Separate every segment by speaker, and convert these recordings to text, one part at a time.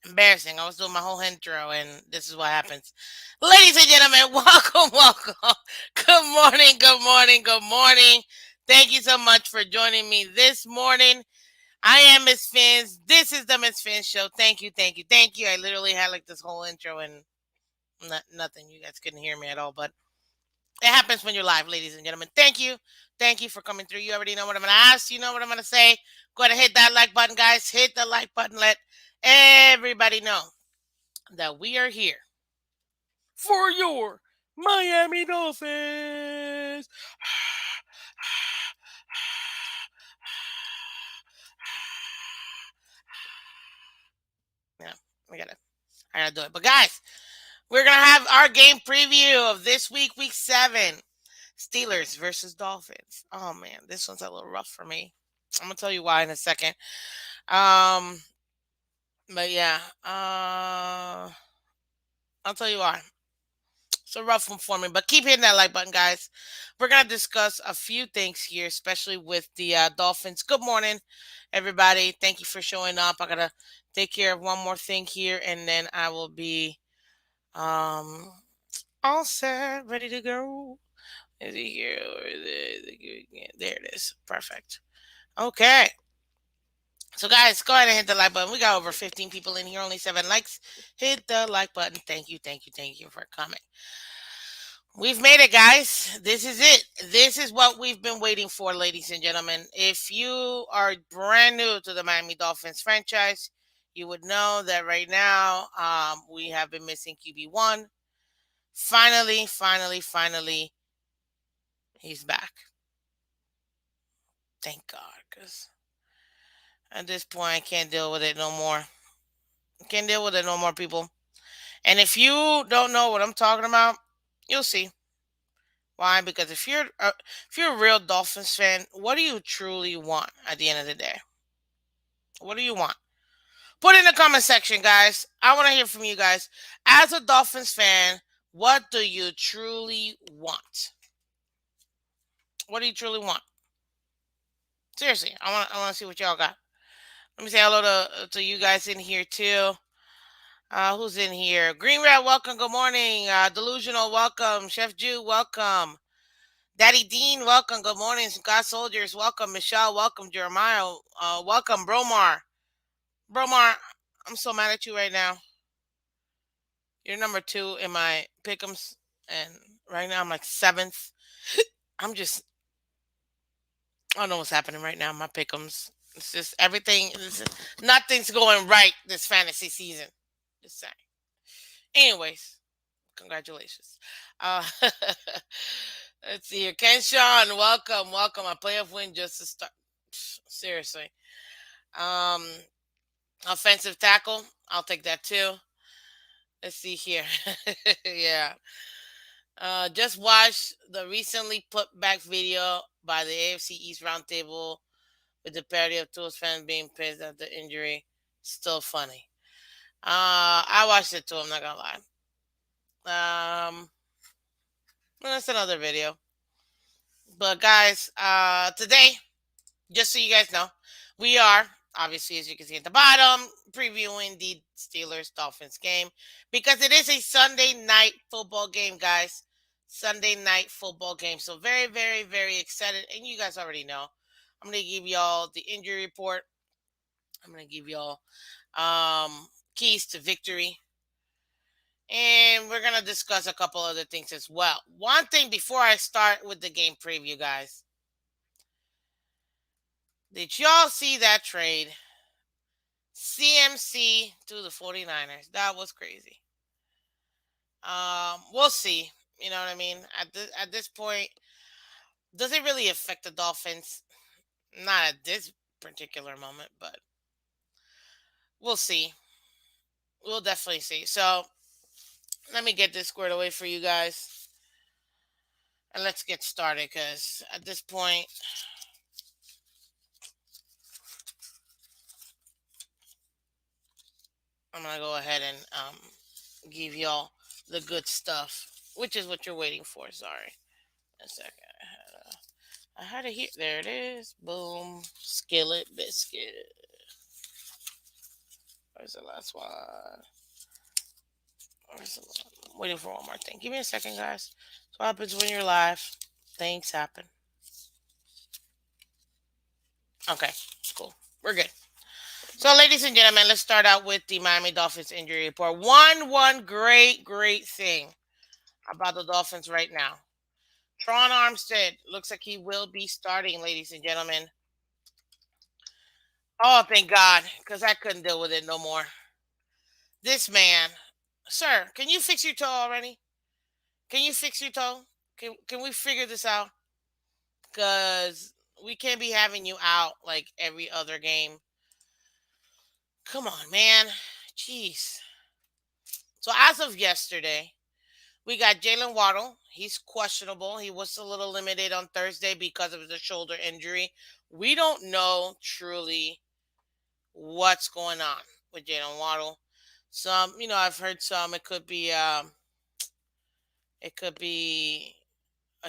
Speaker 1: Embarrassing. I was doing my whole intro, and this is what happens. Ladies and gentlemen, welcome, welcome. Good morning, good morning, good morning. Thank you so much for joining me this morning. I am Miss Phins. This is the Miss Phins Show. Thank you, thank you, thank you. I literally had like this whole intro and nothing. You guys couldn't hear me at all, but it happens when you're live, ladies and gentlemen. Thank you. Thank you for coming through. You already know what I'm going to ask. You know what I'm going to say. Go ahead and hit that like button, guys. Hit the like button. Let everybody know that we are here for your Miami Dolphins. Yeah, I gotta do it. But guys, we're gonna have our game preview of this week, week 7. Steelers versus Dolphins. Oh man, this one's a little rough for me. I'm gonna tell you why in a second. Um, but yeah, I'll tell you why. It's a rough one for me, but keep hitting that like button, guys. We're gonna discuss a few things here, especially with the Dolphins. Good morning, everybody. Thank you for showing up. I gotta take care of one more thing here, and then I will be um all set, ready to go. Is it here or is it? There it is. Perfect. Okay. So guys, go ahead and hit the like button. We got over 15 people in here, only 7 likes. Hit the like button. Thank you, thank you, thank you for coming. We've made it, guys. This is it. This is what we've been waiting for, ladies and gentlemen. If you are brand new to the Miami Dolphins franchise, you would know that right now we have been missing QB1. Finally, finally, finally, he's back. Thank God, because at this point, I can't deal with it no more. I can't deal with it no more, people. And if you don't know what I'm talking about, you'll see. Why? Because if you're a real Dolphins fan, what do you truly want at the end of the day? What do you want? Put it in the comment section, guys. I want to hear from you guys. As a Dolphins fan, what do you truly want? What do you truly want? Seriously, I want to see what y'all got. Let me say hello to you guys in here too. Who's in here? Green Red, welcome. Good morning. Delusional, welcome. Chef Jew, welcome. Daddy Dean, welcome. Good morning. God Soldiers, welcome. Michelle, welcome. Jeremiah, welcome. Bromar. Bromar, I'm so mad at you right now. You're number 2 in my pick'ems, and right now I'm like 7th. I'm just, I don't know what's happening right now. My pick'ems. It's just everything. Nothing's going right this fantasy season. Just saying. Anyways, congratulations. Uh, let's see here. Ken Sean, welcome, welcome. A playoff win just to start. Seriously. Um, Offensive tackle, I'll take that too. Let's see here. Yeah. Just watched the recently put back video by the AFC East Roundtable with the parody of Tools fans being pissed at the injury. Still funny. I watched it too. I'm not gonna lie. That's another video. But guys, today, just so you guys know, we are obviously, as you can see at the bottom, previewing the Steelers Dolphins game because it is a Sunday night football game, guys. Sunday night football game. So very, very, very excited. And you guys already know. I'm gonna give y'all the injury report. I'm gonna give y'all keys to victory. And we're gonna discuss a couple other things as well. One thing before I start with the game preview, guys. Did y'all see that trade? CMC to the 49ers. That was crazy. We'll see. You know what I mean? At this point, does it really affect the Dolphins? Not at this particular moment, but we'll see. We'll definitely see. So let me get this squared away for you guys. And let's get started because at this point, I'm going to go ahead and give y'all the good stuff, which is what you're waiting for. Sorry. A second. I had it here. There it is. Boom. Skillet biscuit. Where's the last one? I'm waiting for one more thing. Give me a second, guys. That's what happens when you're live. Things happen. Okay, cool. We're good. So, ladies and gentlemen, let's start out with the Miami Dolphins injury report. One great thing about the Dolphins right now. Tron Armstead looks like he will be starting, ladies and gentlemen. Oh, thank God, because I couldn't deal with it no more. This man, sir, can you fix your toe already? Can you fix your toe? Can we figure this out? Because we can't be having you out like every other game. Come on, man. Jeez. So as of yesterday, we got Jalen Waddle. He's questionable. He was a little limited on Thursday because of the shoulder injury. We don't know truly what's going on with Jalen Waddle. Some, I've heard some. It could be a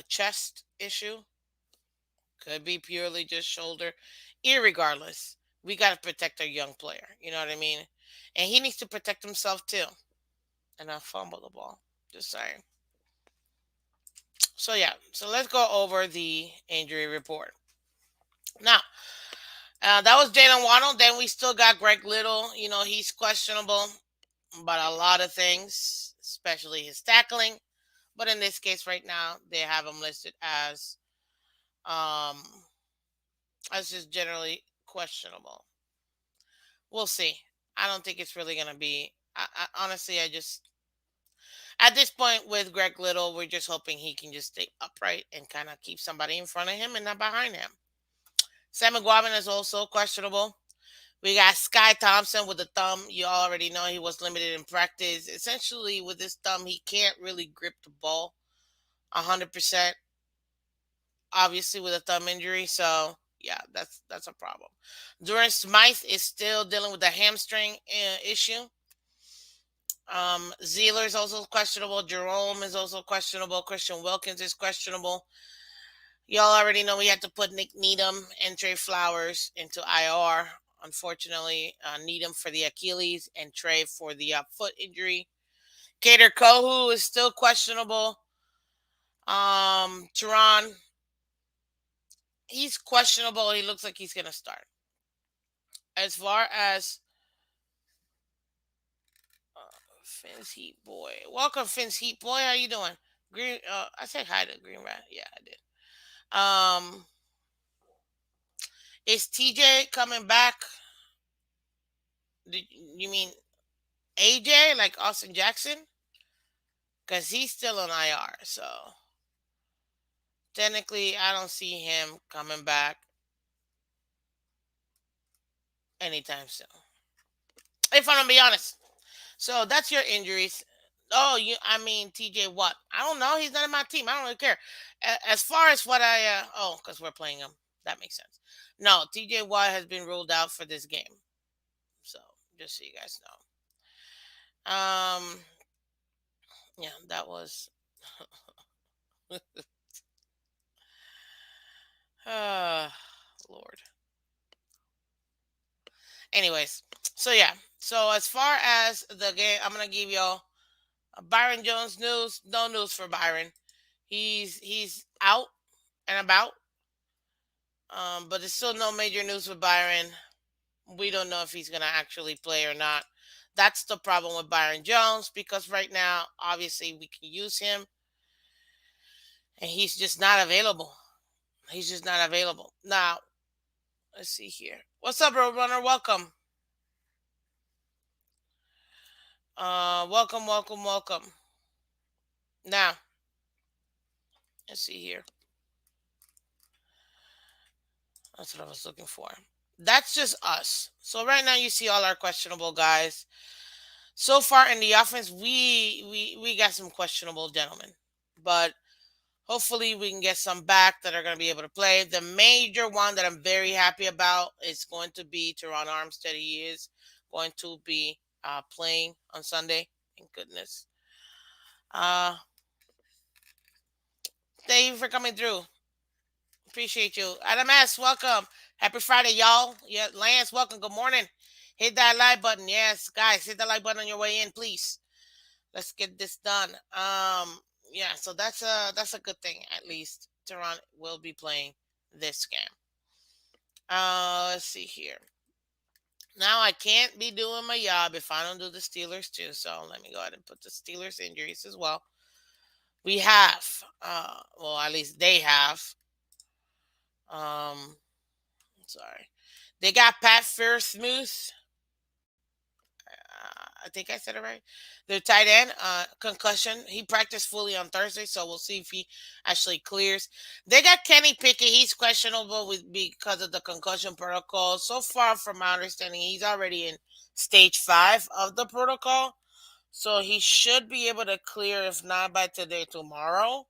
Speaker 1: chest issue. Could be purely just shoulder. Irregardless, we got to protect our young player. You know what I mean? And he needs to protect himself too and not fumble the ball. Just saying. So yeah, so let's go over the injury report. Now, that was Jalen Waddle. Then we still got Greg Little. He's questionable about a lot of things, especially his tackling. But in this case, right now, they have him listed um as just generally questionable. We'll see. I don't think it's really gonna be. Honestly, I just at this point with Greg Little, we're just hoping he can just stay upright and kind of keep somebody in front of him and not behind him. Sam McGuavin is also questionable. We got Sky Thompson with the thumb. You already know he was limited in practice. Essentially, with this thumb, he can't really grip the ball 100%. Obviously, with a thumb injury, so yeah, that's a problem. Durant Smythe is still dealing with the hamstring issue. Zeeler is also questionable. Jerome is also questionable. Christian Wilkins is questionable. Y'all already know we had to put Nick Needham and Trey Flowers into IR. Unfortunately, Needham for the Achilles and Trey for the foot injury. Kader Kohu is still questionable. Teron, he's questionable. He looks like he's going to start. As far as Phins Heat Boy. Welcome, Phins Heat Boy. How you doing? Green. I said hi to Green Rat. Yeah, I did. Is TJ coming back? Did you mean AJ, like Austin Jackson? Because he's still on IR. So technically, I don't see him coming back anytime soon. If I'm gonna be honest. So that's your injuries. Oh, I mean TJ Watt. I don't know. He's not in my team. I don't really care. As far as what because we're playing him. That makes sense. No, TJ Watt has been ruled out for this game. So just so you guys know. Yeah, that was. uh, Lord. Anyways, so yeah. So as far as the game, I'm gonna give y'all Byron Jones news. No news for Byron. He's out and about. But there's still no major news with Byron. We don't know if he's gonna actually play or not. That's the problem with Byron Jones because right now, obviously, we can use him, and he's just not available. He's just not available now. Let's see here. What's up, Roadrunner? Welcome. Welcome. Now, let's see here. That's what I was looking for. That's just us. So right now you see all our questionable guys. So far in the offense, we got some questionable gentlemen. But hopefully we can get some back that are going to be able to play. The major one that I'm very happy about is going to be Teron Armstead. He is going to be playing on Sunday. Thank goodness. Thank you for coming through. Appreciate you. Adam S., welcome. Happy Friday, y'all. Yeah, Lance, welcome. Good morning. Hit that like button. Yes, guys, hit the like button on your way in, please. Let's get this done. Yeah, so that's a good thing. At least Tehran will be playing this game. Let's see here. Now I can't be doing my job if I don't do the Steelers too. So let me go ahead and put the Steelers injuries as well. We have, well, at least they have. Sorry, they got Pat Fairmouth. I think I said it right. Their tight end, concussion. He practiced fully on Thursday, so we'll see if he actually clears. They got Kenny Pickett. He's questionable with because of the concussion protocol. So far, from my understanding, he's already in stage 5 of the protocol, so he should be able to clear, if not by today, tomorrow.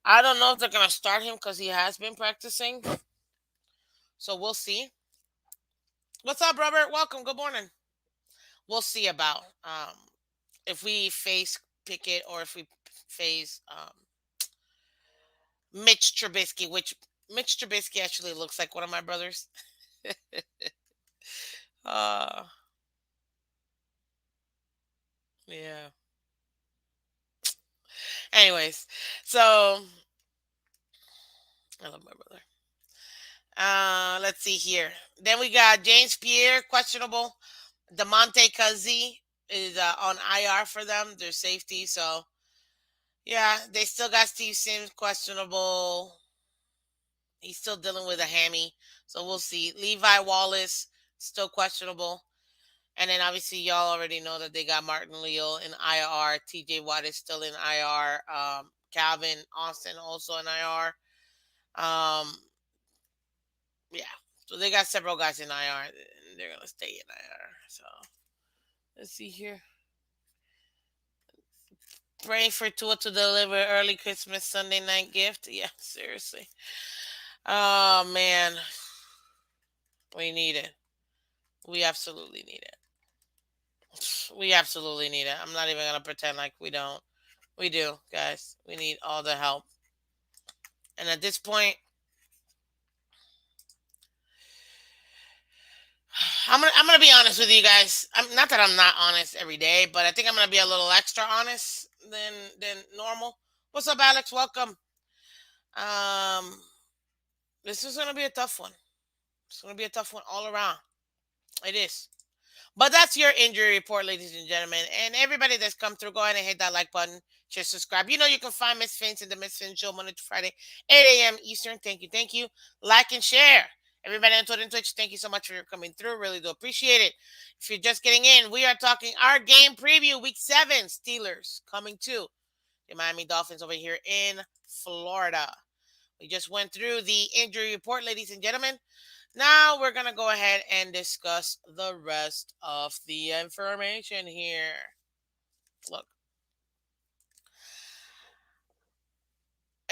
Speaker 1: I don't know if they're gonna start him because he has been practicing, so we'll see. What's up, Robert? Welcome. Good morning. We'll see about if we face Pickett or if we face Mitch Trubisky, which Mitch Trubisky actually looks like one of my brothers. uh, yeah. Anyways, so I love my brother. Let's see here. Then we got James Pierre, questionable. Demonte Kazee is on IR for them, their safety. So yeah, they still got Steve Sims questionable. He's still dealing with a hammy, so we'll see. Levi Wallace still questionable, and then obviously y'all already know that they got Martin Leal in IR. T.J. Watt is still in IR. Calvin Austin also in IR. Um, yeah, so they got several guys in IR, and they're gonna stay in IR. So let's see here. Praying for Tua to deliver early Christmas Sunday night gift. Yeah, seriously. Oh man, we need it. We absolutely need it. We absolutely need it. I'm not even gonna pretend like we don't. We do, guys. We need all the help. And at this point, I'm gonna be honest with you guys. I'm not that I'm not honest every day, but I think I'm gonna be a little extra honest than normal. What's up, Alex? Welcome. Um, this is gonna be a tough one. It's gonna be a tough one all around. It is. But that's your injury report, ladies and gentlemen. And everybody that's come through, go ahead and hit that like button. Share, subscribe. You know you can find Miss Phins in the Miss Phins Show Monday to Friday, 8 a.m. Eastern. Thank you. Thank you. Like and share. Everybody on Twitter and Twitch, thank you so much for coming through. Really do appreciate it. If you're just getting in, we are talking our game preview, Week 7, Steelers coming to the Miami Dolphins over here in Florida. We just went through the injury report, ladies and gentlemen. Now we're going to go ahead and discuss the rest of the information here. Look,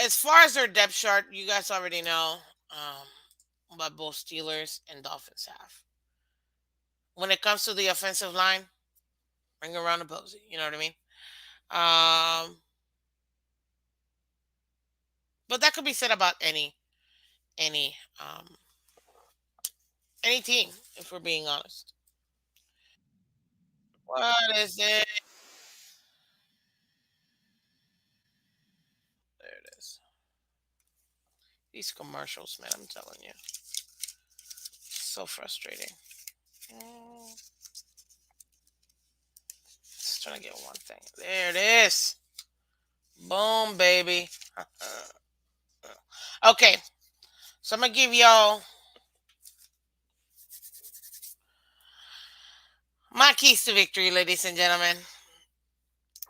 Speaker 1: as far as their depth chart, you guys already know what both Steelers and Dolphins have. When it comes to the offensive line, bring around the Posey. You know what I mean? But that could be said about any any team, if we're being honest. What is it? There it is. These commercials, man, I'm telling you, so frustrating. Mm, just trying to get one thing. There it is. Boom, baby. Okay, so I'm gonna give y'all my keys to victory, ladies and gentlemen.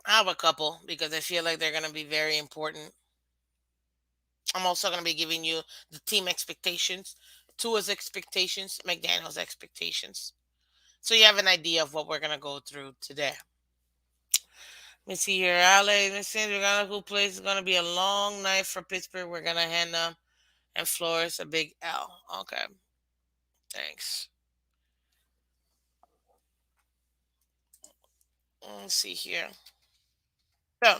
Speaker 1: I have a couple because I feel like they're gonna be very important. I'm also gonna be giving you the team expectations, Tua's expectations, McDaniel's expectations, so you have an idea of what we're gonna go through today. Let me see here. LA, Miss Sandra, who plays is gonna be a long night for Pittsburgh. We're gonna hand them and Flores a big L. Okay, thanks. Let's see here. So,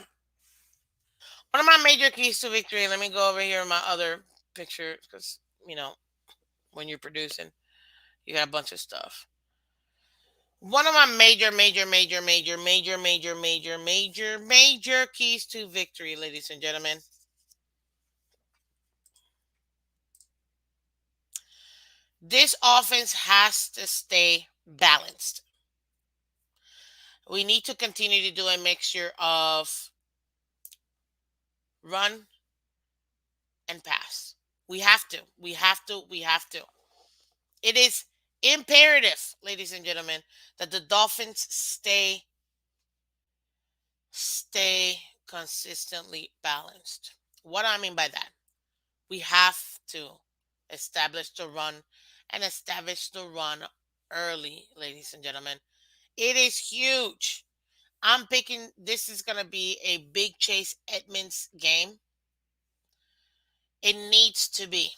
Speaker 1: one of my major keys to victory. Let me go over here in my other picture because you know when you're producing, you got a bunch of stuff. One of my major keys to victory, ladies and gentlemen. This offense has to stay balanced. We need to continue to do a mixture of run and pass. We have to. We have to. We have to. It is imperative, ladies and gentlemen, that the Dolphins stay consistently balanced. What do I mean by that? We have to establish the run and establish the run early, ladies and gentlemen. It is huge. I'm picking this is going to be a big Chase Edmonds game. It needs to be.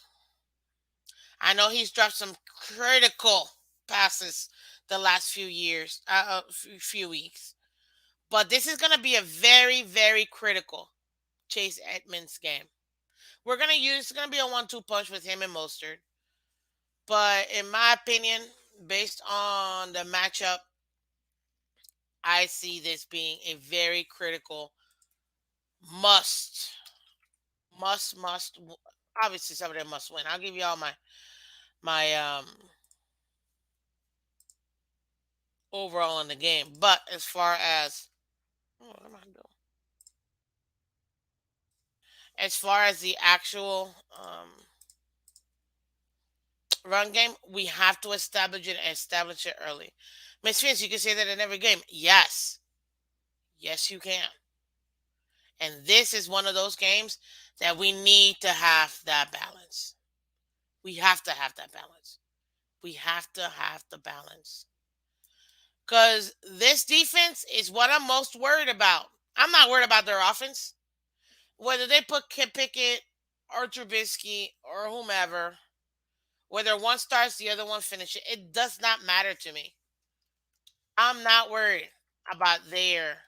Speaker 1: I know he's dropped some critical passes the last few years, few weeks, but this is going to be a very, very critical Chase Edmonds game. We're going to use, it's going to be a 1-2 punch with him and Mostert. But in my opinion, based on the matchup, I see this being a very critical must, must. Obviously, some of them must win. I'll give you all my overall in the game. But as far as what am I doing? As far as the actual run game, we have to establish it early. Miss Vince, you can say that in every game. Yes, yes, you can. And this is one of those games that we need to have that balance. We have to have that balance. We have to have the balance. Because this defense is what I'm most worried about. I'm not worried about their offense. Whether they put Kim Pickett or Trubisky or whomever, whether one starts, the other one finishes, it does not matter to me. I'm not worried about their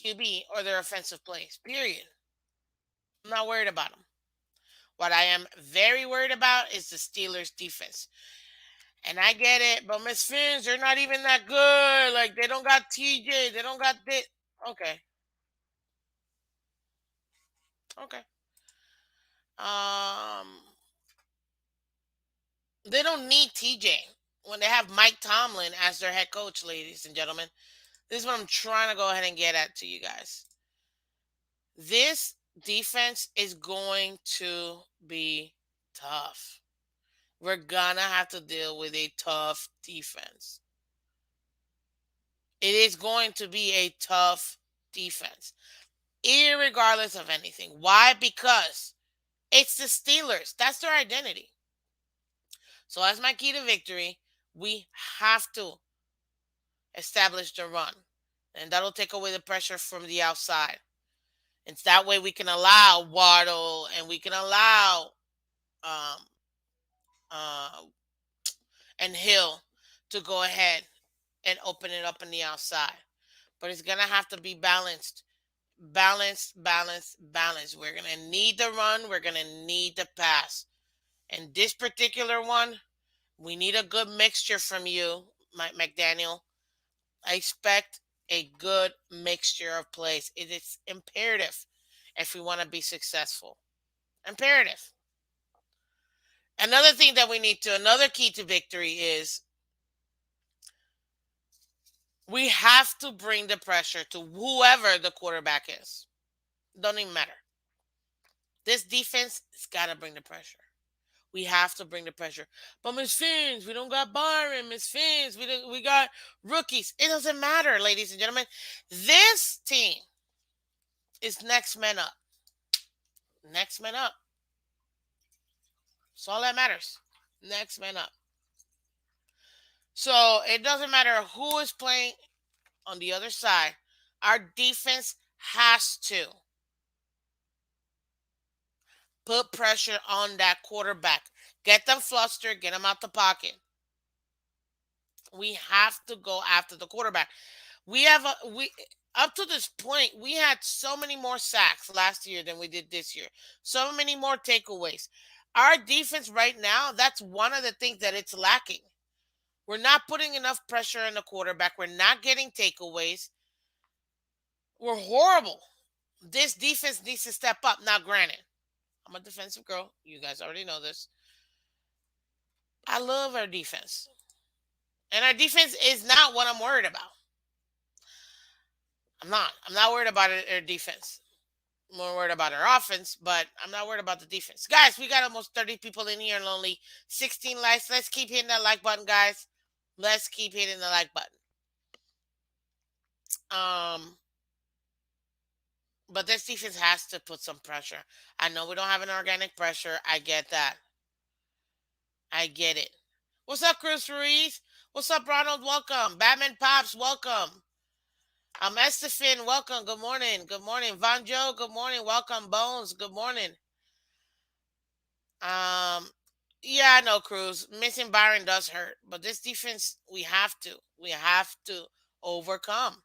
Speaker 1: QB or their offensive plays, period. I'm not worried about them. What I am very worried about is the Steelers' defense. And I get it, but Miss Phins, they're not even that good. Like they don't got TJ, they don't got this. Okay, okay. Um, they don't need TJ when they have Mike Tomlin as their head coach, ladies and gentlemen. This is what I'm trying to go ahead and get at to you guys. This defense is going to be tough. We're gonna have to deal with a tough defense. It is going to be a tough defense, irregardless of anything. Why? Because it's the Steelers. That's their identity. So, as my key to victory, we have to establish the run, and that'll take away the pressure from the outside. It's that way we can allow Waddle and we can allow um, uh, and Hill to go ahead and open it up on the outside. But it's gonna have to be balanced. Balanced. We're gonna need the run. We're gonna need the pass. And this particular one, we need a good mixture from you, Mike McDaniel. I expect a good mixture of plays. It is imperative if we want to be successful. Imperative. Another key to victory is we have to bring the pressure to whoever the quarterback is. Don't even matter. This defense has got to bring the pressure. We have to bring the pressure. But Miss Fins, we don't got Byron. Miss Fins, we got rookies. It doesn't matter, ladies and gentlemen. This team is next man up. Next man up. That's all that matters. Next man up. So it doesn't matter who is playing on the other side. Our defense has to put pressure on that quarterback. Get them flustered. Get them out the pocket. We have to go after the quarterback. We up to this point we had so many more sacks last year than we did this year. So many more takeaways. Our defense right now, that's one of the things that it's lacking. We're not putting enough pressure on the quarterback. We're not getting takeaways. We're horrible. This defense needs to step up. Now, granted, I'm a defensive girl. You guys already know this. I love our defense. And our defense is not what I'm worried about. I'm not. I'm not worried about our defense. I'm more worried about our offense, but I'm not worried about the defense. Guys, we got almost 30 people in here and only 16 likes. Let's keep hitting that like button, guys. Let's keep hitting the like button. Um, but this defense has to put some pressure. I know we don't have an organic pressure. I get that. I get it. What's up, Chris Ruiz? What's up, Ronald? Welcome. Batman Pops, welcome. Estefan, welcome. Good morning. Good morning. Von Joe, good morning. Welcome. Bones, good morning. Um, yeah, I know, Cruz. Missing Byron does hurt, but this defense, we have to overcome.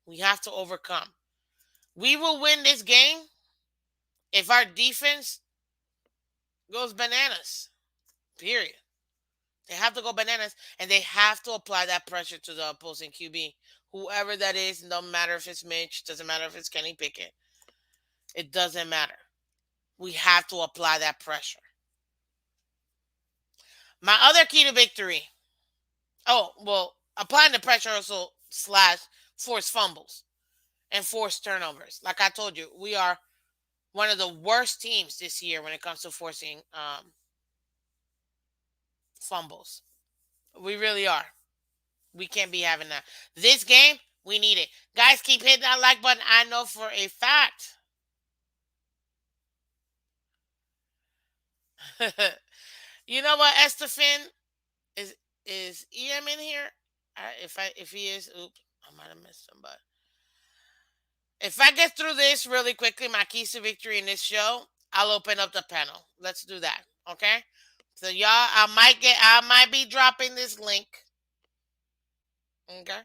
Speaker 1: We have to overcome. We will win this game if our defense goes bananas. Period. They have to go bananas, and they have to apply that pressure to the opposing QB, whoever that is. No matter if it's Mitch, doesn't matter if it's Kenny Pickett. It doesn't matter. We have to apply that pressure. My other key to victory. Oh well, applying the pressure also slash force fumbles and force turnovers. Like I told you, we are one of the worst teams this year when it comes to forcing fumbles. We really are. We can't be having that. This game, we need it. Guys, keep hitting that like button. I know for a fact. You know what, Estefan? Is is EM in here? If he is, oops, I might have missed him. But if I get through this really quickly, my keys to victory in this show, I'll open up the panel. Let's do that. Okay. So y'all, I might be dropping this link. Okay.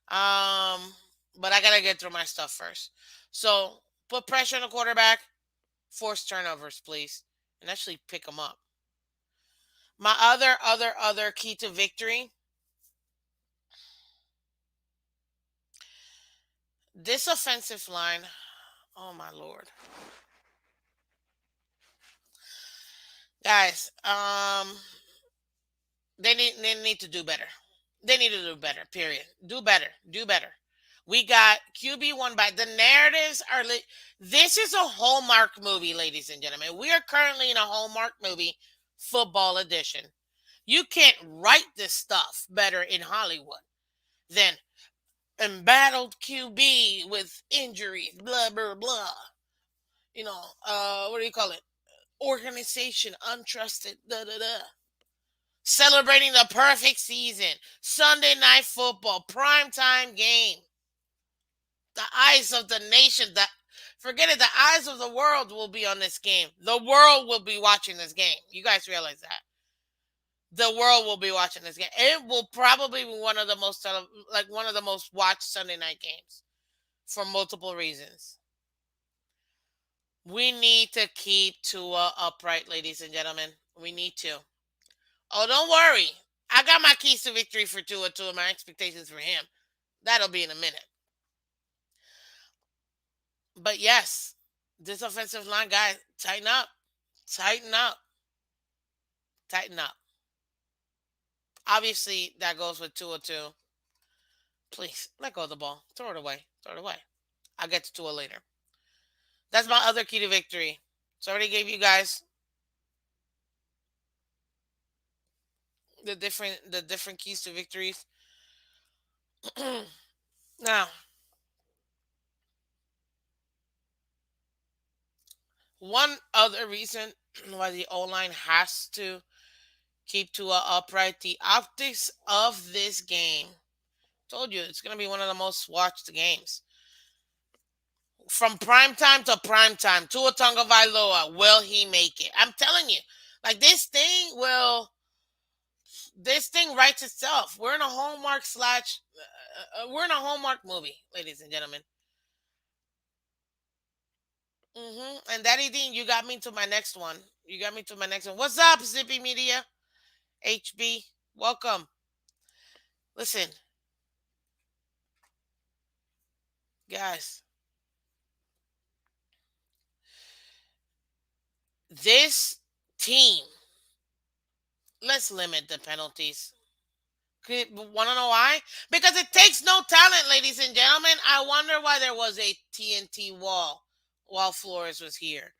Speaker 1: But I gotta get through my stuff first. So put pressure on the quarterback, force turnovers, please, and actually pick them up. My other key to victory. This offensive line. Oh my lord, guys. They need to do better. They need to do better. Period. Do better. Do better. We got QB1 by the narratives are. This is a Hallmark movie, ladies and gentlemen. We are currently in a Hallmark movie, football edition. You can't write this stuff better in Hollywood than embattled QB with injuries, blah blah blah. What do you call it? Organization untrusted, da da da. Celebrating the perfect season. Sunday night football, primetime game. The eyes of the nation, forget it, the eyes of the world will be on this game. The world will be watching this game. You guys realize that? The world will be watching this game. It will probably be one of the most watched Sunday night games for multiple reasons. We need to keep Tua upright, ladies and gentlemen. We need to. Oh, don't worry. I got my keys to victory for Tua too, and my expectations for him. That'll be in a minute. But yes, this offensive line, guys, tighten up. Tighten up. Tighten up. Obviously, that goes with Tua too. Please, let go of the ball. Throw it away. Throw it away. I'll get to Tua later. That's my other key to victory. So I already gave you guys the different keys to victories. Now, one other reason why the O line has to keep Tua upright, the optics of this game. Told you it's gonna be one of the most watched games. From prime time to prime time, Tua Tonga Vailoa, will he make it? I'm telling you, like this thing writes itself. We're in a Hallmark movie, ladies and gentlemen. And Daddy Dean, you got me to my next one. You got me to my next one. What's up, Zippy Media? HB. Welcome. Listen, guys, this team, let's limit the penalties. Want to know why? Because it takes no talent, ladies and gentlemen. I wonder why there was a TNT wall while Flores was here.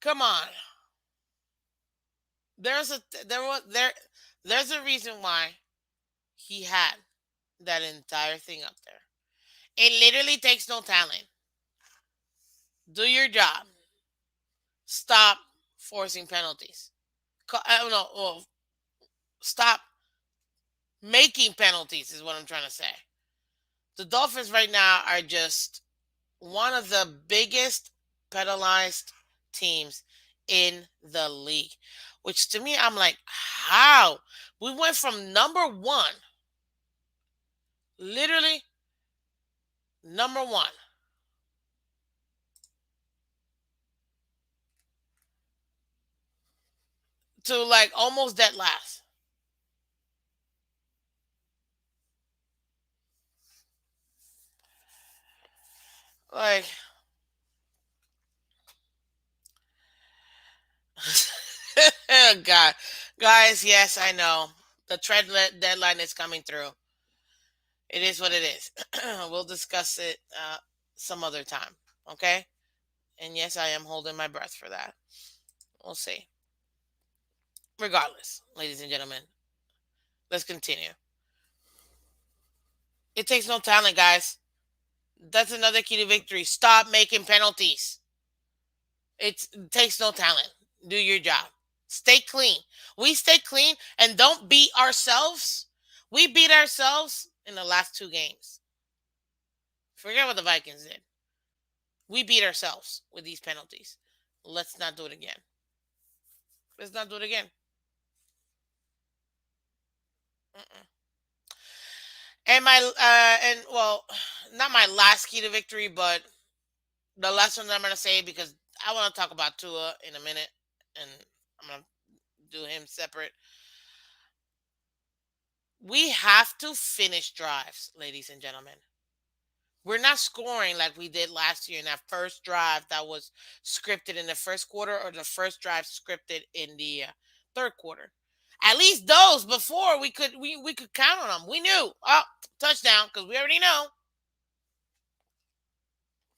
Speaker 1: Come on, there's a there was there there's a reason why he had that entire thing up there. It literally takes no talent. Do your job. Stop forcing penalties. I don't know. Well, stop making penalties is what I'm trying to say. The Dolphins right now are just one of the biggest penalized teams in the league. Which to me, I'm like, how? We went from number one, literally number one, to like almost dead last. Like, God, guys, yes, I know the trade deadline is coming through. It is what it is. We'll discuss it some other time. Okay. And yes, I am holding my breath for that. We'll see. Regardless, ladies and gentlemen, let's continue. It takes no talent, guys. That's another key to victory. Stop making penalties. It takes no talent. Do your job. Stay clean. We stay clean and don't beat ourselves. We beat ourselves in the last two games. Forget what the Vikings did. We beat ourselves with these penalties. Let's not do it again. Let's not do it again. Mm-mm. And not my last key to victory, but the last one that I'm gonna say because I want to talk about Tua in a minute, and I'm gonna do him separate. We have to finish drives, ladies and gentlemen. We're not scoring like we did last year in that first drive that was scripted in the first quarter or the first drive scripted in the third quarter. At least those before we could count on them. We knew, oh, touchdown, because we already know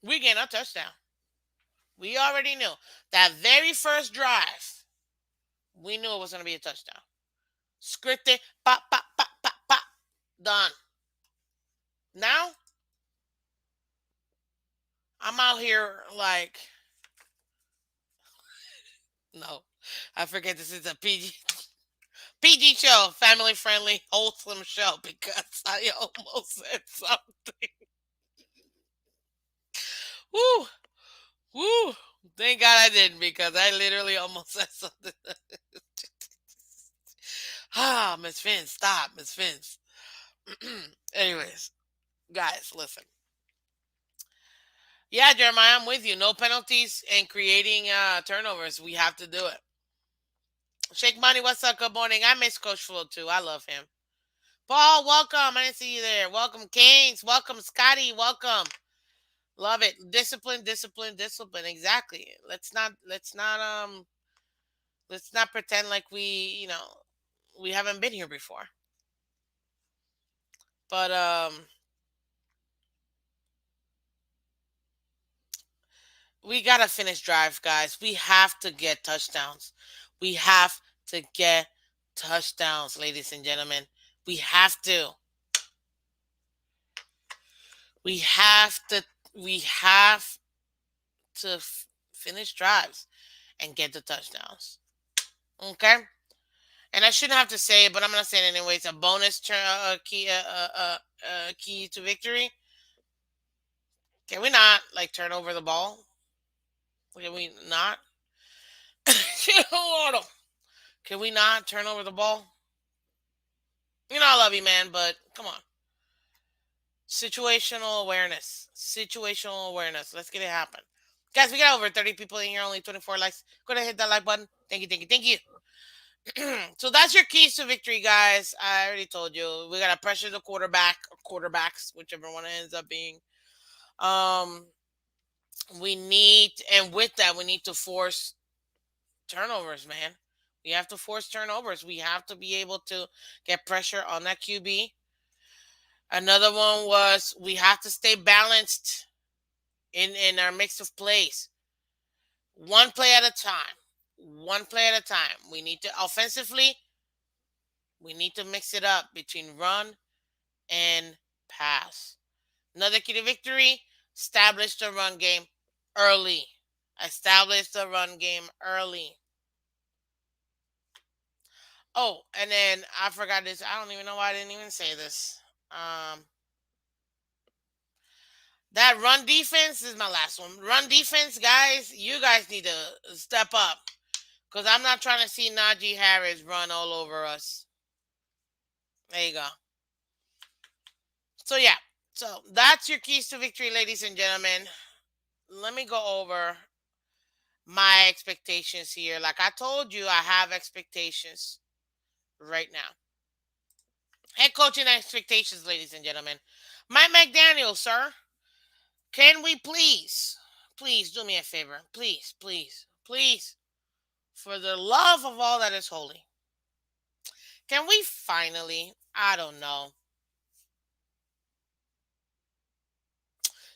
Speaker 1: we getting a touchdown. We already knew that very first drive. We knew it was going to be a touchdown. Scripted, pop, pop, pop, pop, pop, done. Now I'm out here like, no, I forget this is a PG show, family friendly, wholesome show because I almost said something. Woo, woo. Thank God I didn't because I literally almost said something. Miss Phins, stop, Miss Phins. Anyways, guys, listen. Yeah, Jeremiah, I'm with you. No penalties and creating turnovers. We have to do it. Shake Money, what's up? Good morning. I miss Coach Flo too. I love him. Paul, welcome. I didn't see you there. Welcome, Canes. Welcome, Scotty. Welcome. Love it. Discipline, discipline, discipline. Exactly. Let's not pretend like we haven't been here before. But we gotta finish drive, guys. We have to get touchdowns. We have to get touchdowns, ladies and gentlemen. We have to. We have to. We have to finish drives and get the touchdowns. Okay. And I shouldn't have to say it, but I'm gonna say it anyways. A bonus key to victory. Can we not like turn over the ball? Can we not? Can we not turn over the ball? You know I love you, man, but come on. Situational awareness. Situational awareness. Let's get it happen. Guys, we got over 30 people in here, only 24 likes. Go ahead and hit that like button. Thank you, thank you, thank you. So that's your keys to victory, guys. I already told you. We gotta pressure the quarterback or quarterbacks, whichever one it ends up being. Um, we need, and with that, we need to force turnovers, man. We have to force turnovers. We have to be able to get pressure on that QB. Another one was we have to stay balanced in our mix of plays. One play at a time. One play at a time. We need to offensively, we need to mix it up between run and pass. Another key to victory, establish the run game early. Establish the run game early. Oh, and then I forgot this. I don't even know why I didn't even say this. Um, that run defense is my last one. Run defense, guys, you guys need to step up because I'm not trying to see Najee Harris run all over us. There you go. So yeah, so that's your keys to victory, ladies and gentlemen. Let me go over my expectations here. Like I told you, I have expectations right now. Head coaching expectations, ladies and gentlemen. Mike McDaniel, sir, can we please do me a favor? Please, please, please, for the love of all that is holy, can we finally, I don't know,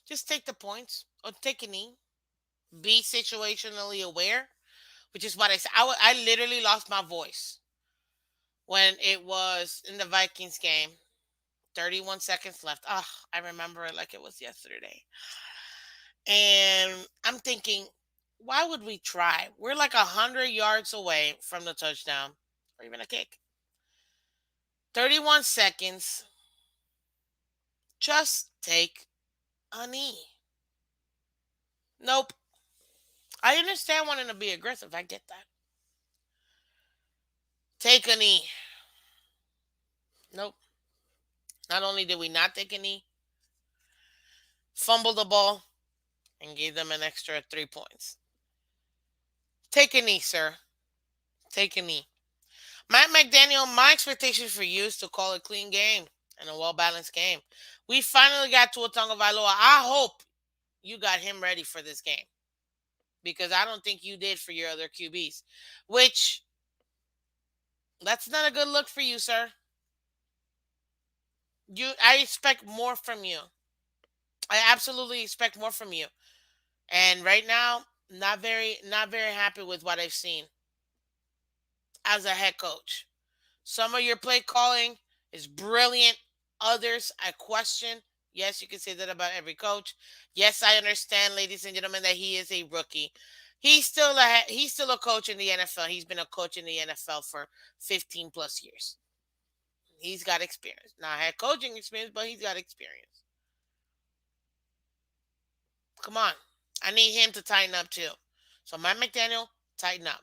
Speaker 1: just take the points or take a knee? Be situationally aware, which is what I said. I literally lost my voice when it was in the Vikings game. 31 seconds left. Ah, I remember it like it was yesterday. And I'm thinking, why would we try? We're like 100 yards away from the touchdown or even a kick. 31 seconds. Just take a knee. Nope. I understand wanting to be aggressive. I get that. Take a knee. Nope. Not only did we not take a knee, fumble the ball and gave them an extra 3 points. Take a knee, sir. Take a knee. Matt McDaniel, my expectation for you is to call a clean game and a well balanced game. We finally got Tua Tagovailoa. I hope you got him ready for this game because I don't think you did for your other QBs, which that's not a good look for you, sir. I expect more from you. I absolutely expect more from you. And right now, not very happy with what I've seen as a head coach. Some of your play calling is brilliant. Others, I question. Yes, you can say that about every coach. Yes, I understand, ladies and gentlemen, that he is a rookie. He's still a coach in the NFL. He's been a coach in the NFL for 15 plus years. He's got experience. Not head coaching experience, but he's got experience. Come on. I need him to tighten up too. So Mike McDaniel, tighten up.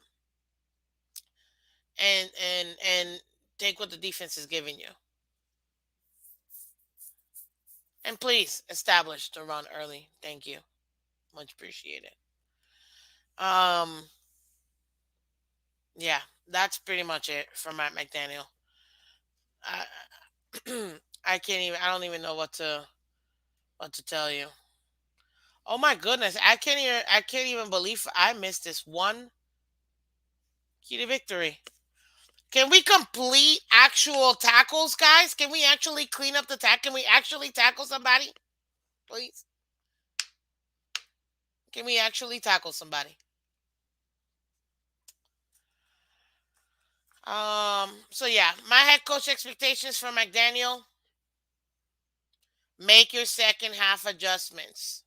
Speaker 1: And take what the defense is giving you. And please establish the run early. Thank you. Much appreciated. Um, yeah, that's pretty much it for Matt McDaniel. I I can't even. I don't even know what to tell you. Oh my goodness, I can't even. I can't even believe I missed this one key to victory. Can we complete actual tackles, guys? Can we actually clean up the tack? Can we actually tackle somebody, please? Can we actually tackle somebody? So yeah, my head coach expectations for McDaniel: make your second half adjustments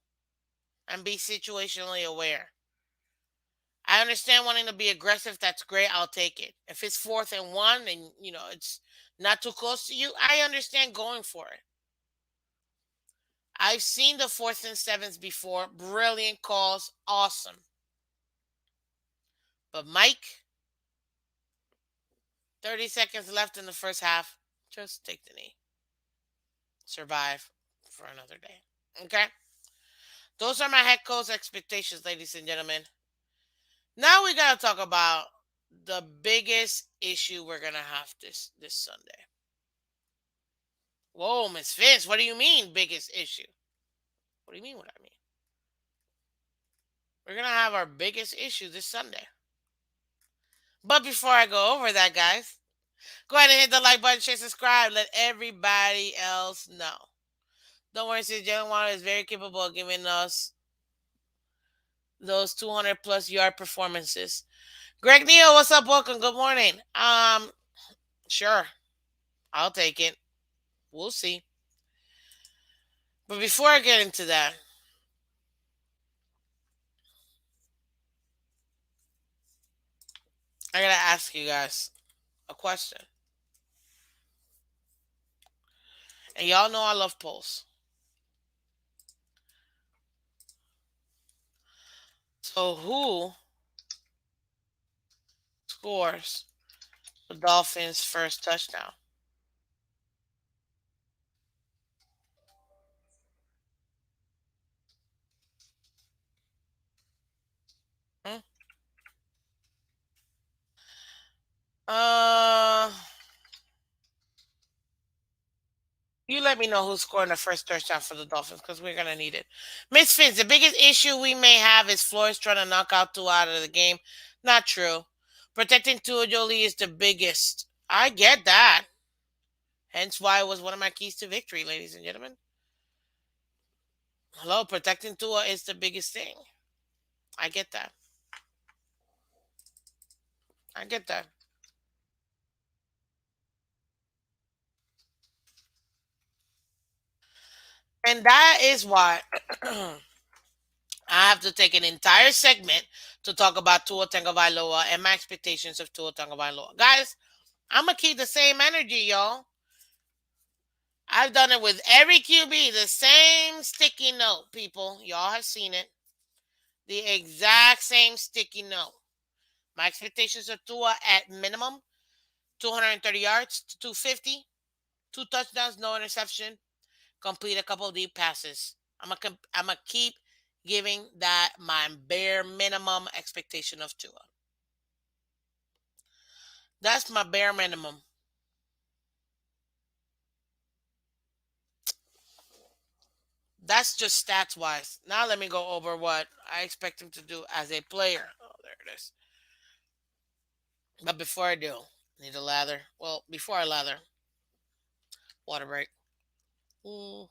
Speaker 1: and be situationally aware. I understand wanting to be aggressive. That's great. I'll take it. If it's 4th and 1 and it's not too close to you, I understand going for it. I've seen the 4th and 7s before. Brilliant calls. Awesome. But Mike, 30 seconds left in the first half. Just take the knee. Survive for another day. Okay? Those are my head coach expectations, ladies and gentlemen. Now we got to talk about the biggest issue we're gonna have this Sunday. Whoa, Miss Phins, what do you mean biggest issue? What do you mean what I mean? We're gonna have our biggest issue this Sunday. But before I go over that, guys, go ahead and hit the like button, share, subscribe, let everybody else know. Don't worry, since Jalen Waddle is very capable of giving us those 200 plus yard performances. Greg Neal, what's up? Welcome. Good morning. Sure, I'll take it. We'll see. But before I get into that, I gotta ask you guys a question. And y'all know I love polls. So who scores the Dolphins' first touchdown? Hmm? Uh, you let me know who's scoring the first touchdown for the Dolphins because we're gonna need it. Miss Fitz, the biggest issue we may have is Flores trying to knock out Tua out of the game. Not true. Protecting Tua Jolie is the biggest. I get that. Hence why it was one of my keys to victory, ladies and gentlemen. Hello, protecting Tua is the biggest thing. I get that. I get that. And that is why I have to take an entire segment to talk about Tua Tagovailoa and my expectations of Tua Tagovailoa. Guys, I'm going to keep the same energy, y'all. I've done it with every QB, the same sticky note, people. Y'all have seen it. The exact same sticky note. My expectations of Tua at minimum 230 yards to 250, two touchdowns, no interception, complete a couple of deep passes. I'm gonna keep giving that my bare minimum expectation of Tua. That's my bare minimum. That's just stats wise. Now let me go over what I expect him to do as a player. Oh, there it is. But before I do, need a lather. Well, before I lather, water break. Mm,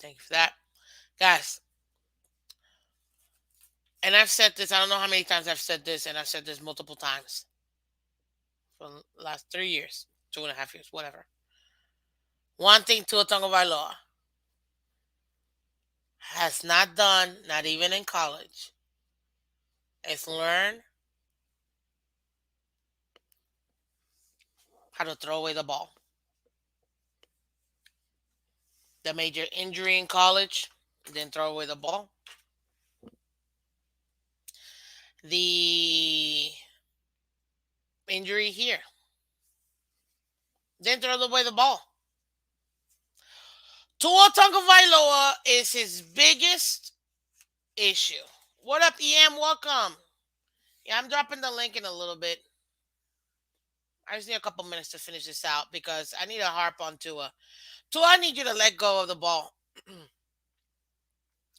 Speaker 1: thank you for that, guys. And I've said this. I don't know how many times I've said this, and I've said this multiple times for the last 3 years, 2.5 years, whatever. One thing Tua Tagovailoa has not done, not even in college, is learn how to throw away the ball. The major injury in college, didn't throw away the ball. The injury here, didn't throw away the ball. Tua Tagovailoa is his biggest issue. What up, EM? Welcome. Yeah, I'm dropping the link in a little bit. I just need a couple minutes to finish this out because I need to harp on Tua. Tua, I need you to let go of the ball.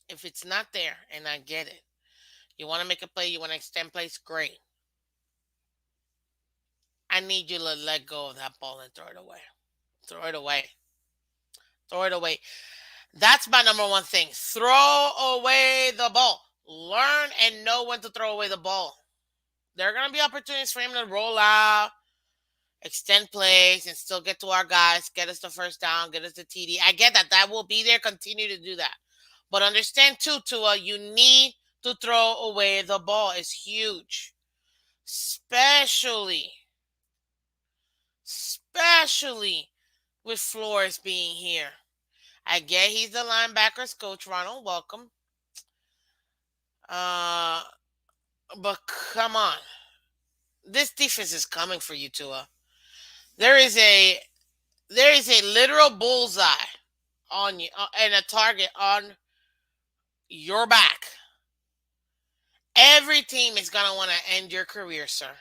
Speaker 1: If it's not there, and I get it, you want to make a play, you want to extend plays, great. I need you to let go of that ball and throw it away. Throw it away. Throw it away. That's my number one thing. Throw away the ball. Learn and know when to throw away the ball. There are going to be opportunities for him to roll out, extend plays, and still get to our guys, get us the first down, get us the TD. I get that. That will be there. Continue to do that. But understand, too, Tua, you need to throw away the ball. It's huge. Especially with Flores being here. I get he's the linebackers coach, Ronald. Welcome. Uh, but come on. This defense is coming for you, Tua. There is a literal bullseye on you and a target on you're back. Every team is going to want to end your career, sir.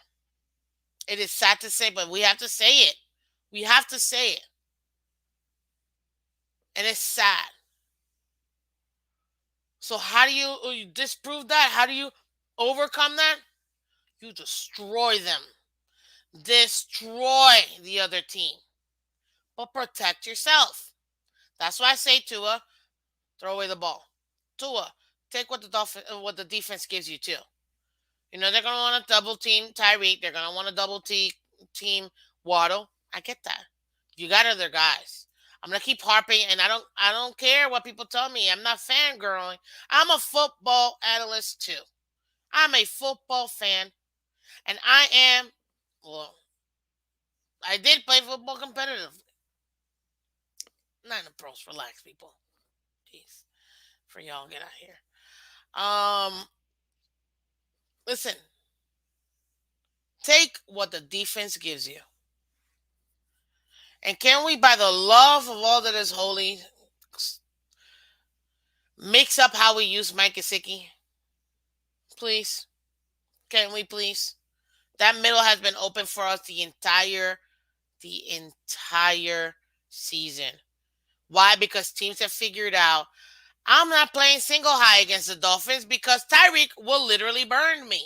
Speaker 1: It is sad to say, but we have to say it. We have to say it. And it's sad. So, how do you disprove that? How do you overcome that? You destroy them, destroy the other team, but protect yourself. That's why I say, Tua, throw away the ball. Tua, take what the defense gives you too. You know they're gonna want to double team Tyreek. They're gonna want to team Waddle. I get that. You got other guys. I'm gonna keep harping, and I don't care what people tell me. I'm not fangirling. I'm a football analyst too. I'm a football fan, and I am. Well, I did play football competitively. Not in the pros. Relax, people. Jeez, for y'all get out here. Um, listen. Take what the defense gives you. And can we, by the love of all that is holy, mix up how we use Mike Gesicki? Please? Can we please? That middle has been open for us the entire season. Why? Because teams have figured out I'm not playing single high against the Dolphins because Tyreek will literally burn me.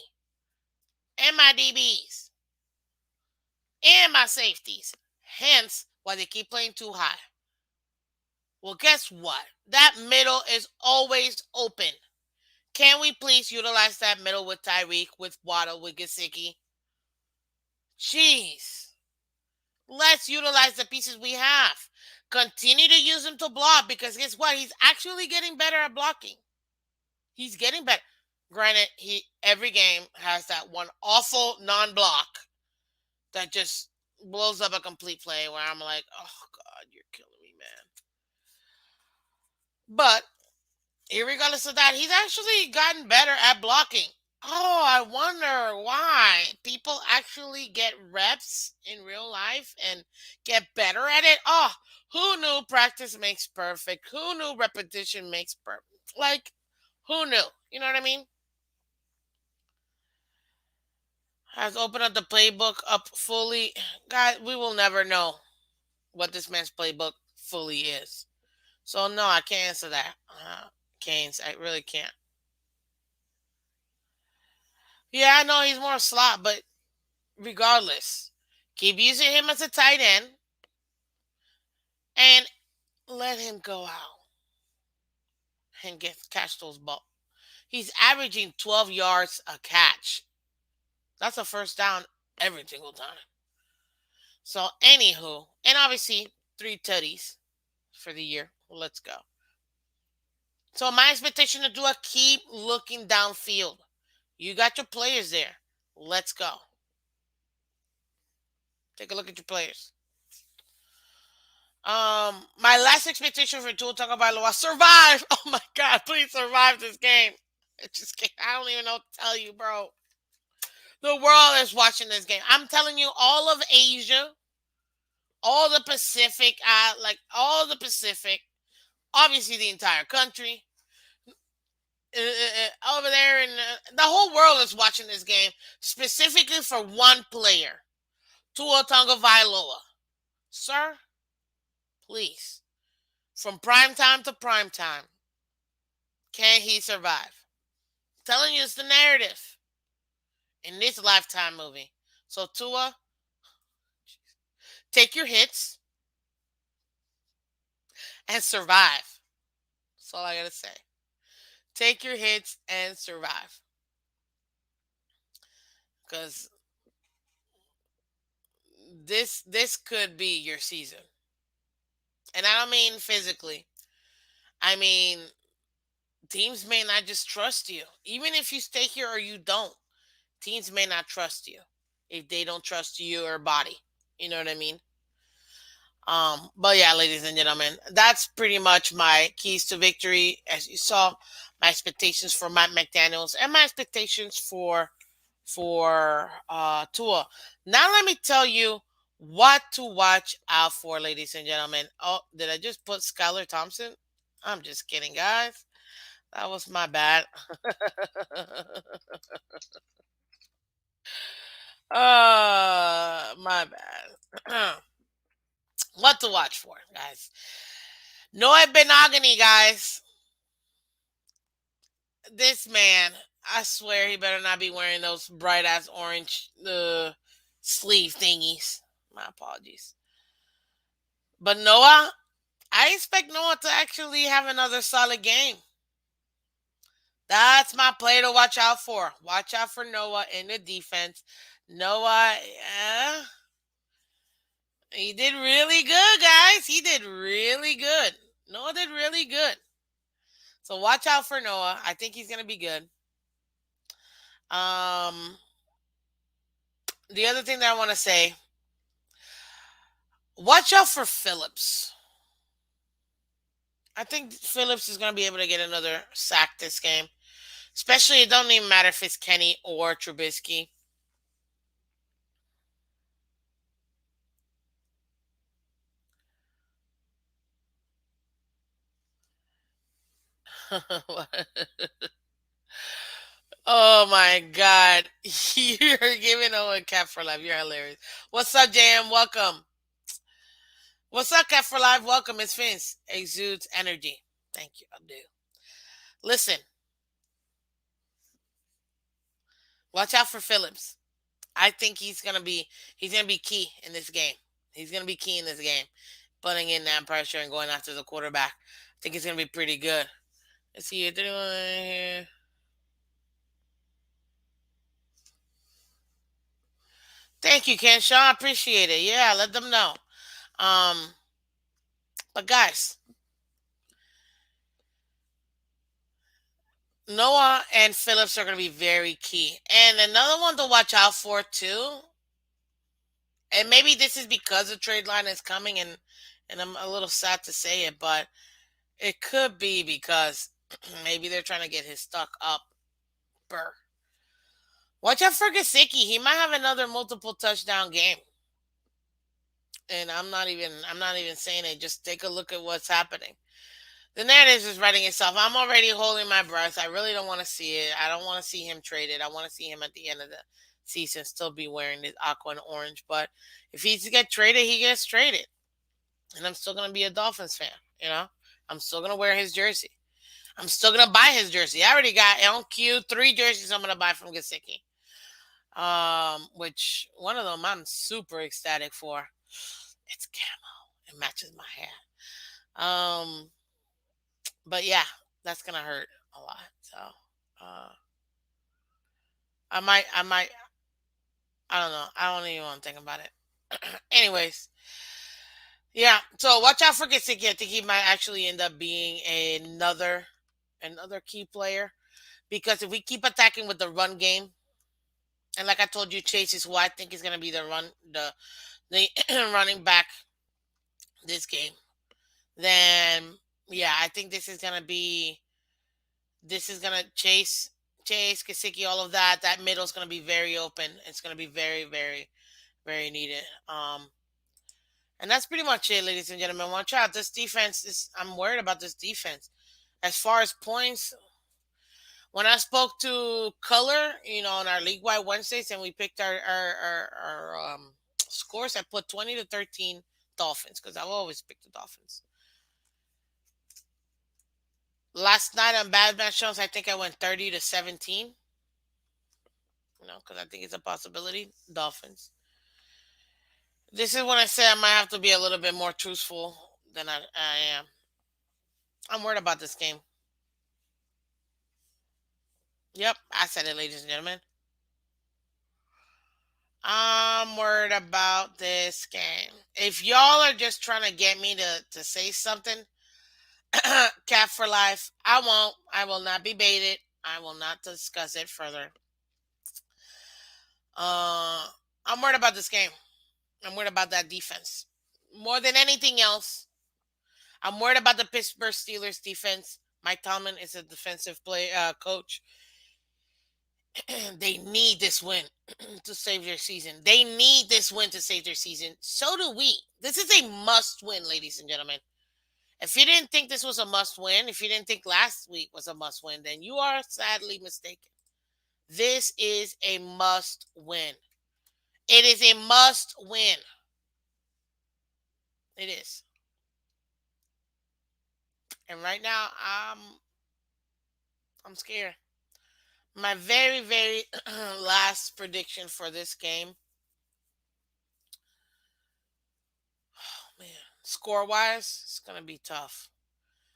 Speaker 1: And my DBs. And my safeties. Hence why they keep playing too high. Well, guess what? That middle is always open. Can we please utilize that middle with Tyreek, with Waddle, with Gesicki? Jeez. Let's utilize the pieces we have. Continue to use him to block because guess what? He's actually getting better at blocking. He's getting better. Granted, he every game has that one awful non-block that just blows up a complete play where I'm like, oh God, you're killing me, man. But regardless of that, he's actually gotten better at blocking. Oh, I wonder why people actually get reps in real life and get better at it. Oh, who knew practice makes perfect? Who knew repetition makes perfect? Like, who knew? You know what I mean? Has opened up the playbook up fully. God, we will never know what this man's playbook fully is. So, no, I can't answer that. Canes, I really can't. Yeah, I know he's more slot, but regardless, keep using him as a tight end and let him go out and catch those balls. He's averaging 12 yards a catch. That's a first down every single time. So, anywho, and obviously 3 tutties for the year. Let's go. So, my expectation to do a keep looking downfield. You got your players there. Let's go. Take a look at your players. My last expectation for Tua Tagovailoa, survive. Oh my God, please survive this game. It just can't, I don't even know what to tell you, bro. The world is watching this game. I'm telling you, all of Asia, all the Pacific, like all the Pacific, obviously the entire country, over there, and the whole world is watching this game specifically for one player, Tua Tagovailoa. Sir, please, from prime time to prime time, can he survive? I'm telling you, it's the narrative in this Lifetime movie. So Tua, take your hits and survive. That's all I gotta say. Take your hits and survive. Because this could be your season. And I don't mean physically. I mean teams may not just trust you. Even if you stay here or you don't, teams may not trust you if they don't trust your body. You know what I mean? But yeah, ladies and gentlemen, that's pretty much my keys to victory. As you saw, my expectations for Matt McDaniels and my expectations for Tua. Now let me tell you what to watch out for, ladies and gentlemen. Oh, did I just put Skylar Thompson? I'm just kidding, guys. That was my bad. My bad. What to watch for, guys? Noah Benogany, guys. This man, I swear he better not be wearing those bright ass orange sleeve thingies. My apologies. But Noah, I expect Noah to actually have another solid game. That's my play to watch out for. Watch out for Noah in the defense. Noah, he did really good, guys. He did really good. Noah did really good. So watch out for Noah. I think he's gonna be good. The other thing that I want to say, watch out for Phillips. I think Phillips is gonna be able to get another sack this game. Especially, it don't even matter if it's Kenny or Trubisky. Oh my God. You're giving a cap for life. You're hilarious. What's up, JM? Welcome. What's up, Cat for Life? Welcome. It's Phins. Exudes energy. Thank you. I do. Listen, watch out for Phillips. I think he's gonna be key in this game. He's gonna be key in this game, putting in that pressure and going after the quarterback. I think it's gonna be pretty good. Let's see if anyone here. Thank you, Ken Shaw. Appreciate it. Yeah, let them know. Um, but guys, Noah and Phillips are going to be very key. And another one to watch out for too. And maybe this is because the trade line is coming, and I'm a little sad to say it, but it could be because maybe they're trying to get his stock up. Burr. Watch out for Gasicki. He might have another multiple touchdown game. And I'm not even saying it. Just take a look at what's happening. The narrative is writing itself. I'm already holding my breath. I really don't want to see it. I don't want to see him traded. I want to see him at the end of the season still be wearing this aqua and orange. But if he's to get traded, he gets traded. And I'm still gonna be a Dolphins fan, you know? I'm still gonna wear his jersey. I'm still gonna buy his jersey. I already got on cue 3 jerseys I'm gonna buy from Gasicki. Which one of them I'm super ecstatic for. It's camo. It matches my hair. But yeah, that's gonna hurt a lot. So uh I might I don't know. I don't even want to think about it. Anyways, yeah. So watch out for Gesicki. I think he might actually end up being another key player because if we keep attacking with the run game, and like I told you, Chase is who I think is gonna be the running back this game. Then yeah, I think this is gonna Chase Gesicki, all of that. That middle is gonna be very open. It's gonna be very very very needed. And that's pretty much it, ladies and gentlemen. Watch out. This defense is. I'm worried about this defense. As far as points, when I spoke to Color, on our league wide Wednesdays, and we picked our scores, I put 20-13 Dolphins because I've always picked the Dolphins. Last night on Bad Man Shows, I think I went 30-17. Because I think it's a possibility. Dolphins. This is when I say I might have to be a little bit more truthful than I am. I'm worried about this game. Yep, I said it, ladies and gentlemen. I'm worried about this game. If y'all are just trying to get me to say something, cap for life, I won't. I will not be baited. I will not discuss it further. Uh, I'm worried about this game. I'm worried about that defense. More than anything else, I'm worried about the Pittsburgh Steelers defense. Mike Tomlin is a defensive coach. They need this win to save their season. They need this win to save their season. So do we. This is a must win, ladies and gentlemen. If you didn't think this was a must win, if you didn't think last week was a must win, then you are sadly mistaken. This is a must win. It is a must win. It is. And right now, I'm scared. My very, very last prediction for this game, oh man, score wise, it's gonna be tough.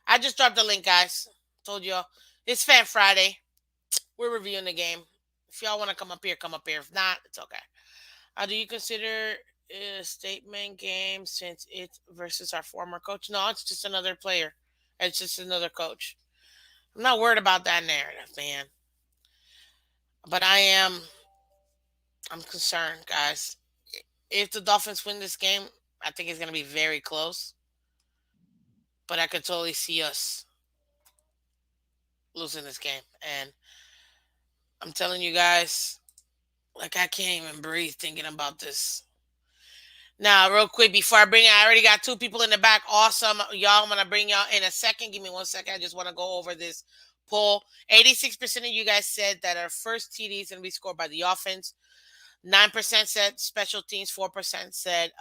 Speaker 1: I just dropped the link, guys. Told y'all it's Fan Friday. We're reviewing the game. If y'all want to come up here, come up here. If not, it's okay. Do you consider it a statement game since it's versus our former coach? No, it's just another player. It's just another coach. I'm not worried about that narrative, man. But I'm concerned, guys. If the Dolphins win this game, I think it's going to be very close. But I could totally see us losing this game. And I'm telling you guys, like, I can't even breathe thinking about this. Now, real quick, before I bring it, I already got two people in the back. Awesome. Y'all, I'm going to bring y'all in a second. Give me 1 second. I just want to go over this poll. 86% of you guys said that our first TD is going to be scored by the offense. 9% said special teams. 4% said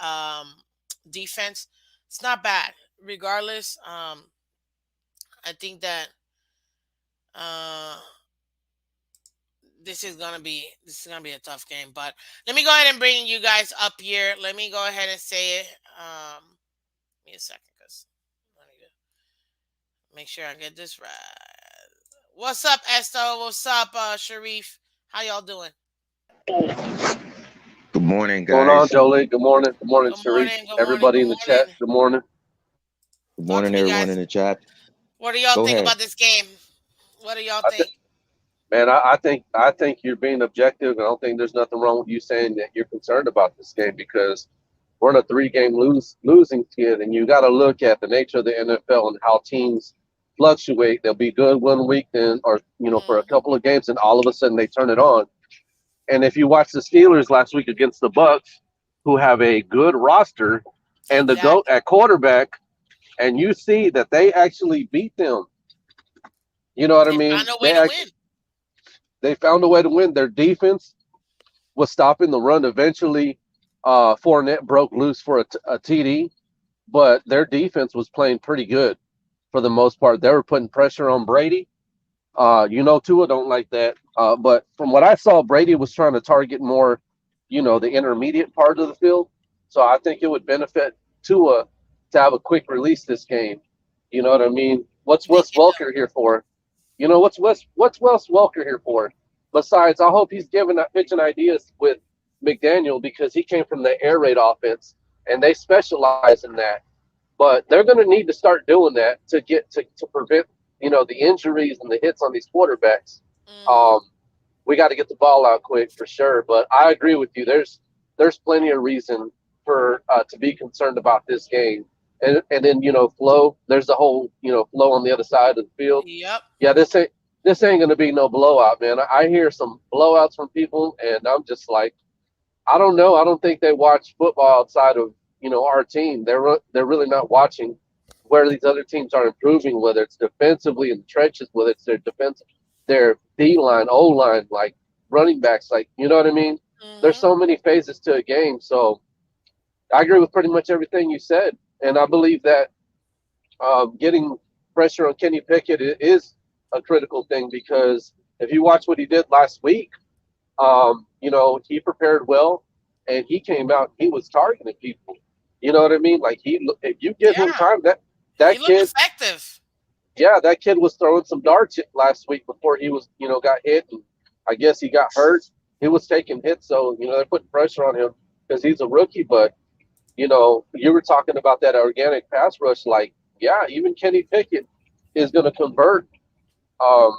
Speaker 1: defense. It's not bad. Regardless, I think that uh, this is gonna be a tough game. But let me go ahead and bring you guys up here. Let me go ahead and say it. Give me a second, cause I need to make sure I get this right. What's up, Esto? What's up, Sharif? How y'all doing?
Speaker 2: Good morning,
Speaker 3: Going on,
Speaker 2: guys.
Speaker 3: Jolie? Good morning. Good morning,
Speaker 1: Good
Speaker 3: Sharif.
Speaker 1: morning. Good morning.
Speaker 3: Everybody
Speaker 1: Good
Speaker 3: in the chat.
Speaker 1: morning.
Speaker 3: Good morning.
Speaker 2: Good
Speaker 1: Talk to
Speaker 2: morning,
Speaker 1: me,
Speaker 2: everyone in
Speaker 1: guys.
Speaker 2: the chat.
Speaker 1: What do y'all
Speaker 2: Go
Speaker 1: think
Speaker 2: ahead.
Speaker 1: about this game? What do y'all
Speaker 3: I think,
Speaker 1: think?
Speaker 3: man, I think you're being objective, and I don't think there's nothing wrong with you saying that you're concerned about this game because we're in a three-game losing skid, and you got to look at the nature of the NFL and how teams fluctuate. They'll be good one week, then, or for a
Speaker 1: Mm-hmm.
Speaker 3: couple of games, and all of a sudden they turn it on. And if you watch the Steelers last week against the Bucks, who have a good roster, and the GOAT
Speaker 1: Exactly.
Speaker 3: at quarterback, and you see that they actually beat them. You know what I
Speaker 1: They
Speaker 3: mean?
Speaker 1: found a way to win.
Speaker 3: They found a way to win. Their defense was stopping the run. Eventually, Fournette broke loose for a TD, but their defense was playing pretty good for the most part. They were putting pressure on Brady. Tua don't like that. But from what I saw, Brady was trying to target more, the intermediate part of the field. So I think it would benefit Tua to have a quick release this game. You know what I mean? What's
Speaker 1: I think
Speaker 3: Wes
Speaker 1: it
Speaker 3: Welker here for? What's Wes Welker here for? Besides, I hope he's giving that pitching ideas with McDaniel because he came from the air raid offense and they specialize in that. But they're going to need to start doing that to get to prevent the injuries and the hits on these quarterbacks.
Speaker 1: will.
Speaker 3: Um, we got to get the ball out quick for sure. But I agree with you. There's plenty of reason for to be concerned about this game. And then flow. There's the whole flow on the other side of the field.
Speaker 1: Yep.
Speaker 3: Yeah, this ain't gonna be no blowout, man. I hear some blowouts from people, and I'm just like, I don't know. I don't think they watch football outside of our team. They're really not watching where these other teams are improving, whether it's defensively in the trenches, whether it's their D line, O line, like running backs, like what I mean. There's
Speaker 1: Mm-hmm.
Speaker 3: so many phases to a game, so I agree with pretty much everything you said, and I believe that getting pressure on Kenny Pickett is a critical thing because if you watch what he did last week, he prepared well, and he came out. He was targeting people. You know what I mean? Like if you give him
Speaker 1: Yeah.
Speaker 3: time, that
Speaker 1: He
Speaker 3: that
Speaker 1: looked
Speaker 3: kid,
Speaker 1: effective.
Speaker 3: yeah, that kid was throwing some darts last week before he was, got hit, and I guess he got hurt. He was taking hits, so they're putting pressure on him because he's a rookie. But you were talking about that organic pass rush. Like, yeah, even Kenny Pickett is going to convert, um,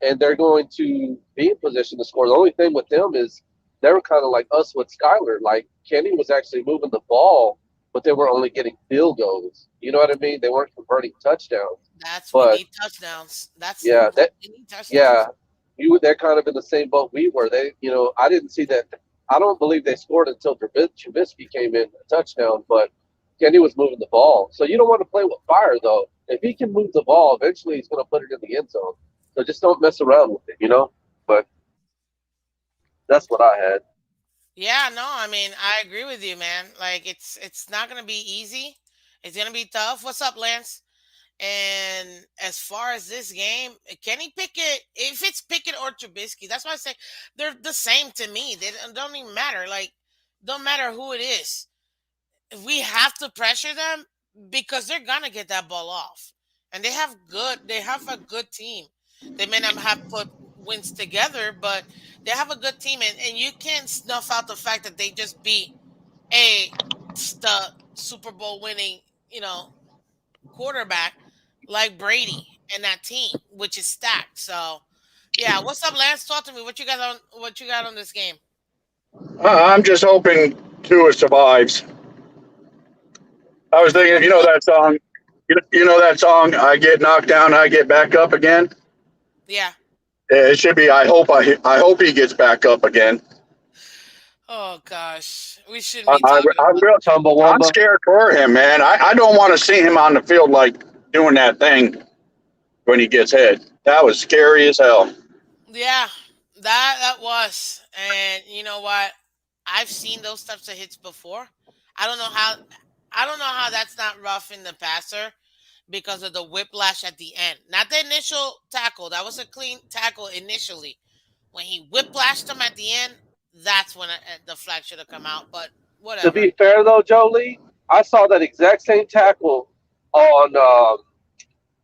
Speaker 3: and they're going to be in position to score. The only thing with them is they were kind of like us with Skyler. Like Kenny was actually moving the ball, but they were only getting field goals. You know what I mean? They weren't converting touchdowns.
Speaker 1: That's we
Speaker 3: But
Speaker 1: need touchdowns. That's
Speaker 3: yeah,
Speaker 1: we need
Speaker 3: yeah,
Speaker 1: touchdowns.
Speaker 3: they're kind of in the same boat we were. I didn't see that. I don't believe they scored until Trubisky came in a touchdown, but Kenny was moving the ball. So you don't want to play with fire though. If he can move the ball, eventually he's going to put it in the end zone. So just don't mess around with it. But that's what I had.
Speaker 1: Yeah, no, I mean, I agree with you, man. Like it's not gonna be easy. It's gonna be tough. What's up, Lance? And as far as this game, Kenny Pickett, if it's Pickett or Trubisky, that's why I say they're the same to me. They don't even matter. Like, don't matter who it is. We have to pressure them because they're gonna get that ball off, and they have a good team. They may not have put wins together, but they have a good team, and you can't snuff out the fact that they just beat a the Super Bowl winning, quarterback like Brady and that team, which is stacked. So yeah, what's up, Lance? Talk to me. What you got on this game?
Speaker 2: I'm just hoping Tua survives. I was thinking, you know that song, you know that song, I get knocked down, I get back up again.
Speaker 1: Yeah.
Speaker 2: It should be, I hope he gets back up again.
Speaker 1: Oh gosh, we shouldn't
Speaker 2: I,
Speaker 1: be
Speaker 2: I,
Speaker 1: talking
Speaker 2: I'm
Speaker 1: about.
Speaker 2: real, I'm
Speaker 3: Chumbawamba.
Speaker 2: scared for him, man. I don't want to see him on the field like doing that thing when he gets hit. That was scary as hell.
Speaker 1: Yeah, that was, and you know what? I've seen those types of hits before. I don't know how. I don't know how that's not rough in the passer because of the whiplash at the end. Not the initial tackle. That was a clean tackle initially. When he whiplashed him at the end, that's when the flag should have come out. But
Speaker 3: To
Speaker 1: whatever.
Speaker 3: be fair though, Jolie, I saw that exact same tackle on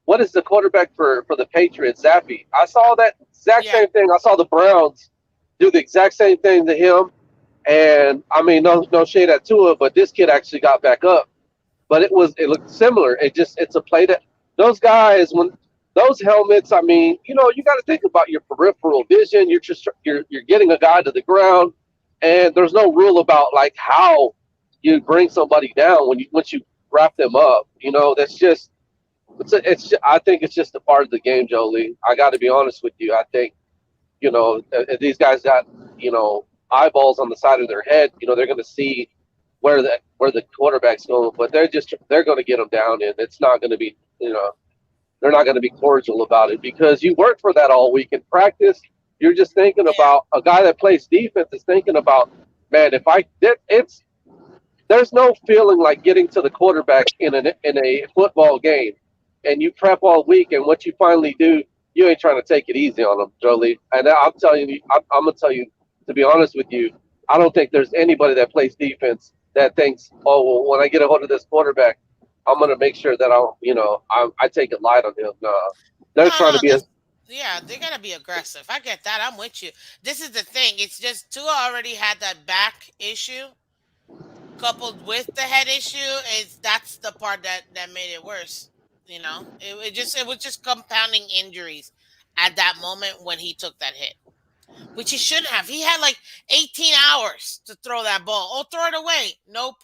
Speaker 3: what is the quarterback for the Patriots, Zappy. I saw that exact
Speaker 1: Yeah,
Speaker 3: same thing. I saw the Browns do the exact same thing to him, and I mean, no shade at Tua, but this kid actually got back up. But it looked similar. It's a play that those guys when those helmets. I mean, you got to think about your peripheral vision. You're getting a guy to the ground, and there's no rule about like how you bring somebody down once you wrap them up. That's just I think it's just a part of the game, Jolie. I got to be honest with you. I think these guys got eyeballs on the side of their head. They're going to see where the quarterback's going, but they're going to get them down, and it's not going to be they're not going to be cordial about it because you worked for that all week in practice. You're just thinking
Speaker 1: yeah.
Speaker 3: about a guy that plays defense is thinking about, man, if I did it's there's no feeling like getting to the quarterback in a football game, and you prep all week, and what you finally do, you ain't trying to take it easy on them, Jolie. And I'm telling you, I'm gonna tell you, to be honest with you, I don't think there's anybody that plays defense that thinks, oh, well, when I get a hold of this quarterback, I'm gonna make sure that I take it light on him. No, they're
Speaker 1: No,
Speaker 3: trying
Speaker 1: no,
Speaker 3: to be a
Speaker 1: this. Yeah, they gotta be aggressive. I get that. I'm with you. This is the thing. It's just Tua already had that back issue coupled with the head issue. Is that's the part that made it worse. It was just compounding injuries at that moment when he took that hit, which he shouldn't have. He had like 18 hours to throw that ball. Oh, throw it away. Nope.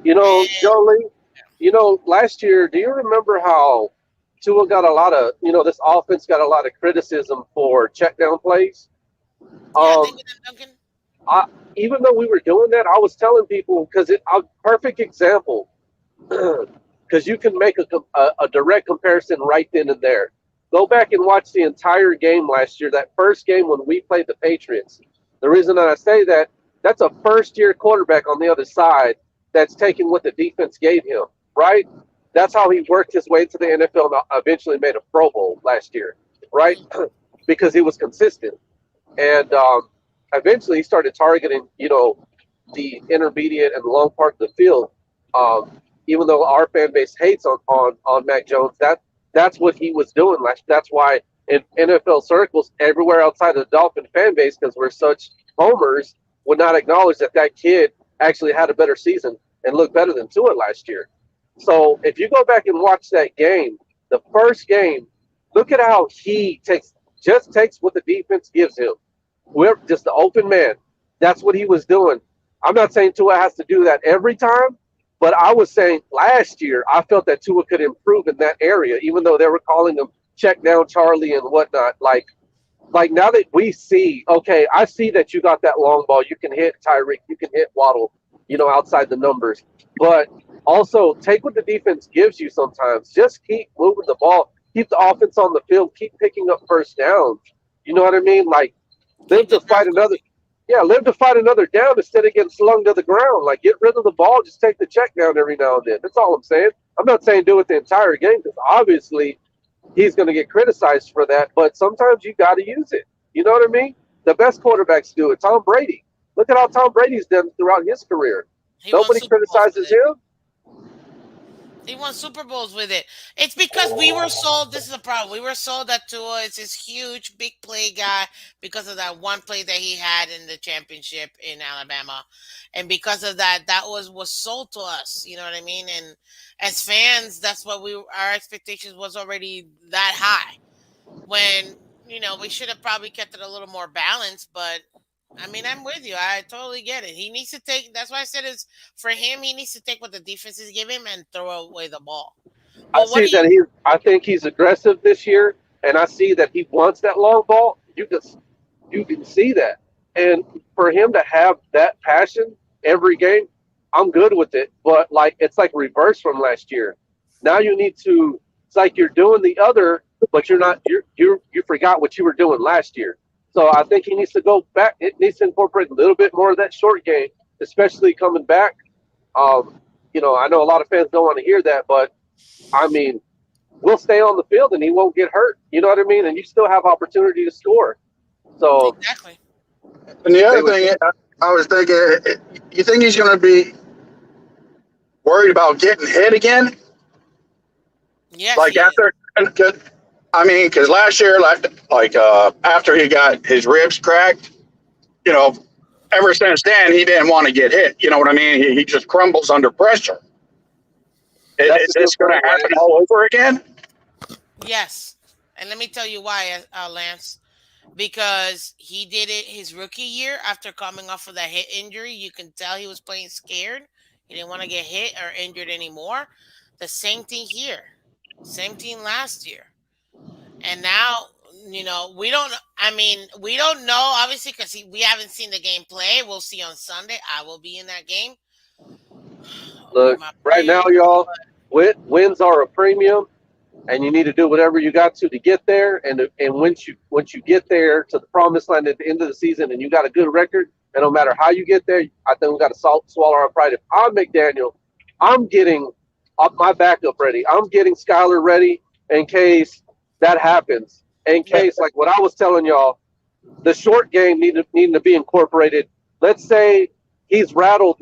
Speaker 1: And
Speaker 3: Jolie. Last year, do you remember how Tua got a lot of, this offense got a lot of criticism for check down plays?
Speaker 1: yeah,
Speaker 3: Um,
Speaker 1: David and Duncan.
Speaker 3: I, even though we were doing that, I was telling people because a perfect example, because you can make a direct comparison right then and there. Go back and watch the entire game last year, that first game when we played the Patriots. The reason that I say that, that's a first year quarterback on the other side that's taking what the defense gave him, right? That's how he worked his way to the NFL and eventually made a Pro Bowl last year, right?
Speaker 1: Mm,
Speaker 3: Because he was consistent. And eventually he started targeting, the intermediate and long part of the field. Even though our fan base hates on Mac Jones, that's what he was doing last. That's why in NFL circles, everywhere outside of the Dolphin fan base, because we're such homers, would not acknowledge that kid actually had a better season and looked better than Tua last year. So if you go back and watch that game, the first game, look at how he takes what the defense gives him. We're just the open man. That's what he was doing. I'm not saying Tua has to do that every time, but I was saying last year I felt that Tua could improve in that area, even though they were calling him check down Charlie and whatnot. Like now that we see, okay, I see that you got that long ball. You can hit Tyreek. You can hit Waddle. outside the numbers. But also take what the defense gives you sometimes. Just keep moving the ball, keep the offense on the field, keep picking up first downs. You know what I mean? Like live
Speaker 1: Keep the
Speaker 3: to fight
Speaker 1: drive
Speaker 3: another
Speaker 1: going.
Speaker 3: yeah, live to fight another down instead of getting slung to the ground. Like get rid of the ball, just take the check down every now and then. That's all I'm saying. I'm not saying do it the entire game because obviously he's going to get criticized for that. But sometimes you got to use it. You know what I mean? The best quarterbacks do it. Tom Brady. Look at how Tom Brady's done throughout his career.
Speaker 1: He won
Speaker 3: Nobody
Speaker 1: Super Bowls with
Speaker 3: criticizes
Speaker 1: it.
Speaker 3: him.
Speaker 1: He won Super Bowls with it. It's because we were sold. This is the problem. We were sold that Tua is this huge, big play guy because of that one play that he had in the championship in Alabama, and because of that, that was sold to us. You know what I mean? And as fans, that's what our expectations was already that high. When we should have probably kept it a little more balanced, but I mean, I'm with you. I totally get it. He needs to take. That's why I said is for him. He needs to take what the defenses give him and throw away the ball.
Speaker 3: I
Speaker 1: But what
Speaker 3: see
Speaker 1: do you?
Speaker 3: that I think he's aggressive this year, and I see that he wants that long ball. You can see that, and for him to have that passion every game, I'm good with it. But like it's like reverse from last year. Now you need to. It's like you're doing the other, but you're not. You forgot what you were doing last year. So I think he needs to go back. It needs to incorporate a little bit more of that short game, especially coming back. I know a lot of fans don't want to hear that, but I mean, we'll stay on the field and he won't get hurt. You know what I mean? And you still have opportunity to score. So
Speaker 1: Exactly.
Speaker 2: And the
Speaker 3: stay
Speaker 2: other
Speaker 3: with
Speaker 2: thing, I was thinking, you think he's going to be worried about getting hit again?
Speaker 1: Yes,
Speaker 2: Like
Speaker 1: he is.
Speaker 2: after, I mean, because last year, after he got his ribs cracked, you know, ever since then he didn't want to get hit. You know what I mean? He just crumbles under pressure.
Speaker 3: that's
Speaker 2: Is
Speaker 3: a
Speaker 2: this
Speaker 3: good
Speaker 2: going
Speaker 3: point,
Speaker 2: to happen
Speaker 3: Lance.
Speaker 2: all over again?
Speaker 1: Yes, and let me tell you why, Lance. Because he did it his rookie year after coming off of that hit injury. You can tell he was playing scared. He didn't want to get hit or injured anymore. The same thing here. Same thing last year. And now, we don't. I mean, we don't know obviously because we haven't seen the game play. We'll see on Sunday. I will be in that game with
Speaker 3: Look,
Speaker 1: my
Speaker 3: right now,
Speaker 1: players.
Speaker 3: y'all, wins are a premium, and you need to do whatever you got to get there. And once you get there to the promised land at the end of the season, and you got a good record, and no matter how you get there, I think we got to swallow our pride. If I'm McDaniel, I'm getting up my backup ready. I'm getting Skylar ready in case that happens. In case, like what I was telling y'all, the short game needing to be incorporated. Let's say he's rattled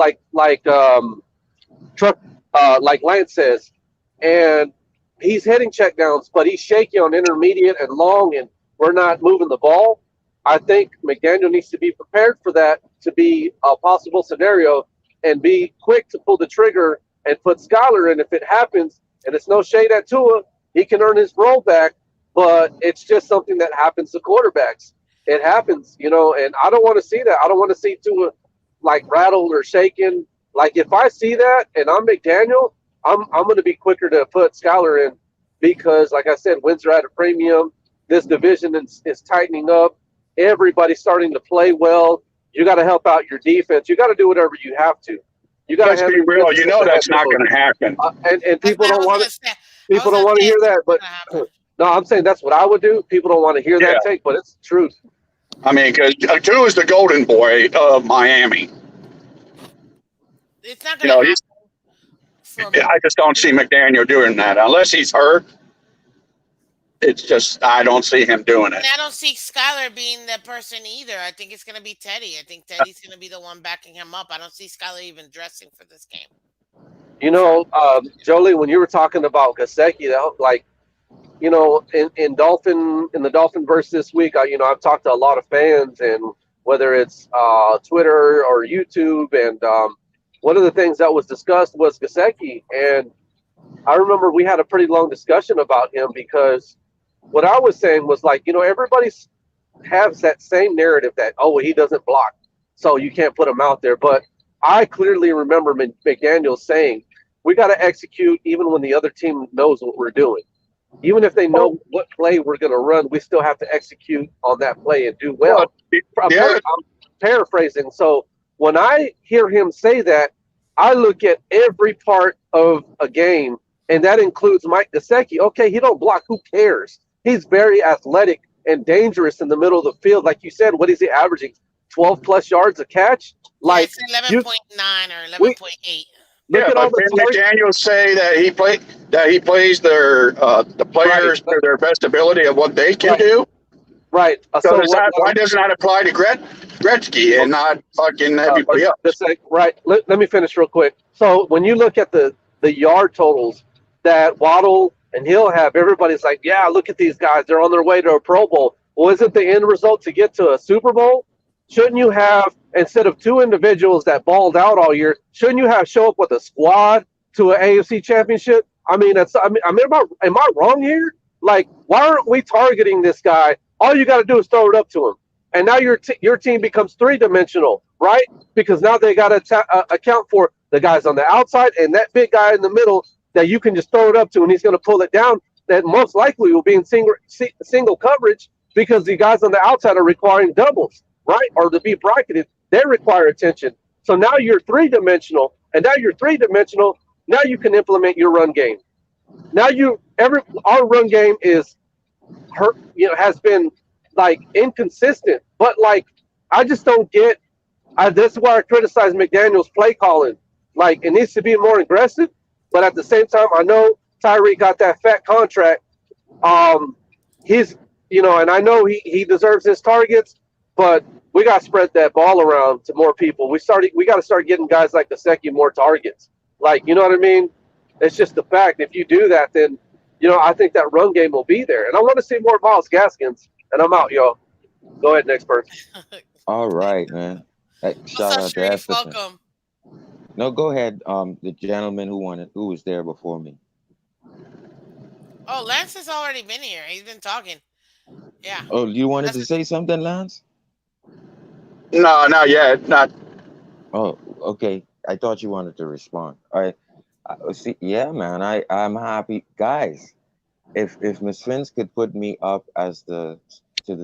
Speaker 3: truck like Lance says, and he's hitting checkdowns, but he's shaky on intermediate and long, and we're not moving the ball. I think McDaniel needs to be prepared for that to be a possible scenario and be quick to pull the trigger and put Skyler in if it happens. And it's no shade at Tua. He can earn his role back, but it's just something that happens to quarterbacks. It happens, and I don't want to see that. I don't want to see Tua like rattled or shaken. Like if I see that and I'm McDaniel, I'm going to be quicker to put Skyler in because, like I said, wins are at a premium. This division is tightening up. Everybody's starting to play well. You got to help out your defense. You got to do whatever you have to. You got to
Speaker 2: Let's be
Speaker 3: handle your
Speaker 2: real. You
Speaker 3: business with
Speaker 2: know
Speaker 3: the head
Speaker 2: that's not
Speaker 3: coach.
Speaker 2: going to happen.
Speaker 3: And
Speaker 1: That's
Speaker 3: people
Speaker 1: what I
Speaker 3: don't
Speaker 1: was
Speaker 3: want
Speaker 1: gonna
Speaker 3: it.
Speaker 1: say. I
Speaker 3: People
Speaker 1: was
Speaker 3: don't
Speaker 1: gonna
Speaker 3: want to
Speaker 1: say
Speaker 3: hear
Speaker 1: it's
Speaker 3: that, but
Speaker 1: not gonna happen.
Speaker 3: no, I'm saying that's what I would do. People don't want to hear
Speaker 2: Yeah.
Speaker 3: that take, but it's the truth.
Speaker 2: I mean, because two is the golden boy of Miami.
Speaker 1: It's not
Speaker 2: You
Speaker 1: gonna
Speaker 2: know,
Speaker 1: happen from.
Speaker 2: I just don't see McDaniel doing that unless he's hurt. It's just I don't see him doing
Speaker 1: And
Speaker 2: it.
Speaker 1: I don't see Skylar being the person either. I think it's going to be Teddy. I think Teddy's going to be the one backing him up. I don't see Skylar even dressing for this game. For
Speaker 3: Jolie, when you were talking about Gasecki, that like in the Dolphin verse this week, I've talked to a lot of fans, and whether it's Twitter or YouTube, and one of the things that was discussed was Gasecki, and I remember we had a pretty long discussion about him because what I was saying was like, everybody has that same narrative that he doesn't block, so you can't put him out there, but I clearly remember McDaniel saying we got to execute even when the other team knows what we're doing. Even if they
Speaker 2: Well,
Speaker 3: know what play we're going to run, we still have to execute on that play and do
Speaker 2: well,
Speaker 3: well. I'm,
Speaker 2: the other
Speaker 3: I'm paraphrasing. So when I hear him say that, I look at every part of a game, and that includes Mike Gesicki. Okay, he don't block. Who cares? He's very athletic and dangerous in the middle of the field. Like you said, what is he averaging? 12 plus yards a catch?
Speaker 1: Yeah,
Speaker 3: Like
Speaker 1: it's eleven
Speaker 3: you,
Speaker 1: point nine or
Speaker 3: we
Speaker 1: 11.8.
Speaker 3: look
Speaker 2: Yeah,
Speaker 3: at all
Speaker 2: but
Speaker 3: the
Speaker 2: didn't
Speaker 3: targets.
Speaker 2: McDaniel say that he plays the
Speaker 3: Right,
Speaker 2: players to their best ability of what they can
Speaker 3: right,
Speaker 2: do?
Speaker 3: right.
Speaker 2: So
Speaker 3: So what?
Speaker 2: why doesn't that apply to Gretzky and not fucking everybody else?
Speaker 3: Right. Let me finish real quick. So when you look at the yard totals that Waddle and Hill have, everybody's like, yeah, look at these guys. They're on their way to a Pro Bowl. Well, isn't the end result to get to a Super Bowl? Shouldn't you have, instead of two individuals that balled out all year, shouldn't you have show up with a squad to an AFC championship? Am I wrong here? Like, why aren't we targeting this guy? All you got to do is throw it up to him, and now your team becomes three dimensional, right? Because now they got to account for the guys on the outside and that big guy in the middle that you can just throw it up to, and he's going to pull it down. That most likely will be in single coverage because the guys on the outside are requiring doubles, right? Or to be bracketed, they require attention. So now you're three dimensional, and now you're three dimensional. Now you can implement your run game. Now you every our run game is hurt, has been like inconsistent, but like I just don't get. That's why I criticize McDaniel's play calling. Like it needs to be more aggressive, but at the same time, I know Tyree got that fat contract. Um, he's and I know he deserves his targets, but we got to spread that ball around to more people. We got to start getting guys like Gesicki more targets. Like you know what I mean? It's just the fact. If you do that, then I think that run game will be there, and I want to see more Miles Gaskins. And I'm out, y'all. Go ahead, next person.
Speaker 4: All right, man. Hey,
Speaker 1: What's
Speaker 4: shout
Speaker 1: up,
Speaker 4: out to
Speaker 1: Sharif?
Speaker 4: Estefan.
Speaker 1: Welcome.
Speaker 4: No, go ahead. The gentleman who was there before me.
Speaker 1: Oh, Lance has already been here. He's been talking. Yeah.
Speaker 4: Oh, you wanted
Speaker 1: That's
Speaker 4: to
Speaker 1: it.
Speaker 4: say something, Lance?
Speaker 2: No, not yet. Not.
Speaker 4: Oh, okay. I thought you wanted to respond. All right. See, yeah, man. I'm happy, guys. If Miss Phins could put me up as the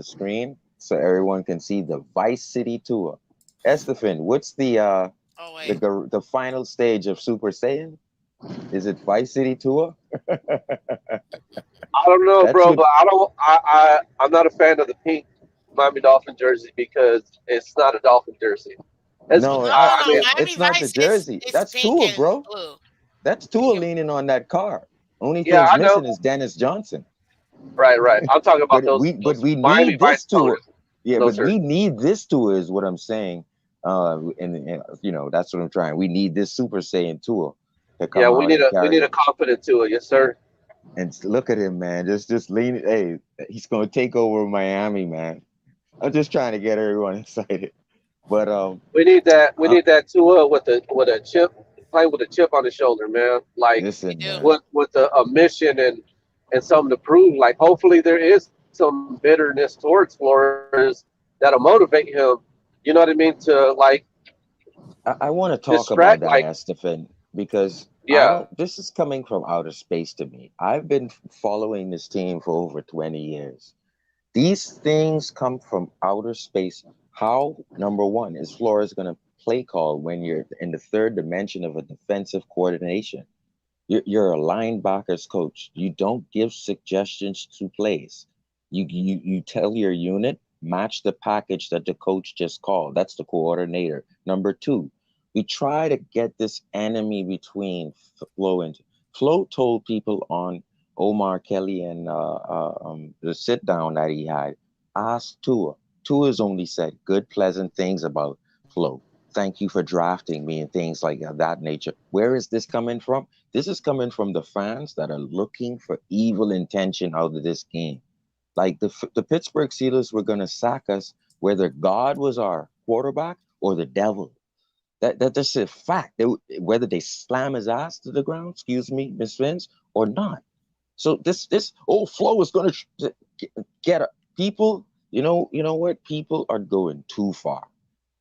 Speaker 4: screen so everyone can see the Vice City tour. Estefan, what's
Speaker 1: Oh wait.
Speaker 4: the final stage of Super Saiyan? Is it Vice City tour?
Speaker 3: I don't know,
Speaker 4: That's
Speaker 3: bro,
Speaker 4: what.
Speaker 3: but I'm not a fan of the pink Miami Dolphin jersey because it's not a Dolphin jersey. It's
Speaker 4: No,
Speaker 3: I,
Speaker 1: No,
Speaker 3: I
Speaker 1: no.
Speaker 3: mean,
Speaker 4: it's
Speaker 1: Miami
Speaker 4: not the
Speaker 1: Vice. It's
Speaker 4: jersey.
Speaker 1: it's
Speaker 4: That's
Speaker 1: pink
Speaker 4: Tua,
Speaker 1: and
Speaker 4: bro.
Speaker 1: blue.
Speaker 4: That's
Speaker 1: Pink
Speaker 4: Tua
Speaker 1: and
Speaker 4: leaning on that car. Only
Speaker 3: yeah,
Speaker 4: thing's
Speaker 3: I know.
Speaker 4: missing is Dennis Johnson.
Speaker 3: Right, right. I'm talking about
Speaker 4: But
Speaker 3: those
Speaker 4: we
Speaker 3: Miami
Speaker 4: need
Speaker 3: Vice
Speaker 4: this Tua.
Speaker 3: colors.
Speaker 4: Yeah,
Speaker 3: No,
Speaker 4: but
Speaker 3: sir.
Speaker 4: we need this Tua is what I'm saying. And that's what I'm trying. We need this Super Saiyan Tua to
Speaker 3: Yeah,
Speaker 4: come out and
Speaker 3: we
Speaker 4: carry
Speaker 3: need a
Speaker 4: us.
Speaker 3: confident to it. Yes, sir.
Speaker 4: And look at him, man. Just lean. Hey, he's gonna take over Miami, man. I'm just trying to get everyone excited. But
Speaker 3: We need that. We
Speaker 4: uh,
Speaker 3: need that Tua with a chip, playing with a chip on his shoulder, man. Like
Speaker 1: We
Speaker 4: listen,
Speaker 1: do.
Speaker 4: man.
Speaker 3: with a mission and something to prove. Like hopefully there is some bitterness towards Flores that'll motivate him. You know what I mean? To like
Speaker 4: I want to talk
Speaker 3: distract.
Speaker 4: about
Speaker 3: Like
Speaker 4: that, Estefan, because I
Speaker 3: yeah,
Speaker 4: don't. This is coming from outer space to me. I've been following this team for over 20 years. These things come from outer space. How, number one, is Flores going to play call when you're in the third dimension of a defensive coordination? You're a linebackers coach. You don't give suggestions to plays. You tell your unit, match the package that the coach just called. That's the coordinator. Number two, we try to get this enemy between Flo and Flo told people on Omar Kelly and the sit down that he had, ask Tua. Tua's only said good, pleasant things about Flo. Thank you for drafting me and things like that nature. Where is this coming from? This is coming from the fans that are looking for evil intention out of this game. Like the Pittsburgh Steelers were going to sack us whether God was our quarterback or the devil. That's a fact. Whether they slam his ass to the ground, excuse me, Miss Vince, or not. So this old flow is going to get people. You know what? People are going too far.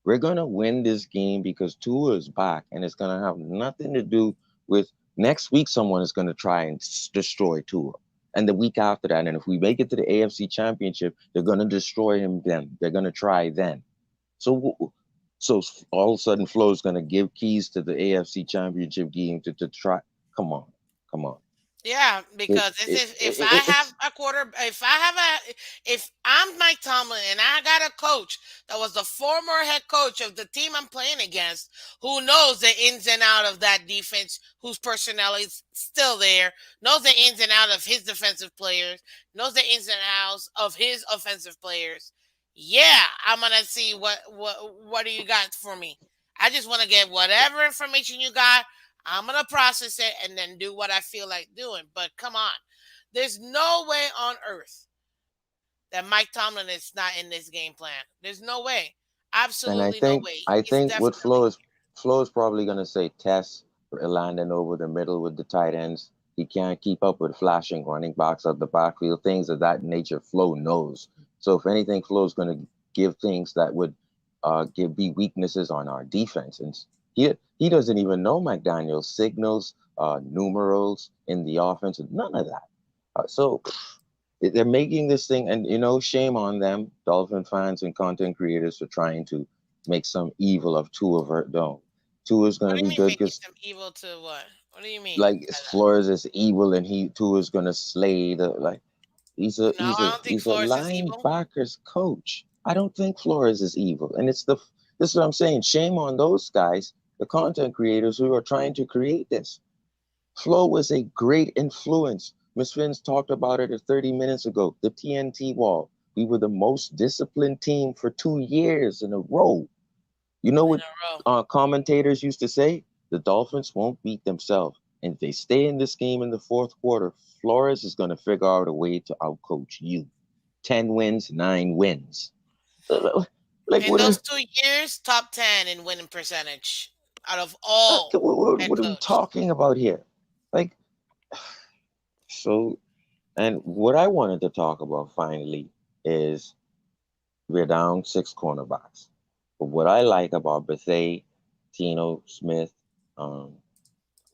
Speaker 4: We're gonna win this game because Tua is back, and it's gonna have nothing to do with next week. Someone is gonna try and destroy Tua, and the week after that. And if we make it to the AFC Championship, they're gonna destroy him. Then they're gonna try then. So So all of a sudden, Flo is going to give keys to the AFC Championship game to try. Come on, come on.
Speaker 1: Yeah,
Speaker 4: It,
Speaker 1: because
Speaker 4: it,
Speaker 1: if I have
Speaker 4: it's
Speaker 1: a quarter, if I'm Mike Tomlin and I got a coach that was the former head coach of the team I'm playing against, who knows the ins and out of that defense, whose personality is still there, knows the ins and out of his defensive players, knows the ins and outs of his offensive players. Yeah, I'm gonna see what do you got for me. I just want to get whatever information you got. I'm gonna process it and then do what I feel like doing. But come on, there's no way on earth that Mike Tomlin is not in this game plan. There's no way,
Speaker 4: and
Speaker 1: absolutely no way.
Speaker 4: I
Speaker 1: He's
Speaker 4: think what
Speaker 1: definitely.
Speaker 4: Flo is probably going to say test landing over the middle with the tight ends. He can't keep up with flashing running backs of the backfield, things of that nature. Flo knows. So if anything, Flo is going to give things that would give be weaknesses on our defense, and he doesn't even know McDaniel's signals, numerals in the offense, none of that. So they're making this thing, and shame on them, Dolphin fans and content creators, for trying to make some evil of Tua Verdone. Tua is going
Speaker 1: What
Speaker 4: to
Speaker 1: do you
Speaker 4: be
Speaker 1: mean
Speaker 4: good
Speaker 1: making
Speaker 4: because,
Speaker 1: them evil to what? What do you mean
Speaker 4: like,
Speaker 1: by that?
Speaker 4: Flores is evil, and Tua is going to slay the like.
Speaker 1: No, I don't think
Speaker 4: He's a
Speaker 1: Flores is evil.
Speaker 4: linebackers coach. I don't think Flores is evil, and this is what I'm saying. Shame on those guys, the content creators who are trying to create this. Flo was a great influence. Miss Phins talked about it 30 minutes ago. The TNT wall. We were the most disciplined team for 2 years in a row. You know
Speaker 1: In
Speaker 4: what
Speaker 1: a row.
Speaker 4: commentators used to say? The Dolphins won't beat themselves. And if they stay in this game in the fourth quarter, Flores is going to figure out a way to outcoach you. 10 wins, 9 wins. Like,
Speaker 1: In those 2 years, top 10 in winning percentage out of all head
Speaker 4: what are we
Speaker 1: coach.
Speaker 4: talking about here? Like, so, and what I wanted to talk about finally is we're down 6 cornerbacks. But what I like about Bethea, Tino Smith, um,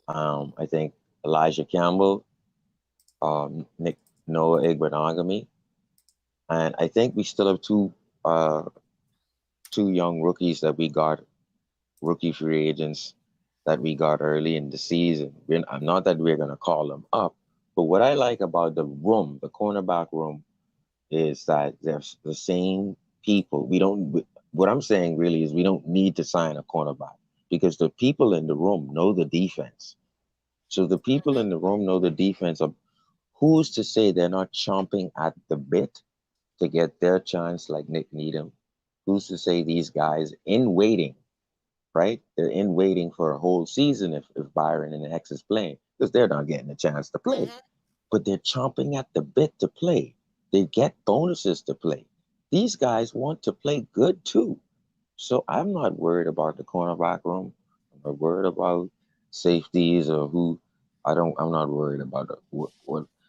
Speaker 4: I think Elijah Campbell, Nick Noah Igbenogany, and I think we still have uh, two young rookies that we got, rookie free agents that we got early in the season. I'm not that we're gonna call them up, but what I like about the room, the cornerback room, is that there's the same people. We don't. What I'm saying really is we don't need to sign a cornerback because the people in the room know the defense. So the people in the room know the defense. Of who's to say they're not chomping at the bit to get their chance, like Nick Needham? Who's to say these guys in waiting, right? They're in waiting for a whole season if Byron and X is playing because they're not getting a chance to play,
Speaker 1: Hmm.
Speaker 4: but they're chomping at the bit to play. They get bonuses to play. These guys want to play good too. So I'm not worried about the cornerback room. I'm not worried about safeties or who. I'm not worried about what.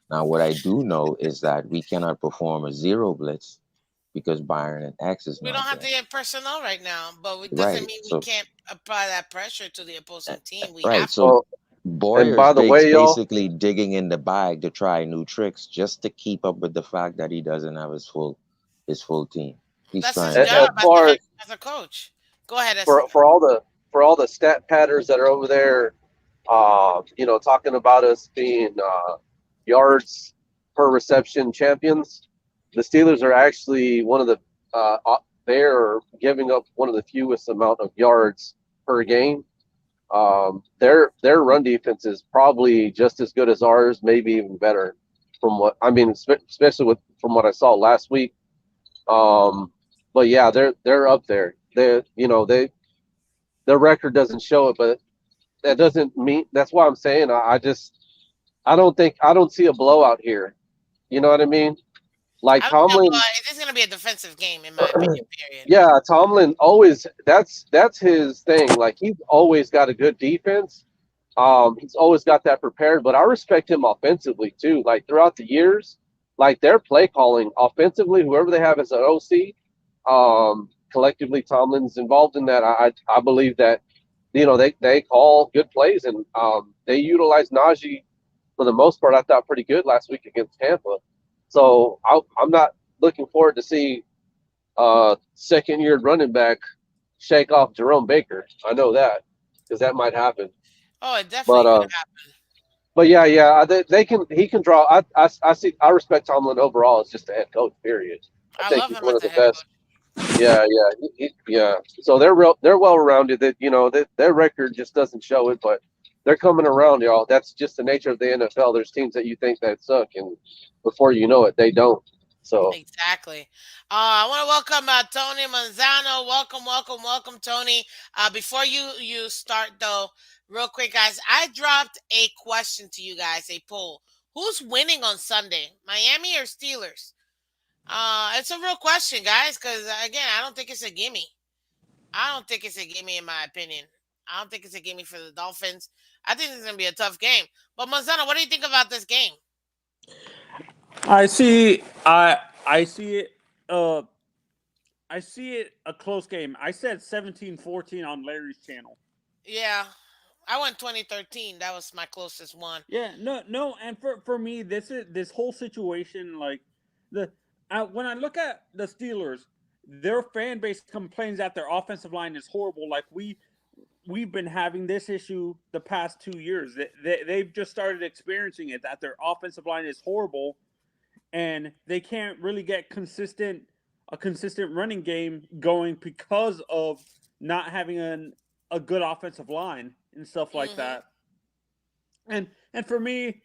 Speaker 4: Now, what I do know is that we cannot perform a zero blitz because Byron and X is
Speaker 1: We don't
Speaker 4: not
Speaker 1: have
Speaker 4: there.
Speaker 1: the personnel right now, but it doesn't
Speaker 4: Right.
Speaker 1: mean we
Speaker 4: So
Speaker 1: can't apply that pressure to the
Speaker 4: uh,
Speaker 1: opposing team. We
Speaker 4: right.
Speaker 1: have to.
Speaker 4: So
Speaker 3: Well, and
Speaker 4: Boyer's
Speaker 3: by the way, y'all,
Speaker 4: basically digging in the bag to try new tricks just to keep up with the fact that he doesn't have his full team. He's
Speaker 1: That's his
Speaker 4: trying
Speaker 3: as
Speaker 1: job
Speaker 4: to
Speaker 1: as the
Speaker 3: far
Speaker 1: head
Speaker 3: as
Speaker 1: as a coach. Go ahead,
Speaker 3: for
Speaker 1: Esteban.
Speaker 3: all the stat patters that are over there, talking about us being yards per reception champions, the Steelers are actually one of the they're giving up one of the fewest amount of yards per game. Their run defense is probably just as good as ours, maybe even better. From what I mean, especially from what I saw last week. Um, but yeah, they're up there. They their record doesn't show it, but that doesn't mean that's why I'm saying I don't see a blowout here. You know what I mean? Like
Speaker 1: I don't know,
Speaker 3: Tomlin,
Speaker 1: but it is going to be a defensive game, in my opinion. Period.
Speaker 3: yeah, Tomlin always that's his thing. Like he's always got a good defense. He's always got that prepared. But I respect him offensively too. Like throughout the years, like their play calling offensively, whoever they have as an OC, collectively Tomlin's involved in that. I believe that they call good plays and they utilize Najee for the most part. I thought pretty good last week against Tampa. I'm not looking forward to see second year running back shake off Jerome Baker. I know that because that might happen.
Speaker 1: Oh, it definitely
Speaker 3: But
Speaker 1: could
Speaker 3: uh, but yeah, yeah, they can. He can draw. I see. I respect Tomlin overall as just a head coach. Period. I
Speaker 1: I
Speaker 3: think
Speaker 1: love
Speaker 3: he's
Speaker 1: him
Speaker 3: one
Speaker 1: as
Speaker 3: of
Speaker 1: a
Speaker 3: the
Speaker 1: head
Speaker 3: best.
Speaker 1: coach.
Speaker 3: Yeah, yeah, yeah. So they're well rounded. That their record just doesn't show it, but they're coming around, y'all. That's just the nature of the NFL. There's teams that you think that suck, and before you know it, they don't. So
Speaker 1: Exactly. I want to welcome Tony Manzano. Welcome, welcome, welcome, Tony. Before you start though, real quick, guys, I dropped a question to you guys, a poll. Who's winning on Sunday, Miami or Steelers? It's a real question, guys, because again, I don't think it's a gimme. I don't think it's a gimme in my opinion. I don't think it's a gimme for the Dolphins. I think it's gonna be a tough game. But Manzano, what do you think about this game?
Speaker 5: I see. I see it. Uh, I see it a close game. I said 17-14 on Larry's channel.
Speaker 1: Yeah, I went 2013. That was my closest one.
Speaker 5: Yeah, no, and for me, this whole situation, like the when I look at the Steelers, their fan base complains that their offensive line is horrible. Like we've been having this issue the past 2 years. They've just started experiencing it that their offensive line is horrible, and they can't really get a consistent running game going because of not having a good offensive line and stuff like
Speaker 1: Hmm.
Speaker 5: that. And for me,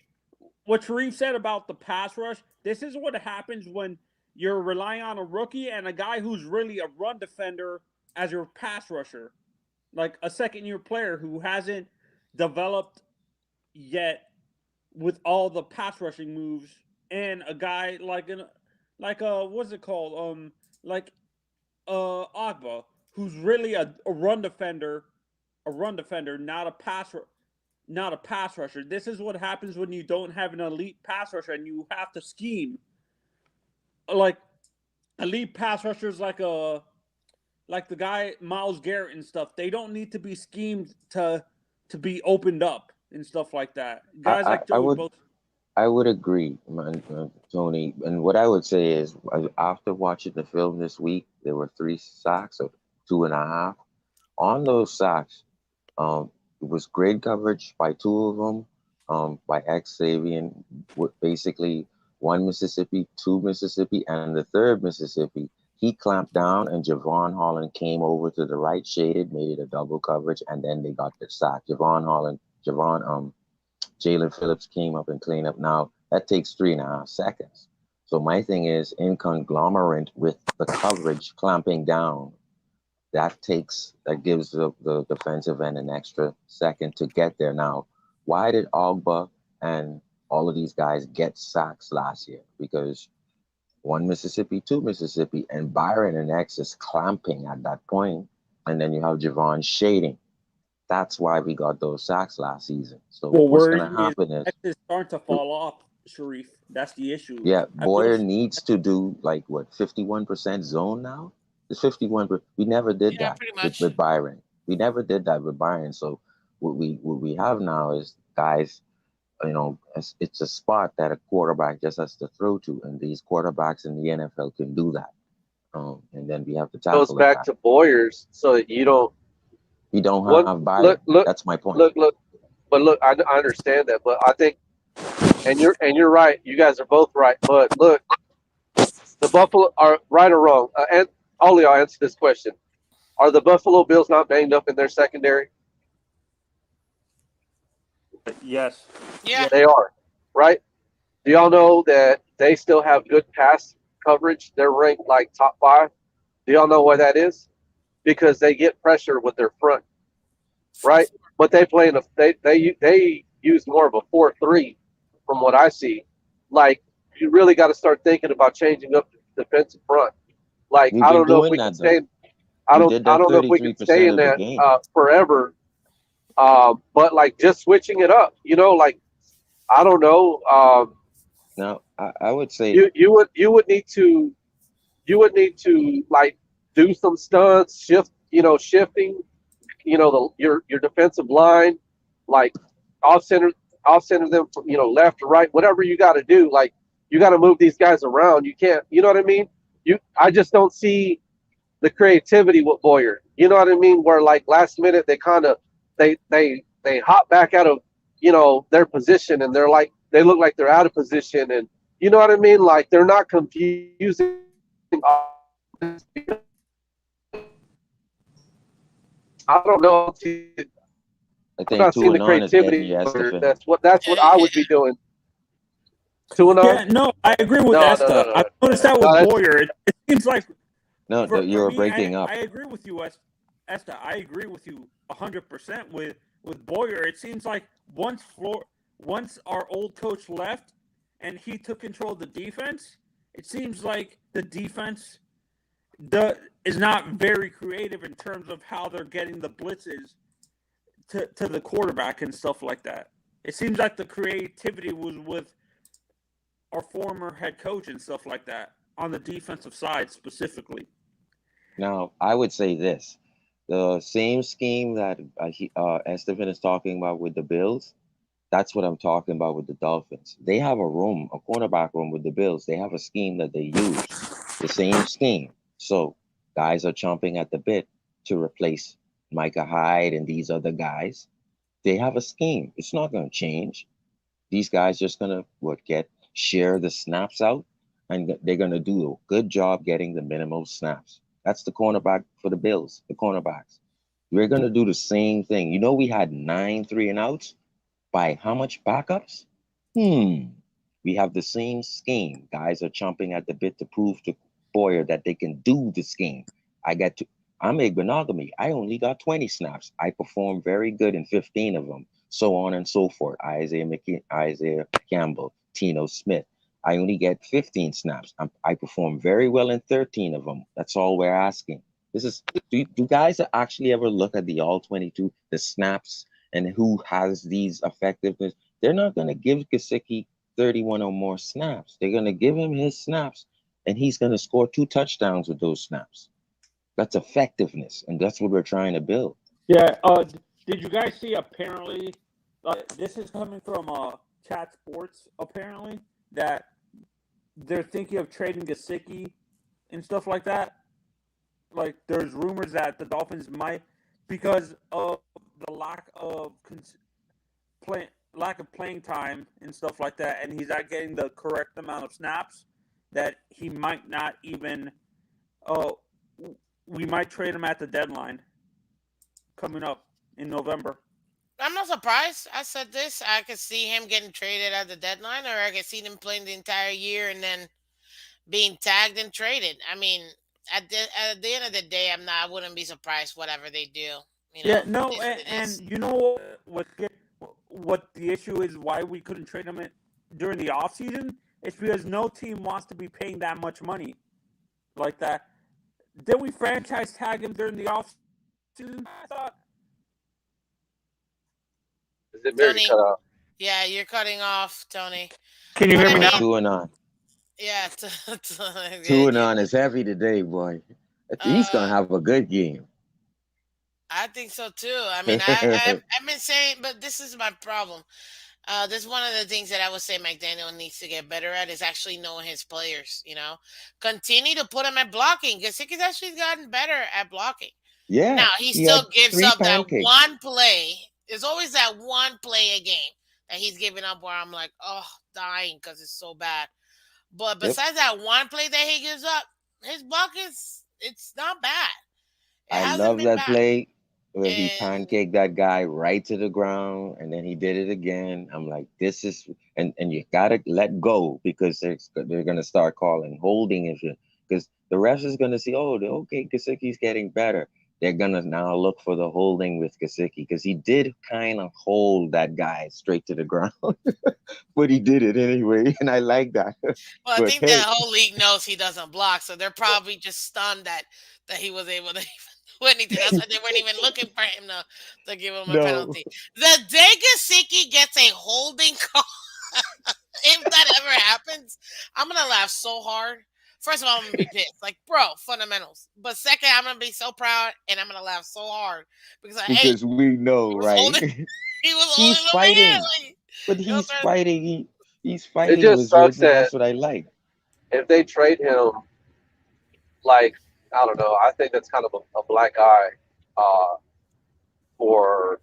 Speaker 5: what Sharif said about the pass rush, this is what happens when you're relying on a rookie and a guy who's really a run defender as your pass rusher, like a second year player who hasn't developed yet with all the pass rushing moves, and a guy like what's it called like Agba, who's really a run defender, not a pass rusher. This is what happens when you don't have an elite pass rusher and you have to scheme. Like elite pass rushers like the guy Miles Garrett and stuff. They don't need to be schemed to be opened up and stuff like that.
Speaker 4: I,
Speaker 5: Guys
Speaker 4: I,
Speaker 5: like
Speaker 4: I
Speaker 5: Joey
Speaker 4: would
Speaker 5: Bosa.
Speaker 4: I would agree, man, Tony. And what I would say is, after watching the film this week, there were three sacks or two and a half. On those sacks, it was great coverage by two of them, by X Sabian, with basically one Mississippi, two Mississippi, and the third Mississippi. He clamped down, and Javon Holland came over to the right, shaded, made it a double coverage, and then they got the sack. Jalen Phillips came up and cleaned up. Now that takes 3.5 seconds. So my thing is, in conglomerate with the coverage clamping down, that gives the defensive end an extra second to get there. Now, why did Ogba and all of these guys get sacks last year? Because one Mississippi, two Mississippi, and Byron and X is clamping at that point, and then you have Javon shading. That's why we got those sacks last season. So
Speaker 5: Well,
Speaker 4: what's
Speaker 5: where
Speaker 4: gonna
Speaker 5: he
Speaker 4: happen
Speaker 5: is starting to fall off, Sharif. That's the issue.
Speaker 4: yeah,
Speaker 5: I will.
Speaker 4: Boyer needs to do like what 51% zone now. It's 51. We never did
Speaker 1: Yeah,
Speaker 4: that
Speaker 1: pretty
Speaker 4: with
Speaker 1: much.
Speaker 4: Byron. We never did that with Byron. So what we have now is guys. It's a spot that a quarterback just has to throw to, and these quarterbacks in the NFL can do that. And then we have to
Speaker 3: goes
Speaker 4: tackle the
Speaker 3: back
Speaker 4: guy.
Speaker 3: to Boyers, so that you don't
Speaker 4: We don't
Speaker 3: one
Speaker 4: have Byron.
Speaker 3: look look
Speaker 4: That's my point.
Speaker 3: look. But look, I understand that, but I think, and you're right. You guys are both right. But look, the Buffalo are right or wrong. And Ollie, I'll answer this question: are the Buffalo Bills not banged up in their secondary?
Speaker 5: Yes.
Speaker 1: Yeah.
Speaker 5: Yes.
Speaker 3: They are, right? Do y'all know that they still have good pass coverage? They're ranked like top five. Do y'all know why that is? Because they get pressure with their front,
Speaker 1: Front
Speaker 3: right?
Speaker 1: four.
Speaker 3: But they play in a they use more of a 4-3, from what I see. Like, you really got to start thinking about changing up the defensive front. Like,
Speaker 4: We've
Speaker 3: I
Speaker 4: been
Speaker 3: don't know if
Speaker 4: doing
Speaker 3: we can
Speaker 4: that
Speaker 3: stay.
Speaker 4: though. We did
Speaker 3: I
Speaker 4: that
Speaker 3: don't know if we can stay
Speaker 4: 33%
Speaker 3: in
Speaker 4: of the
Speaker 3: that
Speaker 4: game.
Speaker 3: forever. But like, just switching it up, like, I don't know.
Speaker 4: Now, I would say
Speaker 3: You would need to like do some stunts, shifting, your defensive line, like off center off center them from, left to right, whatever you got to do. Like, you got to move these guys around. You can't, you know what I mean? I just don't see. the creativity with Boyer. You know what I mean? Where like last minute they kind of they hop back out of their position, and they're like they look like they're out of position, and you know what I mean? Like they're not confusing I don't know.
Speaker 4: I
Speaker 3: I'm
Speaker 4: think
Speaker 3: not
Speaker 4: two
Speaker 3: seeing
Speaker 4: and
Speaker 3: the
Speaker 4: on is getting
Speaker 3: creativity.
Speaker 4: you,
Speaker 3: Or
Speaker 4: Estefan.
Speaker 3: that's what I would be doing. 2-0.
Speaker 5: Yeah, no, I agree with
Speaker 3: No, no, no,
Speaker 5: Esther.
Speaker 3: no,
Speaker 5: I
Speaker 3: no.
Speaker 5: noticed that
Speaker 3: No,
Speaker 5: with
Speaker 3: that's
Speaker 5: Boyer. It seems like
Speaker 4: No,
Speaker 5: for
Speaker 4: you're
Speaker 5: me,
Speaker 4: breaking
Speaker 5: I
Speaker 4: up.
Speaker 5: agree with you, Esther. I agree with you 100% with Boyer. It seems like once our old coach left and he took control of the defense, it seems like the defense is not very creative in terms of how they're getting the blitzes to the quarterback and stuff like that. It seems like the creativity was with our former head coach and stuff like that on the defensive side specifically.
Speaker 4: Now, I would say this: the same scheme that Estefan is talking about with the Bills. That's what I'm talking about with the Dolphins. They have a cornerback room with the Bills. They have a scheme that they use, the same scheme. So guys are chomping at the bit to replace Micah Hyde and these other guys. They have a scheme. It's not going to change. These guys just going to share the snaps out, and they're going to do a good job getting the minimal snaps. That's the cornerback for the Bills, the cornerbacks. We're going to do the same thing. We had 9 3-and-outs by how much backups? We have the same scheme. Guys are chomping at the bit to prove to Boyer that they can do the scheme. I'm a monogamy. I only got 20 snaps. I performed very good in 15 of them. So on and so forth. Isaiah Campbell, Tino Smith. I only get 15 snaps. I perform very well in 13 of them. That's all we're asking. Do guys actually ever look at the all 22, the snaps, and who has these effectiveness? They're not going to give Gesicki 31 or more snaps. They're going to give him his snaps, and he's going to score 2 touchdowns with those snaps. That's effectiveness, and that's what we're trying to build.
Speaker 5: Yeah. Did you guys see? Apparently, this is coming from Chat Sports. Apparently, that they're thinking of trading Gesicki and stuff like that. Like, there's rumors that the Dolphins might, because of the lack of playing time and stuff like that, and he's not getting the correct amount of snaps, that he might not even. We might trade him at the deadline coming up in November.
Speaker 1: I'm not surprised. I said this. I could see him getting traded at the deadline, or I could see him playing the entire year and then being tagged and traded. I mean, at the end of the day, I wouldn't be surprised whatever they do.
Speaker 5: Yeah, no,
Speaker 1: It is what it
Speaker 5: and
Speaker 1: is.
Speaker 5: you know what the issue is? Why we couldn't trade him during the offseason? It's because no team wants to be paying that much money like that. Did we franchise tag him during the offseason? I thought.
Speaker 3: is it very cut
Speaker 1: Tony,
Speaker 3: off?
Speaker 1: yeah, you're cutting off, Tony.
Speaker 5: Can you
Speaker 1: But
Speaker 5: hear
Speaker 1: I
Speaker 5: me
Speaker 4: Yeah,
Speaker 5: now?
Speaker 1: mean,
Speaker 4: two and on.
Speaker 1: yeah,
Speaker 4: Two and on is heavy today, boy. He's gonna
Speaker 1: uh,
Speaker 4: have a good game.
Speaker 1: I think so too. I mean, I've been saying, but this is my problem. This is one of the things that I would say McDaniel needs to get better at is actually knowing his players. Continue to put him at blocking because he's actually gotten better at blocking.
Speaker 4: Yeah,
Speaker 1: Now he
Speaker 4: he
Speaker 1: still
Speaker 4: had
Speaker 1: gives
Speaker 4: 3
Speaker 1: up that
Speaker 4: pancakes.
Speaker 1: one play. There's always that one play a game that he's giving up where I'm like, oh, dying because it's so bad. But
Speaker 4: Yep.
Speaker 1: besides that one play that he gives up, his block is it's not bad. It
Speaker 4: I
Speaker 1: hasn't
Speaker 4: love
Speaker 1: been
Speaker 4: that
Speaker 1: bad.
Speaker 4: play where he
Speaker 1: And
Speaker 4: pancaked that guy right to the ground, and then he did it again. I'm like, this is, and you gotta let go because they're gonna start calling holding if you, because the refs is gonna see, oh, okay, Kasicki's getting better. They're gonna now look for the holding with Kasicki because he did kind of hold that guy straight to the ground, but he did it anyway, and I like that.
Speaker 1: well, I
Speaker 4: But
Speaker 1: think the
Speaker 4: hey,
Speaker 1: whole league knows he doesn't block, so they're probably just stunned that he was able to even do anything. That's why they weren't even looking for him to give him a
Speaker 4: no,
Speaker 1: penalty. The day Gasicki gets a holding call, if that ever happens, I'm gonna laugh so hard. First of all, I'm gonna be pissed, like bro, fundamentals. But second, I'm gonna be so proud and I'm gonna laugh so hard because like, hey,
Speaker 4: because we know,
Speaker 1: he was
Speaker 4: right?
Speaker 1: holding, he was
Speaker 4: He's
Speaker 1: holding over here,
Speaker 4: fighting.
Speaker 1: like
Speaker 4: But
Speaker 1: you know what
Speaker 4: he's
Speaker 1: I'm saying?
Speaker 4: fighting. He's
Speaker 3: It
Speaker 4: fighting
Speaker 3: just
Speaker 4: lizards,
Speaker 3: sucks
Speaker 4: and
Speaker 3: that
Speaker 4: that's what I like.
Speaker 3: if they trade him, like I don't know. I think that's kind of a black eye uh, for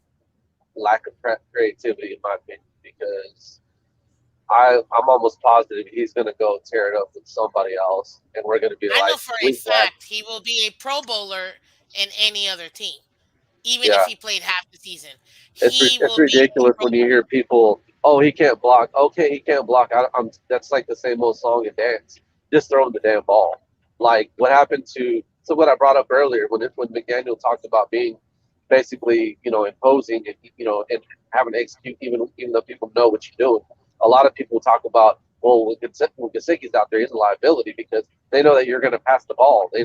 Speaker 3: lack of creativity, in my opinion, because I'm almost positive he's going to go tear it up with somebody else, and we're going to be
Speaker 1: I know
Speaker 3: like,
Speaker 1: for a
Speaker 3: we had,
Speaker 1: fact he will be a Pro Bowler in any other team, even if
Speaker 3: yeah.
Speaker 1: he played half the season. He
Speaker 3: It's
Speaker 1: will be a
Speaker 3: ridiculous
Speaker 1: Pro
Speaker 3: when you hear
Speaker 1: Bowler.
Speaker 3: people, oh, he can't block. Okay, he can't block. That's like the same old song and dance. Just throw him the damn ball. Like what happened to so what I brought up earlier when McDaniel talked about being basically imposing and and having to execute even though people know what you're doing. A lot of people talk about when Gesicki's out there, he's a liability because they know that you're going to pass the ball. They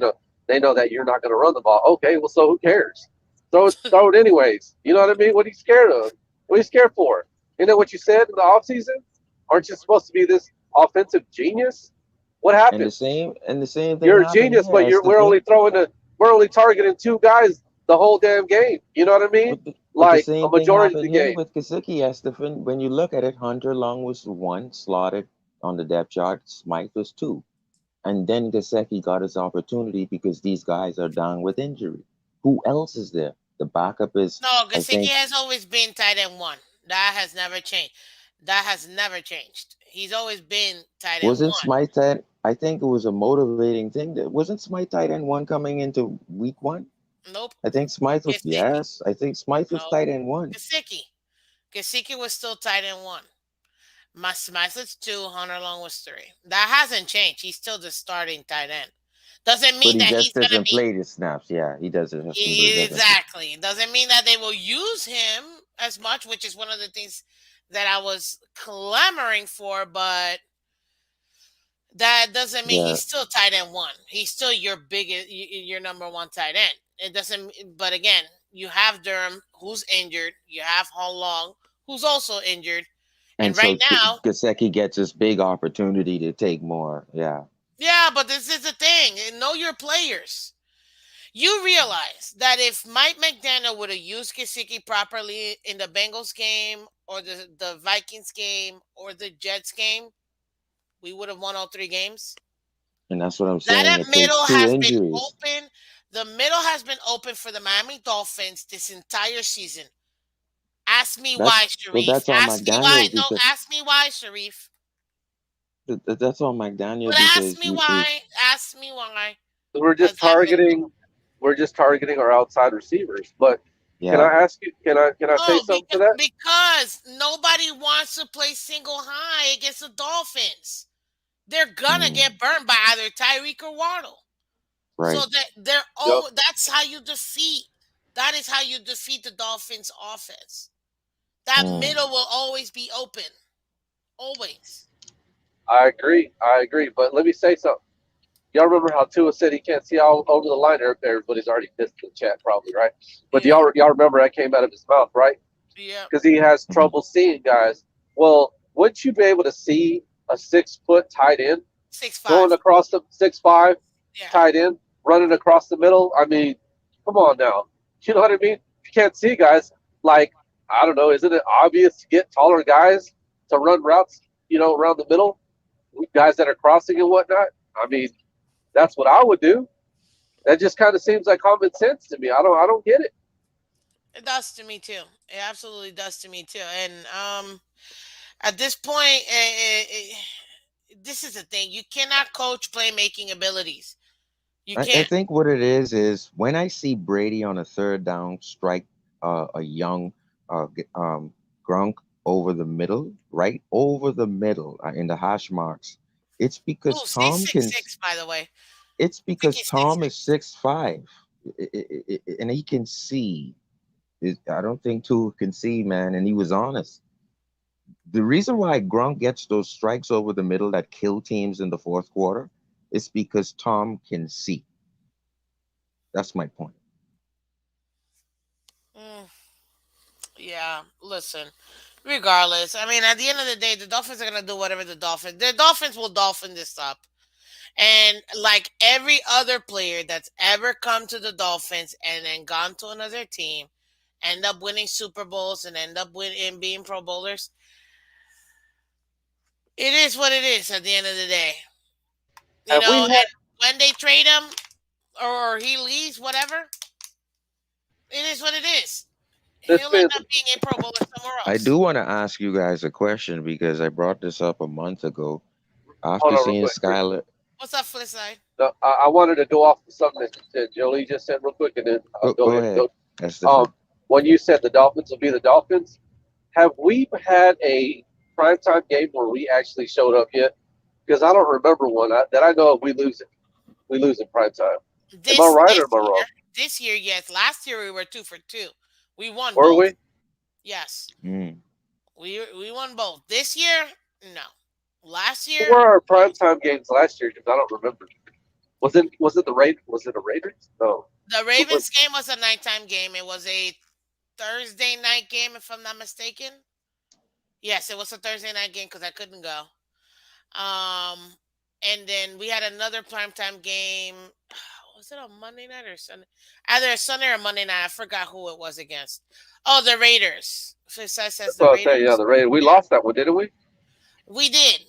Speaker 3: know that you're not going to run the ball. Okay, well, so who cares? Throw it anyways. You know what I mean? What are you scared of? What are you scared for? You know what you said in the offseason? Aren't you supposed to be this offensive genius? What
Speaker 4: And
Speaker 3: happened?
Speaker 4: the same thing
Speaker 3: You're a
Speaker 4: happened
Speaker 3: genius,
Speaker 4: here,
Speaker 3: but
Speaker 4: Estefan.
Speaker 3: we're only targeting two guys the whole damn game. You know what I mean?
Speaker 4: But the
Speaker 3: Like a
Speaker 4: same thing
Speaker 3: majority of the
Speaker 4: happened here
Speaker 3: game.
Speaker 4: with Kasicki, Estefan. When you look at it, Hunter Long was one slotted on the depth chart. Smythe was two. And then Gasecki got his opportunity because these guys are down with injury. Who else is there? The backup is,
Speaker 1: No,
Speaker 4: I
Speaker 1: Gasicki
Speaker 4: think,
Speaker 1: has always been tight end one. That has never changed. That has never changed. He's always been tight end
Speaker 4: wasn't
Speaker 1: one.
Speaker 4: Smythe tight? I think it was a motivating thing. That wasn't Smythe tight end one coming into week one.
Speaker 1: Nope.
Speaker 4: I think Smythe was,
Speaker 1: Gasicki.
Speaker 4: yes, I think Smythe was
Speaker 1: Nope.
Speaker 4: tight end one.
Speaker 1: Gasicki. Gasicki was still tight end one. Smythe was two. Hunter Long was three. That hasn't changed. He's still the starting tight end. Doesn't
Speaker 4: But
Speaker 1: mean
Speaker 4: he
Speaker 1: that
Speaker 4: just
Speaker 1: he's gonna
Speaker 4: doesn't
Speaker 1: be
Speaker 4: play the snaps. Yeah, he doesn't. Doesn't.
Speaker 1: exactly. Doesn't mean that they will use him as much, which is one of the things that I was clamoring for. But that doesn't mean
Speaker 4: Yeah.
Speaker 1: he's still tight end one. He's still your biggest, your number one tight end. It doesn't. But again, you have Durham, who's injured. You have Hong Long, who's also injured.
Speaker 4: And
Speaker 1: And right
Speaker 4: so
Speaker 1: now,
Speaker 4: Gasecki gets this big opportunity to take more. Yeah.
Speaker 1: yeah, but this is the thing. Know your players. You realize that if Mike McDaniel would have used Gesicki properly in the Bengals game or the Vikings game or the Jets game, we would have won all three games.
Speaker 4: And that's what I'm saying.
Speaker 1: That
Speaker 4: It takes
Speaker 1: middle
Speaker 4: two
Speaker 1: has been
Speaker 4: injuries.
Speaker 1: open. The middle has been open for the Miami Dolphins this entire season. Ask me why, Sharif.
Speaker 4: That's on
Speaker 1: Ask me why.
Speaker 4: McDaniel
Speaker 1: No,
Speaker 4: because
Speaker 1: ask me why, Sharif.
Speaker 4: that's on McDaniel
Speaker 1: But ask
Speaker 4: because
Speaker 1: me
Speaker 4: he
Speaker 1: why. Ask me why.
Speaker 3: We're
Speaker 1: Because
Speaker 3: just
Speaker 1: I've been
Speaker 3: targeting we're just targeting our outside receivers. But can
Speaker 4: yeah.
Speaker 3: I ask you? Can I say
Speaker 1: no,
Speaker 3: something to that?
Speaker 1: because nobody wants to play single high against the Dolphins. They're gonna
Speaker 4: Mm,
Speaker 1: get burned by either Tyreek or Waddle. So
Speaker 4: right.
Speaker 1: that they're
Speaker 3: Yep,
Speaker 1: oh, that's how you defeat. That is how you defeat the Dolphins' offense. That
Speaker 4: Mm.
Speaker 1: middle will always be open, always.
Speaker 3: I agree. I agree. But let me say something. Y'all remember how Tua said he can't see all over the line? Everybody's already pissed in the chat, probably, right? But
Speaker 1: Yeah,
Speaker 3: y'all remember that came out of his mouth, right?
Speaker 1: yeah.
Speaker 3: Because he has
Speaker 4: Hmm.
Speaker 3: trouble seeing guys. Well, wouldn't you be able to see a 6 foot tight end
Speaker 1: Six
Speaker 3: going
Speaker 1: five.
Speaker 3: across the 6'5"
Speaker 1: Yeah.
Speaker 3: tight end running across the middle? I mean, come on now. You know what I mean? If you can't see guys, like I don't know, isn't it obvious to get taller guys to run routes, around the middle, guys that are crossing and whatnot? I mean, that's what I would do. That just kind of seems like common sense to me. I don't get it.
Speaker 1: It does to me too. It absolutely does to me too. And at this point, this is the thing. You cannot coach playmaking abilities. You
Speaker 4: I
Speaker 1: can't.
Speaker 4: think what it is when I see Brady on a third down strike a young Gronk over the middle, right over the middle in the hash marks. It's because
Speaker 1: Oh, he's
Speaker 4: Tom
Speaker 1: six
Speaker 4: can.
Speaker 1: six. By the way, I
Speaker 4: It's
Speaker 1: think
Speaker 4: because
Speaker 1: he's six
Speaker 4: Tom is
Speaker 1: six.
Speaker 4: 6'5", and he can see. I don't think Tua can see, man, and he was honest. The reason why Gronk gets those strikes over the middle that kill teams in the fourth quarter is because Tom can see. That's my point.
Speaker 1: Mm, yeah. Listen. Regardless, I mean, at the end of the day, the Dolphins are gonna do whatever the Dolphins will dolphin this up. And like every other player that's ever come to the Dolphins and then gone to another team, end up winning Super Bowls and end up winning being Pro Bowlers, it is what it is at the end of the day. You
Speaker 3: Have
Speaker 1: know,
Speaker 3: we had
Speaker 1: and when they trade them, or he leaves, whatever, it is what it is.
Speaker 3: This
Speaker 1: He'll end
Speaker 3: Phins,
Speaker 1: up being a Pro Bowler somewhere
Speaker 4: I do
Speaker 1: else.
Speaker 4: want to ask you guys a question because I brought this up a month ago
Speaker 3: hold
Speaker 4: after
Speaker 3: on real
Speaker 4: seeing
Speaker 3: quick.
Speaker 4: Skylar.
Speaker 1: What's up, Flipside?
Speaker 3: No, I wanted to go off of something that Jolie just said real quick, and then I'll
Speaker 4: Go,
Speaker 3: go
Speaker 4: go
Speaker 3: ahead and
Speaker 4: ahead,
Speaker 3: go.
Speaker 4: Estefan.
Speaker 3: When you said the Dolphins will be the Dolphins, have we had a primetime game where we actually showed up yet? Because I don't remember one that I know of. We lose in primetime. Am I
Speaker 1: This
Speaker 3: right or
Speaker 1: this
Speaker 3: am I
Speaker 1: year,
Speaker 3: wrong?
Speaker 1: this year, yes. Last year we were 2 for 2. We won
Speaker 3: Were
Speaker 1: both.
Speaker 3: we?
Speaker 1: Yes,
Speaker 4: Mm.
Speaker 1: we won both. This year, no. Last
Speaker 3: What
Speaker 1: year,
Speaker 3: were our primetime games last year? Because I don't remember. Was it the Raiders? Was it the Raiders? No.
Speaker 1: the
Speaker 3: Who was
Speaker 1: Ravens game was a nighttime game. It was a Thursday night game, if I'm not mistaken. Yes, it was a Thursday night game because I couldn't go. Um, and then we had another primetime game. Was it on Monday night or Sunday? Either a Sunday or Monday night. I forgot who it was against. Oh, the Raiders. So it says
Speaker 3: That's
Speaker 1: the
Speaker 3: what I was saying. Yeah,
Speaker 1: Raiders.
Speaker 3: the Raiders. We
Speaker 1: Yeah,
Speaker 3: lost that one, didn't we?
Speaker 1: we did.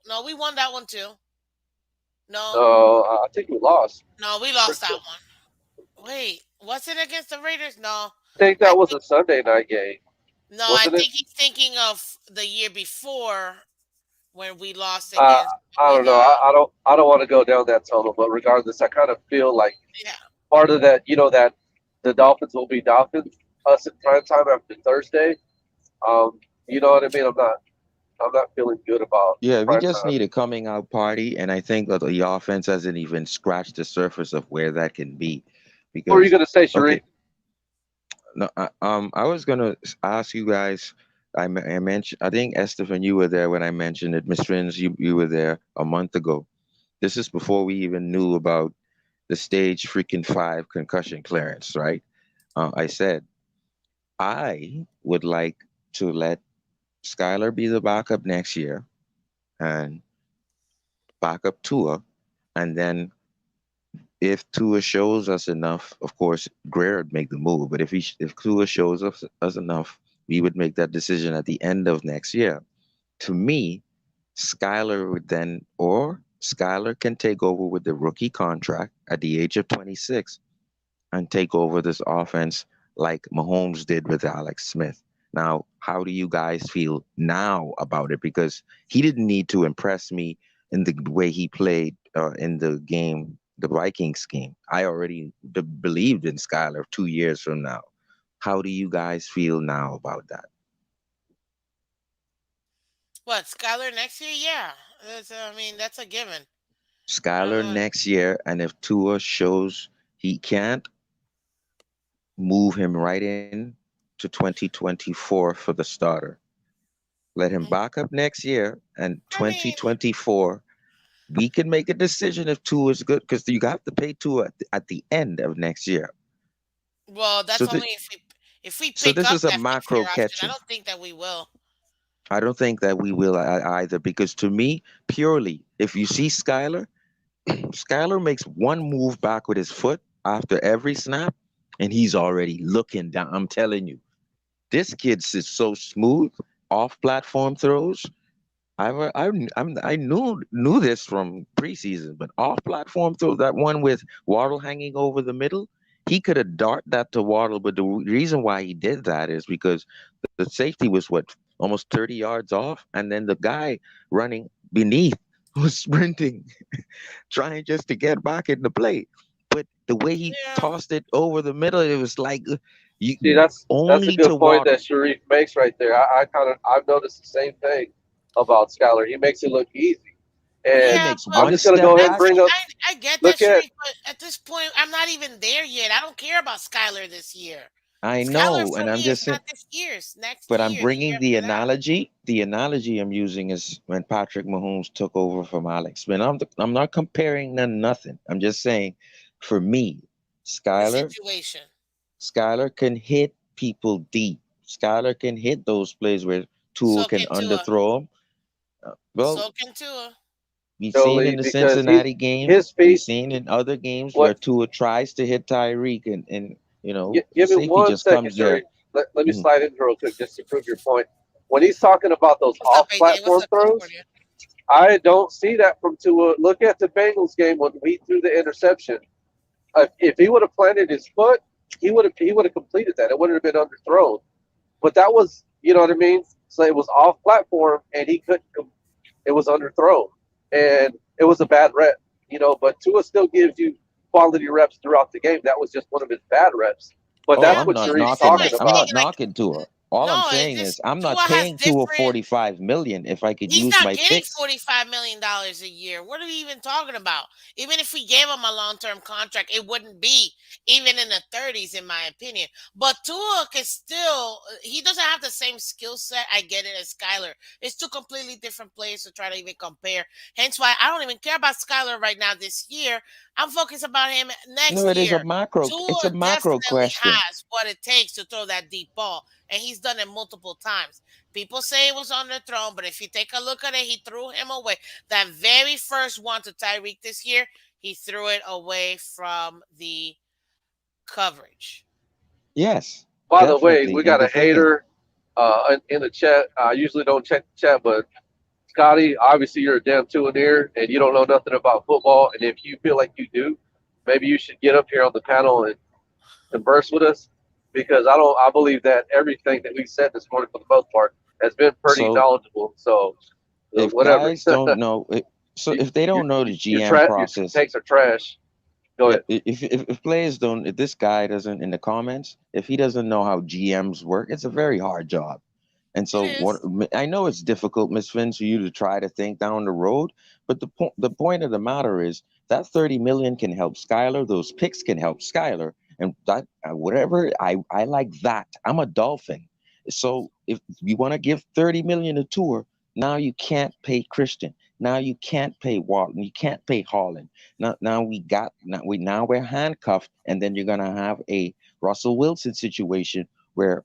Speaker 1: No. We won that one too. No,
Speaker 3: No, I think we lost.
Speaker 1: no, we
Speaker 3: Pretty
Speaker 1: lost that
Speaker 3: sure.
Speaker 1: one. Wait, was it against the Raiders? No,
Speaker 3: I think
Speaker 1: I
Speaker 3: that was
Speaker 1: think
Speaker 3: a Sunday night game,
Speaker 1: no. I
Speaker 3: wasn't it?
Speaker 1: think he's thinking of the year before when we lost
Speaker 3: Uh,
Speaker 1: against
Speaker 3: I
Speaker 1: with
Speaker 3: don't know. I don't want to go down that tunnel, but regardless, I kind of feel like
Speaker 1: yeah.
Speaker 3: part of that, that the Dolphins will be Dolphins us at prime time after Thursday. You know what I mean? I'm not feeling good about
Speaker 4: Yeah, we
Speaker 3: prime
Speaker 4: just
Speaker 3: time.
Speaker 4: need a coming out party, and I think that the offense hasn't even scratched the surface of where that can be.
Speaker 3: What are you
Speaker 4: Because,
Speaker 3: gonna say,
Speaker 4: okay,
Speaker 3: Sharif?
Speaker 4: no, I was gonna ask you guys. I mentioned, I think Estefan, you were there when I mentioned it. Miss Fins, you were there a month ago. This is before we even knew about the stage freaking 5 concussion clearance, right? I said I would like to let Skylar be the backup next year and backup Tua, and then if Tua shows us enough, of course, Greer would make the move. But if Tua shows us enough, we would make that decision at the end of next year. To me, Skylar would then, or Skylar can take over with the rookie contract at the age of 26 and take over this offense like Mahomes did with Alex Smith. Now, how do you guys feel now about it? Because he didn't need to impress me in the way he played in the game, the Vikings game. I already believed in Skyler 2 years from now. How do you guys feel now about that?
Speaker 1: What, Skylar next year? Yeah, I mean that's a given.
Speaker 4: Skyler
Speaker 1: Uh,
Speaker 4: next year, and if Tua shows he can't, move him right in to 2024 for the starter. Let him back up next year, and
Speaker 1: I mean,
Speaker 4: 2024, we can make a decision if Tua is good because you have to pay Tua at the end of next year.
Speaker 1: well,
Speaker 4: So,
Speaker 1: that's only if we
Speaker 4: so
Speaker 1: pick
Speaker 4: this
Speaker 1: up
Speaker 4: is a
Speaker 1: that fifth year
Speaker 4: macro
Speaker 1: option. I
Speaker 4: catching.
Speaker 1: don't think that we will.
Speaker 4: I don't think that we will either because to me, purely, if you see Skyler, Skyler makes one move back with his foot after every snap, and he's already looking down. I'm telling you, this kid's is so smooth off platform throws. I knew this from preseason, but off platform throw that one with Waddle hanging over the middle, he could have dart that to Waddle, but the reason why he did that is because the safety was what almost 30 yards off, and then the guy running beneath was sprinting, trying just to get back in the play. But the way he
Speaker 1: Yeah,
Speaker 4: tossed it over the middle, it was like you
Speaker 3: See, that's a
Speaker 4: only to
Speaker 3: good point that
Speaker 4: Waddle.
Speaker 3: Sharif makes right there. I've noticed the same thing about Skylar. He makes it look easy,
Speaker 4: He
Speaker 3: and
Speaker 1: yeah,
Speaker 4: makes
Speaker 1: but
Speaker 3: I'm
Speaker 4: one
Speaker 3: just gonna
Speaker 4: step
Speaker 3: go ahead
Speaker 1: I
Speaker 3: and
Speaker 4: back.
Speaker 3: bring
Speaker 1: get,
Speaker 3: up.
Speaker 1: I get that,
Speaker 3: Look at
Speaker 1: Sharif. But at this point, I'm not even there yet. I don't care about Skylar this year.
Speaker 4: I
Speaker 1: Skylar
Speaker 4: know,
Speaker 1: for
Speaker 4: and I'm
Speaker 1: me is
Speaker 4: just saying.
Speaker 1: not this year's. Next
Speaker 4: But I'm
Speaker 1: year, the year
Speaker 4: bringing the
Speaker 1: after that.
Speaker 4: analogy. The analogy I'm using is when Patrick Mahomes took over from Alex Smith. I'm not comparing nothing. I'm just saying, for me,
Speaker 1: The
Speaker 4: Skyler
Speaker 1: situation.
Speaker 4: Skyler can hit people deep. Skyler can hit those plays where Tua
Speaker 1: So
Speaker 4: can
Speaker 1: can Tua.
Speaker 4: underthrow him. Well,
Speaker 1: So can Tua.
Speaker 4: we've seen in
Speaker 3: Jolie
Speaker 4: the
Speaker 3: because
Speaker 4: Cincinnati game.
Speaker 3: his
Speaker 4: We've
Speaker 3: feet.
Speaker 4: seen in other games where
Speaker 3: What?
Speaker 4: Tua tries to hit Tyreek, and the
Speaker 3: Give me
Speaker 4: safety
Speaker 3: one
Speaker 4: just
Speaker 3: second,
Speaker 4: comes there.
Speaker 3: Sherry. Let me
Speaker 4: Mhm.
Speaker 3: slide in real quick just to prove your point. When he's talking about those
Speaker 1: What's up,
Speaker 3: off
Speaker 1: AJ? What's
Speaker 3: platform
Speaker 1: up,
Speaker 3: throws,
Speaker 1: Concordia?
Speaker 3: I don't see that from Tua. Look at the Bengals game when he threw the interception. If he would have planted his foot, he would have completed that. It wouldn't have been underthrown. But that was, you know what I mean. So it was off platform, and he couldn't. It was underthrown, and it was a bad rep. But Tua still gives you quality reps throughout the game. That was just one of his bad reps. But
Speaker 4: Oh,
Speaker 3: that's
Speaker 1: Yeah,
Speaker 4: I'm
Speaker 3: what
Speaker 4: not
Speaker 3: Sharif's
Speaker 1: this is
Speaker 4: knocking
Speaker 1: my
Speaker 3: talking
Speaker 4: it. I'm
Speaker 1: thing.
Speaker 3: about.
Speaker 4: not
Speaker 1: Like,
Speaker 4: knocking to her. All I'm
Speaker 1: no, it's
Speaker 4: saying is
Speaker 1: just
Speaker 4: I'm
Speaker 1: Tua
Speaker 4: not
Speaker 1: has
Speaker 4: paying to a
Speaker 1: different.
Speaker 4: 45 million if I could
Speaker 1: He's
Speaker 4: use
Speaker 1: not
Speaker 4: my
Speaker 1: getting
Speaker 4: picks.
Speaker 1: $45 million a year. What are we even talking about? Even if we gave him a long term contract, it wouldn't be even in the 30s, in my opinion. But Tua can still, he doesn't have the same skill set. I get it, as Skyler. It's two completely different players to try to even compare. Hence why I don't even care about Skyler right now this year. I'm focused about him
Speaker 4: No,
Speaker 1: next
Speaker 4: it is a
Speaker 1: year.
Speaker 4: macro. It's
Speaker 1: Tua
Speaker 4: a macro
Speaker 1: definitely
Speaker 4: question.
Speaker 1: has what it takes to throw that deep ball, and he's done it multiple times. People say it was underthrown, but if you take a look at it, he threw him away. That very first one to Tyreek this year, he threw it away from the coverage.
Speaker 4: Yes,
Speaker 3: By the way,
Speaker 4: definitely.
Speaker 3: we
Speaker 4: And
Speaker 3: got
Speaker 4: the
Speaker 3: a
Speaker 4: thing is,
Speaker 3: hater in the chat. I usually don't check the chat, but Scotty, obviously you're a damn tuner and you don't know nothing about football. And if you feel like you do, maybe you should get up here on the panel and converse with us because I don't. I believe that everything that we said this morning, for the most part, has been pretty
Speaker 4: so
Speaker 3: knowledgeable. So
Speaker 4: if
Speaker 3: whatever.
Speaker 4: guys don't know, so
Speaker 3: you,
Speaker 4: if they
Speaker 3: your
Speaker 4: don't know the
Speaker 3: your
Speaker 4: GM
Speaker 3: your
Speaker 4: process,
Speaker 3: takes are trash. Go
Speaker 4: yeah,
Speaker 3: ahead.
Speaker 4: if players don't, if this guy doesn't in the comments, if he doesn't know how GMs work, it's a very hard job. And
Speaker 1: It
Speaker 4: so what
Speaker 1: is.
Speaker 4: I know it's difficult, Miss Finch, for you to try to think down the road, but the point of the matter is that 30 million can help Skyler. Those picks can help Skyler, and that whatever I like that. I'm a Dolphin, so if you want to give 30 million a tour, now you can't pay Christian. Now you can't pay Walton. You can't pay Holland. Now we're handcuffed, and then you're gonna have a Russell Wilson situation where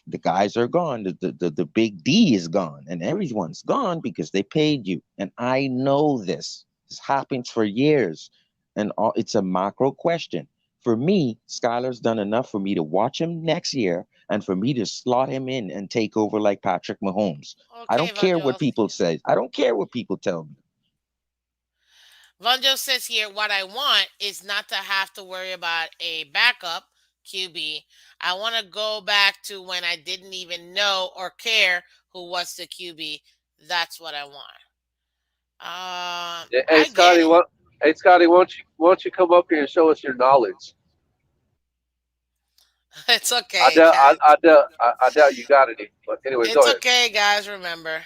Speaker 4: the guys are gone. The big D is gone, and everyone's gone because they paid you. And I know this. This happens for years, and it's a macro question. For me, Skylar's done enough for me to watch him next year, and for me to slot him in and take over like Patrick Mahomes. I
Speaker 1: Okay,
Speaker 4: don't care what
Speaker 1: Vanjo.
Speaker 4: people say. I don't care what people tell me.
Speaker 1: Vanjo says here, what I want is not to have to worry about a backup QB. I want to go back to when I didn't even know or care who was the QB. That's what I want.
Speaker 3: Hey
Speaker 1: I get
Speaker 3: Scotty,
Speaker 1: it.
Speaker 3: what? Hey Scotty, why don't you come up here and show us your knowledge?
Speaker 1: It's
Speaker 3: I
Speaker 1: okay,
Speaker 3: doubt I,
Speaker 1: Cat.
Speaker 3: I doubt I doubt you got any. But anyway, go
Speaker 1: It's
Speaker 3: ahead.
Speaker 1: okay, guys. Remember,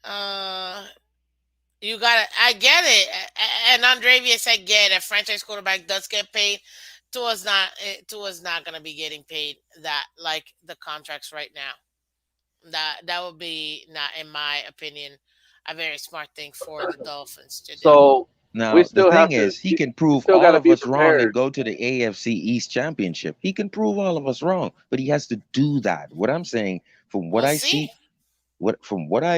Speaker 1: uh, you got it. I get it. And Andrevius said, "Get a franchise quarterback does get paid. Tua's not gonna be getting paid that like the contracts right now. That would be not, in my opinion, a very smart thing for the Dolphins to do.
Speaker 3: So we
Speaker 4: Now, the
Speaker 3: still have
Speaker 4: thing
Speaker 3: to.
Speaker 4: is, he
Speaker 3: You,
Speaker 4: can
Speaker 3: you
Speaker 4: prove
Speaker 3: still got
Speaker 4: all
Speaker 3: to
Speaker 4: of
Speaker 3: be
Speaker 4: us wrong and
Speaker 3: prepared.
Speaker 4: go to the AFC East Championship. He can prove all of us wrong, but he has to do that. What I'm saying, from what
Speaker 1: We'll
Speaker 4: I
Speaker 1: see.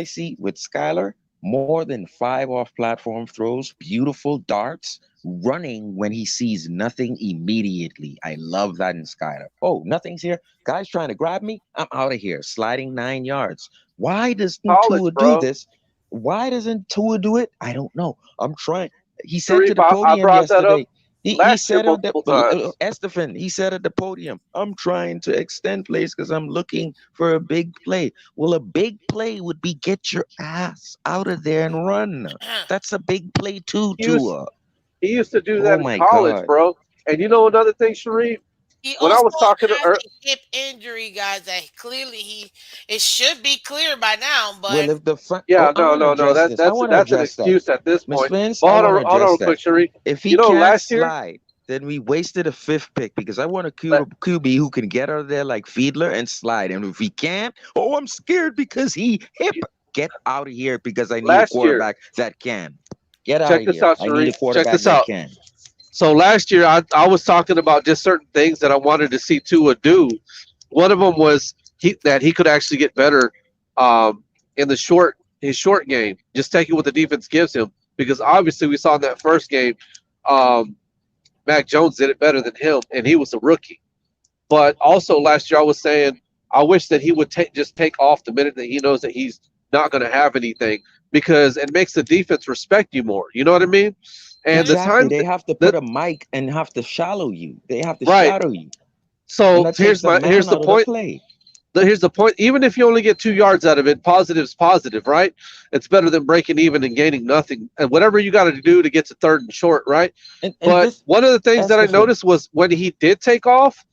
Speaker 4: see, with Skyler, more than five off-platform throws, beautiful darts, running when he sees nothing immediately. I love that in Skyler. Oh, nothing's here. Guy's trying to grab me. I'm out of here. Sliding 9 yards. Why doesn't
Speaker 3: College,
Speaker 4: Tua do
Speaker 3: bro.
Speaker 4: this? Why doesn't Tua do it? I don't know. I'm trying. He said to
Speaker 3: Sharif,
Speaker 4: the
Speaker 3: I
Speaker 4: podium
Speaker 3: brought that up
Speaker 4: yesterday. He
Speaker 3: last year
Speaker 4: said on the
Speaker 3: multiple times.
Speaker 4: Estefan, he said at the podium, I'm trying to extend plays because I'm looking for a big play. Well, a big play would be get your ass out of there and run. That's a big play too,
Speaker 3: He used
Speaker 4: Tua.
Speaker 3: he used to do
Speaker 4: Oh
Speaker 3: that in
Speaker 4: my
Speaker 3: college,
Speaker 4: God.
Speaker 3: bro. And you know another thing, Sharif?
Speaker 1: He
Speaker 3: When I
Speaker 1: also
Speaker 3: was talking to
Speaker 1: has
Speaker 3: her,
Speaker 1: a hip injury, guys. That clearly he it should be clear by now,
Speaker 4: Well,
Speaker 1: but
Speaker 4: if the front, oh,
Speaker 3: yeah,
Speaker 4: I
Speaker 3: no,
Speaker 4: want to
Speaker 3: no, no.
Speaker 4: address
Speaker 3: That
Speaker 4: this. I
Speaker 3: that's
Speaker 4: want to
Speaker 3: that's an
Speaker 4: address that.
Speaker 3: excuse at this
Speaker 4: Miss
Speaker 3: point.
Speaker 4: Vince,
Speaker 3: But
Speaker 4: I want to
Speaker 3: hold on
Speaker 4: address
Speaker 3: real quick,
Speaker 4: that.
Speaker 3: Sharif.
Speaker 4: If
Speaker 3: You
Speaker 4: he
Speaker 3: know,
Speaker 4: can't
Speaker 3: last year,
Speaker 4: slide, then we wasted a fifth pick because I want a
Speaker 3: la-
Speaker 4: QB who can get out of there like Fiedler and slide. And if he can't, oh, I'm scared because he hip. Get out of here because I need a
Speaker 3: last year,
Speaker 4: quarterback that can. Get out
Speaker 3: check
Speaker 4: of
Speaker 3: this
Speaker 4: here.
Speaker 3: out,
Speaker 4: I need a
Speaker 3: Sharif. Check
Speaker 4: quarterback
Speaker 3: this
Speaker 4: that
Speaker 3: out.
Speaker 4: can.
Speaker 3: So last year, I was talking about just certain things that I wanted to see Tua do. One of them was that he could actually get better in the his short game, just taking what the defense gives him. Because obviously, we saw in that first game, um, Mac Jones did it better than him, and he was a rookie. But also last year, I was saying I wish that he would just take off the minute that he knows that he's not going to have anything. because it makes the defense respect you more. You know what I mean? And the
Speaker 4: Exactly.
Speaker 3: time
Speaker 4: They have to
Speaker 3: that
Speaker 4: put a mic and have to shallow you. They have to
Speaker 3: right.
Speaker 4: shadow you. And
Speaker 3: So
Speaker 4: that takes a
Speaker 3: here's
Speaker 4: man
Speaker 3: the
Speaker 4: out of the
Speaker 3: point.
Speaker 4: play.
Speaker 3: Here's the point. Even if you only get 2 yards out of it, positive's positive, right? It's better than breaking even and gaining nothing. And whatever you got to do to get to third and short, right?
Speaker 4: And
Speaker 3: But
Speaker 4: this
Speaker 3: one of the things that I
Speaker 4: Estefan,
Speaker 3: noticed was when he did take off,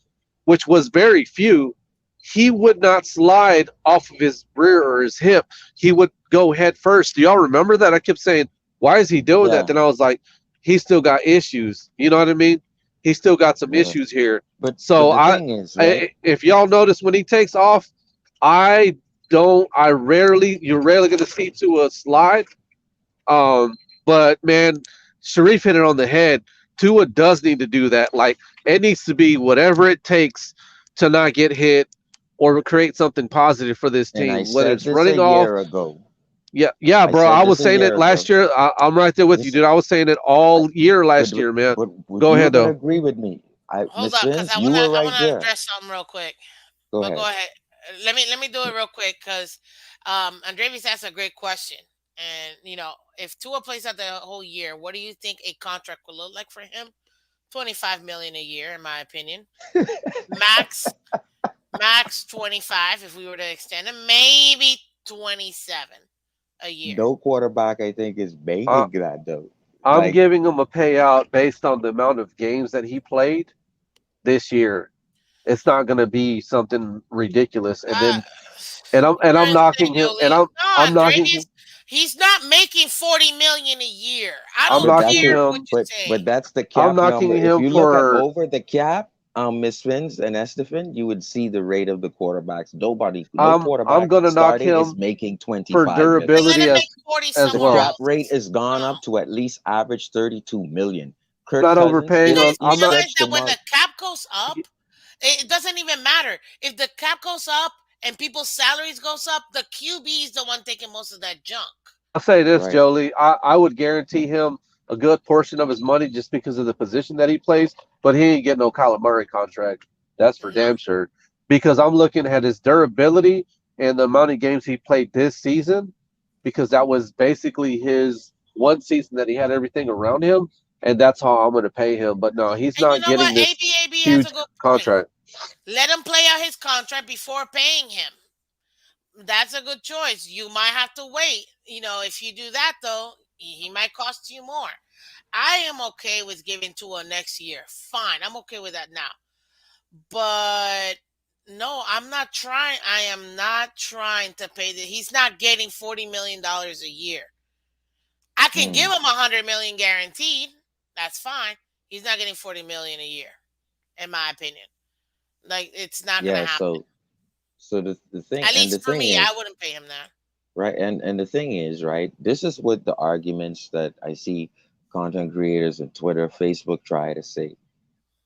Speaker 3: which was very few, he would not slide off of his rear or his hip. He would go head first. Do y'all remember that? I kept saying, why is he doing that?
Speaker 4: yeah,
Speaker 3: Then I was like, he still got issues. You know what I mean? He still got some
Speaker 4: yeah.
Speaker 3: issues here.
Speaker 4: But
Speaker 3: So
Speaker 4: the thing is, right?
Speaker 3: if y'all notice when he takes off, I don't. I rarely. You're rarely going to see to a slide. But man, Sharif hit it on the head. Tua does need to do that. Like it needs to be whatever it takes to not get hit or create something positive for this
Speaker 4: And I
Speaker 3: team. Whether
Speaker 4: said
Speaker 3: it's
Speaker 4: this a
Speaker 3: running off,
Speaker 4: year ago.
Speaker 3: yeah,
Speaker 4: I
Speaker 3: bro.
Speaker 4: said
Speaker 3: I
Speaker 4: this
Speaker 3: was
Speaker 4: a
Speaker 3: saying
Speaker 4: year
Speaker 3: it last
Speaker 4: ago.
Speaker 3: year. I'm right there with you,
Speaker 4: Listen,
Speaker 3: dude. I was saying it
Speaker 4: I,
Speaker 3: all year
Speaker 4: but
Speaker 3: last year, man.
Speaker 4: would
Speaker 3: Go
Speaker 4: you
Speaker 3: ahead
Speaker 4: gonna
Speaker 3: though.
Speaker 4: agree with me?
Speaker 1: Hold
Speaker 4: Miss
Speaker 1: up, because
Speaker 4: Phins, you were
Speaker 1: I
Speaker 4: right
Speaker 1: wanna
Speaker 4: there.
Speaker 1: address something real quick.
Speaker 4: Go
Speaker 1: But go
Speaker 4: ahead.
Speaker 1: ahead. Let me do it real quick because Andrevis asked a great question. And if Tua plays out the whole year, what do you think a contract will look like for him? 25 million a year, in my opinion. Max, max 25 if we were to extend him. Maybe 27 a year.
Speaker 4: No quarterback, I think, is
Speaker 3: Uh,
Speaker 4: making that though.
Speaker 3: I'm
Speaker 4: Like,
Speaker 3: giving him a payout based on the amount of games that he played this year. It's not going to be something ridiculous. And
Speaker 1: Uh,
Speaker 3: then and I'm
Speaker 1: you're insane,
Speaker 3: knocking him and
Speaker 1: Jolie. No,
Speaker 3: I'm knocking him
Speaker 1: Andreas, he's not making 40 million a year. I
Speaker 3: I'm
Speaker 1: don't
Speaker 4: but that's
Speaker 3: knocking
Speaker 1: care
Speaker 4: it.
Speaker 1: what
Speaker 3: him
Speaker 1: you
Speaker 4: But
Speaker 1: say.
Speaker 4: that's the
Speaker 3: I'm
Speaker 4: cap
Speaker 3: knocking
Speaker 4: number. If
Speaker 3: him
Speaker 4: you look at
Speaker 3: for
Speaker 4: over the cap, Miss Phins and Estefan, you would see the rate of the quarterbacks. No
Speaker 3: I'm
Speaker 4: quarterback
Speaker 3: gonna knock
Speaker 4: starting is
Speaker 3: him
Speaker 4: making
Speaker 3: for
Speaker 4: 25
Speaker 1: Then
Speaker 4: million.
Speaker 1: let
Speaker 3: durability
Speaker 1: him make 40
Speaker 3: as
Speaker 4: The
Speaker 1: somewhere
Speaker 3: well.
Speaker 4: cap
Speaker 1: else.
Speaker 4: rate has
Speaker 1: Come
Speaker 4: gone
Speaker 1: on.
Speaker 4: up to at least average 32 million.
Speaker 3: I'm
Speaker 4: Kirk
Speaker 3: not
Speaker 4: Cousins,
Speaker 1: You
Speaker 3: overpaying
Speaker 4: if
Speaker 3: on
Speaker 1: guys
Speaker 4: he
Speaker 3: I'm not
Speaker 1: realize
Speaker 4: stretched
Speaker 1: that
Speaker 4: them
Speaker 1: when
Speaker 4: out,
Speaker 1: the cap goes up, it doesn't even matter. If the cap goes up and people's salaries goes up, the QB is the one taking most of that junk.
Speaker 3: I'll say this,
Speaker 4: right?
Speaker 3: Jolie. I would guarantee him a good portion of his money just because of the position that he plays, but he ain't getting no Kyler Murray contract. That's for
Speaker 1: No.
Speaker 3: damn sure. Because I'm looking at his durability and the amount of games he played this season, because that was basically his one season that he had everything around him, and that's how I'm going to pay him. But no, he's
Speaker 1: And you
Speaker 3: not
Speaker 1: know what?
Speaker 3: getting this
Speaker 1: AB has a
Speaker 3: huge
Speaker 1: good point.
Speaker 3: contract.
Speaker 1: Let him play out his contract before paying him. That's a good choice. You might have to wait. If you do that though, he might cost you more. I am okay with giving to a next year. Fine. I'm okay with that now. But no, I'm not trying. I am not trying to pay the. He's not getting $40 million a year. I can give
Speaker 4: Hmm.
Speaker 1: him 100 million guaranteed. That's fine. He's not getting 40 million a year, in my opinion. Like it's not gonna
Speaker 4: Yeah.
Speaker 1: happen.
Speaker 4: So the thing
Speaker 1: At
Speaker 4: and the
Speaker 1: least for
Speaker 4: thing
Speaker 1: me, I
Speaker 4: is,
Speaker 1: wouldn't pay him that.
Speaker 4: right, and the thing is, right, this is what the arguments that I see content creators on Twitter, Facebook try to say.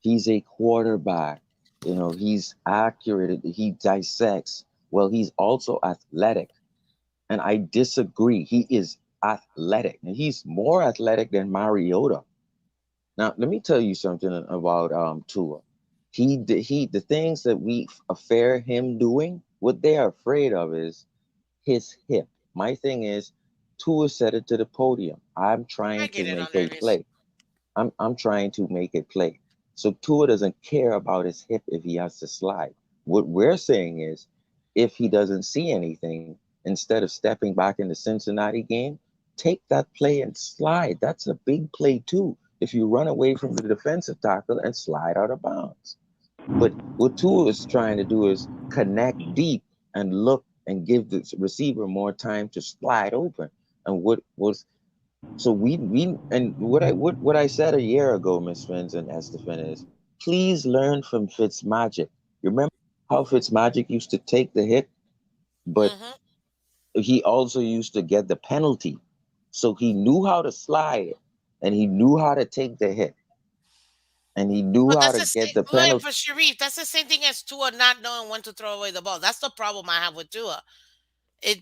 Speaker 4: He's a quarterback. He's accurate. He dissects. Well, he's also athletic. And I disagree. He is athletic. And he's more athletic than Mariota. Now, let me tell you something about Tua. The things that we fear him doing, what they are afraid of is his hip. My thing is, Tua said it to the podium. I'm
Speaker 1: I
Speaker 4: trying to
Speaker 1: get it,
Speaker 4: make a
Speaker 1: Andreas.
Speaker 4: play. I'm trying to make a play. So Tua doesn't care about his hip if he has to slide. What we're saying is, if he doesn't see anything, instead of stepping back in the Cincinnati game, take that play and slide. That's a big play too. If you run away from the defensive tackle and slide out of bounds. But what Tua is trying to do is connect deep and look and give the receiver more time to slide open. And what was so we and what I said a year ago, Miss Fins and Estefan, is please learn from Fitzmagic. You remember how Fitzmagic used to take the hit, but
Speaker 1: Hmm.
Speaker 4: he also used to get the penalty. So he knew how to slide and he knew how to take the hit and he knew
Speaker 1: But
Speaker 4: how
Speaker 1: that's
Speaker 4: to
Speaker 1: the
Speaker 4: get
Speaker 1: same.
Speaker 4: the
Speaker 1: Wait,
Speaker 4: penalty.
Speaker 1: but Sharif, that's the same thing as Tua not knowing when to throw away the ball. That's the problem I have with Tua.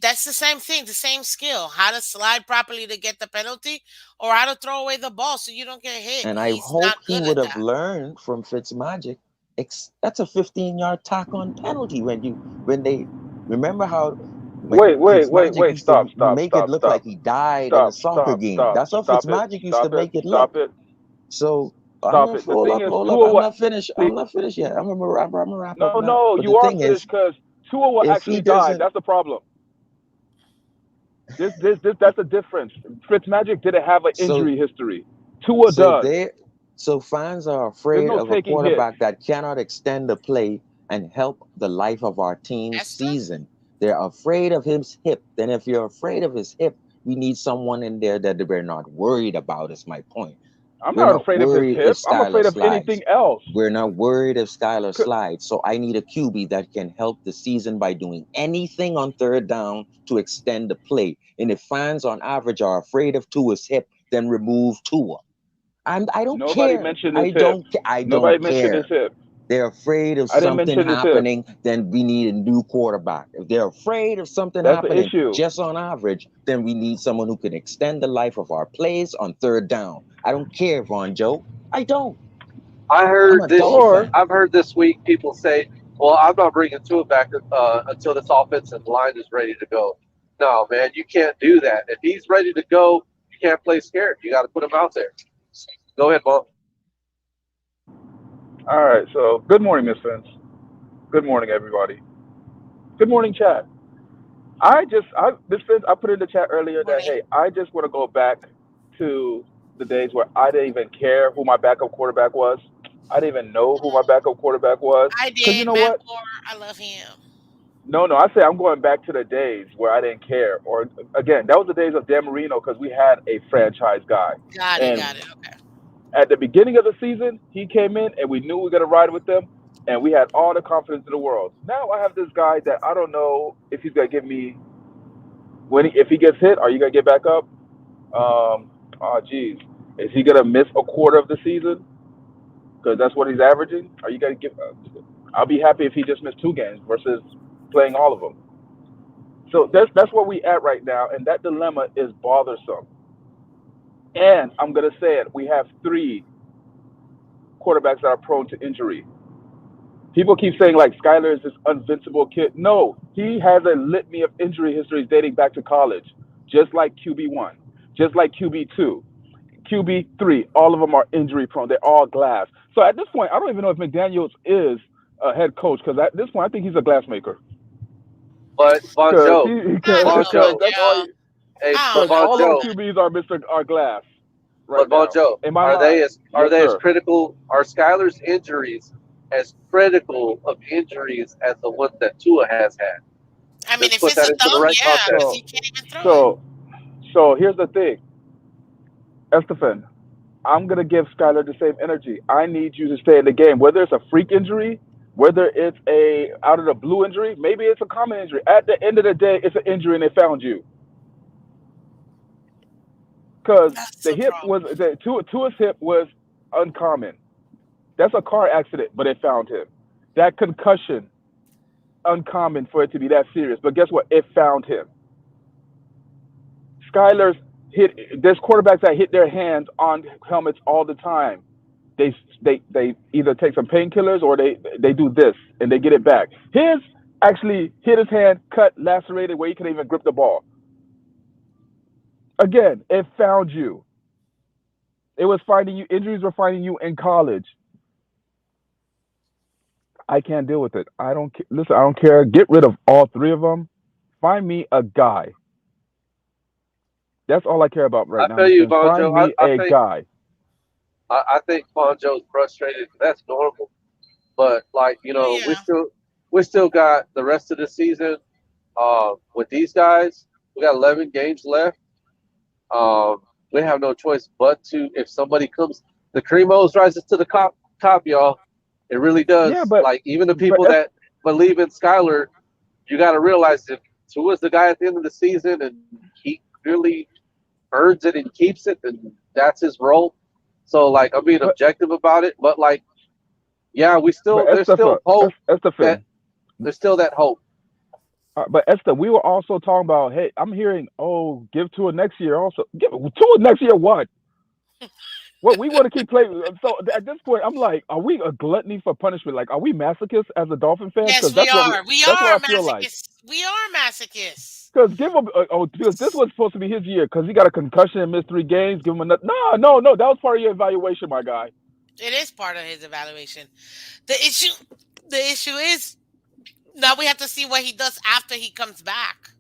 Speaker 1: That's the same thing, the same skill. How to slide properly to get the penalty, or how to throw away the ball so you don't get hit.
Speaker 4: And I
Speaker 1: He's
Speaker 4: hope
Speaker 1: not
Speaker 4: he
Speaker 1: good
Speaker 4: would
Speaker 1: at
Speaker 4: have
Speaker 1: that.
Speaker 4: learned from Fitzmagic. That's a 15-yard tack on penalty when they remember how Fitzmagic used
Speaker 6: Stop,
Speaker 4: to
Speaker 6: stop,
Speaker 4: make it
Speaker 6: stop,
Speaker 4: look like
Speaker 6: stop,
Speaker 4: he died in a
Speaker 6: stop,
Speaker 4: soccer
Speaker 6: stop,
Speaker 4: game.
Speaker 6: stop,
Speaker 4: That's how
Speaker 6: stop it,
Speaker 4: Fitzmagic used to
Speaker 6: stop it,
Speaker 4: make it
Speaker 6: stop
Speaker 4: look.
Speaker 6: it,
Speaker 4: So I'm
Speaker 6: stop
Speaker 4: gonna
Speaker 6: it. The
Speaker 4: hold
Speaker 6: thing
Speaker 4: up,
Speaker 6: is,
Speaker 4: hold up.
Speaker 6: Tua
Speaker 4: I'm
Speaker 6: will
Speaker 4: not finished. I'm not finished yet. I'm gonna wrap up
Speaker 6: no,
Speaker 4: now.
Speaker 6: no,
Speaker 4: But the
Speaker 6: you are
Speaker 4: thing
Speaker 6: finished
Speaker 4: is,
Speaker 6: because Tua will
Speaker 4: if he
Speaker 6: actually die.
Speaker 4: doesn't,
Speaker 6: That's the problem. That's the difference. Fitzmagic didn't have an
Speaker 4: so
Speaker 6: injury history. Tua
Speaker 4: so
Speaker 6: does.
Speaker 4: they so fans are
Speaker 6: There's
Speaker 4: afraid
Speaker 6: no
Speaker 4: of a
Speaker 6: taking hits.
Speaker 4: quarterback that cannot extend the play and help the life of our team's
Speaker 1: Esther?
Speaker 4: season. They're afraid of his hip. Then if you're afraid of his hip, we need someone in there that we're not worried about, is my point.
Speaker 6: I'm
Speaker 4: We're
Speaker 6: not
Speaker 4: not
Speaker 6: afraid of his
Speaker 4: worried if
Speaker 6: hip. I'm
Speaker 4: Skylar
Speaker 6: afraid of anything
Speaker 4: slides.
Speaker 6: else.
Speaker 4: We're not worried if Skylar
Speaker 6: C-
Speaker 4: slides. So I need a QB that can help the season by doing anything on third down to extend the play. And if fans on average are afraid of Tua's hip, then remove Tua. I don't
Speaker 6: Nobody
Speaker 4: care.
Speaker 6: mentioned his hip.
Speaker 4: I
Speaker 6: Nobody
Speaker 4: don't
Speaker 6: mentioned his
Speaker 4: care.
Speaker 6: hip.
Speaker 4: They're afraid of
Speaker 6: I didn't
Speaker 4: something
Speaker 6: mention his hip.
Speaker 4: happening, then we need a new quarterback. If they're afraid of something
Speaker 6: That's the
Speaker 4: happening
Speaker 6: issue.
Speaker 4: just on average, then we need someone who can extend the life of our plays on third down. I don't care, Von Joe. I don't.
Speaker 3: I
Speaker 4: I'm
Speaker 3: heard
Speaker 4: a
Speaker 3: this.
Speaker 6: Or
Speaker 4: Dolphin.
Speaker 3: I've heard this week people say, "Well, I'm not bringing Tua back until this offensive line is ready to go." No, man, you can't do that. If he's ready to go, you can't play scared. You got to put him out there. Go ahead, Bob.
Speaker 6: all right. So good morning, Miss Phins. Good morning, everybody. Good morning, chat. Miss Phins, I put in the chat earlier that
Speaker 1: Morning.
Speaker 6: hey, I just want to go back to the days where I didn't even care who my backup quarterback was. I didn't even know who my backup quarterback was.
Speaker 1: I
Speaker 6: Cause you
Speaker 1: did.
Speaker 6: know
Speaker 1: Matt
Speaker 6: what?
Speaker 1: Moore, I love him.
Speaker 6: No, no, I say I'm going back to the days where I didn't care. Or again, that was the days of Dan Marino because we had a franchise guy.
Speaker 1: Got it,
Speaker 6: And
Speaker 1: got it. Okay.
Speaker 6: at the beginning of the season, he came in and we knew we were going to ride with him, and we had all the confidence in the world. Now I have this guy that I don't know if he's going to give me if he gets hit. Are you going to get back up? Oh, geez, is he going to miss a quarter of the season? Because that's what he's averaging. Are you going to give? I'll be happy if he just missed 2 games versus playing all of them. So that's where we at right now, and that dilemma is bothersome. And I'm gonna say it: we have 3 quarterbacks that are prone to injury. People keep saying like Skyler is this invincible kid. No, he has a litany of injury histories dating back to college, just like QB1, just like QB2, QB3. All of them are injury prone. They're all glass. So at this point, I don't even know if McDaniel's is a head coach because at this point, I think he's a glass maker
Speaker 3: But Von
Speaker 6: because
Speaker 3: Joe,
Speaker 6: he
Speaker 1: I
Speaker 3: Von
Speaker 1: don't know,
Speaker 6: because
Speaker 1: Von
Speaker 3: Joe,
Speaker 6: that's all.
Speaker 1: Joe.
Speaker 3: hey,
Speaker 1: I
Speaker 3: but
Speaker 1: don't
Speaker 6: Because
Speaker 1: know,
Speaker 3: Von
Speaker 6: all our
Speaker 3: Joe,
Speaker 1: Von.
Speaker 6: QBs are are glass right
Speaker 3: but Von
Speaker 6: now.
Speaker 3: Joe,
Speaker 6: Am I lying?
Speaker 3: are
Speaker 6: Yes,
Speaker 3: they as
Speaker 6: sir.
Speaker 3: critical? Are Skyler's injuries as critical of injuries as the ones that Tua has had?
Speaker 1: I
Speaker 3: Let's
Speaker 1: mean, if
Speaker 3: put
Speaker 1: it's
Speaker 3: that
Speaker 1: a
Speaker 3: into the
Speaker 1: thumb,
Speaker 3: right
Speaker 1: yeah, because
Speaker 3: context.
Speaker 1: he can't even throw it.
Speaker 6: So so here's the thing, Estefan. I'm gonna give Skyler the same energy. I need you to stay in the game, whether it's a freak injury, whether it's a out of the blue injury, maybe it's a common injury. At the end of the day, it's an injury and they found you because
Speaker 1: That's
Speaker 6: the
Speaker 1: the
Speaker 6: hip
Speaker 1: problem.
Speaker 6: was Tua's hip was uncommon. That's a car accident, but they found him. That concussion, uncommon for it to be that serious. But guess what? It found him. Skyler's hit. There's quarterbacks that hit their hands on helmets all the time. They either take some painkillers or they do this and they get it back. His actually hit his hand, cut, lacerated, where he couldn't even grip the ball. Again, it found you. It was finding you. Injuries were finding you in college. I can't deal with it. I don't listen. I don't care. Get rid of all 3 of them. Find me a guy. That's all I care about right
Speaker 3: I
Speaker 6: now,
Speaker 3: feel
Speaker 6: Miss
Speaker 3: you,
Speaker 6: Finn.
Speaker 3: Von
Speaker 6: Find
Speaker 3: Joe.
Speaker 6: me a guy.
Speaker 3: I think Von Joe's frustrated. That's normal. But like
Speaker 1: Oh yeah.
Speaker 3: we still got the rest of the season. With these guys, we got 11 games left. We have no choice but to. If somebody comes, the Cremos rises to the top, y'all. It really
Speaker 6: Yeah,
Speaker 3: does. Like even the
Speaker 6: but
Speaker 3: people that believe in Skyler, you got to realize if Tua's the guy at the end of the season and he really earns it and keeps it, then that's his role. So like I'm being
Speaker 6: but
Speaker 3: objective about it, but like yeah, we
Speaker 6: but
Speaker 3: still there's still hope that
Speaker 6: Estefan.
Speaker 3: there's still that hope.
Speaker 6: But Esther, we were also talking about. Hey, I'm hearing. Oh, give to it next year. Also, give to it next year. What? What we want to keep playing. So at this point, I'm like, are we a gluttony for punishment? Like, are we masochists as a Dolphin fans?
Speaker 1: Yes,
Speaker 6: Because
Speaker 1: we are. We
Speaker 6: that's what
Speaker 1: are
Speaker 6: I feel like.
Speaker 1: masochists. We are masochists.
Speaker 6: Because give him because this was supposed to be his year because he got a concussion and missed 3 games. Give him another. No, no, no. That was part of your evaluation, my guy.
Speaker 1: It is part of his evaluation. The issue, the issue is now we have to see what he does after he comes back,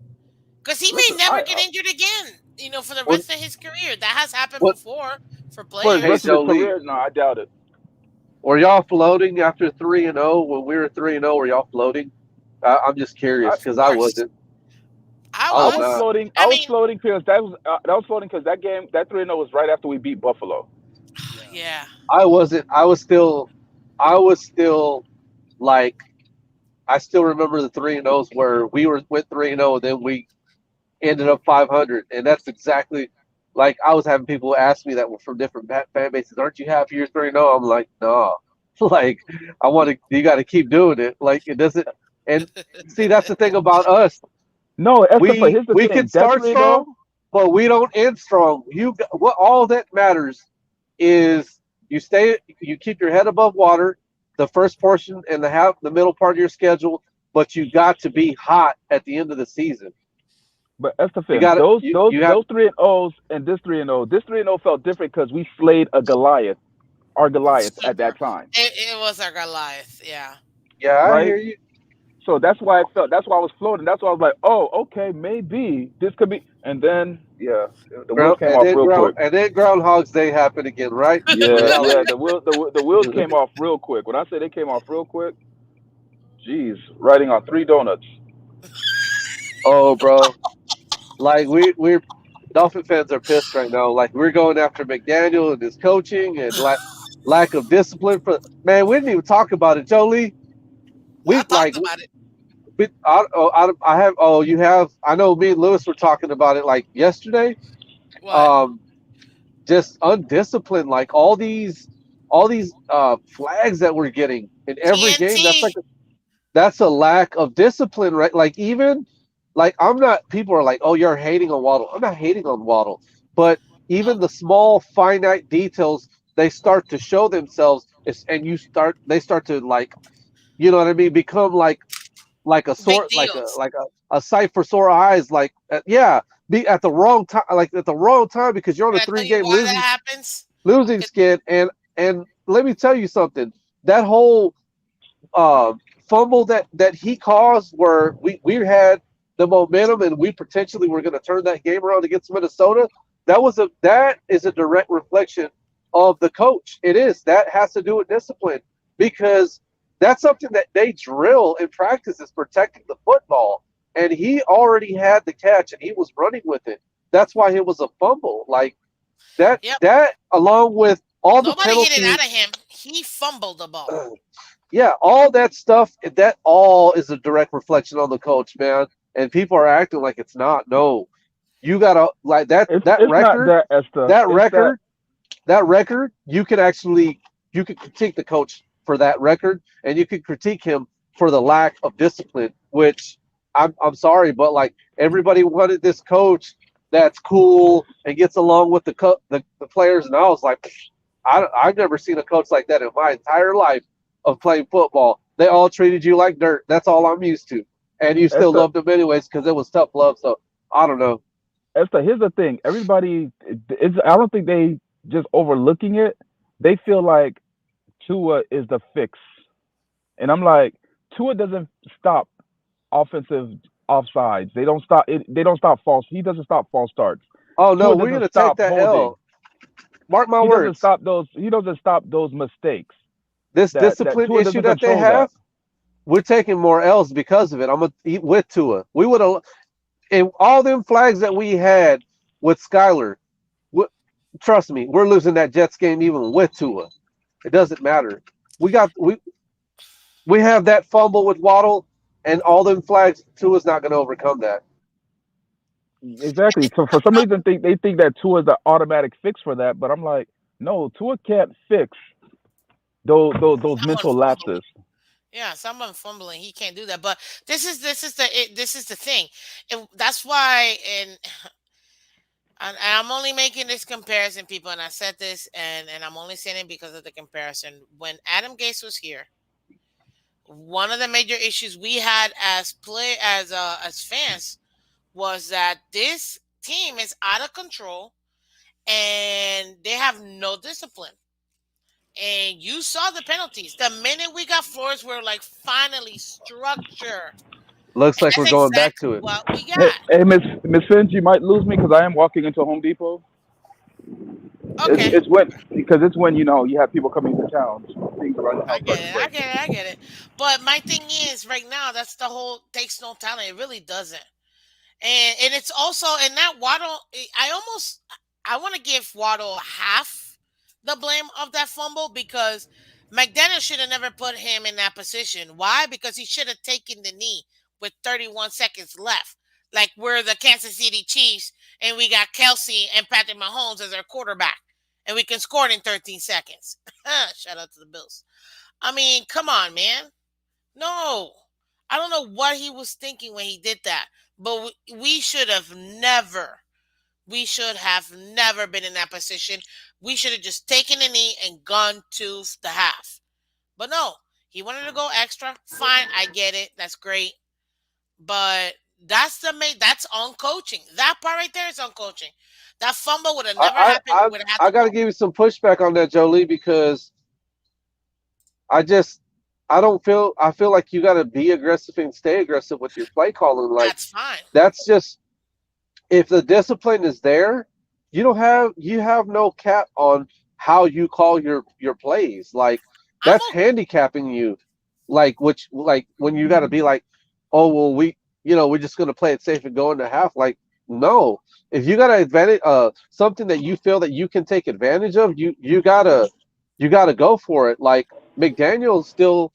Speaker 1: because he may
Speaker 6: Listen,
Speaker 1: never get injured again. For the
Speaker 3: What
Speaker 1: rest of his career, that has happened
Speaker 3: what
Speaker 1: before for
Speaker 6: for his
Speaker 3: Hey
Speaker 6: rest
Speaker 1: players.
Speaker 6: of his
Speaker 3: Jolie,
Speaker 6: career, no, I doubt it.
Speaker 3: were y'all floating after 3-0 when we were 3-0? Were y'all floating? I'm just
Speaker 6: I,
Speaker 3: curious
Speaker 1: Of
Speaker 3: because I
Speaker 1: course,
Speaker 3: wasn't.
Speaker 1: I
Speaker 3: I
Speaker 6: I
Speaker 3: was
Speaker 6: was
Speaker 1: was.
Speaker 3: not.
Speaker 6: floating. I
Speaker 1: I
Speaker 6: was
Speaker 1: mean,
Speaker 6: floating because that was floating because that game that 3-0 was right after we beat Buffalo.
Speaker 1: yeah.
Speaker 3: I wasn't. I was still like I still remember the 3-0s where we went 3-0 and then we ended up 500, and that's exactly like I was having people ask me that were from different fan bases. Aren't you happy you're 3-0? I'm like, no. Like I want to. You got to keep doing it. Like it doesn't. And see, that's the thing about us.
Speaker 6: No, Esther, but
Speaker 3: We
Speaker 6: here's the
Speaker 3: we can
Speaker 6: thing. That
Speaker 3: start
Speaker 6: 3-0.
Speaker 3: strong, but we don't end strong. What all that matters is you keep your head above water, the first portion and the middle part of your schedule, but you got to be hot at the end of the season.
Speaker 6: But Esther
Speaker 3: You
Speaker 6: Phins,
Speaker 3: got to
Speaker 6: those
Speaker 3: you
Speaker 6: those
Speaker 3: you have
Speaker 6: those 3-0s and this 3-0. This 3-0 felt different because we slayed a Goliath, our Goliath at
Speaker 1: Super.
Speaker 6: that time,
Speaker 1: It was our Goliath. Yeah.
Speaker 3: yeah, I
Speaker 6: right?
Speaker 3: hear you.
Speaker 6: So that's why I felt. That's why I was floating. That's why I was like, oh, okay, maybe this could be. And then, yeah, the wheels came off real quick.
Speaker 3: And then Groundhog's Day happened again, right?
Speaker 6: Yeah, yeah,
Speaker 3: Reality.
Speaker 6: the wheels came off real quick. When I say they came off real quick, geez, riding on 3 donuts.
Speaker 3: Oh, bro, like we're Dolphin fans are pissed right now. Like we're going after McDaniel and his coaching and lack of discipline. For man, we didn't even talk about it, Jolie.
Speaker 1: I
Speaker 3: We
Speaker 1: talked
Speaker 3: like
Speaker 1: about it.
Speaker 3: I have you have I know me and Lewis were talking about it like yesterday.
Speaker 1: What?
Speaker 3: Um, just undisciplined, like all these flags that we're getting in every game.
Speaker 1: TNT.
Speaker 3: That's a lack of discipline, right? Like even like I'm not. People are like, "Oh, you're hating on Waddle." I'm not hating on Waddle, but
Speaker 1: No.
Speaker 3: even the small finite details they start to show themselves, and they start to like, you know what I mean, become like a
Speaker 1: Big
Speaker 3: sore
Speaker 1: deals.
Speaker 3: like a sight for sore eyes. Like yeah, be at the wrong time, like at the wrong time because you're on
Speaker 1: Can
Speaker 3: a
Speaker 1: I tell
Speaker 3: three
Speaker 1: you
Speaker 3: game
Speaker 1: why that happens?
Speaker 3: losing
Speaker 1: 'Cause-
Speaker 3: skid, and let me tell you something. That whole uh, fumble that he caused, where we had the momentum and we potentially were going to turn that game around against Minnesota. That is a direct reflection of the coach. It is that has to do with discipline because that's something that they drill in practice is protecting the football, and he already had the catch and he was running with it. That's why it was a fumble. Like
Speaker 1: Yep.
Speaker 3: that along with all the
Speaker 1: Nobody hit it
Speaker 3: penalties.
Speaker 1: out of him. He fumbled the ball.
Speaker 3: Yeah, all that stuff, that all is a direct reflection on the coach, man. And people are acting like it's not. No, you gotta like
Speaker 6: It's not that, Esther.
Speaker 3: that
Speaker 6: It's that.
Speaker 3: record, that record. You can critique the coach for that record, and you can critique him for the lack of discipline. Which I'm sorry, but like everybody wanted this coach that's cool and gets along with the players, and I was like, I've never seen a coach like that in my entire life of playing football. They all treated you like dirt. That's all I'm used to. And you still
Speaker 6: Esther,
Speaker 3: loved them anyways because it was tough love. So I don't know.
Speaker 6: Esther, here's the thing. Everybody, I don't think they just overlooking it. They feel like Tua is the fix, and I'm like, Tua doesn't stop offensive offsides. They don't stop it. They don't stop false. He doesn't stop false starts.
Speaker 3: Oh no,
Speaker 6: Tua
Speaker 3: we're
Speaker 6: doesn't
Speaker 3: gonna take
Speaker 6: stop
Speaker 3: that
Speaker 6: holding.
Speaker 3: L. Mark my
Speaker 6: He doesn't
Speaker 3: words.
Speaker 6: stop those. He doesn't stop those mistakes.
Speaker 3: This
Speaker 6: That
Speaker 3: discipline
Speaker 6: Tua
Speaker 3: issue
Speaker 6: doesn't
Speaker 3: that they
Speaker 6: control that.
Speaker 3: have, we're taking more L's because of it. I'm gonna eat with Tua. We would have, and all them flags that we had with Skyler. We, trust me, we're losing that Jets game even with Tua. It doesn't matter. We got we have that fumble with Waddle, and all them flags. Tua's not gonna overcome that.
Speaker 6: Exactly. So for some reason, they think that Tua is the automatic fix for that. But I'm like, no, Tua can't fix those
Speaker 1: Someone
Speaker 6: mental
Speaker 1: fumbling.
Speaker 6: lapses.
Speaker 1: Yeah, someone fumbling. He can't do that. But this is the thing. That's why, and I'm only making this comparison, people. And I said this, and I'm only saying it because of the comparison. When Adam Gase was here, One of the major issues we had as fans was that this team is out of control and they have no discipline. And you saw the penalties. The minute we got Flores, we're like, finally, structure.
Speaker 3: Looks
Speaker 1: And
Speaker 3: like
Speaker 1: that's
Speaker 3: we're going back
Speaker 1: exactly
Speaker 3: to it.
Speaker 1: what we
Speaker 6: Hey,
Speaker 1: got.
Speaker 6: hey, Miss Finch, you might lose me because I am walking into Home Depot.
Speaker 1: Okay.
Speaker 6: It's when you have people coming into town. Things around the
Speaker 1: I
Speaker 6: house
Speaker 1: get
Speaker 6: start to
Speaker 1: it. I
Speaker 6: break.
Speaker 1: get it. I get it. But my thing is, right now, that's the whole takes no talent. It really doesn't. And it's also and that Waddle. I want to give Waddle half the blame of that fumble because McDaniel should have never put him in that position. Why? Because he should have taken the knee with 31 seconds left. Like we're the Kansas City Chiefs and we got Kelsey and Patrick Mahomes as our quarterback, and we can score it in 13 seconds. Shout out to the Bills. I mean, come on, man. No, I don't know what he was thinking when he did that, but we should have never. We should have never been in that position. We should have just taken a knee and gone to the half. But no, he wanted to go extra. Fine, I get it. That's great. But that's on coaching. That part right there is on coaching. That fumble would have never
Speaker 3: I
Speaker 1: happened.
Speaker 3: I
Speaker 1: We
Speaker 3: I,
Speaker 1: would have had
Speaker 3: I
Speaker 1: the
Speaker 3: got to
Speaker 1: ball.
Speaker 3: give you some pushback on that, Jolie, because I just I feel like you got to be aggressive and stay aggressive with your play calling. Like
Speaker 1: That's fine.
Speaker 3: that's just if the discipline is there, you have no cap on how you call your plays. Like
Speaker 1: I'm
Speaker 3: that's handicapping you. Like when you got to be like, oh well, we're just gonna play it safe and go into half. Like no, if you got an advantage, something that you feel that you can take advantage of, you gotta go for it. Like McDaniel's still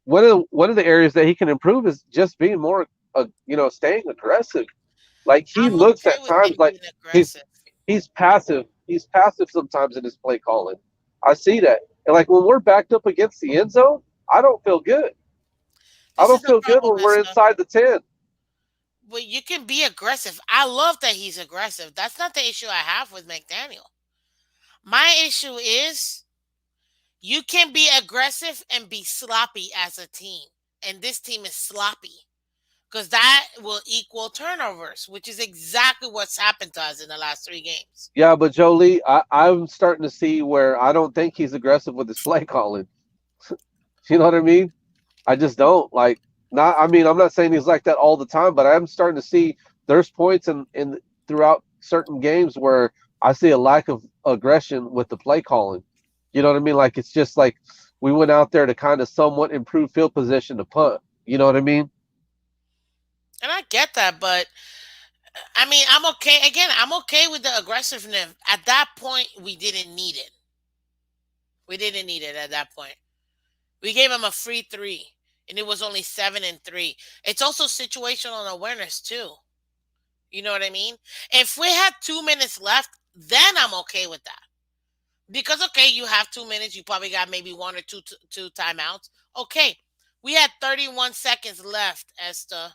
Speaker 3: one of the areas that he can improve is just being more, staying aggressive. Like he
Speaker 1: I'm
Speaker 3: looks
Speaker 1: okay
Speaker 3: at
Speaker 1: with
Speaker 3: times
Speaker 1: him
Speaker 3: like
Speaker 1: being
Speaker 3: he's
Speaker 1: aggressive.
Speaker 3: he's passive. He's passive sometimes in his play calling. I see that. And like when we're backed up against the end zone, I don't feel good. I
Speaker 1: This is
Speaker 3: don't
Speaker 1: the
Speaker 3: feel good
Speaker 1: problem,
Speaker 3: when we're
Speaker 1: Mister.
Speaker 3: inside the 10.
Speaker 1: Well, you can be aggressive. I love that he's aggressive. That's not the issue I have with McDaniel. My issue is you can be aggressive and be sloppy as a team. And this team is sloppy because that will equal turnovers, which is exactly what's happened to us in the last 3 games.
Speaker 3: Yeah, but Jolie, I'm starting to see where I don't think he's aggressive with his play calling. You know what I mean? I just don't like. Not. I mean, I'm not saying he's like that all the time, but I'm starting to see there's points in throughout certain games where I see a lack of aggression with the play calling. You know what I mean? Like it's just like we went out there to kind of somewhat improve field position to punt. You know what I mean?
Speaker 1: And I get that, but I mean, I'm okay. Again, I'm okay with the aggressiveness. At that point, we didn't need it. We didn't need it at that point. We gave him a free three, and it was only 7-3. It's also situational awareness too. You know what I mean? If we had 2 minutes left, then I'm okay with that. Because okay, you have 2 minutes, you probably got maybe one or two timeouts. Okay, we had 31 seconds left, Esther.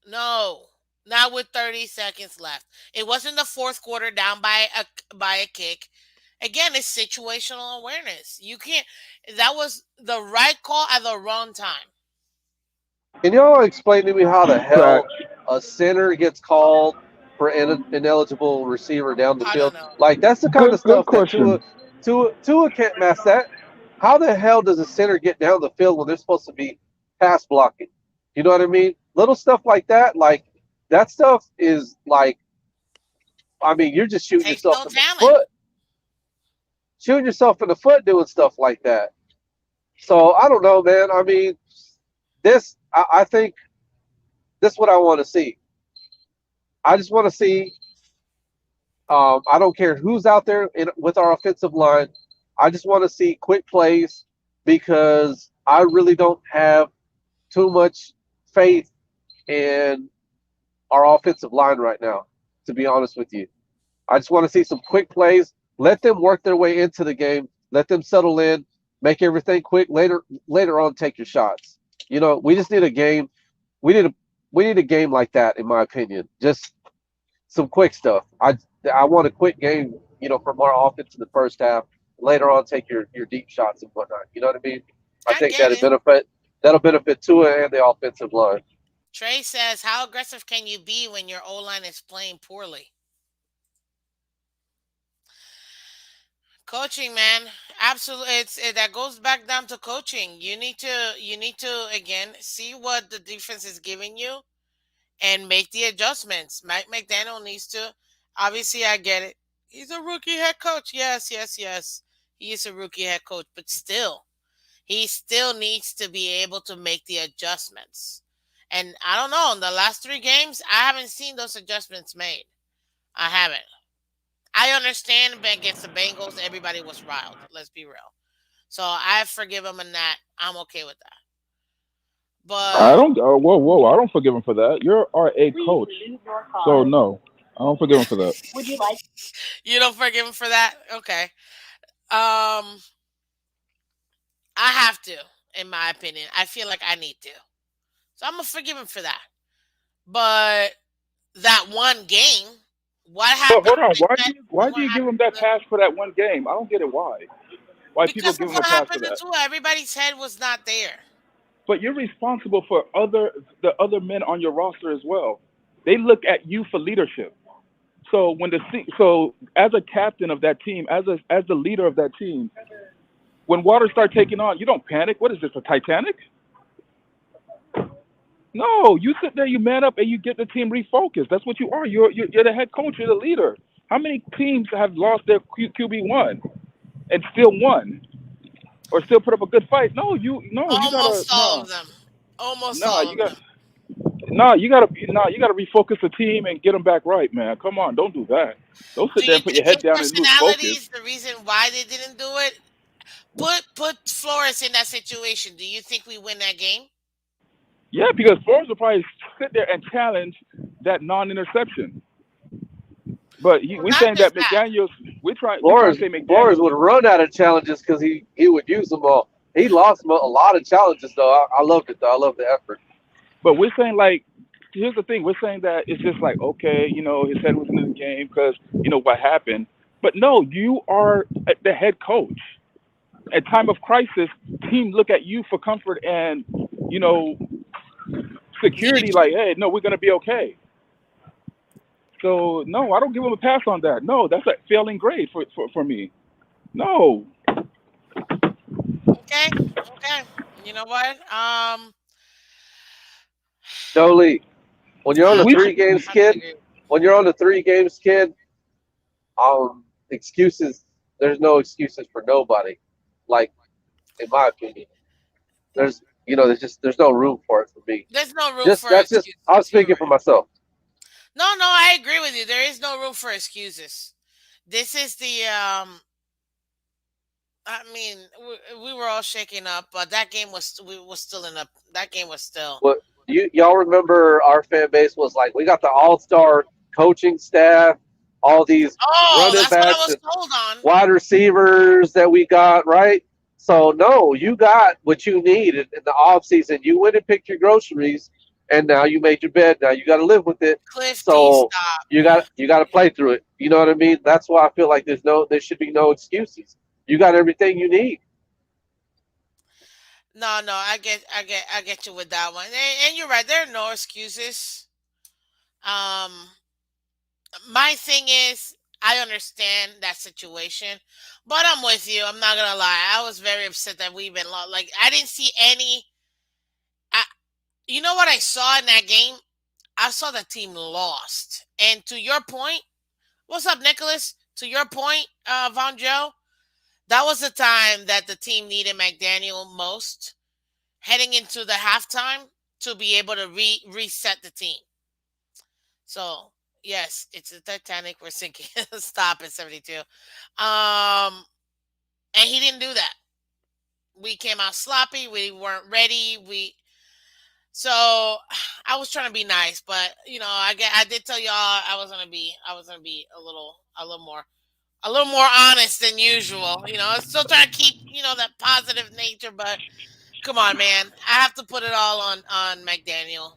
Speaker 1: No, not with 30 seconds left. It wasn't the fourth quarter down by a kick. Again, it's situational awareness. You can't. That was the right call at the wrong time.
Speaker 3: Can y'all explain to me how the hell
Speaker 6: Facts.
Speaker 3: a center gets called for an ineligible receiver down the
Speaker 1: I don't
Speaker 3: field?
Speaker 1: know.
Speaker 3: Like that's the kind of
Speaker 6: Good
Speaker 3: stuff that
Speaker 6: question.
Speaker 3: Tua can't mess that. How the hell does a center get down the field when they're supposed to be pass blocking? You know what I mean? Little stuff like that, that stuff is like, I mean, you're just
Speaker 1: Takes no talent.
Speaker 3: shooting yourself in the foot doing stuff like that. So I don't know, man. I mean, I think this is what I want to see. I just want to see. I don't care who's out there with our offensive line. I just want to see quick plays because I really don't have too much faith in our offensive line right now, to be honest with you. I just want to see some quick plays. Let them work their way into the game. Let them settle in. Make everything quick. Later on, take your shots. We just need a game. We need a we need a game like that, in my opinion. Just some quick stuff. I want a quick game. From our offense in the first half. Later on, take your deep shots and whatnot. You know what I mean? I
Speaker 1: I
Speaker 3: think
Speaker 1: get it.
Speaker 3: that'll benefit Tua and the offensive line.
Speaker 1: Trey says, "How aggressive can you be when your O line is playing poorly?" Coaching, man, absolutely. That goes back down to coaching. You need to again see what the defense is giving you and make the adjustments. Mike McDaniel needs to. Obviously, I get it. He's a rookie head coach. Yes, yes, yes. He is a rookie head coach, but still, he still needs to be able to make the adjustments. And I don't know. In the last three games, I haven't seen those adjustments made. I haven't. I understand against the Bengals, everybody was riled. Let's be real. So I forgive him in that. I'm okay with that.
Speaker 6: I
Speaker 1: But
Speaker 6: don't. Whoa, whoa! I don't forgive him for that. You're a coach, so no, I don't forgive him for that.
Speaker 1: you don't forgive him for that? Okay. I have to, in my opinion. I feel like I need to. So I'm gonna forgive him for that. But that one game, what
Speaker 6: But
Speaker 1: happened
Speaker 6: hold on,
Speaker 1: to Jet
Speaker 6: why
Speaker 1: and
Speaker 6: do
Speaker 1: what
Speaker 6: you give him
Speaker 1: happened
Speaker 6: that
Speaker 1: to
Speaker 6: pass for that one game? I don't get it. Why people
Speaker 1: because
Speaker 6: give
Speaker 1: of
Speaker 6: him a
Speaker 1: what
Speaker 6: pass for
Speaker 1: happened to
Speaker 6: that?
Speaker 1: Tua, everybody's head was not there.
Speaker 6: But you're responsible for the other men on your roster as well. They look at you for leadership. So so as a captain of that team, as the leader of that team, when waters start taking on, you don't panic. What is this, a Titanic? No, you sit there, you man up, and you get the team refocused. That's what you are. You're the head coach. You're the leader. How many teams have lost their QB1 and still won, or still put up a good fight? No, you gotta
Speaker 1: Almost all of them. Almost
Speaker 6: nah,
Speaker 1: all
Speaker 6: you
Speaker 1: of
Speaker 6: got
Speaker 1: them.
Speaker 6: you gotta refocus the team and get them back right, man. Come on, don't do that. Don't sit
Speaker 1: Do
Speaker 6: there
Speaker 1: you
Speaker 6: and put your
Speaker 1: think
Speaker 6: head
Speaker 1: his
Speaker 6: down and lose
Speaker 1: personality
Speaker 6: focus.
Speaker 1: is the reason why they didn't do it? Put Flores in that situation. Do you think we win that game?
Speaker 6: Yeah, because Flores will probably sit there and challenge that non-interception. But
Speaker 1: Well,
Speaker 6: we're
Speaker 1: not
Speaker 6: saying that
Speaker 1: just that.
Speaker 6: McDaniel's. We trying to say
Speaker 3: Flores
Speaker 6: McDaniel's.
Speaker 3: would run out of challenges because he would use them all. He lost a lot of challenges though. I loved it though. I love the effort.
Speaker 6: But we're saying like, here's the thing. We're saying that it's just like okay, his head was in the game because what happened. But no, you are the head coach. At time of crisis, team look at you for comfort and you know security.
Speaker 1: Leadership.
Speaker 6: Like, hey, no, we're gonna be okay. So no, I don't give him a pass on that. No, that's a failing grade for me. No,
Speaker 1: Okay. Okay. You know what?
Speaker 3: Jolie, when you're on
Speaker 1: I,
Speaker 3: the
Speaker 6: we
Speaker 3: three
Speaker 1: I,
Speaker 3: games,
Speaker 1: I
Speaker 3: kid,
Speaker 1: disagree.
Speaker 3: when you're on the 3 games, kid, excuses. There's no excuses for nobody. Like in my opinion, there's no room for it for me.
Speaker 1: There's no room
Speaker 3: Just
Speaker 1: for
Speaker 3: that's just I'm
Speaker 1: excuses. You're
Speaker 3: speaking for
Speaker 1: right.
Speaker 3: myself.
Speaker 1: No, no, I agree with you. There is no room for excuses. This is the I mean, we were all shaking up, but that game was we was still in a that game was still.
Speaker 3: What y'all remember? Our fan base was like, we got the all-star coaching staff, all these
Speaker 1: Oh,
Speaker 3: running
Speaker 1: that's what I
Speaker 3: backs
Speaker 1: was
Speaker 3: and
Speaker 1: told on.
Speaker 3: wide receivers that we got, right? So no, you got what you need in the off season. You went and picked your groceries, and now you made your bed. Now you got to live with it.
Speaker 1: Clifty,
Speaker 3: So
Speaker 1: stop.
Speaker 3: you got to play through it. You know what I mean? That's why I feel like there should be no excuses. You got everything you need.
Speaker 1: No, no, I get you with that one. And you're right. There are no excuses. Um, my thing is, I understand that situation, but I'm with you. I'm not gonna lie. I was very upset that we even lost. Like I didn't see any. I, you know what I saw in that game? I saw the team lost. And to your point, what's up, Nicholas? To your point, Von Joe, that was the time that the team needed McDaniel most, heading into the halftime to be able to reset the team. So yes, it's a Titanic. We're sinking. Stop at 72. And he didn't do that. We came out sloppy. We weren't ready. We so I was trying to be nice, but I did tell y'all I was gonna be a little more honest than usual. I still trying to keep that positive nature, but come on, man, I have to put it all on McDaniel.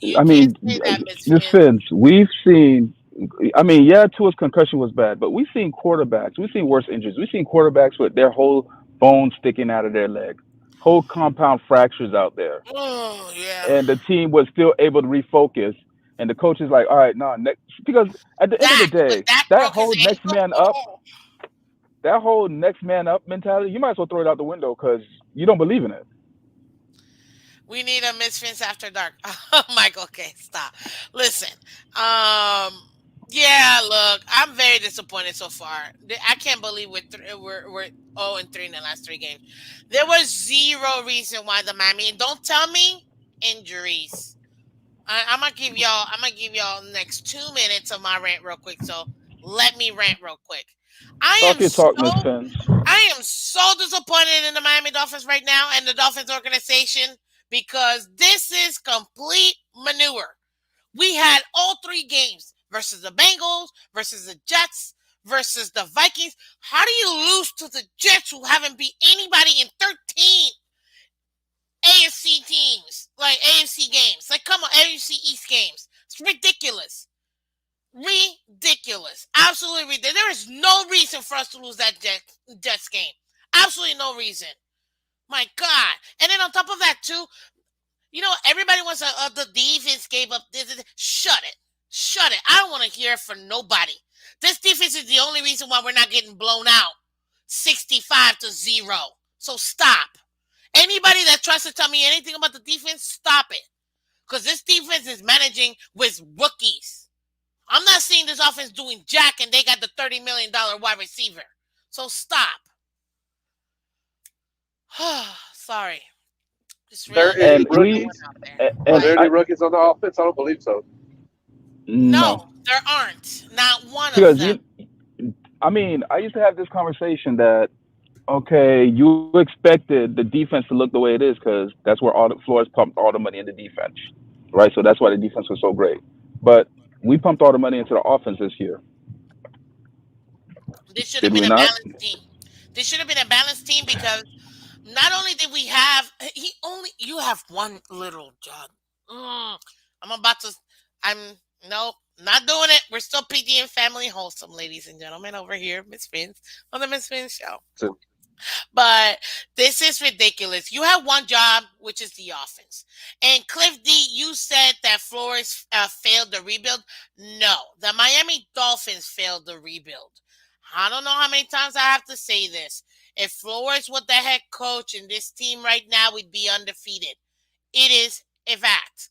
Speaker 1: You
Speaker 6: I
Speaker 1: can't
Speaker 6: mean,
Speaker 1: say that, Miss
Speaker 6: this
Speaker 1: Phins.
Speaker 6: Finch, we've seen. I mean, yeah, Tua's concussion was bad, but we've seen quarterbacks. We've seen worse injuries. We've seen quarterbacks with their whole bone sticking out of their leg. whole compound fractures out there,
Speaker 1: Oh yeah.
Speaker 6: and the team was still able to refocus. And the coach is like, all right, no, next, because at the end of the
Speaker 1: When
Speaker 6: day,
Speaker 1: Dak
Speaker 6: that
Speaker 1: broke his
Speaker 6: whole next
Speaker 1: ankle.
Speaker 6: man up,
Speaker 1: Oh,
Speaker 6: that whole next man up mentality, you might as well throw it out the window because you don't believe in it.
Speaker 1: we need a Misfits after dark. Oh, Michael, okay, stop. Listen, um, yeah, look, I'm very disappointed so far. I can't believe we're 0-3 in the last 3 games. There was zero reason why the Miami. And don't tell me injuries. I'm gonna give y'all the next 2 minutes of my rant real quick. So let me rant real quick. I
Speaker 6: Talk
Speaker 1: am
Speaker 6: your talk, Miss
Speaker 1: so
Speaker 6: Fins.
Speaker 1: I am so disappointed in the Miami Dolphins right now and the Dolphins organization because this is complete manure. We had all 3 games versus the Bengals, versus the Jets, versus the Vikings. How do you lose to the Jets who haven't beat anybody in 13 AFC teams? Like AFC games. Like come on, AFC East games. It's ridiculous. Ridiculous. Absolutely ridiculous. There is no reason for us to lose that Jets game. Absolutely no reason. My God. And then on top of that, too, everybody wants the defense gave up this. Shut it. Shut it. I don't want to hear it from nobody. This defense is the only reason why we're not getting blown out 65-0. So stop. Anybody that tries to tell me anything about the defense, stop it. Because this defense is managing with rookies. I'm not seeing this offense doing jack and they got the $30 million wide receiver. So stop. Sorry. Just
Speaker 3: There
Speaker 1: really
Speaker 3: any
Speaker 1: gotta
Speaker 6: And
Speaker 1: get that
Speaker 6: we,
Speaker 1: one
Speaker 3: rookies?
Speaker 1: out there.
Speaker 3: Are
Speaker 6: and
Speaker 1: What?
Speaker 3: there
Speaker 6: I,
Speaker 3: any rookies on the offense? I don't believe so.
Speaker 1: No,
Speaker 6: no,
Speaker 1: there aren't. Not one of
Speaker 6: because
Speaker 1: them.
Speaker 6: I mean, I used to have this conversation that okay, you expected the defense to look the way it is because that's where all the Flores pumped all the money into defense, right? So that's why the defense was so great. But we pumped all the money into the offense this year,
Speaker 1: This should have
Speaker 6: did
Speaker 1: been
Speaker 6: we
Speaker 1: a
Speaker 6: not?
Speaker 1: balanced team. This should have been a balanced team because not only did we have you have one little job. I'm about to I'm nope, not doing it. We're still PG and family wholesome, ladies and gentlemen, over here, Miss Fins, on the Miss Fins show.
Speaker 3: So,
Speaker 1: But this is ridiculous. You have one job, which is the offense. And Cliff D, you said that Flores failed the rebuild. No, the Miami Dolphins failed the rebuild. I don't know how many times I have to say this. If Flores was the head coach in this team right now, we'd be undefeated. It is a fact.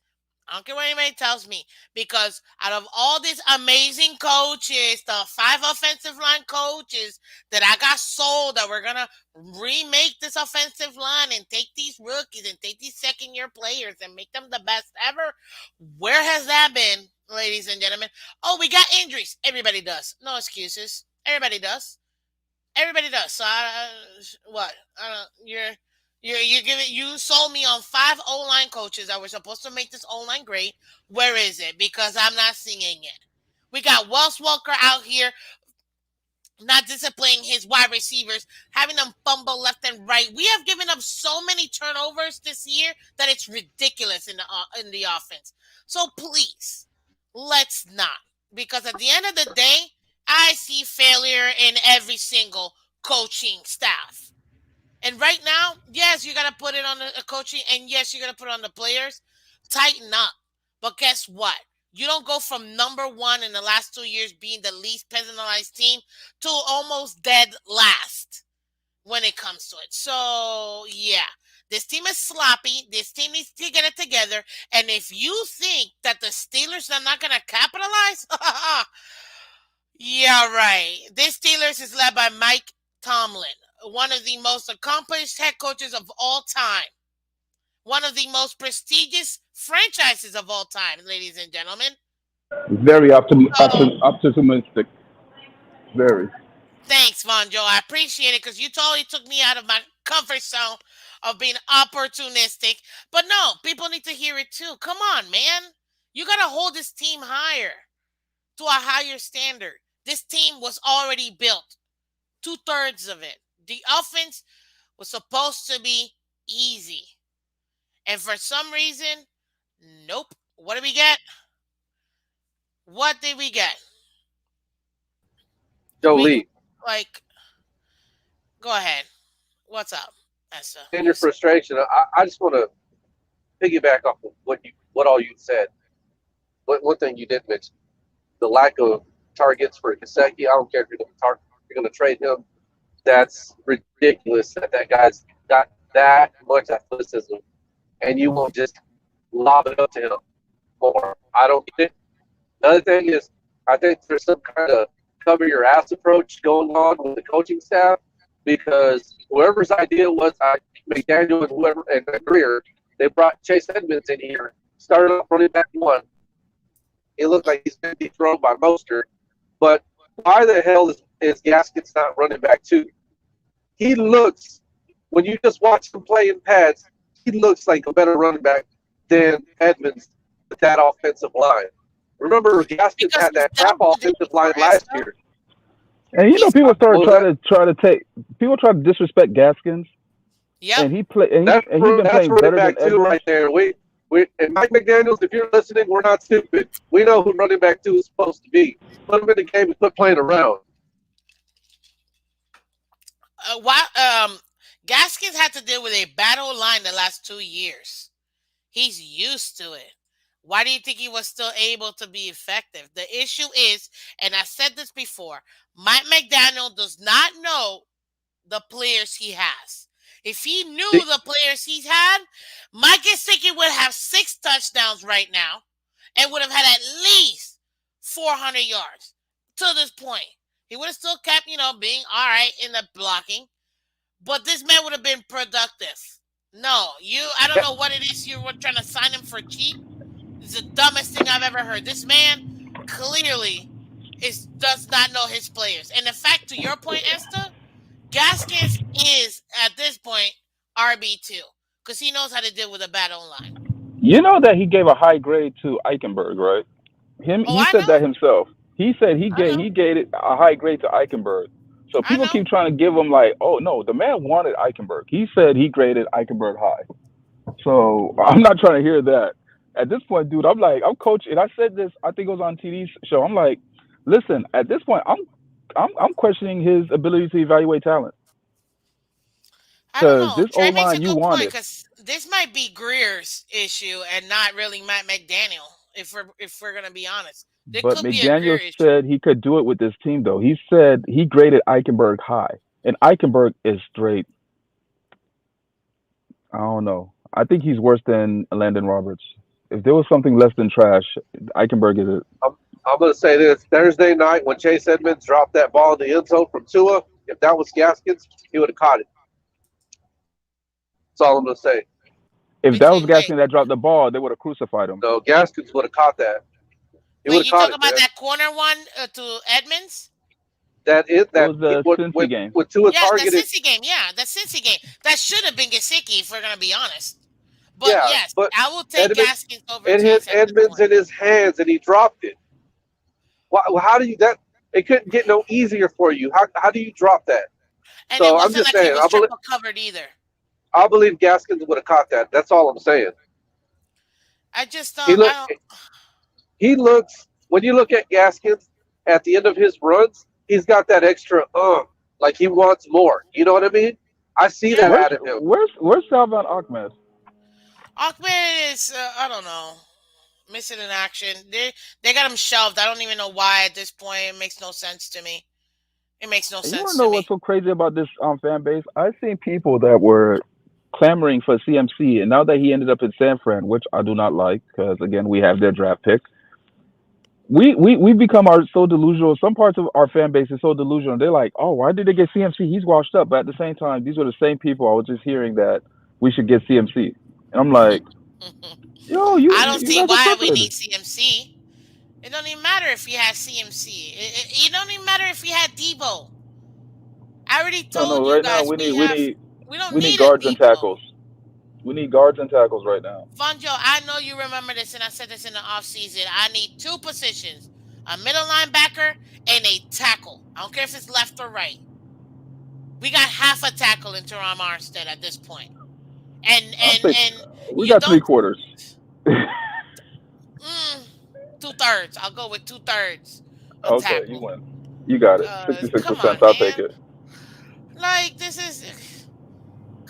Speaker 1: I don't care what anybody tells me because out of all these amazing coaches, the 5 offensive line coaches that I got sold that we're gonna remake this offensive line and take these rookies and take these second-year players and make them the best ever, where has that been, ladies and gentlemen? Oh, we got injuries. Everybody does. No excuses. Everybody does. Everybody does. So what? You're giving you sold me on 5 O line coaches that were supposed to make this O line great. Where is it? Because I'm not seeing it. We got Wells Walker out here not disciplining his wide receivers, having them fumble left and right. We have given up so many turnovers this year that it's ridiculous in the offense. So please, let's not, because at the end of the day, I see failure in every single coaching staff. And right now, yes, you got to put it on the coaching, and yes, you got to put it on the players. Tighten up. But guess what? You don't go from number one in the last 2 years being the least penalized team to almost dead last when it comes to it. So, yeah, this team is sloppy. This team needs to get it together. And if you think that the Steelers are not going to capitalize, yeah, right. This Steelers is led by Mike Tomlin, one of the most accomplished head coaches of all time, one of the most prestigious franchises of all time, ladies and gentlemen.
Speaker 6: Very
Speaker 1: So,
Speaker 6: optimistic. Very.
Speaker 1: thanks, Von Joe. I appreciate it because you totally took me out of my comfort zone of being opportunistic. But no, people need to hear it too. Come on, man. You got to hold this team higher to a higher standard. This team was already built, 2/3 of it. The offense was supposed to be easy. And for some reason, nope. What did we get? What did we get? We
Speaker 3: Jolie,
Speaker 1: like go ahead. What's up? That's
Speaker 3: And your
Speaker 1: yes, sir.
Speaker 3: frustration. I just want to piggyback off of what all you said. One thing you did mention, the lack of targets for Kaseki. I don't care if you're going to trade him. That's ridiculous that guy's got that much athleticism, and you won't just lob it up to him more. I don't get it. Another thing is, I think there's some kind of cover your ass approach going on with the coaching staff because whoever's idea was, McDaniel and whoever and Greer, they brought Chase Edmonds in here, started off running back one. He looked like he's been dethroned by Mostert, but why the hell is Gaskins not running back two? He looks, when you just watch him play in pads, he looks like a better running back than Edmonds with that offensive line. Remember, Gaskins
Speaker 1: Because
Speaker 3: had
Speaker 1: he's
Speaker 3: that crap
Speaker 1: done what they
Speaker 3: offensive
Speaker 1: need for
Speaker 3: line last
Speaker 1: Esther.
Speaker 3: year.
Speaker 6: And
Speaker 1: He's
Speaker 6: people started
Speaker 3: What was that?
Speaker 6: people try to disrespect Gaskins,
Speaker 1: yep.
Speaker 6: and he play
Speaker 3: That's
Speaker 6: and he's been
Speaker 3: that's
Speaker 6: playing
Speaker 3: running
Speaker 6: better than
Speaker 3: back two
Speaker 6: Edmonds.
Speaker 3: right there. We and Mike McDaniel's. If you're listening, we're not stupid. We know who running back two is supposed to be. Put him in the game and quit playing around.
Speaker 1: Why? Gaskins had to deal with a battle line the last 2 years. He's used to it. Why do you think he was still able to be effective? The issue is, and I said this before, Mike McDaniel does not know the players he has. If he knew
Speaker 3: The,
Speaker 1: the players he's had, Mike Gesicki would have 6 touchdowns right now and would have had at least 400 yards to this point. He would have still kept, being all right in the blocking, but this man would have been productive. No, I don't know what it is you were trying to sign him for cheap. It's the dumbest thing I've ever heard. This man clearly does not know his players. And in fact, to your point, Esther, Gaskins is at this point RB2 because he knows how to deal with a bad online.
Speaker 6: You know that he gave a high grade to Eichenberg, right?
Speaker 1: Oh,
Speaker 6: He
Speaker 1: I
Speaker 6: said
Speaker 1: know,
Speaker 6: that himself. He said
Speaker 1: I know,
Speaker 6: he gave it a high grade to Eichenberg. So
Speaker 1: I
Speaker 6: people
Speaker 1: know.
Speaker 6: keep trying to give him like, oh no, the man wanted Eichenberg. He said he graded Eichenberg high. So I'm not trying to hear that. At this point, dude, I'm coaching. And I said this, I think it was on TD's show. I'm like, listen, at this point, I'm questioning his ability to evaluate talent
Speaker 1: I don't
Speaker 6: because
Speaker 1: know.
Speaker 6: this O
Speaker 1: Trey makes a
Speaker 6: line you
Speaker 1: good point
Speaker 6: wanted,
Speaker 1: because this might be Greer's issue and not really Matt McDaniel. If we're gonna be honest, there
Speaker 6: but
Speaker 1: could be a
Speaker 6: McDaniel
Speaker 1: Greer issue.
Speaker 6: said he could do it with this team though. He said he graded Eichenberg high, and Eichenberg is straight. I don't know. I think he's worse than Landon Roberts. If there was something less than trash, Eichenberg is it.
Speaker 3: I'm, I'm going to say this Thursday night when Chase Edmonds dropped that ball in the end zone from Tua. If that was Gaskins, he would have caught it. That's all I'm going to say.
Speaker 6: If that was
Speaker 1: Between wait,
Speaker 6: Gaskin that dropped the ball, they would have crucified him.
Speaker 3: No, Gaskins would have caught that. He would
Speaker 1: wait,
Speaker 3: have
Speaker 1: you
Speaker 3: caught
Speaker 1: talk
Speaker 3: it,
Speaker 1: about
Speaker 3: man.
Speaker 1: that corner one to Edmonds?
Speaker 3: That is
Speaker 6: It
Speaker 3: that
Speaker 6: was the Cincy game.
Speaker 3: when Tua
Speaker 1: Yeah, the
Speaker 3: targeted.
Speaker 1: Cincy game. Yeah, the Cincy game. That should have been Gesicki if we're gonna be honest. But
Speaker 3: Yeah,
Speaker 1: yes,
Speaker 3: but
Speaker 1: I will take
Speaker 3: Edmonds,
Speaker 1: Gaskins over
Speaker 3: it hit
Speaker 1: Chase at this
Speaker 3: Edmonds
Speaker 1: point.
Speaker 3: in his hands and he dropped it. How do you that? It couldn't get no easier for you. How do you drop that?
Speaker 1: And it
Speaker 3: So I'm
Speaker 1: wasn't
Speaker 3: just
Speaker 1: like he
Speaker 3: saying,
Speaker 1: was triple covered either.
Speaker 3: I believe Gaskins would have caught that. That's all I'm saying.
Speaker 1: I just
Speaker 3: He
Speaker 1: don't. I
Speaker 3: look
Speaker 1: don't.
Speaker 3: he looks when you look at Gaskins at the end of his runs, he's got that extra like he wants more. You know what I mean? I see that
Speaker 1: Yeah,
Speaker 6: Where's
Speaker 3: out of him.
Speaker 6: where's Salvan Ahmed?
Speaker 1: Ahmed is. I don't know. Missing in action. They got him shelved. I don't even know why at this point. It makes no sense to me. It makes no
Speaker 6: And you want to
Speaker 1: sense to
Speaker 6: know what's
Speaker 1: me.
Speaker 6: so crazy about this fan base? I've seen people that were clamoring for CMC, and now that he ended up in San Fran, which I do not like, because again we have their draft pick. We become our so delusional. Some parts of our fan base is so delusional. They're like, oh, why did they get CMC? He's washed up. But at the same time, these are the same people I was just hearing that we should get CMC, and I'm like, yo,
Speaker 1: I don't
Speaker 6: you
Speaker 1: see
Speaker 6: guys are
Speaker 1: why we
Speaker 6: tripping.
Speaker 1: need CMC. It don't even matter if he has CMC. It don't even matter if he had Debo. I already
Speaker 6: No,
Speaker 1: told
Speaker 6: no.
Speaker 1: you
Speaker 6: Right now,
Speaker 1: guys we don't
Speaker 6: we need
Speaker 1: need a
Speaker 6: guards and
Speaker 1: Debo.
Speaker 6: tackles. We need guards and tackles right now.
Speaker 1: Fonjo, I know you remember this, and I said this in the offseason. I need two positions: a middle linebacker and a tackle. I don't care if it's left or right. We got half a tackle in Teron Armstead at this point, and
Speaker 6: I'll
Speaker 1: and
Speaker 6: say
Speaker 1: and
Speaker 6: we
Speaker 1: you
Speaker 6: got three
Speaker 1: don't.
Speaker 6: quarters.
Speaker 1: Mm, 2/3. I'll go with 2/3 of
Speaker 6: Okay, you
Speaker 1: tackle.
Speaker 6: win. You got it.
Speaker 1: Cause come
Speaker 6: 66%.
Speaker 1: on,
Speaker 6: I'll take
Speaker 1: man.
Speaker 6: it.
Speaker 1: Like this is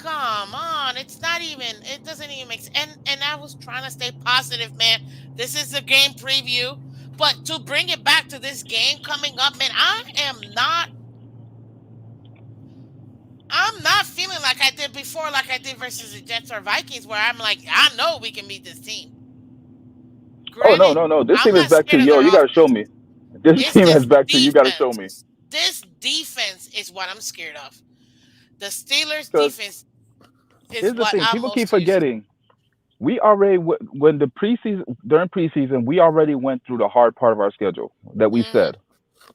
Speaker 1: come on. It's not even. It doesn't even make sense. And I was trying to stay positive, man. This is a game preview, but to bring it back to this game coming up, man, I'm not feeling like I did before, like I did versus the Jets or Vikings, where I'm like, I know we can beat this team.
Speaker 6: Oh no,
Speaker 1: Granted,
Speaker 6: no, no. This
Speaker 1: I'm
Speaker 6: team is
Speaker 1: not
Speaker 6: back to
Speaker 1: scared of
Speaker 6: yo.
Speaker 1: their
Speaker 6: You got to show
Speaker 1: offense.
Speaker 6: me. This
Speaker 1: It's
Speaker 6: team is
Speaker 1: this
Speaker 6: back to you. Got to show me.
Speaker 1: defense. This defense is what I'm scared of. The Steelers'
Speaker 6: Because
Speaker 1: defense is
Speaker 6: here's the
Speaker 1: what
Speaker 6: thing:
Speaker 1: I'm
Speaker 6: people
Speaker 1: most
Speaker 6: keep
Speaker 1: curious.
Speaker 6: forgetting. We already when the preseason during preseason, we already went through the hard part of our schedule that we
Speaker 1: Hmm.
Speaker 6: said,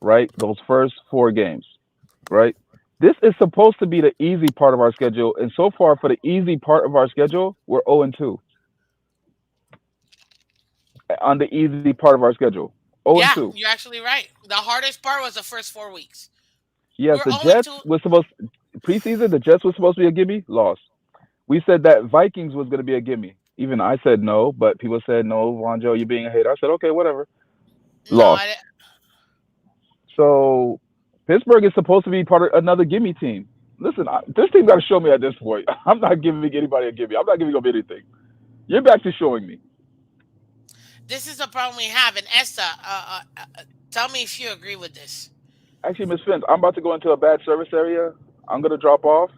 Speaker 6: right? Those first 4 games, right? This is supposed to be the easy part of our schedule, and so far for the easy part of our schedule, we're 0-2 on the easy part of our schedule. 0 and
Speaker 1: Yeah,
Speaker 6: 2.
Speaker 1: you're actually right. The hardest part was the first 4 weeks.
Speaker 6: Yes,
Speaker 1: We're
Speaker 6: the
Speaker 1: only
Speaker 6: Jets
Speaker 1: two.
Speaker 6: was supposed preseason. The Jets was supposed to be a gimme. Lost. We said that Vikings was going to be a gimme. Even I said no, but people said no. Vonjo, you're being a hater. I said okay, whatever.
Speaker 1: No,
Speaker 6: Lost. So Pittsburgh is supposed to be part of another gimme team. Listen, this team got to show me at this point. I'm not giving anybody a gimme. I'm not giving them anything. You're back to showing me.
Speaker 1: this is the problem we have. And Esther, tell me if you agree with this.
Speaker 6: Actually, Miss Phins, I'm about to go into a bad service area. I'm gonna drop off.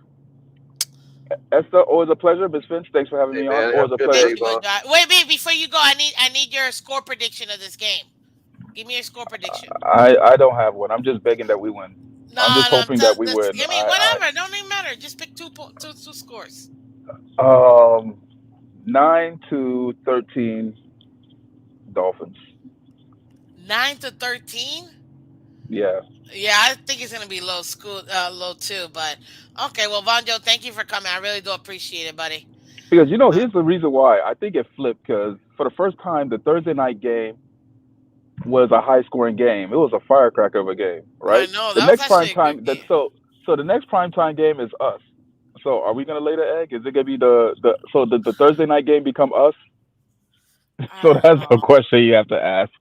Speaker 6: Esther, always a pleasure. Miss Phins, thanks for having
Speaker 3: Hey
Speaker 6: me on.
Speaker 3: man, have
Speaker 6: Always
Speaker 3: a
Speaker 6: a
Speaker 3: good
Speaker 1: Thank
Speaker 3: day,
Speaker 6: pleasure.
Speaker 1: you,
Speaker 3: bro.
Speaker 1: Vanguard. Wait, before you go, I need your score prediction of this game. Give me your score prediction.
Speaker 6: I don't have one. I'm just begging that we win.
Speaker 1: No,
Speaker 6: I'm just
Speaker 1: no,
Speaker 6: hoping that we win.
Speaker 1: give me whatever. Don't even matter. Just pick two scores.
Speaker 6: I 9-13 Dolphins.
Speaker 1: 9-13.
Speaker 6: Yeah,
Speaker 1: Yeah, I think it's gonna be low too. But okay, well, Vonjo, thank you for coming. I really do appreciate it, buddy.
Speaker 6: because
Speaker 1: Uh,
Speaker 6: here's the reason why I think it flipped. Because for the first time, the Thursday night game was a high scoring game. It was a firecracker of a game,
Speaker 1: I
Speaker 6: right?
Speaker 1: know
Speaker 6: The
Speaker 1: that was
Speaker 6: next prime
Speaker 1: actually a good
Speaker 6: time that
Speaker 1: game.
Speaker 6: so the next prime time game is us. So are we gonna lay the egg? Is it gonna be the Thursday night game become us?
Speaker 1: I
Speaker 6: So
Speaker 1: don't
Speaker 6: that's a
Speaker 1: know.
Speaker 6: question you have to ask.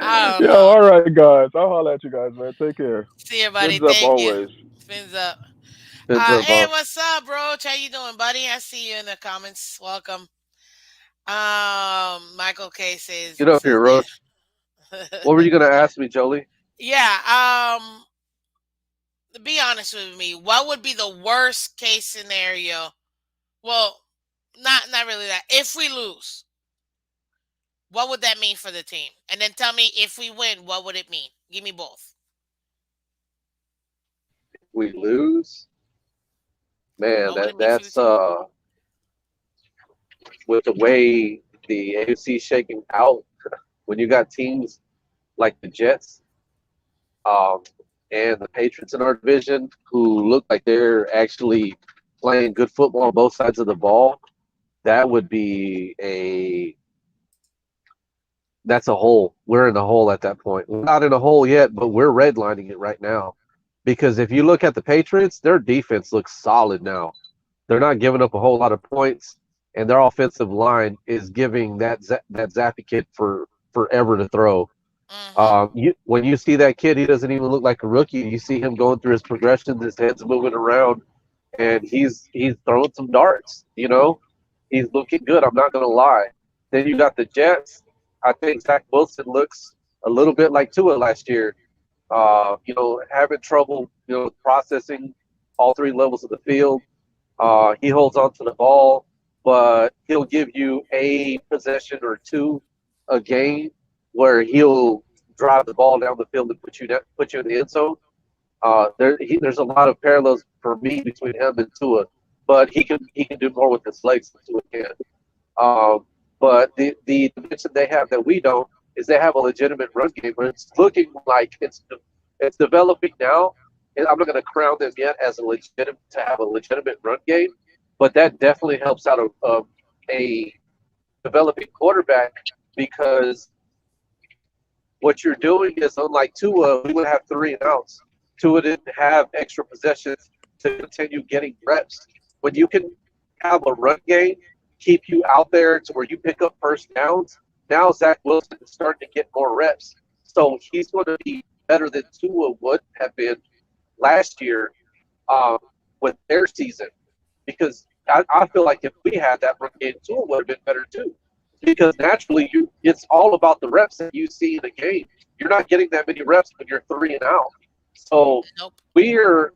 Speaker 1: I don't
Speaker 6: Yo,
Speaker 1: know.
Speaker 6: all right, guys. I'll holler at you guys, man. Take care.
Speaker 1: See you, buddy.
Speaker 6: Fins up
Speaker 1: Thank you.
Speaker 6: always.
Speaker 1: Fins up.
Speaker 3: Heads up,
Speaker 1: Hey,
Speaker 3: boss.
Speaker 1: what's up, bro? How you doing, buddy? I see you in the comments. Welcome. Michael K
Speaker 3: Get up here,
Speaker 1: says yeah.
Speaker 3: Roach. What were you gonna ask me, Jolie?
Speaker 1: Yeah. To be honest with me, what would be the worst case scenario? Well, not really that. If we lose, what would that mean for the team? And then tell me if we win, what would it mean? Give me both.
Speaker 3: We lose, man.
Speaker 1: What would it mean for the
Speaker 3: That's
Speaker 1: team?
Speaker 3: with the way the AFC is shaking out. When you got teams like the Jets, um, and the Patriots in our division who look like they're actually playing good football on both sides of the ball, that would be that's a hole. We're in a hole at that point. We're not in a hole yet, but we're redlining it right now. Because if you look at the Patriots, their defense looks solid now. They're not giving up a whole lot of points, and their offensive line is giving that Zappy kid for forever to throw.
Speaker 1: Mm-hmm.
Speaker 3: When you see that kid, he doesn't even look like a rookie. You see him going through his progressions, his head's moving around, and he's throwing some darts. He's looking good. I'm not gonna lie. Then you got the Jets. I think Zach Wilson looks a little bit like Tua last year. Having trouble, processing all three levels of the field. He holds on to the ball, but he'll give you a possession or two a game where he'll drive the ball down the field and put you in the end zone. There's a lot of parallels for me between him and Tua, but he can do more with his legs than Tua can. But the dimension they have that we don't is they have a legitimate run game, but it's looking like it's developing now. And I'm not going to crown them yet as a legitimate run game, but that definitely helps out a developing quarterback because what you're doing is unlike Tua, we would have 3 and outs. Tua didn't have extra possessions to continue getting reps. When you can have a run game, keep you out there to where you pick up first downs, now Zach Wilson is starting to get more reps. So he's going to be better than Tua would have been last year with their season. because I feel like if we had that run game too, it would have been better too. Because naturally, it's all about the reps that you see in a game. You're not getting that many reps when you're three and out. So
Speaker 1: Nope.
Speaker 3: we're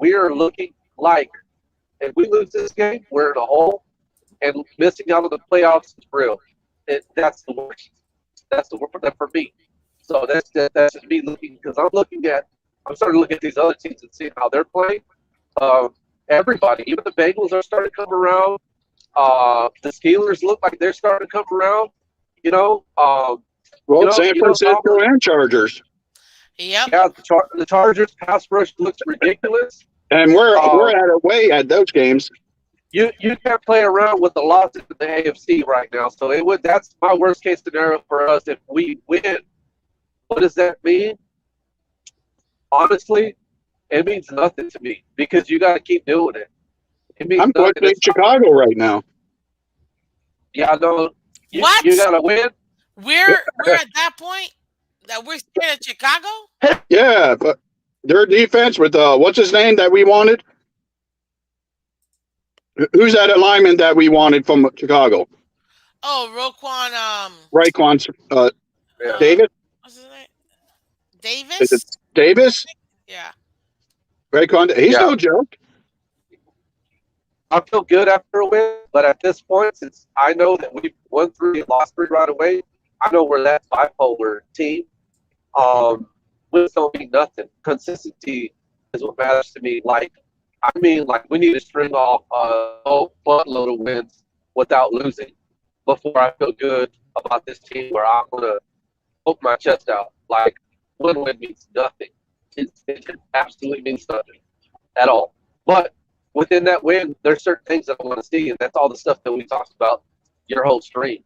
Speaker 3: looking like if we lose this game, we're in a hole, and missing out on the playoffs is real. That's the worst. That's the worst for me. So that's just me looking because I'm starting to look at these other teams and seeing how they're playing. Everybody, even the Bengals are starting to come around. The Steelers look like they're starting to come around. You know,
Speaker 2: Well, San Francisco
Speaker 3: Tomlin.
Speaker 2: and Chargers.
Speaker 1: Yep.
Speaker 3: Yeah, the Chargers pass rush looks ridiculous.
Speaker 2: And we're at our way at those games.
Speaker 3: You can't play around with the losses in the AFC right now. So that's my worst case scenario for us if we win. What does that mean? Honestly, it means nothing to me because you got to keep doing it. It means
Speaker 2: I'm
Speaker 3: nothing.
Speaker 2: questioning Chicago right now.
Speaker 3: Yeah, I know.
Speaker 1: What?
Speaker 3: You got to win.
Speaker 1: We're at that point that we're scared of Chicago.
Speaker 2: Yeah, but their defense with what's his name that we wanted? Who's that lineman that we wanted from Chicago?
Speaker 1: Oh, Roquan.
Speaker 2: Raekwon
Speaker 3: Yeah.
Speaker 2: Davis?
Speaker 1: What's his name?
Speaker 2: Is it
Speaker 1: Davis.
Speaker 2: Davis?
Speaker 1: Yeah.
Speaker 2: Raekwon. He's no joke.
Speaker 3: I feel good after a win, but at this point, since I know that we won three, lost three right away, I know we're that bipolar team. Wins don't mean nothing. Consistency is what matters to me. Like we need to string off a whole buttload of wins without losing before I feel good about this team where I'm gonna poke my chest out. Like one win means nothing. It absolutely means nothing at all. But within that win, there's certain things that I want to see, and that's all the stuff that we talked about your whole stream.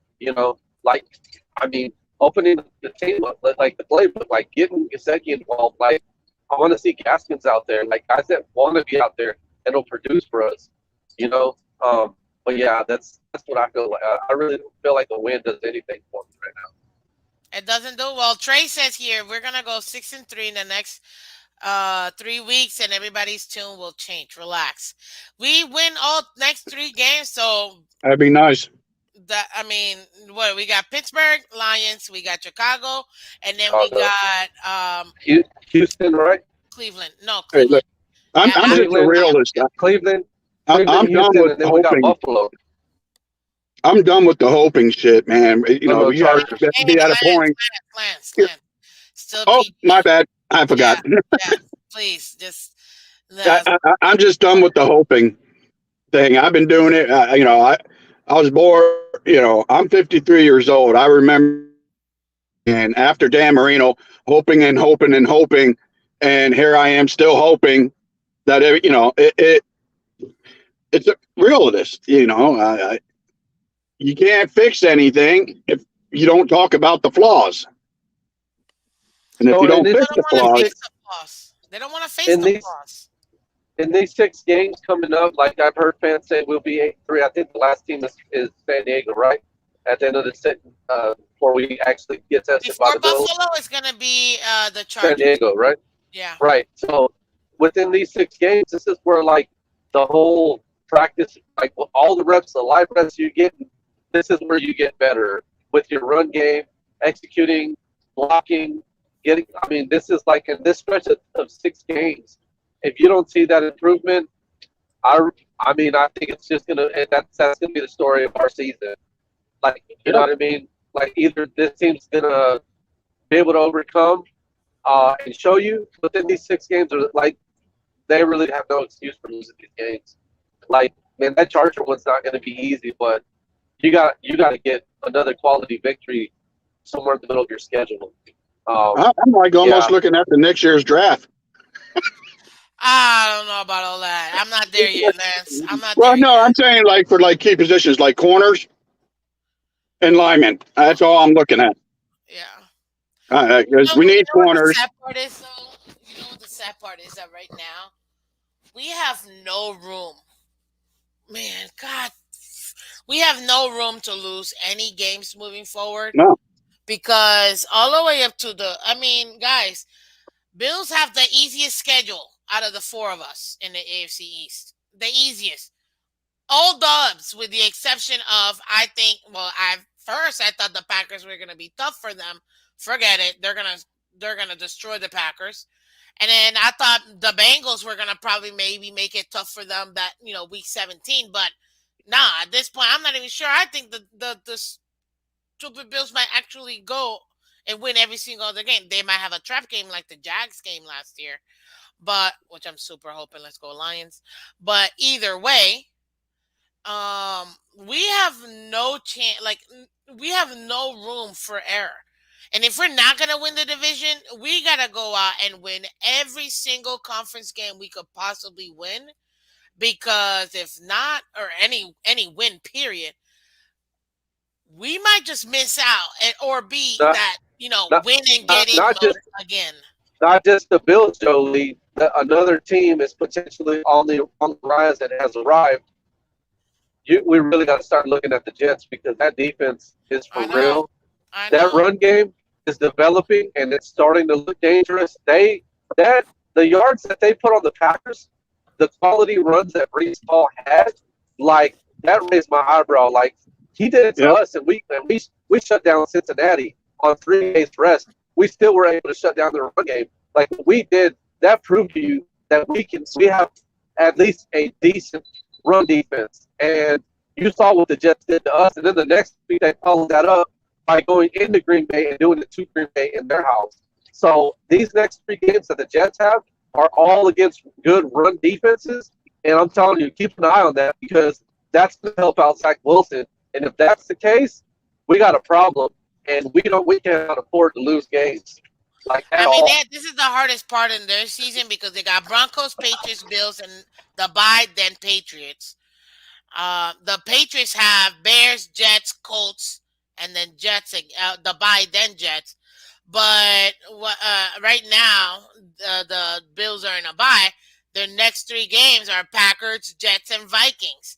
Speaker 3: Opening the team up, like the playbook, like getting Gesicki involved. Like I want to see Gaskins out there, like guys that want to be out there and will produce for us. You know, but yeah, that's what I feel like. I really don't feel like a win does anything for me right now.
Speaker 1: It doesn't do well. Trey says here we're gonna go 6-3 in the next 3 weeks, and everybody's tune will change. Relax. We win all next 3 games, so
Speaker 2: That'd be nice.
Speaker 1: what we got? Pittsburgh Lions, we got Chicago, and then we
Speaker 3: Chicago.
Speaker 1: got
Speaker 3: Houston, right?
Speaker 1: Cleveland. No,
Speaker 2: Hey, look,
Speaker 1: Cleveland.
Speaker 2: I'm just a
Speaker 3: Cleveland.
Speaker 2: realist.
Speaker 3: Cleveland,
Speaker 2: I'm done
Speaker 3: Houston,
Speaker 2: with
Speaker 3: and then we got
Speaker 2: hoping.
Speaker 3: Buffalo.
Speaker 2: I'm done with the hoping shit, man.
Speaker 3: No,
Speaker 2: You have
Speaker 3: Chargers.
Speaker 2: to
Speaker 1: Hey,
Speaker 2: be at a point.
Speaker 1: Lance. Still
Speaker 2: Oh,
Speaker 1: PG.
Speaker 2: my bad. I forgot.
Speaker 1: Yeah. Please, just
Speaker 2: I'm just done with the hoping thing. I've been doing it. I was born. I'm 53 years old. I remember, and after Dan Marino, hoping and hoping and hoping, and here I am still hoping that it's a realist. You can't fix anything if you don't talk about the flaws, and if
Speaker 3: So
Speaker 2: you don't
Speaker 1: they
Speaker 2: fix
Speaker 1: don't
Speaker 2: the
Speaker 1: want to
Speaker 2: flaws,
Speaker 1: face the flaws. They don't want to face
Speaker 3: in
Speaker 1: the
Speaker 3: these
Speaker 1: flaws.
Speaker 3: in these 6 games coming up, like I've heard fans say, we'll be 8-3. I think the last team is San Diego, right? At the end of the second, before we actually get tested by
Speaker 1: Before
Speaker 3: the Bills,
Speaker 1: Buffalo is gonna be the
Speaker 3: San
Speaker 1: Chargers.
Speaker 3: Diego, right?
Speaker 1: Yeah.
Speaker 3: Right. So within these 6 games, this is where like the whole practice, like all the reps, the live reps you get, this is where you get better with your run game, executing, blocking, getting. I mean, this is like in this stretch of 6 games. If you don't see that improvement, I I mean, I think it's just gonna, and that's gonna be the story of our season. Like, you know what I mean? Like, either this team's gonna be able to overcome and show you within these 6 games, or like they really have no excuse for losing these games. Like, man, that Charger one's not gonna be easy, but you got to get another quality victory somewhere in the middle of your schedule.
Speaker 2: I'm like almost looking at the next year's draft.
Speaker 1: I don't know about all that. I'm not there yet, Lance. I'm not
Speaker 2: Well,
Speaker 1: there
Speaker 2: no,
Speaker 1: yet.
Speaker 2: I'm saying like for like key positions like corners and linemen. That's all I'm looking at.
Speaker 1: Yeah.
Speaker 2: Because we
Speaker 1: You
Speaker 2: need
Speaker 1: know what the
Speaker 2: corners.
Speaker 1: sad part is, though? You know what the sad part is that right now we have no room. Man, God, we have no room to lose any games moving forward
Speaker 2: No,
Speaker 1: because all the way up to guys, Bills have the easiest schedule out of the four of us in the AFC East. The easiest. all dubs, with the exception of, I think. Well, I thought the Packers were gonna be tough for them. Forget it. They're gonna destroy the Packers. And then I thought the Bengals were gonna probably maybe make it tough for them, that week 17. But nah, at this point, I'm not even sure. I think the stupid Bills might actually go and win every single other game. They might have a trap game like the Jags game last year, but which I'm super hoping. Let's go Lions. But either way, we have no chance. Like, we have no room for error. And if we're not gonna win the division, we gotta go out and win every single conference game we could possibly win. Because if not, or any win period, we might just miss out, or be
Speaker 3: Not
Speaker 1: that
Speaker 3: not
Speaker 1: win and
Speaker 3: not,
Speaker 1: get in
Speaker 3: not
Speaker 1: mode
Speaker 3: just
Speaker 1: again.
Speaker 3: not just the Bills, Jolie. Another team is potentially on the rise that has arrived. We really got to start looking at the Jets because that defense is
Speaker 1: I
Speaker 3: for
Speaker 1: know,
Speaker 3: real.
Speaker 1: I
Speaker 3: That
Speaker 1: know.
Speaker 3: run game is developing and it's starting to look dangerous. That the yards that they put on the Packers, the quality runs that Brees Hall had, like that raised my eyebrow. Like he did it to
Speaker 2: Yep.
Speaker 3: us, and we shut down Cincinnati on 3 days rest. We still were able to shut down the run game. Like we did, that proved to you that we have at least a decent run defense. And you saw what the Jets did to us, and then the next week they followed that up by going into Green Bay and doing it to Green Bay in their house. So these next 3 games that the Jets have are all against good run defenses, and I'm telling you, keep an eye on that because that's going to help out Zach Wilson. And if that's the case, we got a problem, and we cannot afford to lose games like at
Speaker 1: I mean,
Speaker 3: all.
Speaker 1: this is the hardest part in their season because they got Broncos, Patriots, Bills, and the bye, then Patriots. The Patriots have Bears, Jets, Colts, and then Jets. The bye, then Jets. But right now, the Bills are in a bye. Their next 3 games are Packers, Jets, and Vikings.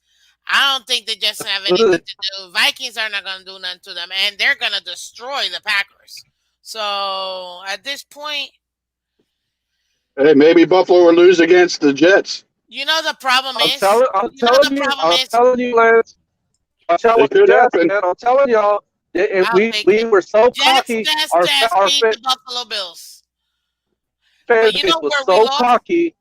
Speaker 1: I don't think the Jets have anything to do. Vikings are not going to do nothing to them, and they're going to destroy the Packers. So at this point,
Speaker 2: Hey, maybe Buffalo will lose against the Jets.
Speaker 1: the problem
Speaker 3: I'm
Speaker 1: is,
Speaker 3: telling, I'm telling you, I'm telling you, Lance. Watch out
Speaker 2: It
Speaker 3: with the
Speaker 2: could
Speaker 3: Jets,
Speaker 2: happen.
Speaker 3: man. I'm telling y'all, if
Speaker 1: I'll take
Speaker 3: we
Speaker 1: it.
Speaker 3: were so
Speaker 1: Jets,
Speaker 3: cocky,
Speaker 1: Jets, Jets
Speaker 3: our
Speaker 1: beat the Buffalo Bills.
Speaker 3: fan
Speaker 1: But you
Speaker 3: base
Speaker 1: know
Speaker 3: was
Speaker 1: where we
Speaker 3: so
Speaker 1: lost?
Speaker 3: cocky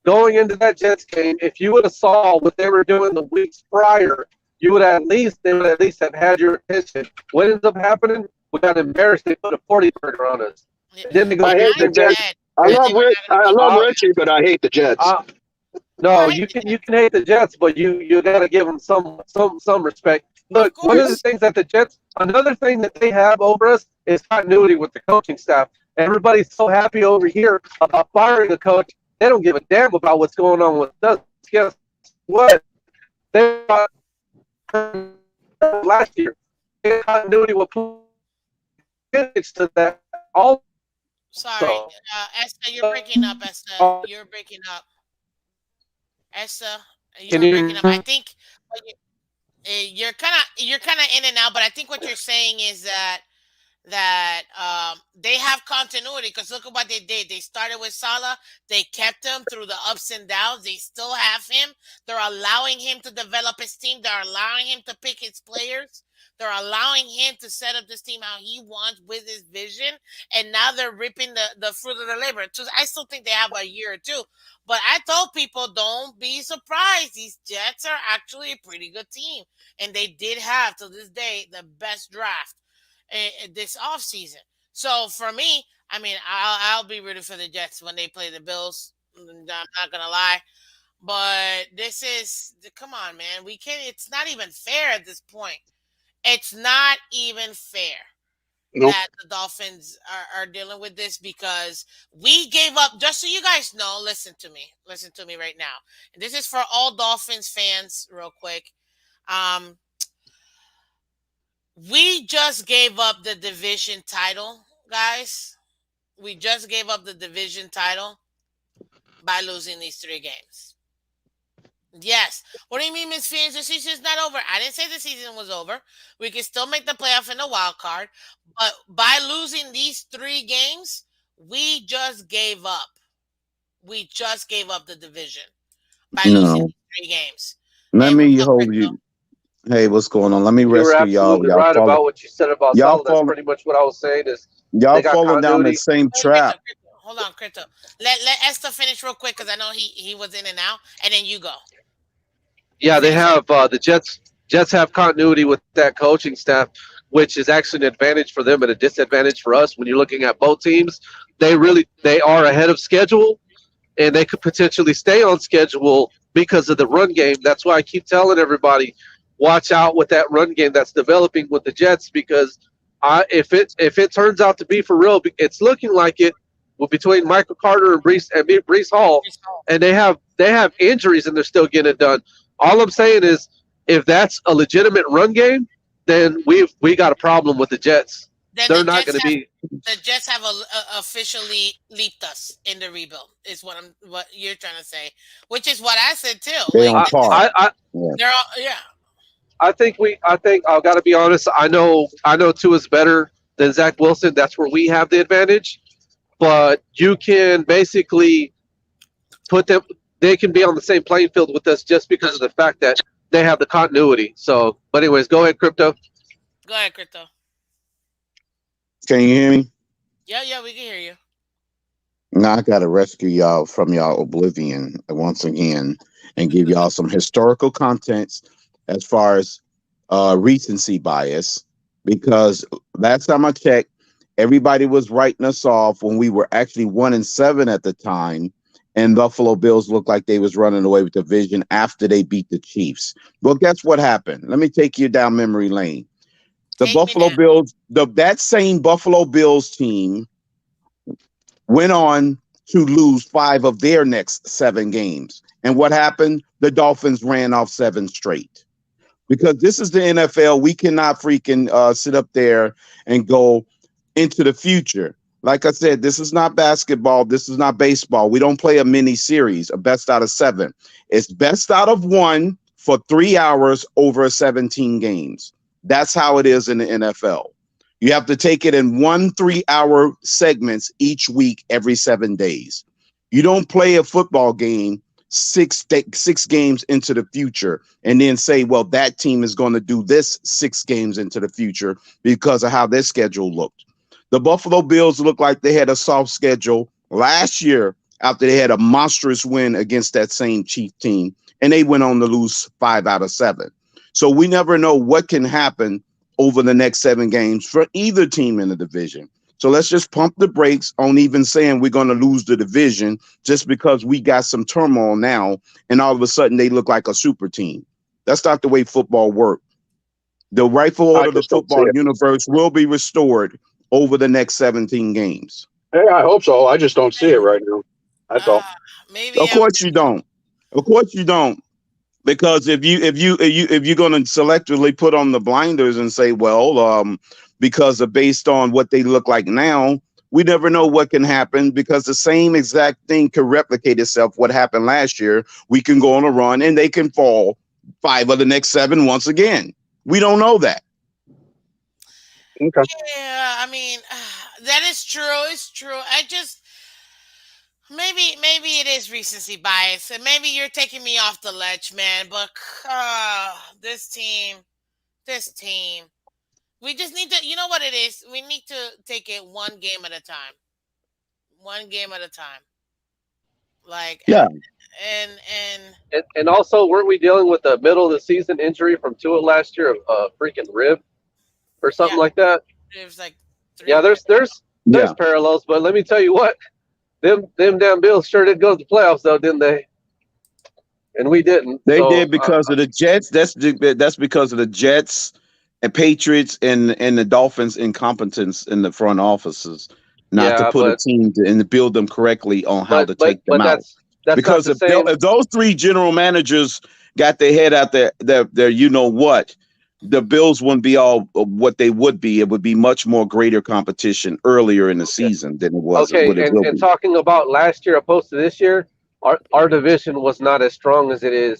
Speaker 3: going into that Jets game. If you would have saw what they were doing the weeks prior, they would at least have had your attention. What ends up happening? We got embarrassed. They put a 40 burger on us. And then they go
Speaker 2: I
Speaker 1: And
Speaker 3: get
Speaker 2: hate
Speaker 1: I
Speaker 2: the
Speaker 3: Green Bay.
Speaker 2: Jets.
Speaker 1: said
Speaker 2: I
Speaker 1: that
Speaker 3: And
Speaker 1: they
Speaker 2: love
Speaker 1: were
Speaker 2: Rich.
Speaker 1: not going to
Speaker 2: I
Speaker 1: beat the
Speaker 2: love
Speaker 3: uh,
Speaker 2: Richie, but I hate the Jets.
Speaker 3: uh,
Speaker 1: No,
Speaker 3: no,
Speaker 1: I hate the
Speaker 3: you
Speaker 1: Jets.
Speaker 3: can hate the Jets, but you got to give them some respect.
Speaker 1: Of
Speaker 3: Look, one of the
Speaker 1: course.
Speaker 3: things that the Jets, another thing that they have over us is continuity with the coaching staff. Everybody's so happy over here about firing the coach. They don't give a damn about what's going on with us. Guess what? They got last year. They had continuity with to that also.
Speaker 1: Sorry. Esther, you're breaking up, Esther. You're breaking up. Esther,
Speaker 3: Can
Speaker 1: you're breaking
Speaker 3: you?
Speaker 1: up. I think what you're kind of in and out, but I think what you're saying is that they have continuity because look at what they did. They started with Salah. They kept him through the ups and downs. They still have him. They're allowing him to develop his team. They're allowing him to pick his players. They're allowing him to set up this team how he wants with his vision. And now they're ripping the fruit of the labor. So I still think they have a year or two. But I told people, don't be surprised. These Jets are actually a pretty good team. And they did have, to this day, the best draft this offseason. So for me, I mean, I'll be rooting for the Jets when they play the Bills. I'm not gonna lie, but this is come on, man. We can't. It's not even fair at this point. It's not even fair
Speaker 2: Nope.
Speaker 1: that the Dolphins are dealing with this because we gave up. Just so you guys know, listen to me right now. And this is for all Dolphins fans, real quick. Um, we just gave up the division title, guys. We just gave up the division title by losing these 3 games. Yes. What do you mean, Miss Phins? The season's not over. I didn't say the season was over. We can still make the playoff in the wild card. But by losing these 3 games, we just gave up. We just gave up the division by losing
Speaker 4: No,
Speaker 1: these 3 games.
Speaker 2: Let
Speaker 1: Hey,
Speaker 2: me
Speaker 1: what's up,
Speaker 2: hold
Speaker 1: Crypto?
Speaker 2: you. Hey, what's going on? Let me
Speaker 3: You were
Speaker 2: rescue y'all.
Speaker 3: absolutely right about what you said about
Speaker 2: Y'all
Speaker 3: Salah. That's
Speaker 2: fall
Speaker 3: pretty much what I was saying. Is they
Speaker 2: y'all
Speaker 3: got
Speaker 2: falling down the
Speaker 3: continuity.
Speaker 2: same
Speaker 1: Hey, Crypto,
Speaker 2: trap.
Speaker 1: Crypto. Hold on, Crypto. Let Esther finish real quick because I know he was in and out, and then you go. You
Speaker 3: Yeah, they
Speaker 1: finish it.
Speaker 3: have the Jets have continuity with that coaching staff, which is actually an advantage for them and a disadvantage for us. When you're looking at both teams, they are ahead of schedule, and they could potentially stay on schedule because of the run game. That's why I keep telling everybody, watch out with that run game that's developing with the Jets because if it turns out to be for real, it's looking like it. Well, between Michael Carter and Brees Hall, and they have injuries and they're still getting it done. All I'm saying is, if that's a legitimate run game, then we got a problem with the Jets.
Speaker 1: Then
Speaker 3: They're not going to be.
Speaker 1: the Jets have officially leaped us in the rebuild. Is what you're trying to say, which is what I said too.
Speaker 2: They
Speaker 1: Like
Speaker 2: on
Speaker 3: I
Speaker 1: this is
Speaker 2: par.
Speaker 3: I,
Speaker 2: Yeah.
Speaker 1: they're all yeah.
Speaker 3: I think I got to be honest. I know Tua's better than Zach Wilson. That's where we have the advantage. But you can basically put them. They can be on the same playing field with us just because of the fact that they have the continuity. So, but anyways, go ahead, crypto.
Speaker 1: Go ahead, Crypto.
Speaker 2: Can you hear me?
Speaker 1: Yeah, yeah, we can hear you.
Speaker 2: Now I gotta rescue y'all from y'all oblivion once again and give y'all some historical contents as far as recency bias. Because last time I checked, everybody was writing us off when we were actually 1-7 at the time, and Buffalo Bills looked like they was running away with the division after they beat the Chiefs. Well, guess what happened? Let me take you down memory lane. The
Speaker 1: Take me
Speaker 2: Buffalo
Speaker 1: down.
Speaker 2: Bills, that same Buffalo Bills team went on to lose 5 of their next 7 games. And what happened? The Dolphins ran off 7 straight. Because this is the NFL, we cannot freaking sit up there and go into the future. Like I said, this is not basketball. This is not baseball. We don't play a mini series, a best out of 7. It's best out of 1 for 3 hours over 17 games. That's how it is in the NFL. You have to take it in 1 3-hour segments each week, every 7 days. You don't play a football game 6 games into the future and then say, well, that team is going to do this 6 games into the future because of how their schedule looked. The Buffalo Bills looked like they had a soft schedule last year after they had a monstrous win against that same Chief team, and they went on to lose 5 out of 7. So we never know what can happen over the next 7 games for either team in the division. So let's just pump the brakes on even saying we're going to lose the division just because we got some turmoil now and all of a sudden they look like a super team. That's not the way football works. The rightful
Speaker 7: I
Speaker 2: order of the
Speaker 7: just don't see
Speaker 2: football
Speaker 7: it.
Speaker 2: universe will be restored over the next 17 games.
Speaker 7: Hey, I hope so. I just don't see it right now. That's
Speaker 1: Uh,
Speaker 7: all.
Speaker 1: maybe
Speaker 2: Of course you don't. Of course you don't. Because if you're going to selectively put on the blinders and say, well, because of based on what they look like now, we never know what can happen because the same exact thing could replicate itself. What happened last year, we can go on a run and they can fall 5 of the next 7 once again. We don't know that.
Speaker 7: Okay.
Speaker 1: yeah. I mean, that is true. It's true. I just maybe it is recency bias, and maybe you're taking me off the ledge, man. But this team, this team, we just need to. You know what it is? We need to take it one game at a time. One game at a time. Like
Speaker 2: Yeah.
Speaker 1: and
Speaker 3: And also, weren't we dealing with a middle of the season injury from Tua last year, a freaking rib or
Speaker 1: yeah,
Speaker 3: something like that?
Speaker 1: it was like
Speaker 3: Yeah,
Speaker 1: 3 weeks.
Speaker 3: there's
Speaker 2: Yeah.
Speaker 3: parallels, but let me tell you what, them damn Bills sure did go to the playoffs though, didn't they? And we didn't.
Speaker 2: They
Speaker 3: So
Speaker 2: did because of the Jets. That's because of the Jets and Patriots and the Dolphins' incompetence in the front offices, not to
Speaker 3: yeah,
Speaker 2: put a team and to build them correctly on how
Speaker 3: but
Speaker 2: to
Speaker 3: but
Speaker 2: take them
Speaker 3: but
Speaker 2: out.
Speaker 3: that's not
Speaker 2: Because
Speaker 3: the same.
Speaker 2: if those 3 general managers got their head out there, you know what, the Bills wouldn't be all what they would be. It would be much more greater competition earlier in the
Speaker 3: Okay,
Speaker 2: season than it was what
Speaker 3: okay,
Speaker 2: it
Speaker 3: and
Speaker 2: will
Speaker 3: and
Speaker 2: be.
Speaker 3: talking about last year opposed to this year, our division was not as strong as it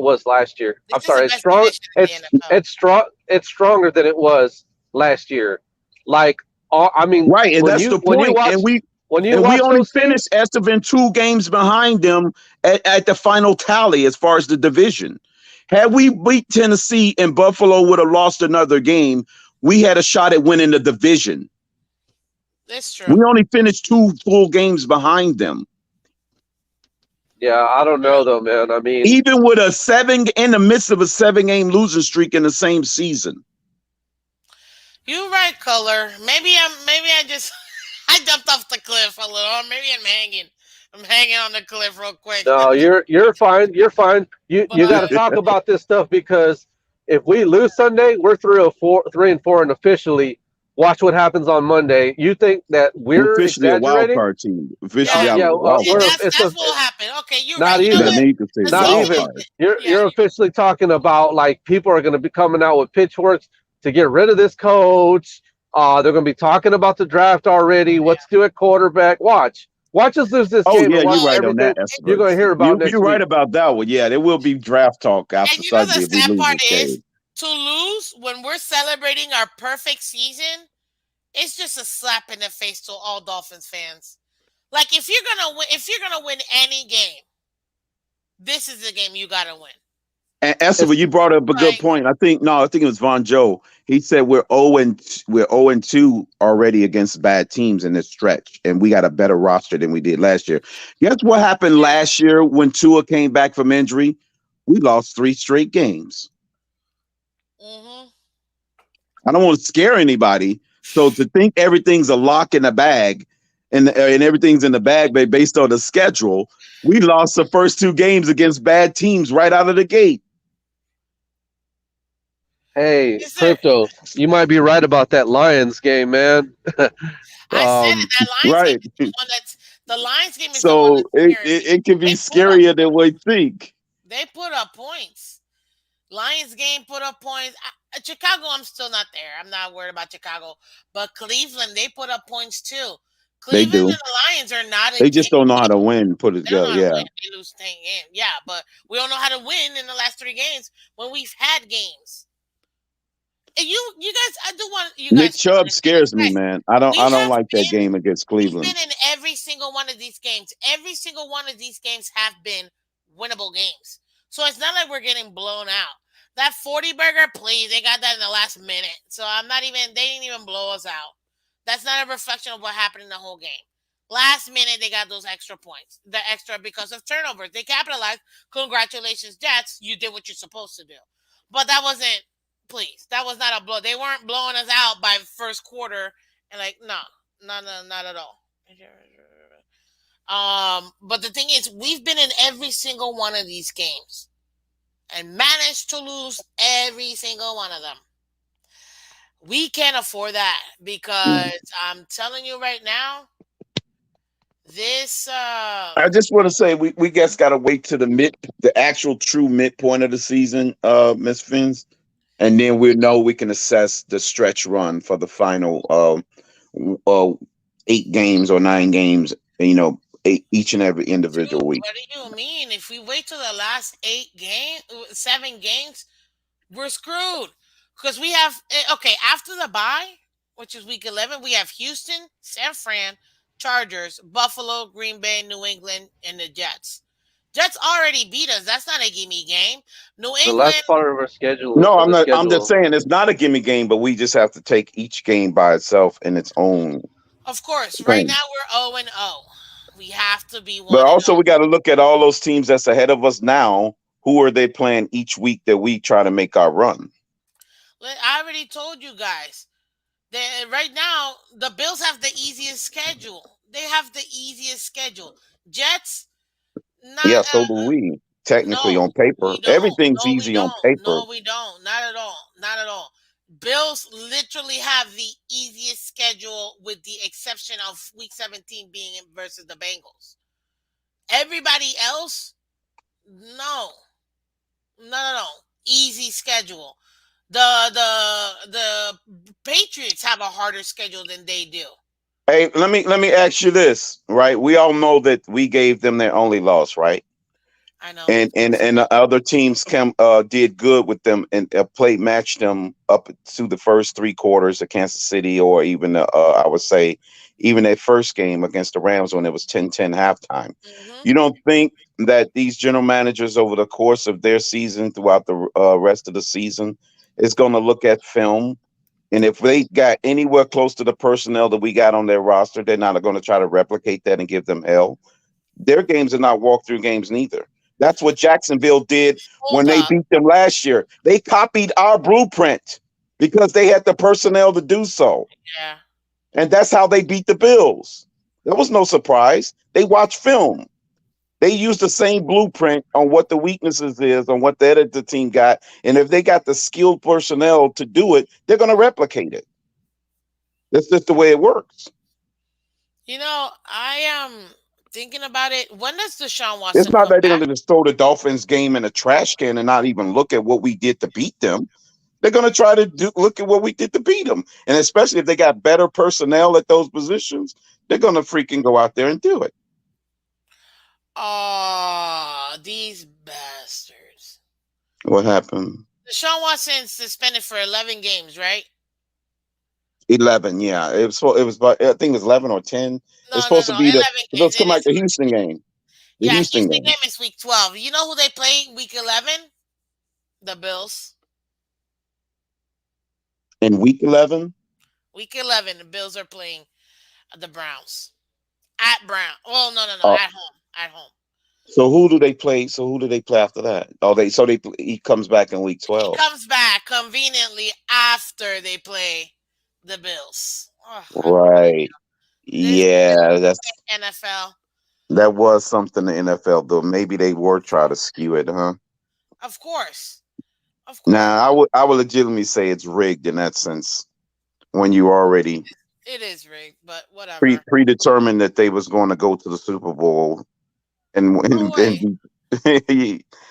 Speaker 3: was last year. I'm
Speaker 1: This is the
Speaker 3: sorry, it's
Speaker 1: best
Speaker 3: strong.
Speaker 1: division in the
Speaker 3: It's
Speaker 1: NFL.
Speaker 3: it's strong. It's stronger than it was last year. Like, I mean,
Speaker 2: Right, and that's the
Speaker 3: when you
Speaker 2: point. And
Speaker 3: watch
Speaker 2: we
Speaker 3: when you
Speaker 2: And we
Speaker 3: watch
Speaker 2: only
Speaker 3: those
Speaker 2: finished
Speaker 3: teams,
Speaker 2: Estevan 2 games behind them at the final tally as far as the division.
Speaker 8: Had we beat Tennessee and Buffalo would have lost another game, we had a shot at winning the division.
Speaker 1: It's true.
Speaker 8: We only finished 2 full games behind them.
Speaker 3: Yeah, I don't know though, man. I mean,
Speaker 8: Even with in the midst of a 7-game losing streak in the same season.
Speaker 1: You right, color. Maybe I just I jumped off the cliff a little, or maybe I'm hanging. I'm hanging on the cliff real quick.
Speaker 3: no, you're fine. You're fine. You got to
Speaker 1: But
Speaker 3: talk about this stuff because if we lose Sunday, we're 3-4 and officially. Watch what happens on Monday. You think that
Speaker 8: We're
Speaker 3: we're
Speaker 8: officially a wild
Speaker 3: exaggerating?
Speaker 8: card team. Officially
Speaker 1: yeah,
Speaker 8: out
Speaker 3: Yeah,
Speaker 8: of the wild
Speaker 1: yeah,
Speaker 3: we're
Speaker 8: card.
Speaker 3: it's
Speaker 1: that's
Speaker 3: a
Speaker 1: what will happen. Okay, you're right.
Speaker 3: not
Speaker 1: You know
Speaker 8: Yeah,
Speaker 3: even
Speaker 1: what?
Speaker 8: then you can say
Speaker 1: The
Speaker 3: not
Speaker 8: wild
Speaker 3: even.
Speaker 1: season,
Speaker 8: card.
Speaker 1: yeah,
Speaker 3: You're officially talking about like people are going to be coming out with pitchforks to get rid of this coach. They're going to be talking about the draft already. What's do at quarterback? Watch us lose this
Speaker 8: Oh
Speaker 3: game
Speaker 8: yeah,
Speaker 3: and
Speaker 8: you're
Speaker 3: watch
Speaker 1: well,
Speaker 8: right on
Speaker 3: everything
Speaker 8: that,
Speaker 3: you're
Speaker 8: Esteban.
Speaker 3: going to hear about
Speaker 8: You're
Speaker 3: next
Speaker 8: right
Speaker 3: week.
Speaker 8: about that one. Yeah, there will be draft talk after
Speaker 1: and you know the
Speaker 8: Sunday if we
Speaker 1: sad
Speaker 8: lose
Speaker 1: part
Speaker 8: this
Speaker 1: is
Speaker 8: game.
Speaker 1: to lose when we're celebrating our perfect season. It's just a slap in the face to all Dolphins fans. Like if you're gonna win any game, this is the game you gotta win.
Speaker 8: And
Speaker 3: It's
Speaker 8: Esteban, you brought up a good
Speaker 1: Like
Speaker 8: point. I think it was Von Joe. He said we're 0-2 already against bad teams in this stretch, and we got a better roster than we did last year. Guess what happened
Speaker 1: yeah,
Speaker 8: last year when Tua came back from injury? We lost 3 straight games.
Speaker 1: hmm
Speaker 8: I don't want to scare anybody. So to think everything's a lock in the bag and everything's in the bag based on the schedule, we lost the first 2 games against bad teams right out of the gate.
Speaker 3: hey,
Speaker 1: is there?
Speaker 3: crypto. You might be right about that Lions game, man.
Speaker 1: I said it.
Speaker 3: um,
Speaker 1: That Lions game
Speaker 8: Right.
Speaker 1: is the one that's the Lions game is the one
Speaker 8: So
Speaker 1: that's
Speaker 8: it,
Speaker 1: scaring
Speaker 8: it,
Speaker 1: me.
Speaker 8: it can be
Speaker 1: They put up
Speaker 8: scarier than we think.
Speaker 1: they put up points. Lions game put up points. Chicago, I'm still not there. I'm not worried about Chicago, but Cleveland, they put up points too.
Speaker 8: They
Speaker 1: Cleveland
Speaker 8: do.
Speaker 1: and the Lions are not a
Speaker 8: They just
Speaker 1: game
Speaker 8: don't know how to
Speaker 1: team.
Speaker 8: win, put it
Speaker 1: They don't
Speaker 8: together.
Speaker 1: know how to
Speaker 8: Yeah.
Speaker 1: win. They lose 10 games. Yeah, but we don't know how to win in the last 3 games when we've had games. And you guys, I do want you
Speaker 8: Nick
Speaker 1: guys to
Speaker 8: Chubb
Speaker 1: understand this,
Speaker 8: scares me,
Speaker 1: guys.
Speaker 8: man. I don't
Speaker 1: We
Speaker 8: I don't
Speaker 1: have
Speaker 8: like that
Speaker 1: been
Speaker 8: game against
Speaker 1: we've
Speaker 8: Cleveland.
Speaker 1: been in every single one of these games. Every single one of these games have been winnable games. So it's not like we're getting blown out. That 40 burger, please, they got that in the last minute. So they didn't even blow us out. That's not a reflection of what happened in the whole game. Last minute, they got those extra points. The extra because of turnovers. They capitalized. Congratulations, Jets. You did what you're supposed to do. But that wasn't, please, that was not a blow. They weren't blowing us out by first quarter. And like, no, no, not at all. But the thing is, we've been in every single one of these games and managed to lose every single one of them. We can't afford that because I'm telling you right now, this
Speaker 8: I just want to say we guess gotta wait to the actual true midpoint of the season, Miss Fins, and then we know we can assess the stretch run for the final 8 games or 9 games, each and every
Speaker 1: dude,
Speaker 8: individual week.
Speaker 1: what do you mean? If we wait till the last 7 games, we're screwed. Because we have okay, after the bye, which is week 11, we have Houston, San Fran, Chargers, Buffalo, Green Bay, New England, and the Jets. Jets already beat us. That's not a gimme game. New
Speaker 3: the
Speaker 1: England,
Speaker 3: last part of our schedule
Speaker 8: No,
Speaker 3: of
Speaker 8: I'm
Speaker 3: the
Speaker 8: not. I'm just
Speaker 3: schedule.
Speaker 8: saying it's not a gimme game, but we just have to take each game by itself in its own
Speaker 1: of course, right
Speaker 8: thing.
Speaker 1: now we're 0-0. We have to be
Speaker 8: But
Speaker 1: 1-0.
Speaker 8: also, we got to look at all those teams that's ahead of us now. Who are they playing each week that we try to make our run?
Speaker 1: I already told you guys. Right now, the Bills have the easiest schedule. They have the easiest schedule. Jets, not
Speaker 8: Yeah, so do we. Technically,
Speaker 1: no,
Speaker 8: on paper,
Speaker 1: we don't.
Speaker 8: everything's
Speaker 1: No, we
Speaker 8: easy on
Speaker 1: don't.
Speaker 8: paper.
Speaker 1: No, we don't. Not at all. Not at all. Bills literally have the easiest schedule with the exception of week 17 being versus the Bengals. Everybody else, no. No, no, no. Easy schedule. The Patriots have a harder schedule than they do.
Speaker 8: Hey, let me ask you this, right? We all know that we gave them their only loss, right?
Speaker 1: I know we
Speaker 8: And the other teams did good with them and played matched them up to the first 3 quarters of Kansas City, or even I would say even that first game against the Rams when it was 10-10 halftime.
Speaker 1: hmm
Speaker 8: You don't think that these general managers over the course of their season, throughout the rest of the season, is going to look at film. And if they got anywhere close to the personnel that we got on their roster, they're not going to try to replicate that and give them hell. Their games are not walkthrough games neither. That's what Jacksonville did when
Speaker 1: Hold
Speaker 8: they
Speaker 1: up.
Speaker 8: beat them last year. They copied our blueprint because they had the personnel to do so.
Speaker 1: Yeah.
Speaker 8: And that's how they beat the Bills. That was no surprise. They watched film. They used the same blueprint on what the weaknesses is, on what the other team got. And if they got the skilled personnel to do it, they're going to replicate it. That's just the way it works.
Speaker 1: I am thinking about it. When does Deshaun
Speaker 8: It's
Speaker 1: Watson
Speaker 8: not
Speaker 1: come
Speaker 8: that they're
Speaker 1: back?
Speaker 8: going to just throw the Dolphins game in a trash can and not even look at what we did to beat them. They're going to try to look at what we did to beat them. And especially if they got better personnel at those positions, they're going to freaking go out there and do it.
Speaker 1: Oh, these bastards.
Speaker 8: What happened?
Speaker 1: Deshaun Watson suspended for 11 games, right?
Speaker 8: 11, yeah. It was about, I think it was 11 or 10. It's
Speaker 1: No, no,
Speaker 8: supposed to
Speaker 1: no.
Speaker 8: be
Speaker 1: 11
Speaker 8: it's
Speaker 1: games.
Speaker 8: supposed to come
Speaker 1: It
Speaker 8: like
Speaker 1: is
Speaker 8: the
Speaker 1: 11
Speaker 8: Houston
Speaker 1: games.
Speaker 8: game. The
Speaker 1: Yeah,
Speaker 8: Houston
Speaker 1: Houston
Speaker 8: game.
Speaker 1: game is week 12. You know who they play week 11? The Bills.
Speaker 8: In week 11,
Speaker 1: Week 11, the Bills are playing the Browns. At Brown. Oh, no, no, no.
Speaker 8: uh,
Speaker 1: At home. At home.
Speaker 8: so who do they play? So who do they play after that? He comes back in week
Speaker 1: He
Speaker 8: 12.
Speaker 1: comes back conveniently after they play the Bills. Oh, how great.
Speaker 8: Right.
Speaker 1: This
Speaker 8: Yeah, that's
Speaker 1: NFL.
Speaker 8: that was something the NFL though. Maybe they were trying to skew it, huh?
Speaker 1: Of course. Of course.
Speaker 8: Now I would legitimately say it's rigged in that sense when you already
Speaker 1: It is rigged, but whatever.
Speaker 8: predetermined that they was going to go to the Super Bowl and
Speaker 1: No way.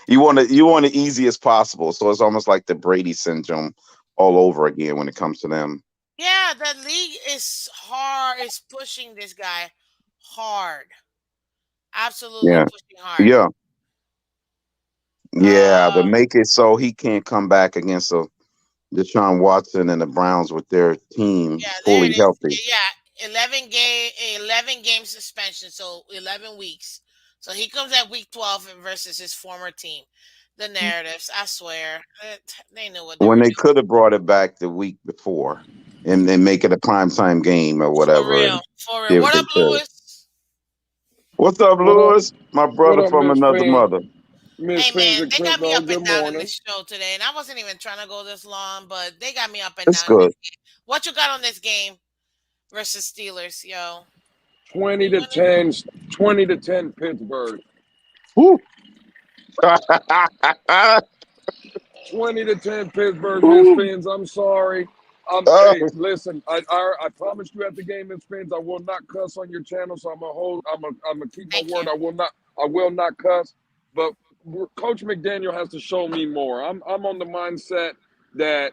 Speaker 8: you want the easiest possible. So it's almost like the Brady syndrome all over again when it comes to them.
Speaker 1: Yeah, the league is hard. Is pushing this guy hard. Absolutely
Speaker 8: Yeah.
Speaker 1: pushing hard.
Speaker 8: Yeah. Yeah. To
Speaker 1: Uh,
Speaker 8: make it so he can't come back against Deshaun Watson and the Browns with their team
Speaker 1: yeah, there it
Speaker 8: fully
Speaker 1: is.
Speaker 8: healthy.
Speaker 1: Yeah, 11 game suspension, so 11 weeks. So he comes at week 12 versus his former team. The narratives, I swear, they knew what they
Speaker 8: When
Speaker 1: were
Speaker 8: they
Speaker 1: doing.
Speaker 8: could have brought it back the week before and make it a primetime game or
Speaker 1: For
Speaker 8: whatever
Speaker 1: real,
Speaker 8: and
Speaker 1: for real.
Speaker 8: give
Speaker 1: What up,
Speaker 8: it to.
Speaker 1: Lewis?
Speaker 8: What's up,
Speaker 3: What up?
Speaker 8: Lewis? My
Speaker 3: What
Speaker 8: brother
Speaker 3: up,
Speaker 8: from
Speaker 3: Miss
Speaker 8: another
Speaker 3: Fan?
Speaker 8: mother.
Speaker 3: Miss
Speaker 1: Hey
Speaker 3: Fins
Speaker 1: man,
Speaker 3: and
Speaker 1: they got me
Speaker 3: Crypto,
Speaker 1: up
Speaker 3: good
Speaker 1: and down in
Speaker 3: morning.
Speaker 1: this show today, and I wasn't even trying to go this long, but they got me up and
Speaker 8: It's
Speaker 1: down in
Speaker 8: good.
Speaker 1: this game. What you got on this game versus Steelers, yo?
Speaker 3: 20
Speaker 1: We
Speaker 3: to
Speaker 1: winning?
Speaker 3: 10, 20 to 10 Pittsburgh.
Speaker 8: Woo.
Speaker 3: 20 to 10 Pittsburgh, Miss
Speaker 8: Woo.
Speaker 3: Fins. I'm sorry.
Speaker 8: Uh,
Speaker 3: Hey, listen, I promised you at the game, Miss Fins, I will not cuss on your channel, so I'm gonna keep my
Speaker 1: Thank you.
Speaker 3: word. I will not cuss. But Coach McDaniel has to show me more. I'm on the mindset that,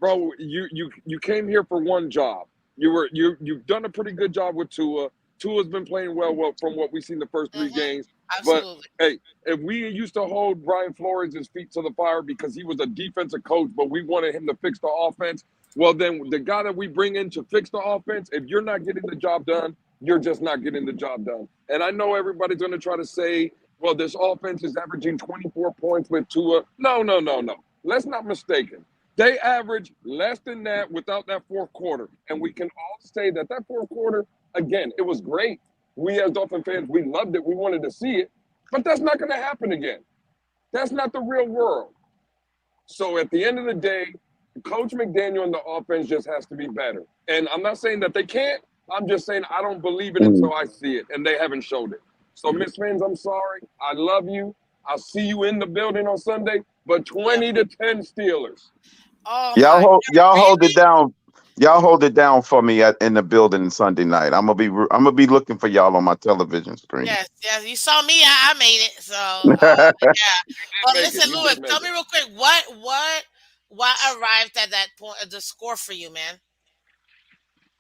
Speaker 3: bro, you came here for one job. You've done a pretty good job with Tua. Tua's been playing well from what we've seen the first three
Speaker 1: Mm-hmm.
Speaker 3: games. But
Speaker 1: Absolutely.
Speaker 3: hey, if we used to hold Brian Flores' feet to the fire because he was a defensive coach, but we wanted him to fix the offense, well, then the guy that we bring in to fix the offense, if you're not getting the job done, you're just not getting the job done. And I know everybody's going to try to say, well, this offense is averaging 24 points with Tua. No, no, no, no. Let's not mistaken. They average less than that without that fourth quarter. And we can all say that that fourth quarter, again, it was great. We as Dolphin fans, we loved it. We wanted to see it. But that's not going to happen again. That's not the real world. So at the end of the day, Coach McDaniel and the offense just has to be better. And I'm not saying that they can't. I'm just saying I don't believe it
Speaker 8: mm.
Speaker 3: until I see it, and they haven't showed it. So, Miss Fans, I'm sorry. I love you. I'll see you in the building on Sunday. But
Speaker 1: Yep.
Speaker 3: 20 to 10 Steelers.
Speaker 1: Oh
Speaker 8: y'all
Speaker 1: my
Speaker 8: hold
Speaker 1: God,
Speaker 8: y'all hold it
Speaker 1: really?
Speaker 8: down. Y'all hold it down for me in the building Sunday night. I'm gonna be looking for y'all on my television screen.
Speaker 1: Yes, yes. You saw me. I made it. So, yeah.
Speaker 3: Did
Speaker 1: But
Speaker 3: make it.
Speaker 1: listen,
Speaker 3: You
Speaker 1: Lewis,
Speaker 3: did make
Speaker 1: tell me
Speaker 3: it.
Speaker 1: real quick, what arrived at that point, the score for you, man?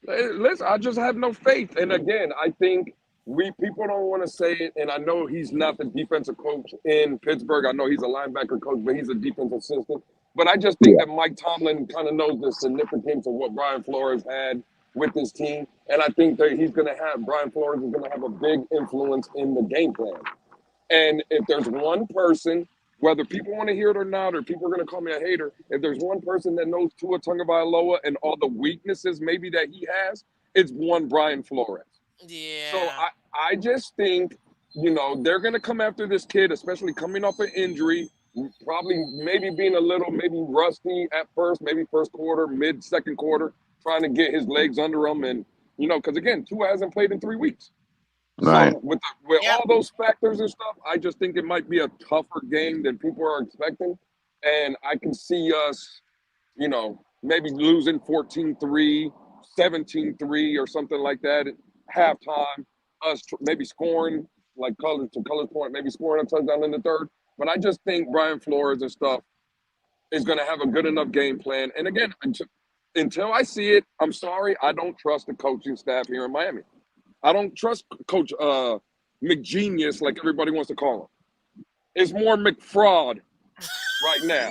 Speaker 3: Listen, I just have no faith. And again, I think we people don't want to say it. And I know he's not the defensive coach in Pittsburgh. I know he's a linebacker coach, but he's a defensive assistant. But I just think
Speaker 8: Yeah.
Speaker 3: that Mike Tomlin kind of knows the significance of what Brian Flores had with his team. And I think that Brian Flores is going to have a big influence in the game plan.
Speaker 9: And if there's one person, whether people want to hear it or not, or people are going to call me a hater, if there's one person that knows Tua Tagovailoa and all the weaknesses maybe that he has, it's one Brian Flores. So
Speaker 1: Yeah.
Speaker 9: I just think, they're going to come after this kid, especially coming off an injury, probably maybe being a little maybe rusty at first, maybe first quarter, mid second quarter, trying to get his legs under him. And, because again, Tua hasn't played in 3 weeks.
Speaker 8: Right.
Speaker 9: So with
Speaker 1: Yep.
Speaker 9: all those factors and stuff, I just think it might be a tougher game than people are expecting. And I can see us, maybe losing 14-3, 17-3 or something like that at halftime. Us maybe scoring, like Color's point, maybe scoring a touchdown in the third. But I just think Brian Flores and stuff is going to have a good enough game plan. And again, until I see it, I'm sorry, I don't trust the coaching staff here in Miami. I don't trust Coach McGenius, like everybody wants to call him. It's more McFraud right now.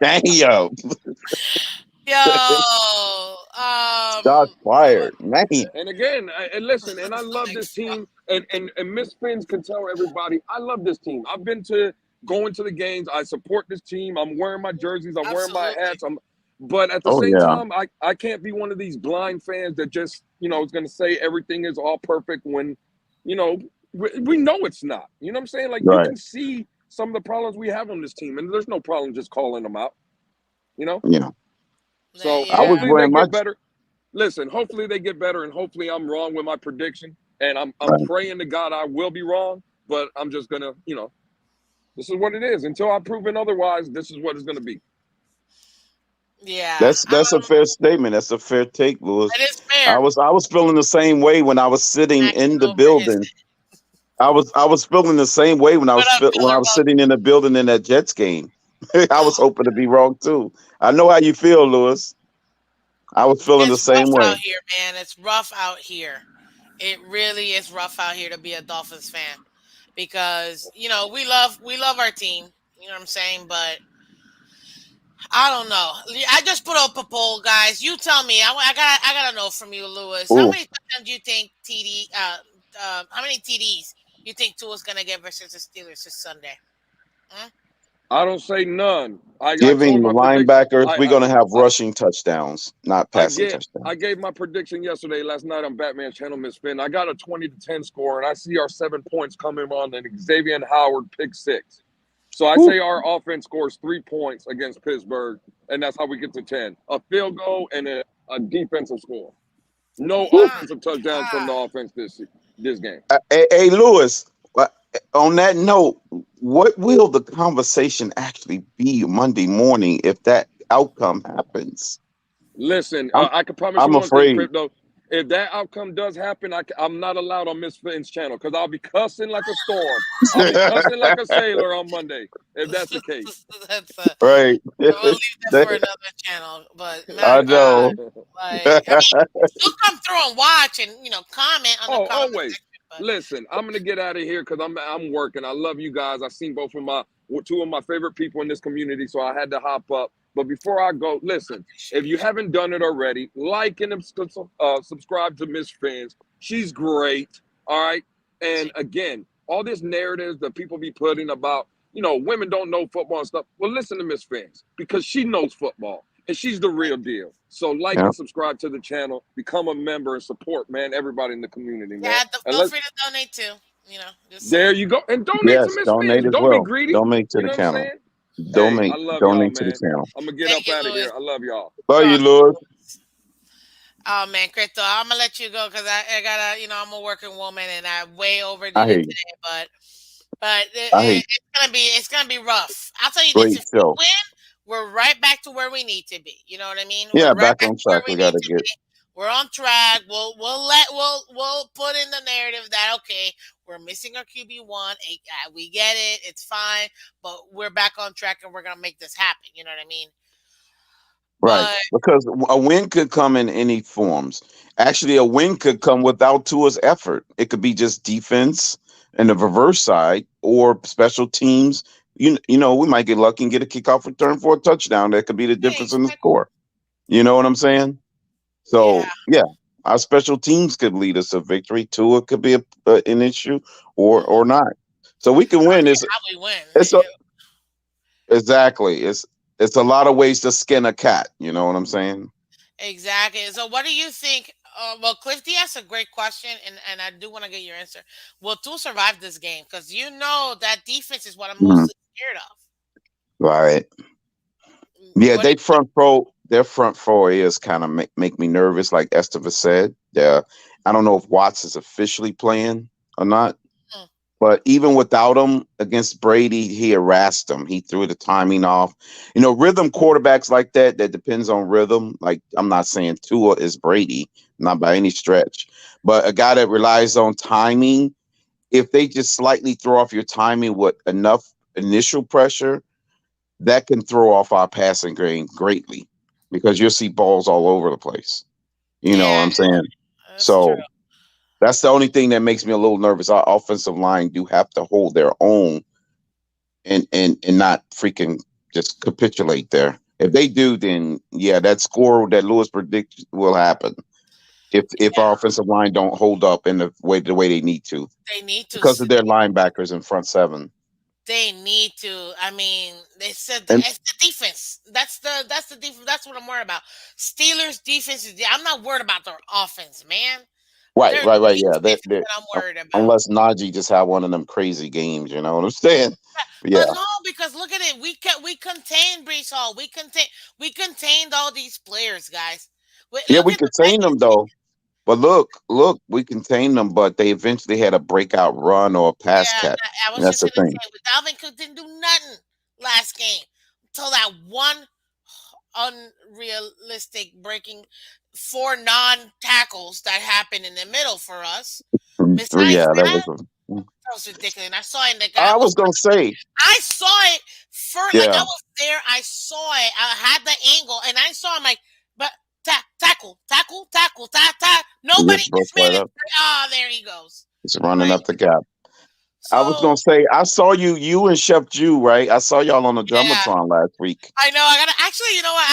Speaker 8: Damn.
Speaker 1: Yo.
Speaker 8: Shots fired. Man.
Speaker 9: And again, and listen, and I love this team, and Miss Phins can tell everybody, I love this team. I've been going to the games. I support this team. I'm wearing my jerseys. I'm wearing my
Speaker 1: Absolutely.
Speaker 9: hats. But at the
Speaker 8: Oh
Speaker 9: same
Speaker 8: yeah.
Speaker 9: time, I can't be one of these blind fans that just, is going to say everything is all perfect when, we know it's not. You know what I'm saying? Like, you
Speaker 8: Right.
Speaker 9: can see some of the problems we have on this team, and there's no problem just calling them out,
Speaker 8: Yeah.
Speaker 9: So
Speaker 8: I was
Speaker 1: Yeah.
Speaker 9: hopefully they
Speaker 8: wearing my
Speaker 9: get better. Listen, hopefully they get better, and hopefully I'm wrong with my prediction. And I'm
Speaker 8: right.
Speaker 9: praying to God I will be wrong, but I'm just gonna, this is what it is. Until I'm proven otherwise, this is what it's gonna be.
Speaker 1: Yeah.
Speaker 8: That's a fair statement. That's a fair take, Lewis.
Speaker 1: It is
Speaker 8: I
Speaker 1: fair.
Speaker 8: was feeling the same way when I was sitting
Speaker 1: Acting
Speaker 8: in the
Speaker 1: over his
Speaker 8: building. I was feeling the same way when I
Speaker 1: What
Speaker 8: was
Speaker 1: up,
Speaker 8: when I
Speaker 1: Killer
Speaker 8: was
Speaker 1: Bug?
Speaker 8: sitting in the building in that Jets game. I was hoping to be wrong too. I know how you feel, Lewis. I was feeling the
Speaker 1: It's rough
Speaker 8: same
Speaker 1: out
Speaker 8: way.
Speaker 1: here, man. It's rough out here. It really is rough out here to be a Dolphins fan because we love our team. You know what I'm saying? But I don't know. I just put up a poll, guys. You tell me. I gotta know from you, Lewis. How
Speaker 8: Ooh,
Speaker 1: many touchdowns do you think how many TDs you think Tua's gonna get versus the Steelers this Sunday? Hmm?
Speaker 9: I don't say none. I
Speaker 8: giving
Speaker 9: told
Speaker 8: the
Speaker 9: my prediction.
Speaker 8: linebackers, we're
Speaker 9: I
Speaker 8: gonna have
Speaker 9: I
Speaker 8: rushing touchdowns, not
Speaker 9: I
Speaker 8: passing
Speaker 9: get
Speaker 8: touchdowns.
Speaker 9: I gave my prediction yesterday, last night on Batman Channel, Miss Finn. I got a 20-10 score, and I see our 7 points coming on an Xavier Howard pick six. So I
Speaker 8: Ooh,
Speaker 9: say our offense scores 3 points against Pittsburgh, and that's how we get to 10. A field goal and a defensive score. No
Speaker 8: ooh.
Speaker 1: Ah,
Speaker 9: offensive touchdowns from the
Speaker 1: ah.
Speaker 9: offense this game.
Speaker 8: Hey, Lewis. uh, On that note, what will the conversation actually be Monday morning if that outcome happens?
Speaker 9: Listen,
Speaker 8: I'm
Speaker 9: I can promise you
Speaker 8: I'm
Speaker 9: one thing,
Speaker 8: afraid.
Speaker 9: Crypto. If that outcome does happen, I'm not allowed on Miss Finn's channel because I'll be cussing like a storm. I'll be cussing like a sailor on Monday if that's the case.
Speaker 1: That's
Speaker 8: Right.
Speaker 1: we'll leave that for another channel. But my
Speaker 8: I
Speaker 1: God,
Speaker 8: know.
Speaker 1: like I mean, still come through and watch and comment on the
Speaker 9: Oh,
Speaker 1: comment
Speaker 9: always.
Speaker 1: section. But
Speaker 9: Listen, I'm gonna get out of here because I'm working. I love you guys. I seen both of two of my favorite people in this community, so I had to hop up. But before I go,
Speaker 1: I
Speaker 9: listen, if
Speaker 1: appreciate
Speaker 9: you
Speaker 1: you.
Speaker 9: haven't done it already, like and subscribe to Miss Fans. She's great. All right. And again, all this narratives that people be putting about, women don't know football and stuff. Well, listen to Miss Fans because she knows football and she's the real deal. So like
Speaker 8: Yeah.
Speaker 9: and subscribe to the channel, become a member and support, man, everybody in the community, man.
Speaker 1: Yeah,
Speaker 9: And
Speaker 1: feel
Speaker 9: let's
Speaker 1: free to donate too. Just
Speaker 9: there
Speaker 1: saying.
Speaker 9: you go. And donate to
Speaker 8: Yes.
Speaker 9: Miss
Speaker 8: Donate
Speaker 9: Fans.
Speaker 8: as
Speaker 9: Don't be
Speaker 8: well.
Speaker 9: greedy.
Speaker 8: Donate to
Speaker 9: You
Speaker 8: the
Speaker 9: know what I'm
Speaker 8: channel.
Speaker 9: saying? Hey, I
Speaker 8: Donate.
Speaker 9: love y'all,
Speaker 8: Donate to the
Speaker 9: man.
Speaker 8: channel.
Speaker 9: I'm gonna get
Speaker 1: Thank
Speaker 9: up
Speaker 1: you,
Speaker 9: out of
Speaker 1: Louis.
Speaker 9: here. I love y'all.
Speaker 8: Love you,
Speaker 1: Oh,
Speaker 8: Lewis.
Speaker 1: oh man, Crypto, I'm gonna let you go because I gotta, I'm a working woman and I way
Speaker 8: I
Speaker 1: overdid it
Speaker 8: hate.
Speaker 1: today. But
Speaker 8: I hate.
Speaker 1: it's gonna be rough. I'll tell you this:
Speaker 8: Great
Speaker 1: if we
Speaker 8: show.
Speaker 1: win, we're right back to where we need to be. You know what I mean? We're
Speaker 8: Yeah.
Speaker 1: right
Speaker 8: Back
Speaker 1: back
Speaker 8: on
Speaker 1: to where
Speaker 8: track.
Speaker 1: we
Speaker 8: We
Speaker 1: need
Speaker 8: gotta
Speaker 1: to
Speaker 8: get.
Speaker 1: be. We're on track. We'll put in the narrative that okay, we're missing our QB1. We get it. It's fine, but we're back on track and we're gonna make this happen. You know what I mean?
Speaker 8: Right.
Speaker 1: But
Speaker 8: Because a win could come in any forms. Actually, a win could come without Tua's effort. It could be just defense and the reverse side or special teams. We might get lucky and get a kickoff return for a touchdown. That could be the
Speaker 1: hey,
Speaker 8: difference in the score. You know what I'm saying?
Speaker 1: yeah,
Speaker 8: So, yeah. Our special teams could lead us to victory. Tua could be an issue, or not. So we can
Speaker 1: I don't
Speaker 8: win.
Speaker 1: care how we win.
Speaker 8: It's a, exactly. It's a lot of ways to skin a cat. You know what I'm saying?
Speaker 1: Exactly. So, what do you think? Well, Clifty asked a great question, and I do want to get your answer. Will Tua survive this game? Because you know that defense is what I'm
Speaker 8: Mhm.
Speaker 1: mostly scared of.
Speaker 8: Right. Yeah,
Speaker 1: What?
Speaker 8: their front four is kind of make me nervous. Like Esteva said, I don't know if Watts is officially playing or not.
Speaker 1: Mm,
Speaker 8: But even without him against Brady, he harassed him. He threw the timing off. Rhythm quarterbacks like that depends on rhythm. Like, I'm not saying Tua is Brady, not by any stretch, but a guy that relies on timing, if they just slightly throw off your timing with enough initial pressure, that can throw off our passing game greatly because you'll see balls all over the place. You know what
Speaker 1: yeah,
Speaker 8: I'm saying?
Speaker 1: that's true.
Speaker 8: So that's the only thing that makes me a little nervous. Our offensive line do have to hold their own and not freaking just capitulate there. If they do, then yeah, that score that Lewis predicts will happen. If our offensive line don't hold up in the way they need to
Speaker 1: They need to.
Speaker 8: because of their linebackers in front seven.
Speaker 1: They need to. I mean, they said
Speaker 8: And
Speaker 1: it's the defense. That's the defense. That's what I'm worried about. Steelers defense is. I'm not worried about their offense, man.
Speaker 8: right,
Speaker 1: Their
Speaker 8: right, yeah.
Speaker 1: defense is what I'm worried about.
Speaker 8: Unless Najee just had one of them crazy games, you know what I'm saying?
Speaker 1: But
Speaker 8: Yeah,
Speaker 1: no, because look at it. We contained Brees Hall. We contained all these players, guys.
Speaker 8: yeah,
Speaker 1: Look
Speaker 8: we
Speaker 1: at the
Speaker 8: contained them
Speaker 1: Bengals.
Speaker 8: though. But look, we contained them, but they eventually had a breakout run or a pass
Speaker 1: Yeah,
Speaker 8: catch.
Speaker 1: I was
Speaker 8: That's
Speaker 1: just
Speaker 8: the
Speaker 1: gonna
Speaker 8: thing.
Speaker 1: say, with Dalvin Cook didn't do nothing last game until that one unrealistic breaking four non tackles that happened in the middle for us.
Speaker 8: Yeah,
Speaker 1: Besides
Speaker 8: that
Speaker 1: that,
Speaker 8: was.
Speaker 1: that was ridiculous. And I saw it, and the guy
Speaker 8: I was
Speaker 1: almost.
Speaker 8: gonna say,
Speaker 1: I saw it first, like I
Speaker 8: yeah,
Speaker 1: was there. I saw it. I had the angle, and I saw him like, but tackle, tackle, tackle,
Speaker 8: he
Speaker 1: Nobody.
Speaker 8: just broke
Speaker 1: This man
Speaker 8: right
Speaker 1: is.
Speaker 8: up.
Speaker 1: Ah, there he goes.
Speaker 8: He's running
Speaker 1: Right.
Speaker 8: up the gap. I was
Speaker 1: So
Speaker 8: gonna say, I saw you and Chef Jew, right? I saw y'all on the
Speaker 1: yeah,
Speaker 8: Jumbotron last week.
Speaker 1: I know. I gotta actually. You know what?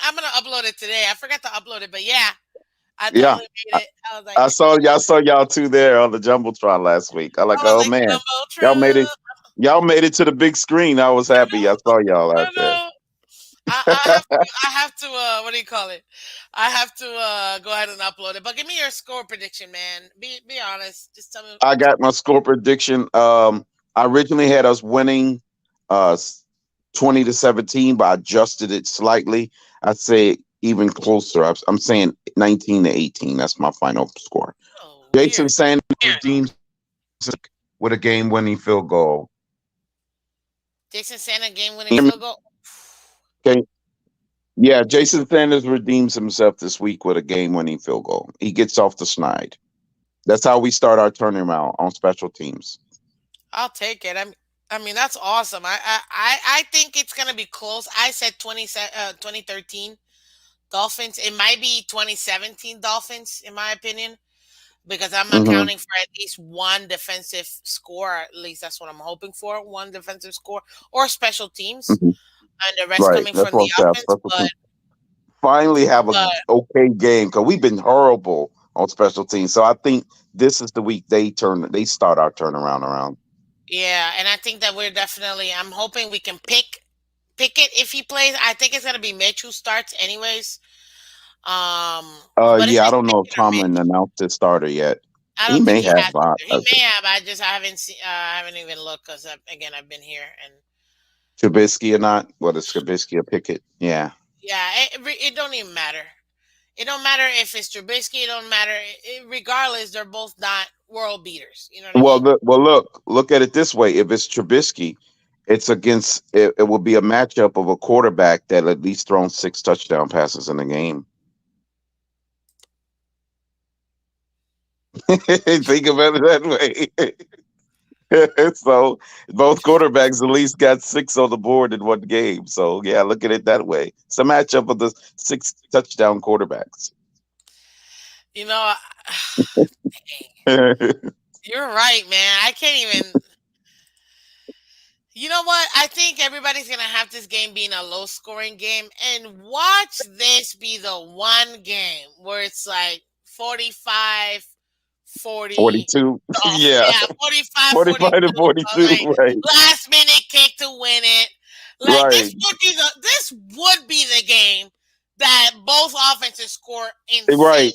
Speaker 1: I'm gonna upload it today. I forgot to upload it, but yeah, I
Speaker 8: Yeah,
Speaker 1: totally made
Speaker 8: I,
Speaker 1: it. I was like,
Speaker 8: I saw y'all two there on the Jumbotron last week. I'm like, oh man,
Speaker 1: Jumbo
Speaker 8: y'all made it.
Speaker 1: Trip.
Speaker 8: Y'all made it to the big screen. I was
Speaker 1: I
Speaker 8: happy. I
Speaker 1: know.
Speaker 8: saw y'all
Speaker 1: I
Speaker 8: out there.
Speaker 1: know. I have to what do you call it? I have to go ahead and upload it. But give me your score prediction, man. Be honest. Just tell me.
Speaker 8: I got my score prediction. I originally had us winning, uh, 20-17, but I adjusted it slightly. I'd say even closer. I'm saying 19-18. That's my final score.
Speaker 1: Oh,
Speaker 8: Jason
Speaker 1: weird.
Speaker 8: Sanders redeems with a game-winning field goal.
Speaker 1: Jason Santa game winning
Speaker 8: Hear me?
Speaker 1: field goal.
Speaker 8: Okay. Yeah, Jason Sanders redeems himself this week with a game-winning field goal. He gets off the snide. That's how we start our turnaround on special teams.
Speaker 1: I'll take it. I mean that's awesome. I think it's gonna be close. I said 2013 Dolphins. It might be 2017 Dolphins in my opinion because I'm
Speaker 8: Hmm.
Speaker 1: accounting for at least one defensive score. At least that's what I'm hoping for. One defensive score or special teams,
Speaker 8: Hmm.
Speaker 1: and the rest
Speaker 8: Right.
Speaker 1: coming
Speaker 8: That's
Speaker 1: from
Speaker 8: what
Speaker 1: the
Speaker 8: I'm saying.
Speaker 1: offense.
Speaker 8: Special
Speaker 1: But
Speaker 8: teams. Finally have a
Speaker 1: but
Speaker 8: okay game because we've been horrible on special teams. So I think this is the week they start our turnaround around.
Speaker 1: yeah, and I think that we're definitely. I'm hoping we can pick it if he plays. I think it's gonna be Mitch who starts anyways. But it's
Speaker 8: Yeah, I
Speaker 1: just
Speaker 8: don't know if
Speaker 1: Pickett or
Speaker 8: Tomlin
Speaker 1: Mitch.
Speaker 8: announced his starter yet.
Speaker 1: I
Speaker 8: He
Speaker 1: don't think
Speaker 8: may
Speaker 1: he
Speaker 8: have.
Speaker 1: has either. He may have. I haven't seen. I haven't even looked because again I've been here and
Speaker 8: Trubisky or not? What is Trubisky or Pickett? Yeah.
Speaker 1: yeah, it don't even matter. It don't matter if it's Trubisky. It don't matter. Regardless, they're both not world beaters. You know what I
Speaker 8: Well,
Speaker 1: mean?
Speaker 8: look at it this way. If it's Trubisky, it will be a matchup of a quarterback that at least thrown 6 touchdown passes in the game. Think about it that way. So both quarterbacks at least got 6 on the board in one game. So yeah, look at it that way. It's a matchup of the 6 touchdown quarterbacks.
Speaker 1: You know, you're right, man. I can't even. You know what? I think everybody's gonna have this game being a low scoring game, and watch this be the one game where it's like 45, 40.
Speaker 8: 42.
Speaker 1: Dolphins.
Speaker 8: Yeah.
Speaker 1: Yeah, 45,
Speaker 8: 45 to
Speaker 1: 42. So
Speaker 8: 42.
Speaker 1: like
Speaker 8: Right.
Speaker 1: last minute kick to win it. Like
Speaker 8: Right.
Speaker 1: this would be the game that both offenses score
Speaker 8: Right.
Speaker 1: insanely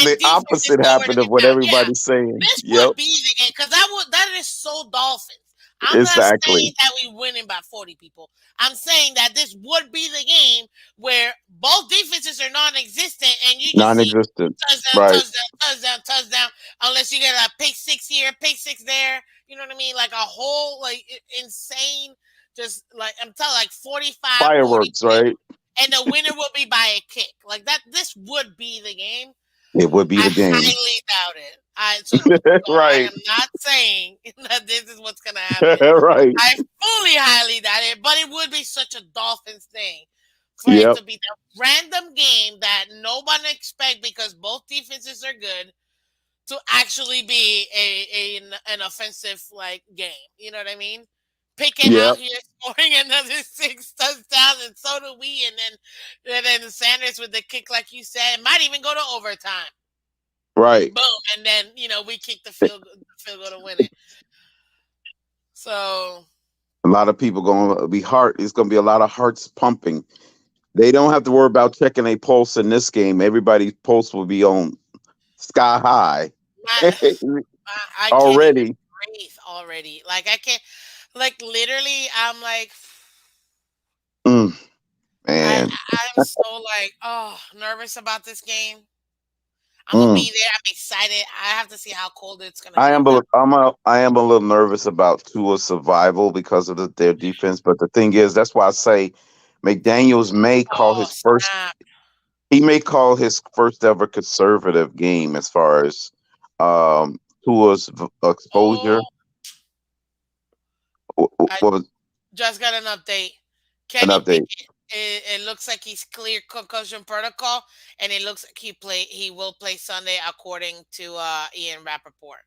Speaker 8: The
Speaker 1: and defenses
Speaker 8: opposite
Speaker 1: nowhere to
Speaker 8: happened
Speaker 1: be
Speaker 8: of what
Speaker 1: found. Yeah,
Speaker 8: everybody's saying.
Speaker 1: this
Speaker 8: Yep.
Speaker 1: would be the game because that is so Dolphins. I'm not saying
Speaker 8: Exactly.
Speaker 1: that we winning by 40 people. I'm saying that this would be the game where both defenses are non-existent and you just see
Speaker 8: Non-existent.
Speaker 1: touchdown,
Speaker 8: Right.
Speaker 1: touchdown, touchdown, touchdown. Unless you get a pick six here, pick six there. You know what I mean? Like a whole like insane, just like I'm telling, like 45,
Speaker 8: Fireworks,
Speaker 1: 42,
Speaker 8: right?
Speaker 1: and the winner will be by a kick. Like that. This would be the game.
Speaker 8: It would be
Speaker 1: I
Speaker 8: the game.
Speaker 1: highly doubt it. I
Speaker 8: Right.
Speaker 1: am not saying that this is what's gonna happen.
Speaker 8: Right.
Speaker 1: I fully highly doubt it, but it would be such a Dolphins thing for it
Speaker 8: Yep.
Speaker 1: to be the random game that nobody expect because both defenses are good to actually be an offensive like game. You know what I mean? Pickett
Speaker 8: Yep.
Speaker 1: out here scoring another 6 touchdowns, and so do we. And then Sanders with the kick, like you said, it might even go to overtime.
Speaker 8: Right.
Speaker 1: Boom, and then we kick the field goal to win it. So
Speaker 8: A lot of people going to be heart. It's going to be a lot of hearts pumping. They don't have to worry about checking a pulse in this game. Everybody's pulse will be on sky high
Speaker 1: my, I can't even
Speaker 8: already.
Speaker 1: breathe already. Like I can't. Like literally, I'm like,
Speaker 8: Mm,
Speaker 1: I
Speaker 8: man.
Speaker 1: I'm so like nervous about this game. I'm gonna
Speaker 8: Mm.
Speaker 1: be there. I'm excited. I have to see how cold it's gonna
Speaker 8: I
Speaker 1: be.
Speaker 8: am. I am a little nervous about Tua's survival because of their defense. But the thing is, that's why I say McDaniel's may call
Speaker 1: Oh
Speaker 8: his first.
Speaker 1: snap!
Speaker 8: He may call his first ever conservative game as far as Tua's exposure.
Speaker 1: Oh, I
Speaker 8: What was
Speaker 1: just got an update.
Speaker 8: an
Speaker 1: Kenny
Speaker 8: update?
Speaker 1: Pickett. It looks like he's cleared concussion protocol, and it looks like he will play Sunday according to Ian Rappaport.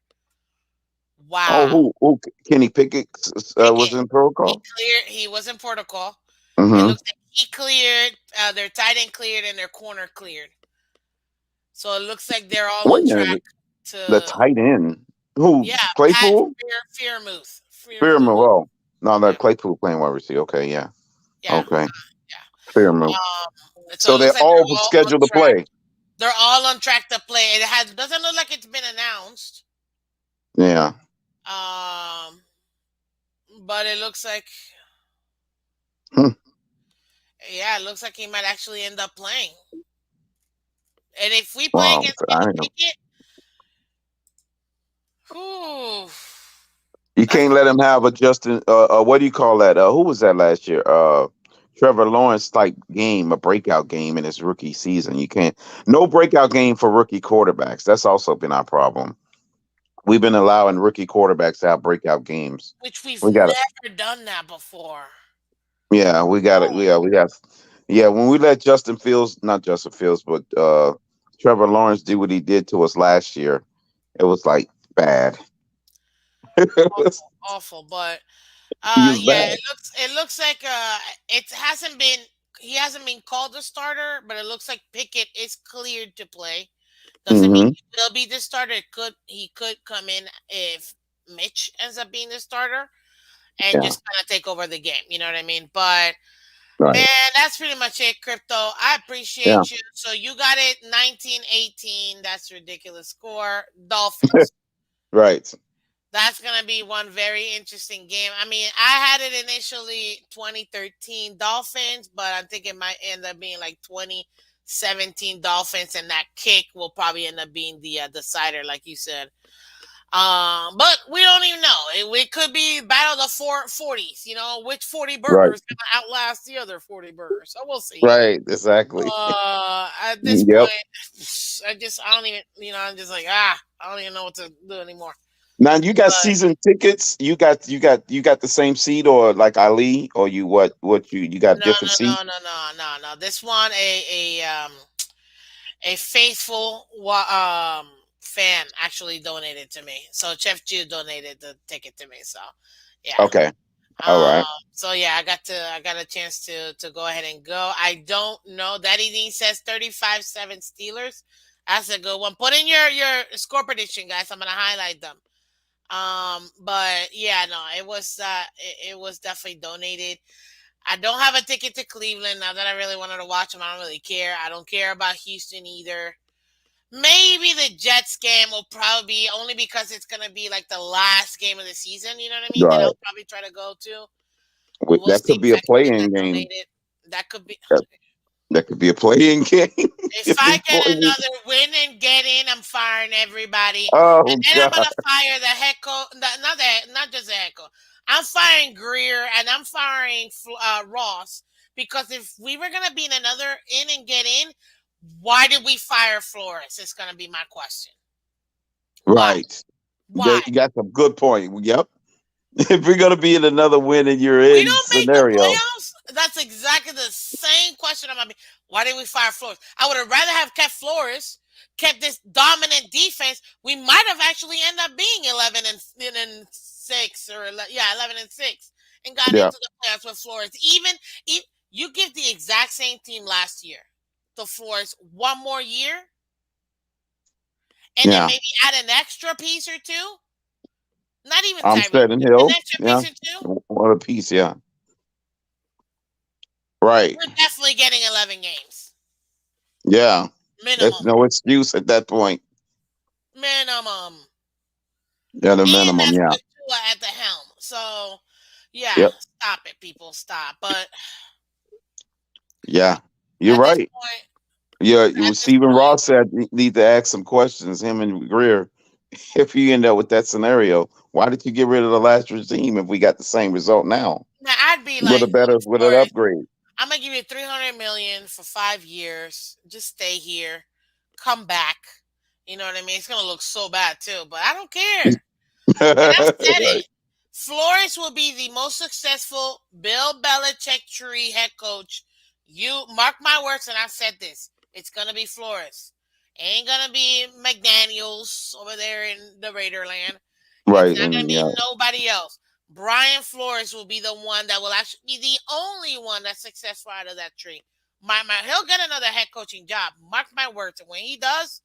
Speaker 8: Oh,
Speaker 1: Wow,
Speaker 8: who Kenny Pickett was
Speaker 1: Pickett.
Speaker 8: in protocol?
Speaker 1: He was in protocol. It
Speaker 8: Mm-hmm.
Speaker 1: looks like he cleared. Their tight end cleared and their corner cleared. So it looks like they're all
Speaker 8: Wait
Speaker 1: on
Speaker 8: a
Speaker 1: track
Speaker 8: minute. The
Speaker 1: to
Speaker 8: tight end. Who?
Speaker 1: yeah. Pat
Speaker 8: Claypool?
Speaker 1: Fearmouth. Fearmouth.
Speaker 8: Fairmouth. Oh, no,
Speaker 1: Yeah,
Speaker 8: that Claypool playing wide receiver. Okay, yeah.
Speaker 1: yeah,
Speaker 8: Okay.
Speaker 1: yeah.
Speaker 8: Fairmouth.
Speaker 1: So
Speaker 8: So
Speaker 1: it looks
Speaker 8: they're
Speaker 1: like
Speaker 8: all
Speaker 1: they're all on
Speaker 8: scheduled to
Speaker 1: track.
Speaker 8: play.
Speaker 1: They're all on track to play. It doesn't look like it's been announced.
Speaker 8: Yeah.
Speaker 1: Um, but it looks like
Speaker 8: Hmm.
Speaker 1: yeah, it looks like he might actually end up playing. And if we play
Speaker 8: Wow.
Speaker 1: against Kenny Pickett, whew,
Speaker 8: You
Speaker 1: that's
Speaker 8: can't
Speaker 1: gonna
Speaker 8: let him have a Justin. What do you call that? Who was that last year? Trevor Lawrence type game, a breakout game in his rookie season. You can't. No breakout game for rookie quarterbacks. That's also been our problem. We've been allowing rookie quarterbacks to have breakout games.
Speaker 1: which we've
Speaker 8: We got to.
Speaker 1: never done that before.
Speaker 8: Yeah, we got it. Yeah, we got. Yeah, when we let Justin Fields, not Justin Fields, but Trevor Lawrence do what he did to us last year, it was like bad.
Speaker 1: Awful, awful. But
Speaker 8: He was
Speaker 1: yeah,
Speaker 8: bad.
Speaker 1: it looks like it hasn't been he hasn't been called a starter, but it looks like Pickett is cleared to play. Doesn't mean
Speaker 8: Mm-hmm.
Speaker 1: he will be the starter. He could come in if Mitch ends up being the starter and
Speaker 8: Yeah.
Speaker 1: just kind of take over the game. You know what I mean? But
Speaker 8: Right.
Speaker 1: man, that's pretty much it, Crypto. I
Speaker 8: Yeah.
Speaker 1: appreciate you. So you got it 19-18. That's a ridiculous score. Dolphins.
Speaker 8: Right.
Speaker 1: That's going to be one very interesting game. I mean, I had it initially 2013 Dolphins, but I think it might end up being like 2017 Dolphins, and that kick will probably end up being the decider, like you said. But we don't even know. It could be battle of the 40s. You know, which 40
Speaker 8: Right.
Speaker 1: burgers going to outlast the other 40 burgers. So we'll see.
Speaker 8: Right. Exactly.
Speaker 1: At this
Speaker 8: Yep.
Speaker 1: point, I don't even, I'm just like, I don't even know what to do anymore.
Speaker 8: Now you got
Speaker 1: But
Speaker 8: season tickets. You got the same seat, or like Ali, or you you got
Speaker 1: no,
Speaker 8: different
Speaker 1: no,
Speaker 8: seats.
Speaker 1: no, no, no, no, no. This one, a faithful fan actually donated to me. So Chef Jew donated the ticket to me. So yeah.
Speaker 8: Okay. All right.
Speaker 1: So yeah, I got a chance to go ahead and go. I don't know. Daddy Dean says 35-7 Steelers. That's a good one. Put in your score prediction, guys. I'm gonna highlight them. But yeah, no, it was definitely donated. I don't have a ticket to Cleveland now that I really wanted to watch them. I don't really care. I don't care about Houston either. Maybe the Jets game will probably be only because it's gonna be like the last game of the season. You know what I mean? That
Speaker 8: Right.
Speaker 1: I'll probably try to go to. But we'll
Speaker 8: That
Speaker 1: see
Speaker 8: could
Speaker 1: if
Speaker 8: be a
Speaker 1: I can get that
Speaker 8: play-in game.
Speaker 1: donated. That could be.
Speaker 8: That, that could be a play-in game.
Speaker 1: If
Speaker 8: If
Speaker 1: I
Speaker 8: we
Speaker 1: get
Speaker 8: play it.
Speaker 1: another win and get in, I'm firing everybody, and
Speaker 8: Oh
Speaker 1: then I'm
Speaker 8: God.
Speaker 1: gonna fire the head coach. Not just the head coach. I'm firing Greer and I'm firing Ross because if we were gonna be in another in and get in, why did we fire Flores? It's gonna be my question. Why?
Speaker 8: Right.
Speaker 1: Why?
Speaker 8: You got some good point. Yep. If we're gonna be in another win and you're
Speaker 1: We
Speaker 8: in
Speaker 1: don't make the
Speaker 8: scenario.
Speaker 1: playoffs. That's exactly the same question I'm gonna be. Why did we fire Flores? I would have rather have kept Flores, kept this dominant defense. We might have actually ended up being 11-6 or 11-6 and got
Speaker 8: Yeah.
Speaker 1: into the playoffs with Flores. Even if you give the exact same team last year to Flores one more year, and then
Speaker 8: Yeah.
Speaker 1: maybe add an extra piece or two. Not even Tyreek,
Speaker 8: Armstead and
Speaker 1: just an
Speaker 8: Hill.
Speaker 1: extra
Speaker 8: Yeah.
Speaker 1: piece or two.
Speaker 8: What a piece. Yeah. Right.
Speaker 1: We're definitely getting 11 games
Speaker 8: Yeah. There's
Speaker 1: minimum.
Speaker 8: no excuse at that point.
Speaker 1: Minimum.
Speaker 8: At a
Speaker 1: And
Speaker 8: minimum.
Speaker 1: that's
Speaker 8: Yeah.
Speaker 1: with Tua at the helm. So, yeah,
Speaker 8: Yep.
Speaker 1: stop it, people. Stop. But
Speaker 8: Yeah. You're
Speaker 1: at this
Speaker 8: right.
Speaker 1: point,
Speaker 8: Yeah.
Speaker 1: at this
Speaker 8: Stephen
Speaker 1: point,
Speaker 8: Ross said you need to ask some questions. Him and Greer. If you end up with that scenario, why did you get rid of the last regime if we got the same result now
Speaker 1: now I'd be
Speaker 8: with
Speaker 1: like,
Speaker 8: a
Speaker 1: look,
Speaker 8: better with an
Speaker 1: Flores,
Speaker 8: upgrade?
Speaker 1: I'm gonna give you 300 million for 5 years. Just stay here. Come back. You know what I mean? It's gonna look so bad too, but I don't care. And I've said
Speaker 8: Right.
Speaker 1: it. Flores will be the most successful Bill Belichick tree head coach. You mark my words, and I've said this. It's gonna be Flores. Ain't gonna be McDaniels over there in the Raider land. It's
Speaker 8: Right.
Speaker 1: not gonna
Speaker 8: And
Speaker 1: be
Speaker 8: yeah.
Speaker 1: nobody else. Brian Flores will be the one that will actually be the only one that's successful out of that tree. He'll get another head coaching job. Mark my words. And when he does,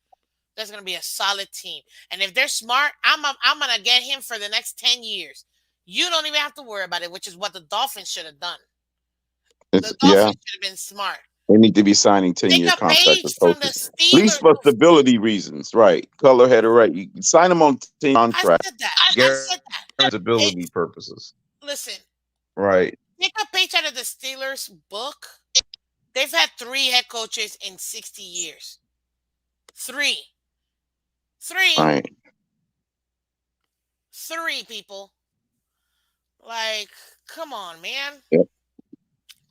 Speaker 1: there's going to be a solid team. And if they're smart, I'm going to get him for the next 10 years. You don't even have to worry about it, which is what the Dolphins should have done. The
Speaker 8: Yeah.
Speaker 1: Dolphins should have been smart.
Speaker 8: They need to be signing
Speaker 1: Take
Speaker 8: 10-year
Speaker 1: a
Speaker 8: contracts
Speaker 1: page
Speaker 8: with
Speaker 1: from the
Speaker 8: coaches. At least
Speaker 1: Steelers.
Speaker 8: for stability reasons. Right. Color headed right. You can sign them on 10
Speaker 1: I
Speaker 8: contract.
Speaker 1: said that. I said that. Hey,
Speaker 8: Stability purposes.
Speaker 1: listen,
Speaker 8: Right.
Speaker 1: take a page out of the Steelers book. They've had three head coaches in 60 years. Three. Three.
Speaker 8: Right.
Speaker 1: Three people. Like, come on, man.
Speaker 8: Yep.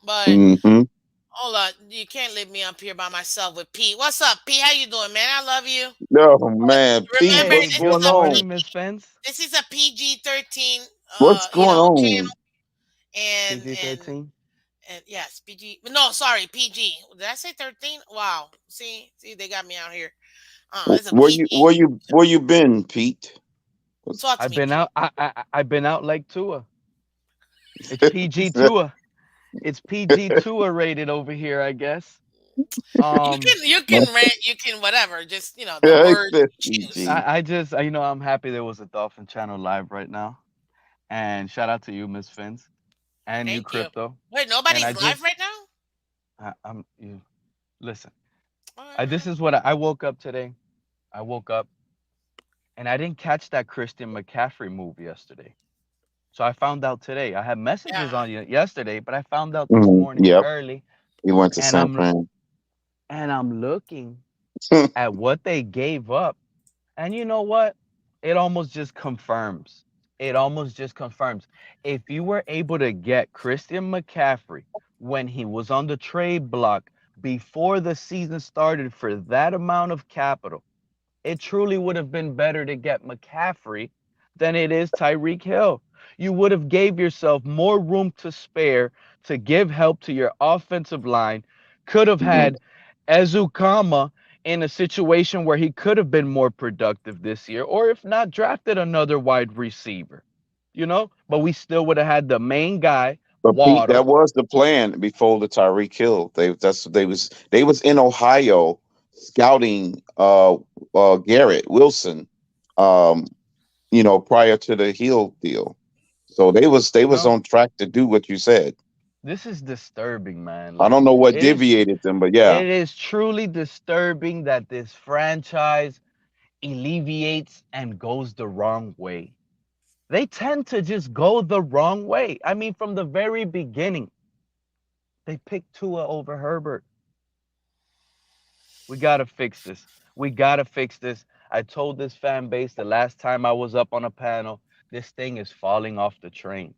Speaker 1: But
Speaker 8: Mm-hmm.
Speaker 1: hold on, you can't leave me up here by myself with Pete. What's up, Pete? How you doing, man? I love you.
Speaker 8: Oh man, Pete,
Speaker 1: Remember,
Speaker 10: Hey,
Speaker 8: what's
Speaker 1: this
Speaker 10: good
Speaker 8: going
Speaker 1: is a
Speaker 8: on?
Speaker 10: morning, Miss Phins.
Speaker 1: this is a PG-13,
Speaker 8: What's going
Speaker 1: channel,
Speaker 8: on?
Speaker 1: and
Speaker 10: PG 13.
Speaker 1: yes, PG. No, sorry, PG. Did I say 13? Wow. See, they got me out here. It's a PG.
Speaker 8: Where you been, Pete?
Speaker 1: Talk to
Speaker 10: I've
Speaker 1: me,
Speaker 10: been
Speaker 1: Pete.
Speaker 10: out. I've been out like Tua. It's PG Tua. It's PG Tua rated over here, I guess. Um,
Speaker 1: You can rant, you can whatever. Just the
Speaker 8: Yeah, he
Speaker 1: word
Speaker 8: said
Speaker 1: you choose.
Speaker 8: PG.
Speaker 10: I just I'm happy there was a Dolphin channel live right now, and shout out to you, Miss Phins, and you,
Speaker 1: Thank you.
Speaker 10: Crypto.
Speaker 1: Wait,
Speaker 10: And
Speaker 1: nobody's
Speaker 10: I
Speaker 1: live
Speaker 10: just
Speaker 1: right now.
Speaker 10: I'm you listen.
Speaker 1: All right, all
Speaker 10: This
Speaker 1: right.
Speaker 10: is what I woke up today. I woke up and I didn't catch that Christian McCaffrey move yesterday. So I found out today. I had
Speaker 1: Yeah.
Speaker 10: messages on you yesterday, but I found out this
Speaker 8: Mhm.
Speaker 10: morning
Speaker 8: Yep,
Speaker 10: early,
Speaker 8: he went to
Speaker 10: and
Speaker 8: San Fran.
Speaker 10: I'm looking at what they gave up, and you know what? It almost just confirms. It almost just confirms. If you were able to get Christian McCaffrey when he was on the trade block before the season started for that amount of capital, it truly would have been better to get McCaffrey than it is Tyreek Hill. You would have gave yourself more room to spare to give help to your offensive line. Could have
Speaker 8: Mhm.
Speaker 10: had Ezukama in a situation where he could have been more productive this year, or if not, drafted another wide receiver. But we still would have had the main guy,
Speaker 8: But Pete,
Speaker 10: Waddle.
Speaker 8: that was the plan before the Tyreek Hill. They was in Ohio scouting Garrett Wilson, um, prior to the Hill deal. So they was
Speaker 10: No,
Speaker 8: on track to do what you said.
Speaker 10: this is disturbing, man.
Speaker 8: I
Speaker 10: Like
Speaker 8: don't know what
Speaker 10: it is
Speaker 8: deviated them, but yeah,
Speaker 10: it is truly disturbing that this franchise alleviates and goes the wrong way. They tend to just go the wrong way. I mean, from the very beginning, they picked Tua over Herbert. We got to fix this. We got to fix this. I told this fan base the last time I was up on a panel, this thing is falling off the train.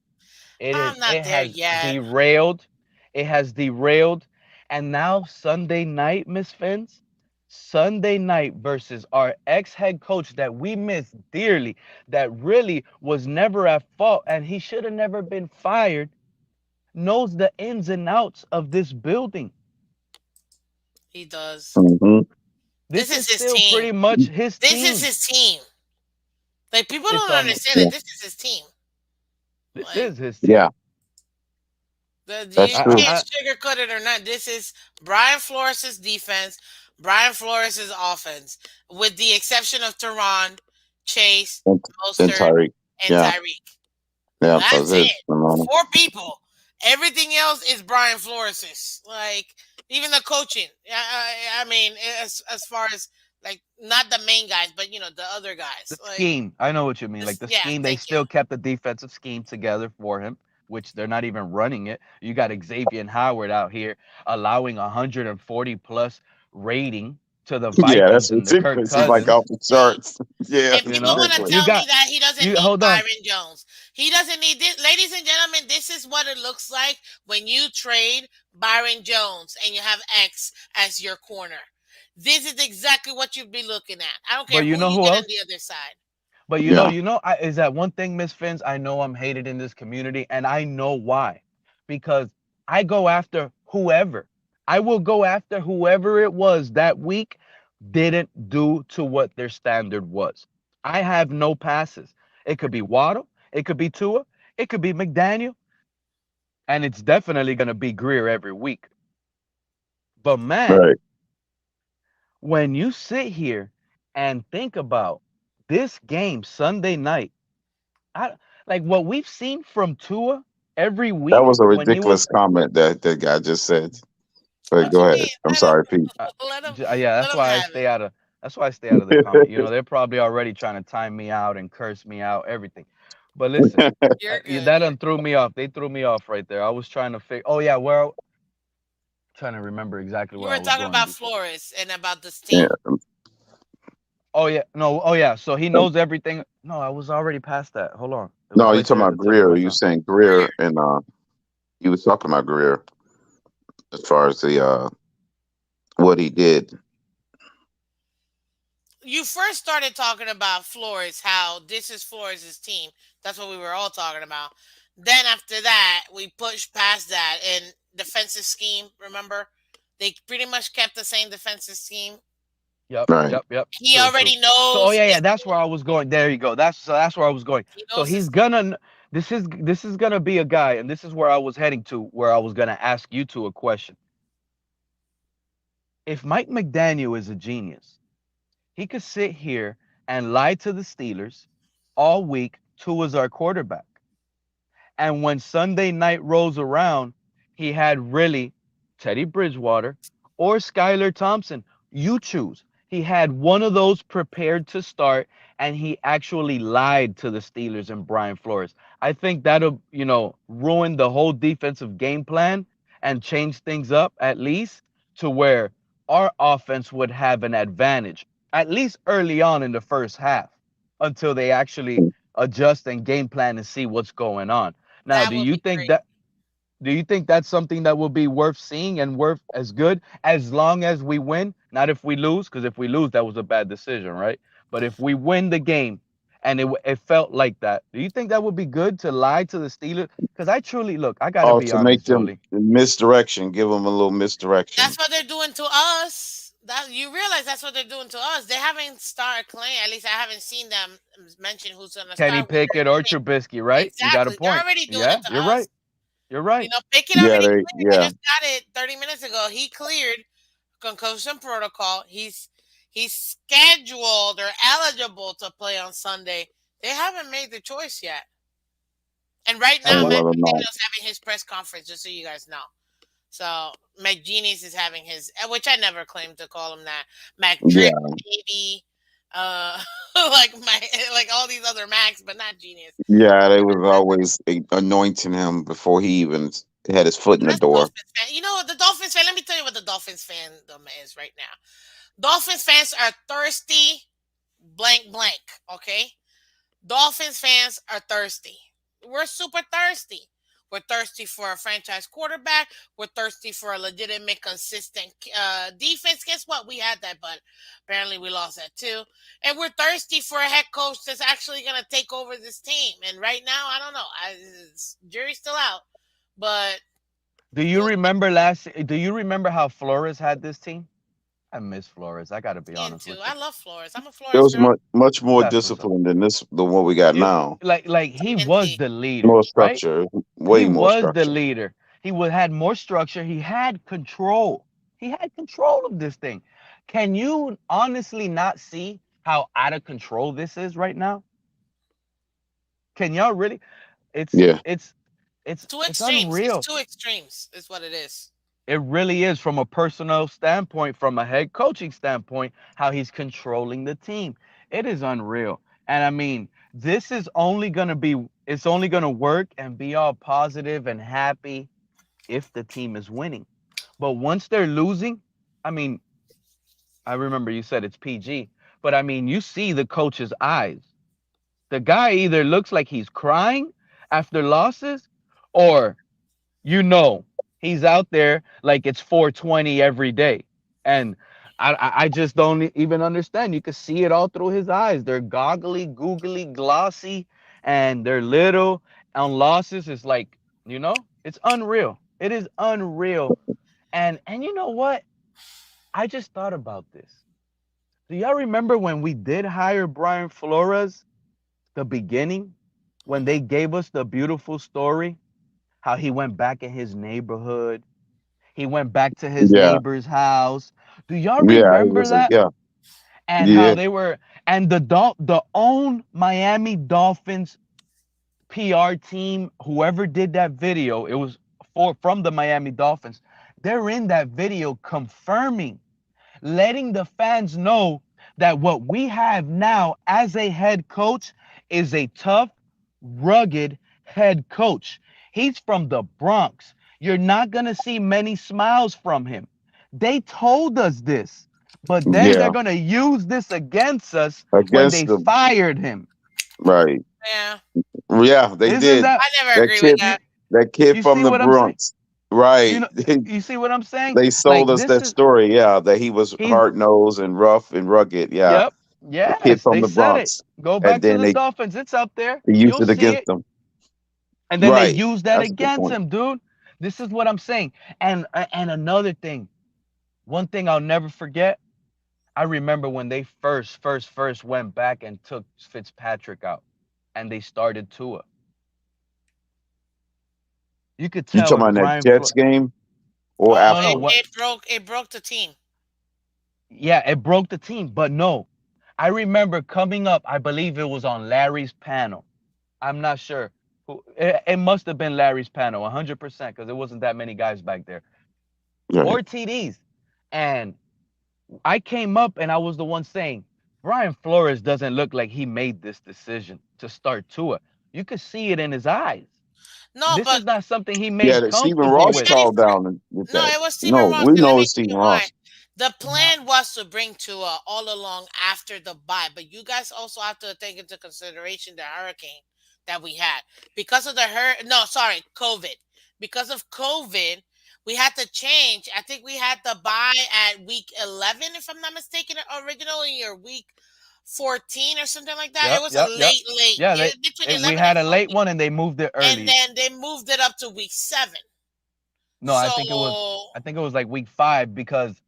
Speaker 1: I'm not
Speaker 10: It
Speaker 1: there
Speaker 10: has
Speaker 1: yet.
Speaker 10: derailed. It has derailed. And now Sunday night, Miss Fins, Sunday night versus our ex head coach that we miss dearly, that really was never at fault and he should have never been fired, knows the ins and outs of this building.
Speaker 1: He does.
Speaker 8: hmm
Speaker 1: This
Speaker 10: This
Speaker 1: is
Speaker 10: is
Speaker 1: his
Speaker 10: still
Speaker 1: team.
Speaker 10: pretty much his
Speaker 1: This is
Speaker 10: team.
Speaker 1: his team. Like people
Speaker 10: It's
Speaker 1: don't
Speaker 10: almost
Speaker 1: understand
Speaker 8: yeah,
Speaker 1: that this is his team.
Speaker 10: this
Speaker 1: Like
Speaker 10: is his
Speaker 8: yeah,
Speaker 10: team.
Speaker 8: that's
Speaker 1: you
Speaker 8: true.
Speaker 1: can't
Speaker 10: I
Speaker 1: sugarcoat it or not. This is Brian Flores' defense, Brian Flores' offense, with the exception of Teron, Chase,
Speaker 8: And, and
Speaker 1: Mostert,
Speaker 8: Tyreek,
Speaker 1: and
Speaker 8: yeah,
Speaker 1: Tyreek.
Speaker 8: yeah, that's
Speaker 1: That's
Speaker 8: it.
Speaker 1: it. Four people. Everything else is Brian Flores'. Like even the coaching. I mean, as far as like not the main guys, but the other
Speaker 10: The
Speaker 1: guys. Like
Speaker 10: scheme, I know what you mean. Like
Speaker 1: this.
Speaker 10: the
Speaker 1: Yeah,
Speaker 10: scheme, they
Speaker 1: thank you.
Speaker 10: still kept the defensive scheme together for him, which they're not even running it. You got Xavier and Howard out here allowing 140 plus rating to the
Speaker 8: Yeah, that's
Speaker 10: Vikings and the Kirk
Speaker 8: ridiculous. It's like
Speaker 1: That's
Speaker 8: off
Speaker 10: Cousins.
Speaker 8: the
Speaker 1: insane.
Speaker 8: charts. Yeah,
Speaker 1: And
Speaker 8: it's
Speaker 10: You
Speaker 1: people
Speaker 10: know,
Speaker 1: want to
Speaker 8: ridiculous.
Speaker 10: you
Speaker 1: tell me
Speaker 10: got
Speaker 1: that he doesn't
Speaker 10: you
Speaker 1: need
Speaker 10: hold on,
Speaker 1: Byron Jones. He doesn't need this. Ladies and gentlemen, this is what it looks like when you trade Byron Jones and you have X as your corner. This is exactly what you'd be looking at. I don't
Speaker 10: but
Speaker 1: care
Speaker 10: you
Speaker 1: who
Speaker 10: know
Speaker 1: you
Speaker 10: who
Speaker 1: get on
Speaker 10: else?
Speaker 1: the other side.
Speaker 10: But
Speaker 8: Yeah,
Speaker 10: is that one thing, Miss Fins? I know I'm hated in this community, and I know why. Because I go after whoever. I will go after whoever it was that week didn't do to what their standard was. I have no passes. It could be Waddle, it could be Tua, it could be McDaniel, and it's definitely gonna be Greer every week. But man,
Speaker 8: right.
Speaker 10: when you sit here and think about this game Sunday night, I like what we've seen from Tua every
Speaker 8: That
Speaker 10: week
Speaker 8: was a
Speaker 10: when he was
Speaker 8: ridiculous comment that the guy just said. But
Speaker 1: What you
Speaker 8: go ahead.
Speaker 1: mean?
Speaker 8: I'm sorry, Pete.
Speaker 10: yeah,
Speaker 1: Let him have it.
Speaker 10: that's why I stay out of the comment. You know, they're probably already trying to time me out and curse me out, everything. But listen,
Speaker 1: You're
Speaker 10: yeah,
Speaker 1: good.
Speaker 10: that
Speaker 1: You're
Speaker 10: done threw me off. They threw me off right there. I was trying to figure. Oh yeah, where trying to remember exactly
Speaker 1: You
Speaker 10: where I
Speaker 1: were
Speaker 10: was
Speaker 1: talking
Speaker 10: going
Speaker 1: about
Speaker 10: before.
Speaker 1: Flores and about this
Speaker 8: Yeah,
Speaker 1: team.
Speaker 10: Oh yeah, no, oh yeah. So he knows everything. No, I was already past that. Hold on, it was
Speaker 8: no, you
Speaker 10: right
Speaker 8: talking
Speaker 10: there at
Speaker 8: about
Speaker 10: the tip of
Speaker 8: Greer.
Speaker 10: my
Speaker 8: You
Speaker 10: tongue.
Speaker 8: saying
Speaker 1: Greer.
Speaker 8: Greer, and you was talking about Greer as far as the what he did.
Speaker 1: You first started talking about Flores, how this is Flores' team. That's what we were all talking about. Then after that, we pushed past that and defensive scheme. Remember, they pretty much kept the same defensive scheme.
Speaker 10: Yep,
Speaker 8: Right.
Speaker 10: yep, yep.
Speaker 1: He
Speaker 10: True, true.
Speaker 1: already
Speaker 10: So, oh
Speaker 1: knows
Speaker 10: yeah, yeah,
Speaker 1: his
Speaker 10: that's
Speaker 1: scheme.
Speaker 10: where I was going. There you go. That's where I was going.
Speaker 1: He
Speaker 10: So
Speaker 1: knows his
Speaker 10: he's
Speaker 1: scheme.
Speaker 10: gonna. This is gonna be a guy, and this is where I was heading to, where I was gonna ask you two a question. If Mike McDaniel is a genius, he could sit here and lie to the Steelers all week. Tua's our quarterback. And when Sunday night rolls around, he had really Teddy Bridgewater or Skylar Thompson. You choose. He had one of those prepared to start, and he actually lied to the Steelers and Brian Flores. I think that'll, ruin the whole defensive game plan and change things up at least to where our offense would have an advantage, at least early on in the first half, until they actually adjust and game plan and see what's going on. Now,
Speaker 1: That would be great.
Speaker 10: do you think that's something that will be worth seeing and worth as good as long as we win? Not if we lose, because if we lose, that was a bad decision, right? But if we win the game and it felt like that, do you think that would be good to lie to the Steelers? Because I truly look, I gotta
Speaker 8: Oh,
Speaker 10: be
Speaker 8: to make
Speaker 10: honest,
Speaker 8: them
Speaker 10: Jolie.
Speaker 8: misdirection, give them a little misdirection.
Speaker 1: That's what they're doing to us. That you realize that's what they're doing to us. They haven't started playing. At least I haven't seen them mention who's going to
Speaker 10: Kenny
Speaker 1: start with
Speaker 10: Pickett or
Speaker 1: their
Speaker 10: Trubisky,
Speaker 1: team.
Speaker 10: right? You got a
Speaker 1: Exactly. They're
Speaker 10: point.
Speaker 1: already doing it
Speaker 10: Yeah,
Speaker 1: to
Speaker 10: you're
Speaker 1: us.
Speaker 10: right. You're right.
Speaker 1: Pickett
Speaker 8: Yeah,
Speaker 1: already
Speaker 8: they
Speaker 1: cleared. I
Speaker 8: yeah.
Speaker 1: just got it 30 minutes ago. He cleared concussion protocol. He's scheduled or eligible to play on Sunday. They haven't made the choice yet. And right
Speaker 8: I
Speaker 1: now,
Speaker 8: will
Speaker 1: Matt
Speaker 8: let
Speaker 4: And
Speaker 8: him know.
Speaker 1: McDaniel's having his press conference, just so you guys know. So McGenius is having his, which I never claimed to call him that. Mac Drip,
Speaker 8: Yeah,
Speaker 1: maybe, like my like all these other Macs, but not Genius.
Speaker 8: yeah, they was always anointing him before he even had his foot in the
Speaker 1: That's
Speaker 8: door.
Speaker 1: Dolphins fan. You know what the Dolphins fan? Let me tell you what the Dolphins fandom is right now. Dolphins fans are thirsty, blank blank. Okay, Dolphins fans are thirsty. We're super thirsty. We're thirsty for a franchise quarterback. We're thirsty for a legitimate, consistent defense. Guess what? We had that, but apparently we lost that too. And we're thirsty for a head coach that's actually going to take over this team. And right now, I don't know. Jury's still out, but
Speaker 10: Do you
Speaker 1: we'll see.
Speaker 10: remember last? Do you remember how Flores had this team? I miss Flores. I got to be honest
Speaker 1: Into.
Speaker 10: with you.
Speaker 1: I love Flores. I'm a
Speaker 8: It
Speaker 1: Flores
Speaker 8: was
Speaker 1: girl.
Speaker 8: much more
Speaker 10: That's what's up.
Speaker 8: disciplined than this the one we got
Speaker 10: It
Speaker 8: now.
Speaker 10: like he was
Speaker 1: Indeed.
Speaker 10: the leader,
Speaker 8: More
Speaker 10: right?
Speaker 8: structure, way
Speaker 10: He
Speaker 8: more
Speaker 10: was the
Speaker 8: structure.
Speaker 10: leader. He would had more structure. He had control. He had control of this thing. Can you honestly not see how out of control this is right now? Can y'all really? It's
Speaker 8: Yeah,
Speaker 10: it's
Speaker 1: Two
Speaker 10: it's
Speaker 1: extremes. It's
Speaker 10: unreal.
Speaker 1: two extremes, is what it is.
Speaker 10: It really is from a personal standpoint, from a head coaching standpoint, how he's controlling the team. It is unreal. And I mean, this is only gonna be it's only gonna work and be all positive and happy if the team is winning. But once they're losing, I mean, I remember you said it's PG, but I mean, you see the coach's eyes. The guy either looks like he's crying after losses, or you know he's out there like it's 420 every day. And I just don't even understand. You can see it all through his eyes. They're goggly, googly, glossy, and they're little. On losses, it's like, it's unreal. It is unreal. And you know what? I just thought about this. Do y'all remember when we did hire Brian Flores, the beginning, when they gave us the beautiful story, how he went back in his neighborhood, he went back to his
Speaker 8: yeah,
Speaker 10: neighbor's house. Do y'all
Speaker 8: yeah. It
Speaker 10: remember
Speaker 8: was a
Speaker 10: that?
Speaker 8: yeah,
Speaker 10: And how
Speaker 8: yeah,
Speaker 10: they were, and the own Miami Dolphins PR team, whoever did that video, it was from the Miami Dolphins. They're in that video confirming, letting the fans know that what we have now as a head coach is a tough, rugged head coach. He's from the Bronx. You're not going to see many smiles from him. They told us this, but then they're
Speaker 8: yeah.
Speaker 10: going to use this against us when
Speaker 8: Against
Speaker 10: they
Speaker 8: the
Speaker 10: fired him.
Speaker 8: right.
Speaker 1: Yeah.
Speaker 8: Yeah, they
Speaker 10: Isn't
Speaker 8: did.
Speaker 10: that
Speaker 1: I never
Speaker 8: That
Speaker 1: agree with
Speaker 8: kid,
Speaker 10: you
Speaker 1: that.
Speaker 8: that kid
Speaker 10: you
Speaker 8: from
Speaker 10: see
Speaker 8: the
Speaker 10: what I'm saying?
Speaker 8: Bronx. Right.
Speaker 10: You know you see what I'm saying?
Speaker 8: They sold
Speaker 10: Like
Speaker 8: us
Speaker 10: this
Speaker 8: that
Speaker 10: is
Speaker 8: story. Yeah, that he was
Speaker 10: he's
Speaker 8: hard nosed and rough and rugged. Yeah,
Speaker 10: yep.
Speaker 8: the kid
Speaker 10: Yes,
Speaker 8: from
Speaker 10: they
Speaker 8: the
Speaker 10: said it.
Speaker 8: Bronx.
Speaker 10: Go
Speaker 8: And
Speaker 10: back to
Speaker 8: then
Speaker 10: the Dolphins. It's up there.
Speaker 8: they used
Speaker 10: You'll
Speaker 8: it
Speaker 10: see
Speaker 8: against
Speaker 10: it.
Speaker 8: them.
Speaker 10: And then they
Speaker 8: Right.
Speaker 10: use that
Speaker 8: That's a good
Speaker 10: against
Speaker 8: point.
Speaker 10: him, dude. This is what I'm saying. And another thing, one thing I'll never forget. I remember when they first went back and took Fitzpatrick out, and they started Tua. You could
Speaker 8: You
Speaker 10: tell
Speaker 8: talking
Speaker 10: if
Speaker 8: about that
Speaker 10: Brian
Speaker 8: Jets
Speaker 10: Flo-
Speaker 8: game or
Speaker 1: Oh,
Speaker 10: no, no,
Speaker 8: afterwards?
Speaker 10: what?
Speaker 1: it broke the team.
Speaker 10: Yeah, it broke the team, but no. I remember coming up. I believe it was on Larry's panel. I'm not sure. It must have been Larry's panel, 100%, because there wasn't that many guys back there,
Speaker 8: Right.
Speaker 10: or TDs. And I came up and I was the one saying, Brian Flores doesn't look like he made this decision to start Tua. You could see it in his eyes.
Speaker 1: No,
Speaker 10: This
Speaker 1: but
Speaker 10: is not something he
Speaker 8: Yeah,
Speaker 10: made
Speaker 8: that Stephen
Speaker 10: comfortable
Speaker 8: Ross
Speaker 10: with.
Speaker 1: let me
Speaker 8: called down with
Speaker 1: No,
Speaker 8: that.
Speaker 1: it was Stephen
Speaker 8: No,
Speaker 1: Ross,
Speaker 8: we
Speaker 1: and let
Speaker 8: know
Speaker 1: me
Speaker 8: it's
Speaker 1: tell
Speaker 8: Stephen
Speaker 1: you why.
Speaker 8: Ross.
Speaker 1: The
Speaker 10: No,
Speaker 1: plan was to bring Tua all along after the bye, but you guys also have to take into consideration the hurricane that we had because of the No, sorry, COVID. Because of COVID, we had to change. I think we had the bye at week 11, if I'm not mistaken, originally, or week 14 or something like that. It
Speaker 10: yep,
Speaker 1: was a
Speaker 10: yep, yep.
Speaker 1: late.
Speaker 10: Yeah,
Speaker 1: It was between
Speaker 10: we
Speaker 1: 11 and
Speaker 10: had a late
Speaker 1: 14,
Speaker 10: one and they moved it
Speaker 1: and
Speaker 10: early.
Speaker 1: then they moved it up to week 7.
Speaker 10: No,
Speaker 1: So
Speaker 10: I think it was like week 5 because,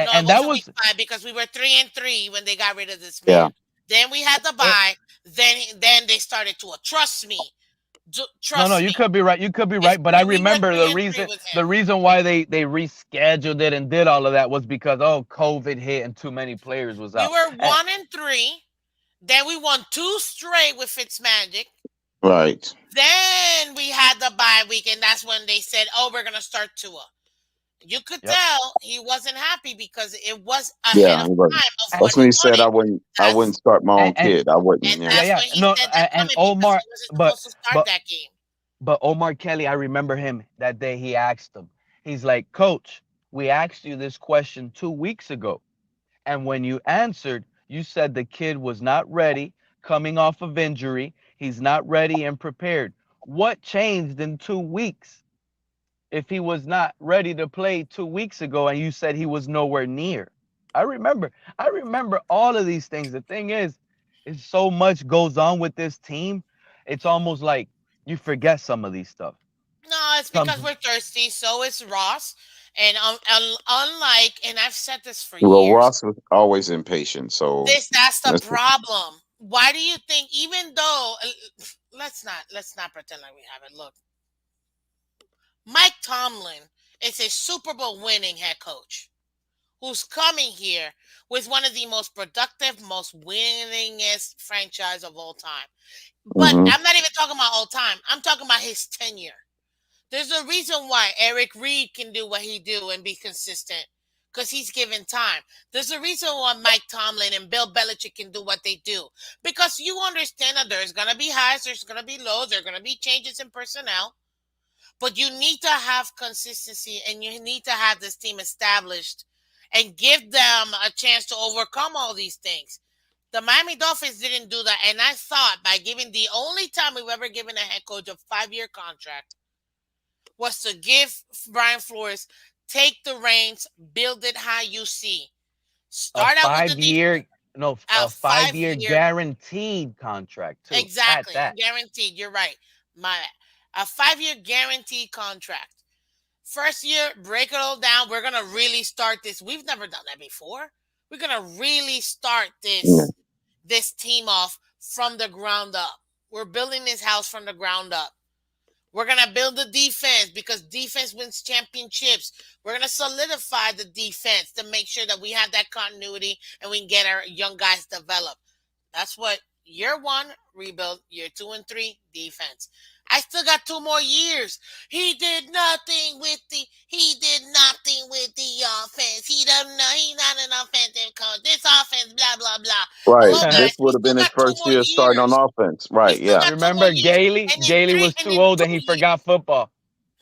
Speaker 1: no, it
Speaker 10: and that
Speaker 1: wasn't week
Speaker 10: was
Speaker 1: 5 because we were 3-3 when they got rid of this
Speaker 8: Yeah.
Speaker 1: man. Then we had the
Speaker 10: it,
Speaker 1: bye. Then they started to trust me.
Speaker 10: No, no,
Speaker 1: Trust
Speaker 10: you
Speaker 1: me.
Speaker 10: could be right. You could be
Speaker 1: It's
Speaker 10: right. But I
Speaker 1: we were
Speaker 10: remember
Speaker 1: 3-3 with him.
Speaker 10: the reason why they rescheduled it and did all of that was because COVID hit and too many players was
Speaker 1: We
Speaker 10: out.
Speaker 1: were
Speaker 10: And
Speaker 1: 1-3. Then we won 2 straight with Fitzmagic.
Speaker 8: Right.
Speaker 1: Then we had the bye week, and that's when they said, "Oh, we're gonna start Tua." You could
Speaker 10: yep.
Speaker 1: tell he wasn't happy because it was
Speaker 8: Yeah,
Speaker 1: ahead of
Speaker 8: he wasn't.
Speaker 1: time of
Speaker 10: And,
Speaker 1: what
Speaker 8: That's when
Speaker 1: he
Speaker 8: he said
Speaker 1: wanted.
Speaker 8: I
Speaker 1: That's
Speaker 8: wouldn't start my own
Speaker 10: and
Speaker 8: kid. I wouldn't,
Speaker 1: and
Speaker 8: yeah.
Speaker 10: yeah,
Speaker 1: that's
Speaker 10: yeah.
Speaker 1: when he
Speaker 10: No,
Speaker 1: said that
Speaker 10: and
Speaker 1: coming because
Speaker 10: Omar,
Speaker 1: he wasn't
Speaker 10: but
Speaker 1: supposed to start
Speaker 10: but
Speaker 1: that game.
Speaker 10: but Omar Kelly, I remember him that day. He asked him. He's like, "Coach, we asked you this question 2 weeks ago. And when you answered, you said the kid was not ready, coming off of injury. He's not ready and prepared. What changed in 2 weeks if he was not ready to play 2 weeks ago and you said he was nowhere near?" I remember. I remember all of these things. The thing is so much goes on with this team. It's almost like you forget some of these stuff.
Speaker 1: No, it's because
Speaker 10: Some
Speaker 1: we're thirsty. So is Ross. And unlike, and I've said this for
Speaker 8: Well,
Speaker 1: years,
Speaker 8: Ross was always impatient, so
Speaker 1: that's the
Speaker 8: that's
Speaker 1: problem. Why do you think, even though let's not pretend like we haven't. Look, Mike Tomlin is a Super Bowl winning head coach who's coming here with one of the most productive, most winningest franchise of all time. But
Speaker 8: hmm
Speaker 1: I'm not even talking about all time. I'm talking about his tenure. There's a reason why Eric Reed can do what he do and be consistent because he's given time. There's a reason why Mike Tomlin and Bill Belichick can do what they do because you understand that there's going to be highs, there's going to be lows, there's going to be changes in personnel, but you need to have consistency and you need to have this team established and give them a chance to overcome all these things. The Miami Dolphins didn't do that, and I thought by giving the only time we've ever given a head coach a 5-year contract was to give Brian Flores take the reins, build it how you see.
Speaker 10: a
Speaker 1: Start out with the
Speaker 10: 5 year no
Speaker 1: a
Speaker 10: a 5 year
Speaker 1: 5 year
Speaker 10: guaranteed contract too. At
Speaker 1: exactly
Speaker 10: that.
Speaker 1: guaranteed. You're right. My a 5-year guaranteed contract. First year, break it all down. We're gonna really start this. We've never done that before. We're gonna really start
Speaker 8: yeah,
Speaker 1: this team off from the ground up. We're building this house from the ground up. We're going to build the defense because defense wins championships. We're going to solidify the defense to make sure that we have that continuity and we can get our young guys developed. That's what year one, rebuild, year 2 and 3, defense. I still got 2 more years. He did nothing with the offense. He doesn't know he's not an offensive coach. This offense, blah, blah, blah.
Speaker 8: right.
Speaker 1: Hello
Speaker 8: This
Speaker 1: guys, we
Speaker 8: would have
Speaker 1: still
Speaker 8: been his
Speaker 1: got two
Speaker 8: first
Speaker 1: more
Speaker 8: year starting on
Speaker 1: years.
Speaker 8: offense.
Speaker 1: We
Speaker 8: Right,
Speaker 1: still
Speaker 8: yeah.
Speaker 1: got 2 more
Speaker 10: Remember
Speaker 1: years.
Speaker 10: Gailey?
Speaker 1: And in
Speaker 10: Gailey
Speaker 1: three
Speaker 10: was
Speaker 1: and
Speaker 10: too
Speaker 1: in
Speaker 10: old and he
Speaker 1: 2 years.
Speaker 10: forgot football.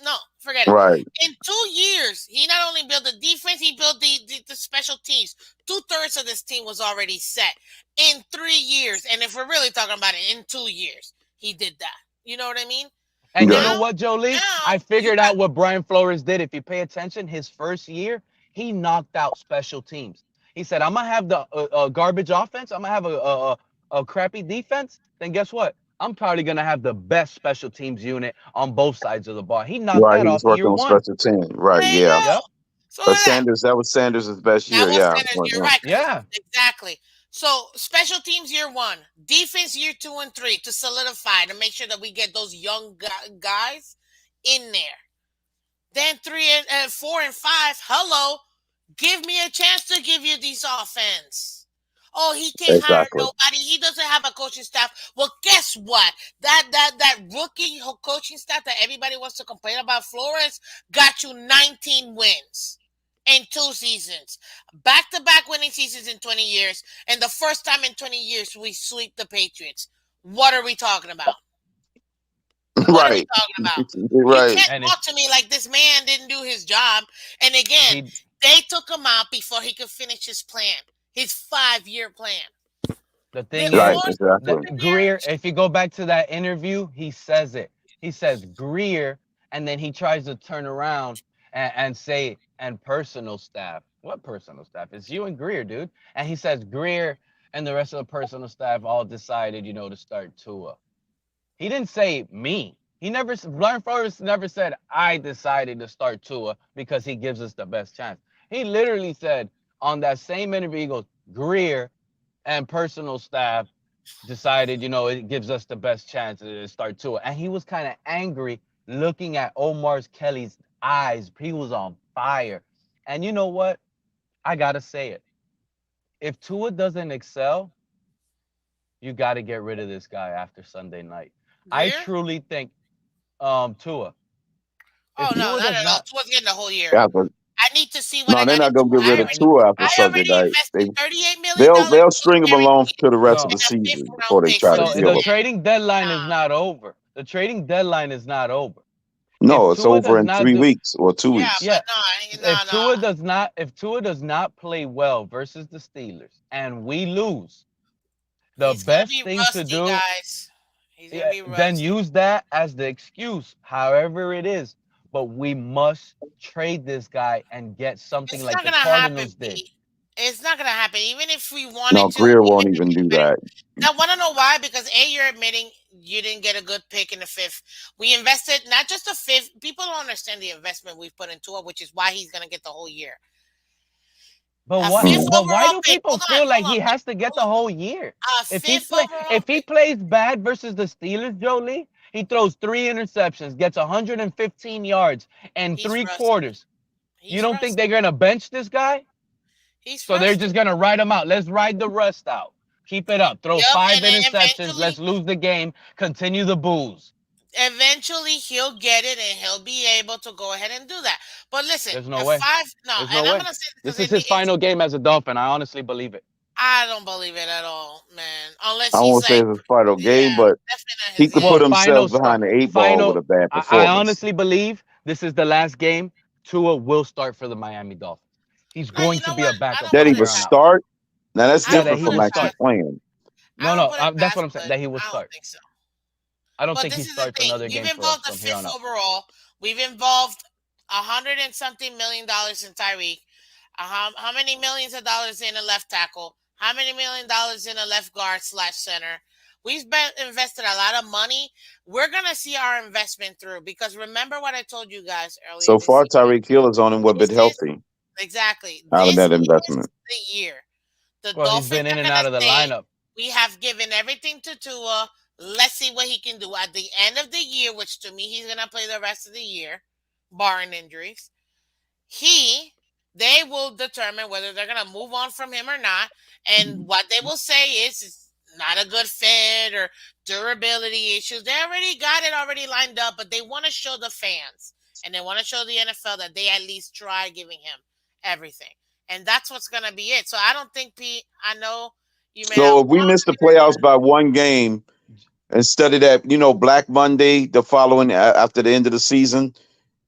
Speaker 1: No, forget it.
Speaker 8: Right.
Speaker 1: In 2 years, he not only built the defense, he built the special teams. 2/3 of this team was already set in 3 years. And if we're really talking about it, in 2 years, he did that. You know what I mean?
Speaker 10: And you
Speaker 8: Right.
Speaker 10: know
Speaker 1: Now,
Speaker 10: what, Jolie? I
Speaker 1: now you
Speaker 10: figured
Speaker 1: got
Speaker 10: out what Brian Flores did. If you pay attention, his first year, he knocked out special teams. He said, "I'm gonna have the garbage offense. I'm gonna have a crappy defense. Then guess what? I'm probably gonna have the best special teams unit on both sides of the ball." He knocked
Speaker 8: Right.
Speaker 10: that
Speaker 8: He was
Speaker 10: off year
Speaker 8: working on
Speaker 10: one.
Speaker 8: special team. Right,
Speaker 1: there you
Speaker 8: yeah.
Speaker 1: go.
Speaker 10: Yep.
Speaker 1: So look
Speaker 8: But
Speaker 1: at that.
Speaker 8: Sanders, that was Sanders' best
Speaker 1: That
Speaker 8: year.
Speaker 1: was
Speaker 8: Yeah.
Speaker 1: Sanders.
Speaker 8: Well,
Speaker 1: You're
Speaker 8: yeah.
Speaker 1: right.
Speaker 10: Yeah.
Speaker 1: Exactly. So special teams year one, defense year 2 and 3 to solidify to make sure that we get those young guys in there. Then 3 and 4 and 5. Hello, give me a chance to give you this offense. Oh, he can't hire
Speaker 8: Exactly.
Speaker 1: nobody. He doesn't have a coaching staff. Well, guess what? That rookie coaching staff that everybody wants to complain about, Flores, got you 19 wins in 2 seasons, back-to-back winning seasons in 20 years, and the first time in 20 years we sweep the Patriots. What are we talking about? What are we
Speaker 8: Right.
Speaker 1: talking about? You
Speaker 8: Right.
Speaker 1: can't
Speaker 10: And
Speaker 1: talk to me like this man didn't do his job. And again,
Speaker 10: he
Speaker 1: they took him out before he could finish his plan, his 5-year plan.
Speaker 10: the thing
Speaker 8: Right.
Speaker 1: Before
Speaker 10: is
Speaker 1: he
Speaker 10: that
Speaker 8: Exactly.
Speaker 1: in there,
Speaker 10: Greer, if you go back to that interview, he says it. He says Greer, and then he tries to turn around and say, and personal staff. What personal staff? It's you and Greer, dude. And he says Greer and the rest of the personal staff all decided, to start Tua. He didn't say me. He never, Brian Flores never said, I decided to start Tua because he gives us the best chance. He literally said on that same interview, he goes, Greer and personal staff decided, it gives us the best chance to start Tua. And he was kind of angry looking at Omar's Kelly's eyes. He was on fire. And you know what? I gotta say it. If Tua doesn't excel, you got to get rid of this guy after Sunday night. I
Speaker 1: Greer?
Speaker 10: truly think Tua.
Speaker 1: Oh
Speaker 10: If
Speaker 1: no,
Speaker 10: Tua
Speaker 1: not
Speaker 10: does
Speaker 1: at all.
Speaker 10: not,
Speaker 1: Tua's getting the whole year.
Speaker 8: Yeah, but
Speaker 1: I need to see what
Speaker 8: no,
Speaker 1: I
Speaker 8: they're
Speaker 1: got
Speaker 8: not
Speaker 1: into.
Speaker 8: gonna get rid of Tua after
Speaker 1: I
Speaker 8: Sunday
Speaker 1: already
Speaker 8: night.
Speaker 1: invested $38 million
Speaker 8: They'll
Speaker 1: Tua
Speaker 8: string him along
Speaker 1: guarantee
Speaker 8: to the rest of
Speaker 10: no,
Speaker 8: the
Speaker 1: and a fifth
Speaker 8: season
Speaker 1: round
Speaker 8: before they
Speaker 1: pick
Speaker 8: try
Speaker 1: for
Speaker 8: to
Speaker 10: no,
Speaker 1: this
Speaker 8: kill
Speaker 10: the
Speaker 8: him.
Speaker 1: man.
Speaker 10: trading deadline is
Speaker 1: Nah.
Speaker 10: not over. The trading deadline is not over. If
Speaker 8: No, it's
Speaker 10: Tua
Speaker 8: over
Speaker 10: does
Speaker 8: in
Speaker 10: not
Speaker 8: three
Speaker 10: do,
Speaker 8: weeks or two
Speaker 1: Yeah,
Speaker 8: weeks.
Speaker 1: but
Speaker 10: yeah,
Speaker 1: no, no, no.
Speaker 10: if Tua does not play well versus the Steelers and we lose, the
Speaker 1: He's gonna
Speaker 10: best
Speaker 1: be
Speaker 10: thing to
Speaker 1: rusty,
Speaker 10: do,
Speaker 1: guys. He's gonna
Speaker 10: yeah,
Speaker 1: be
Speaker 10: then
Speaker 1: rusty.
Speaker 10: use that as the excuse, however it is. But we must trade this guy and get something
Speaker 1: It's
Speaker 10: like
Speaker 1: not
Speaker 10: the
Speaker 1: gonna happen,
Speaker 10: Cardinals did.
Speaker 1: Pete. It's not gonna happen. Even if we
Speaker 8: No,
Speaker 1: wanted to,
Speaker 8: Greer
Speaker 1: even
Speaker 8: won't
Speaker 1: if
Speaker 8: even
Speaker 1: we
Speaker 8: do
Speaker 1: admitted,
Speaker 8: that.
Speaker 1: I want to know why. Because you're admitting you didn't get a good pick in the fifth. We invested not just the fifth. People don't understand the investment we've put into it, which is why he's gonna get the whole year.
Speaker 10: But
Speaker 1: A
Speaker 10: what?
Speaker 1: fifth
Speaker 8: Mm.
Speaker 10: But why
Speaker 1: overall
Speaker 10: do
Speaker 1: pick.
Speaker 10: people feel like he has to get
Speaker 1: Hold
Speaker 10: the
Speaker 1: on.
Speaker 10: whole year?
Speaker 1: A fifth overall
Speaker 10: If he
Speaker 1: pick.
Speaker 10: plays bad versus the Steelers, Jolie, he throws 3 interceptions, gets 115 yards and
Speaker 1: He's
Speaker 10: three
Speaker 1: rusty.
Speaker 10: quarters. You
Speaker 1: He's
Speaker 10: don't think
Speaker 1: rusty.
Speaker 10: they're gonna bench this guy?
Speaker 1: He's
Speaker 10: So they're
Speaker 1: rusty.
Speaker 10: just gonna ride him out. Let's ride the rust out. Keep it up. Throw
Speaker 1: Yep.
Speaker 10: five
Speaker 1: And then
Speaker 10: interceptions. Let's lose the game. Continue the booze.
Speaker 1: eventually he'll get it and he'll be able to go ahead and do that. But listen,
Speaker 10: There's no
Speaker 1: a
Speaker 10: way.
Speaker 1: five no,
Speaker 10: There's no
Speaker 1: and I'm
Speaker 10: way.
Speaker 1: gonna say this
Speaker 10: This
Speaker 1: because
Speaker 10: is his
Speaker 1: it's
Speaker 10: final game as a Dolphin. I honestly believe it.
Speaker 1: I don't believe it at all, man. Unless
Speaker 8: I
Speaker 1: he's
Speaker 8: won't say
Speaker 1: like,
Speaker 8: it's his final game,
Speaker 1: yeah,
Speaker 8: but
Speaker 1: definitely not
Speaker 8: he
Speaker 1: his.
Speaker 8: could
Speaker 1: Yeah,
Speaker 8: put
Speaker 10: Well,
Speaker 8: himself behind the eight ball with a bad
Speaker 10: I
Speaker 8: performance.
Speaker 10: honestly believe this is the last game Tua will start for the Miami Dolphins. He's
Speaker 1: no, you
Speaker 10: going to
Speaker 1: know
Speaker 10: be
Speaker 1: what?
Speaker 10: a
Speaker 1: I
Speaker 10: backup
Speaker 1: don't
Speaker 8: That
Speaker 1: put
Speaker 10: from
Speaker 8: he
Speaker 1: it
Speaker 8: would
Speaker 10: here on
Speaker 1: past.
Speaker 10: out.
Speaker 8: start. Now that's
Speaker 1: I
Speaker 10: Yeah,
Speaker 1: don't
Speaker 10: that
Speaker 8: different
Speaker 10: he
Speaker 1: put
Speaker 8: from
Speaker 1: it
Speaker 10: will
Speaker 8: actually
Speaker 10: start.
Speaker 1: past.
Speaker 8: playing.
Speaker 1: I
Speaker 10: No,
Speaker 1: don't
Speaker 10: no,
Speaker 1: put it
Speaker 10: that's what
Speaker 1: past
Speaker 10: I'm saying.
Speaker 1: Wood.
Speaker 10: That he will
Speaker 1: I don't
Speaker 10: start.
Speaker 1: think so.
Speaker 10: I don't
Speaker 1: But
Speaker 10: think
Speaker 1: this
Speaker 10: he
Speaker 1: is the
Speaker 10: starts
Speaker 1: thing.
Speaker 10: another
Speaker 1: We've
Speaker 10: game for us
Speaker 1: involved the
Speaker 10: from here on
Speaker 1: fifth
Speaker 10: out.
Speaker 1: overall. We've involved 100 and something million dollars in Tyreek. How many millions of dollars in a left tackle? How many $1 million in a left guard slash center? We've invested a lot of money. We're gonna see our investment through because remember what I told you guys earlier
Speaker 8: So
Speaker 1: this
Speaker 8: far,
Speaker 1: year.
Speaker 8: Tyreek Hill is only what
Speaker 1: This
Speaker 8: bit
Speaker 1: is
Speaker 8: healthy
Speaker 1: exactly
Speaker 8: out of
Speaker 1: this
Speaker 8: that
Speaker 1: is
Speaker 8: investment.
Speaker 1: the year. The
Speaker 10: Well, he's
Speaker 1: Dolphins
Speaker 10: been in
Speaker 1: are
Speaker 10: and
Speaker 1: gonna
Speaker 10: out of the
Speaker 1: say
Speaker 10: lineup.
Speaker 1: we have given everything to Tua. Let's see what he can do at the end of the year, which to me he's gonna play the rest of the year, barring injuries. He they will determine whether they're gonna move on from him or not. And what they will say is it's not a good fit or durability issues. They already got it already lined up, but they want to show the fans and they want to show the NFL that they at least try giving him everything. And that's what's gonna be it. So I don't think Pete, I know you may
Speaker 8: So
Speaker 1: not
Speaker 8: if we
Speaker 1: want
Speaker 8: miss the
Speaker 1: to hear
Speaker 8: playoffs by one game, instead of that, Black Monday, the following after the end of the season,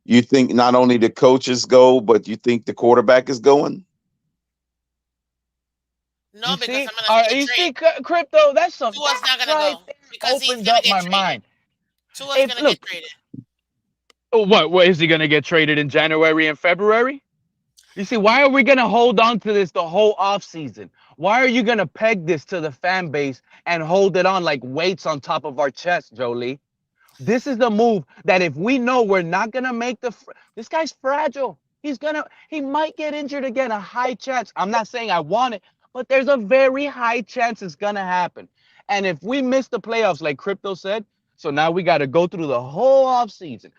Speaker 8: you think not only the coaches go, but you think the quarterback is going?
Speaker 1: no,
Speaker 10: You
Speaker 1: because
Speaker 10: see,
Speaker 1: I'm gonna see a
Speaker 10: you
Speaker 1: trade.
Speaker 10: see, crypto. That's some.
Speaker 1: Tua's not
Speaker 10: That
Speaker 1: gonna
Speaker 10: right
Speaker 1: go
Speaker 10: there
Speaker 1: because he's
Speaker 10: opened
Speaker 1: gonna
Speaker 10: up
Speaker 1: get
Speaker 10: my
Speaker 1: traded.
Speaker 10: mind.
Speaker 1: Tua's
Speaker 10: If
Speaker 1: gonna get
Speaker 10: look,
Speaker 1: traded.
Speaker 10: what is he gonna get traded in January and February? You see, why are we going to hold on to this the whole offseason? Why are you going to peg this to the fan base and hold it on like weights on top of our chest, Jolie? This is the move that if we know we're not going to make this guy's fragile. He might get injured again, a high chance. I'm not saying I want it, but there's a very high chance it's going to happen. And if we miss the playoffs, like Crypto said, so now we got to go through the whole offseason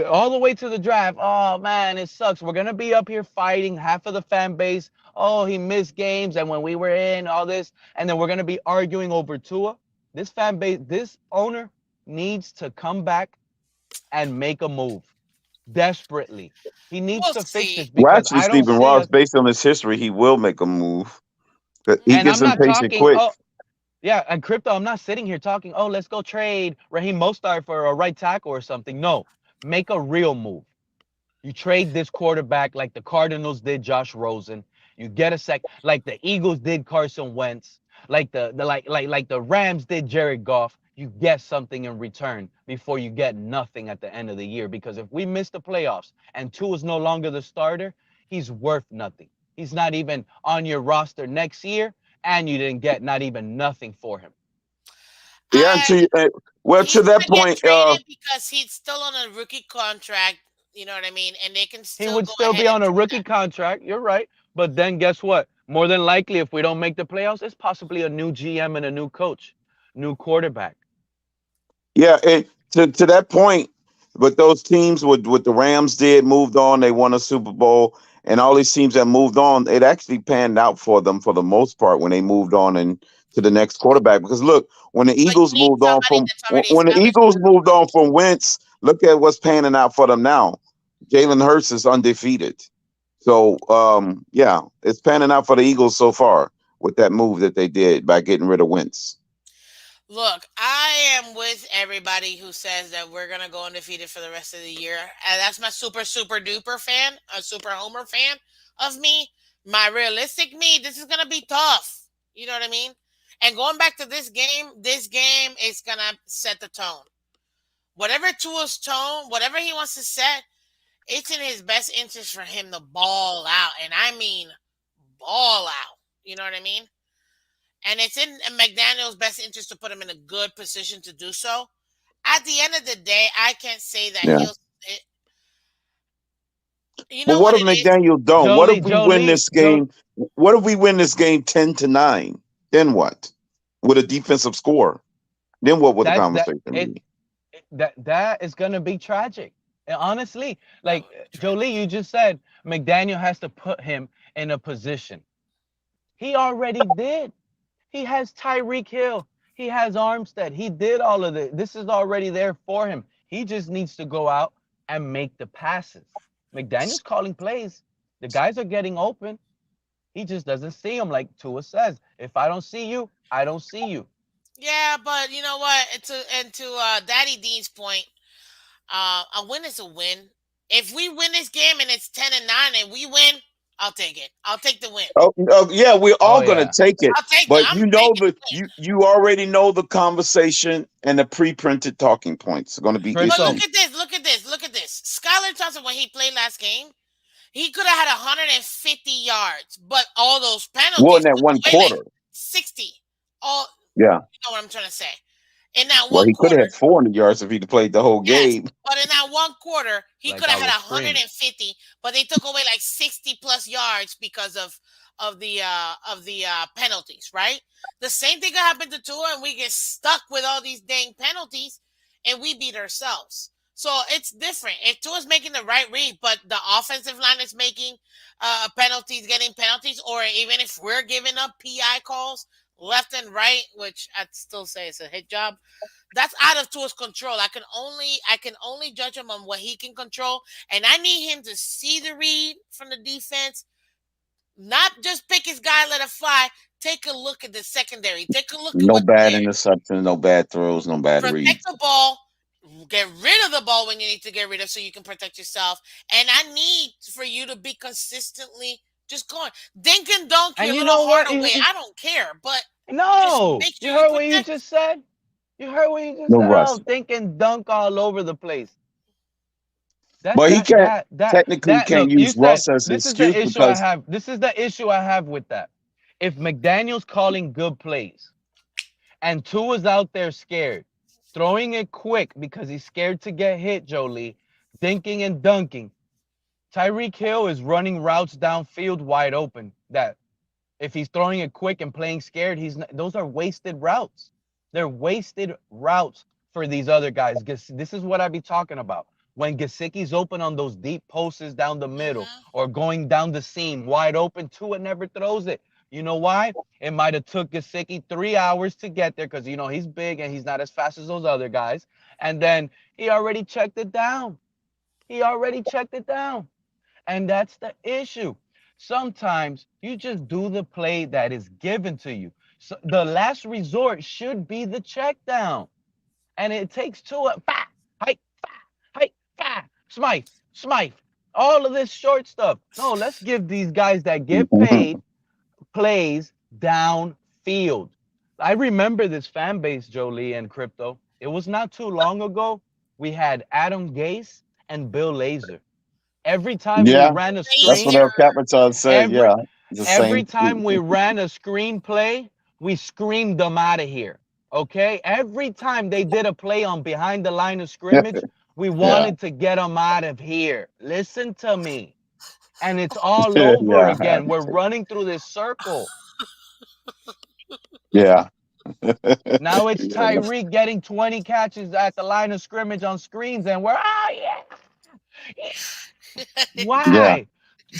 Speaker 10: all the way to the draft. Oh man, it sucks. We're gonna be up here fighting half of the fan base. Oh, he missed games, and when we were in all this, and then we're gonna be arguing over Tua. This fan base, this owner needs to come back and make a move desperately. He needs
Speaker 1: We'll
Speaker 10: to fix this
Speaker 1: see.
Speaker 8: Well,
Speaker 10: because
Speaker 8: actually,
Speaker 10: I don't
Speaker 8: Stephen
Speaker 10: see
Speaker 8: Ross,
Speaker 10: us.
Speaker 8: based on his history, he will make a move. But he
Speaker 10: And
Speaker 8: gets
Speaker 10: I'm not
Speaker 8: impatient
Speaker 10: talking.
Speaker 8: quick.
Speaker 10: Oh, yeah, and crypto. I'm not sitting here talking. Oh, let's go trade Raheem Mostert for a right tackle or something. No, make a real move. You trade this quarterback like the Cardinals did Josh Rosen. You get a sec like the Eagles did Carson Wentz, like like the Rams did Jared Goff. You get something in return before you get nothing at the end of the year. Because if we miss the playoffs and Tua is no longer the starter, he's worth nothing. He's not even on your roster next year, and you didn't get not even nothing for him.
Speaker 8: Yeah,
Speaker 1: I
Speaker 8: well,
Speaker 1: He's
Speaker 8: to that
Speaker 1: gonna get
Speaker 8: point,
Speaker 1: traded because he's still on a rookie contract. You know what I mean? And they can
Speaker 10: He
Speaker 1: still
Speaker 10: would
Speaker 1: go
Speaker 10: still
Speaker 1: ahead
Speaker 10: be
Speaker 1: and
Speaker 10: on a
Speaker 1: do
Speaker 10: rookie
Speaker 1: that.
Speaker 10: contract. You're right. But then guess what? More than likely, if we don't make the playoffs, it's possibly a new GM and a new coach. new quarterback.
Speaker 8: Yeah, to that point, but those teams what the Rams did moved on. They won a Super Bowl, and all these teams that moved on, it actually panned out for them for the most part when they moved on and to the next quarterback. Because look, when the
Speaker 1: But you
Speaker 8: Eagles
Speaker 1: need
Speaker 8: moved on
Speaker 1: somebody
Speaker 8: from
Speaker 1: that's already
Speaker 8: when the
Speaker 1: established.
Speaker 8: Eagles moved on from Wentz, look at what's panning out for them now. Jalen Hurts is undefeated. So yeah, it's panning out for the Eagles so far with that move that they did by getting rid of Wentz.
Speaker 1: Look, I am with everybody who says that we're gonna go undefeated for the rest of the year, and that's my super duper fan, a super homer fan of me. My realistic me, this is gonna be tough. You know what I mean? And going back to this game is gonna set the tone. Whatever Tua's tone, whatever he wants to set, it's in his best interest for him to ball out, and I mean ball out. You know what I mean? And it's in McDaniel's best interest to put him in a good position to do so. At the end of the day, I can't say that
Speaker 8: Yeah.
Speaker 1: he'll. You
Speaker 8: But
Speaker 1: know
Speaker 8: what
Speaker 1: what
Speaker 8: if
Speaker 1: it is?
Speaker 8: McDaniel don't? What if
Speaker 10: Jolie,
Speaker 8: we win
Speaker 10: Jolie,
Speaker 8: this game? What if we win this game 10-9? Then what? With a defensive score. Then what would the
Speaker 10: that
Speaker 8: conversation
Speaker 10: it
Speaker 8: be?
Speaker 10: that is gonna be tragic. And honestly,
Speaker 1: That
Speaker 10: like
Speaker 1: would be tragic.
Speaker 10: Jolie, you just said McDaniel has to put him in a position. He already did. He has Tyreek Hill. He has Armstead. He did all of it. This is already there for him. He just needs to go out and make the passes. McDaniel's calling plays. The guys are getting open. He just doesn't see them like Tua says. If I don't see you, I don't see you.
Speaker 1: Yeah, but you know what? And to Daddy Dean's point, a win is a win. If we win this game and it's 10-9 and we win, I'll take it. I'll take the win.
Speaker 8: Oh, yeah, we're
Speaker 10: Oh
Speaker 8: all gonna
Speaker 10: yeah.
Speaker 8: take it.
Speaker 1: I'll take the.
Speaker 8: But
Speaker 1: I'm
Speaker 8: you know
Speaker 1: taking
Speaker 8: the
Speaker 1: the win.
Speaker 8: you already know the conversation and the pre-printed talking points are gonna be
Speaker 1: But
Speaker 10: Crypto.
Speaker 1: look
Speaker 8: issues.
Speaker 1: at this. Look at this. Look at this. Skylar Thompson, when he played last game, he could have had 150 yards, but all those
Speaker 8: Well, in
Speaker 1: penalties
Speaker 8: that
Speaker 1: took
Speaker 8: one
Speaker 1: away like
Speaker 8: quarter.
Speaker 1: 60. All
Speaker 8: Yeah.
Speaker 1: you know what I'm trying to say. In that
Speaker 8: Well,
Speaker 1: one
Speaker 8: he could have
Speaker 1: quarter,
Speaker 8: had 400 yards if he'd played the whole
Speaker 1: yes,
Speaker 8: game.
Speaker 1: but in that one quarter, he
Speaker 10: Like
Speaker 1: could
Speaker 10: I
Speaker 1: have had
Speaker 10: was screaming.
Speaker 1: 150, but they took away like 60 plus yards because of the penalties, right? The same thing could happen to Tua, and we get stuck with all these dang penalties, and we beat ourselves. So it's different. If Tua's making the right read, but the offensive line is making penalties, getting penalties, or even if we're giving up PI calls left and right, which I'd still say it's a hit job, that's out of Tua's control. I can only judge him on what he can control, and I need him to see the read from the defense, not just pick his guy, let it fly. Take a look at the secondary. Take a look at
Speaker 8: No
Speaker 1: what's
Speaker 8: bad
Speaker 1: there.
Speaker 8: interceptions, no bad throws, no bad
Speaker 1: Protect
Speaker 8: reads.
Speaker 1: the ball. Get rid of the ball when you need to get rid of, so you can protect yourself. And I need for you to be consistently just going. Dink and dunk
Speaker 10: And
Speaker 1: your
Speaker 10: you
Speaker 1: little
Speaker 10: know
Speaker 1: heart
Speaker 10: what?
Speaker 1: away. I don't care, but just
Speaker 10: No.
Speaker 1: make
Speaker 10: You
Speaker 1: sure you
Speaker 10: heard what you
Speaker 1: protect.
Speaker 10: just said? You heard what you just
Speaker 8: No
Speaker 10: said?
Speaker 8: rush.
Speaker 10: Oh, think and dunk all over the place. That
Speaker 8: But he
Speaker 10: that
Speaker 8: can't
Speaker 10: that that
Speaker 8: technically
Speaker 10: that
Speaker 8: can't
Speaker 10: look, you
Speaker 8: use
Speaker 10: said
Speaker 8: Russ as an
Speaker 10: this is the
Speaker 8: excuse
Speaker 10: issue I
Speaker 8: because
Speaker 10: have. This is the issue I have with that. If McDaniel's calling good plays and Tua's out there scared, throwing it quick because he's scared to get hit, Jolie, dinking and dunking. Tyreek Hill is running routes downfield wide open. That if he's throwing it quick and playing scared, he's not, those are wasted routes. They're wasted routes for these other guys. This is what I be talking about. When Gesicki's open on those deep posts down the middle
Speaker 1: Hmm.
Speaker 10: or going down the seam wide open, Tua never throws it. You know why? It might have took Gesicki 3 hours to get there because he's big and he's not as fast as those other guys. And then he already checked it down. He already checked it down. And that's the issue. Sometimes you just do the play that is given to you. So the last resort should be the check down. And it takes two up. Hike, hike, Smythe, Smythe. All of this short stuff. No, let's give these guys that get paid plays downfield. I remember this fan base, Jolie and Crypto. It was not too long ago. We had Adam Gase and Bill Lazor. Every time we
Speaker 8: yeah,
Speaker 10: ran a
Speaker 8: that's what
Speaker 10: screen,
Speaker 1: Lazier.
Speaker 8: El Capitan said.
Speaker 10: every
Speaker 8: Yeah, the
Speaker 10: every
Speaker 8: same.
Speaker 10: time we ran a screen play, we screamed them out of here. Okay? Every time they did a play on behind the line of scrimmage, we
Speaker 8: Yeah,
Speaker 10: wanted to get them out of here. Listen to me. And it's all over
Speaker 8: yeah,
Speaker 10: again. We're running through this circle.
Speaker 8: yeah.
Speaker 10: Now it's
Speaker 8: Yeah.
Speaker 10: Tyreek getting 20 catches at the line of scrimmage on screens, and we're yeah, yeah.
Speaker 8: Yeah.
Speaker 10: Why?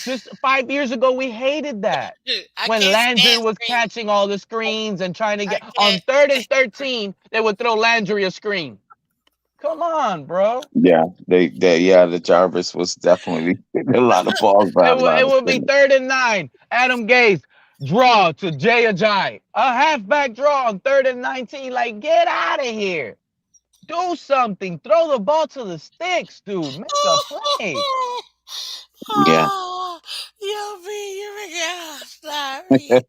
Speaker 10: Just 5 years ago, we hated that.
Speaker 1: I
Speaker 10: When
Speaker 1: can't
Speaker 10: Landry
Speaker 1: stand
Speaker 10: was
Speaker 1: screen.
Speaker 10: catching all the screens and trying to
Speaker 1: I
Speaker 10: get
Speaker 1: can't
Speaker 10: on third and
Speaker 1: stand.
Speaker 10: 13, they would throw Landry a screen. Come on, bro.
Speaker 8: Yeah. Yeah, the Jarvis was definitely a lot of balls by
Speaker 10: It
Speaker 8: a
Speaker 10: would
Speaker 8: lot
Speaker 10: it
Speaker 8: of
Speaker 10: would be
Speaker 8: scrimmage.
Speaker 10: 3rd and 9. Adam Gase draw to Jay Ajayi. A halfback draw on 3rd and 19. Like, get out of here. Do something. Throw the ball to the sticks, dude. Make a play.
Speaker 8: Yeah.
Speaker 1: Oh, you're making sorry.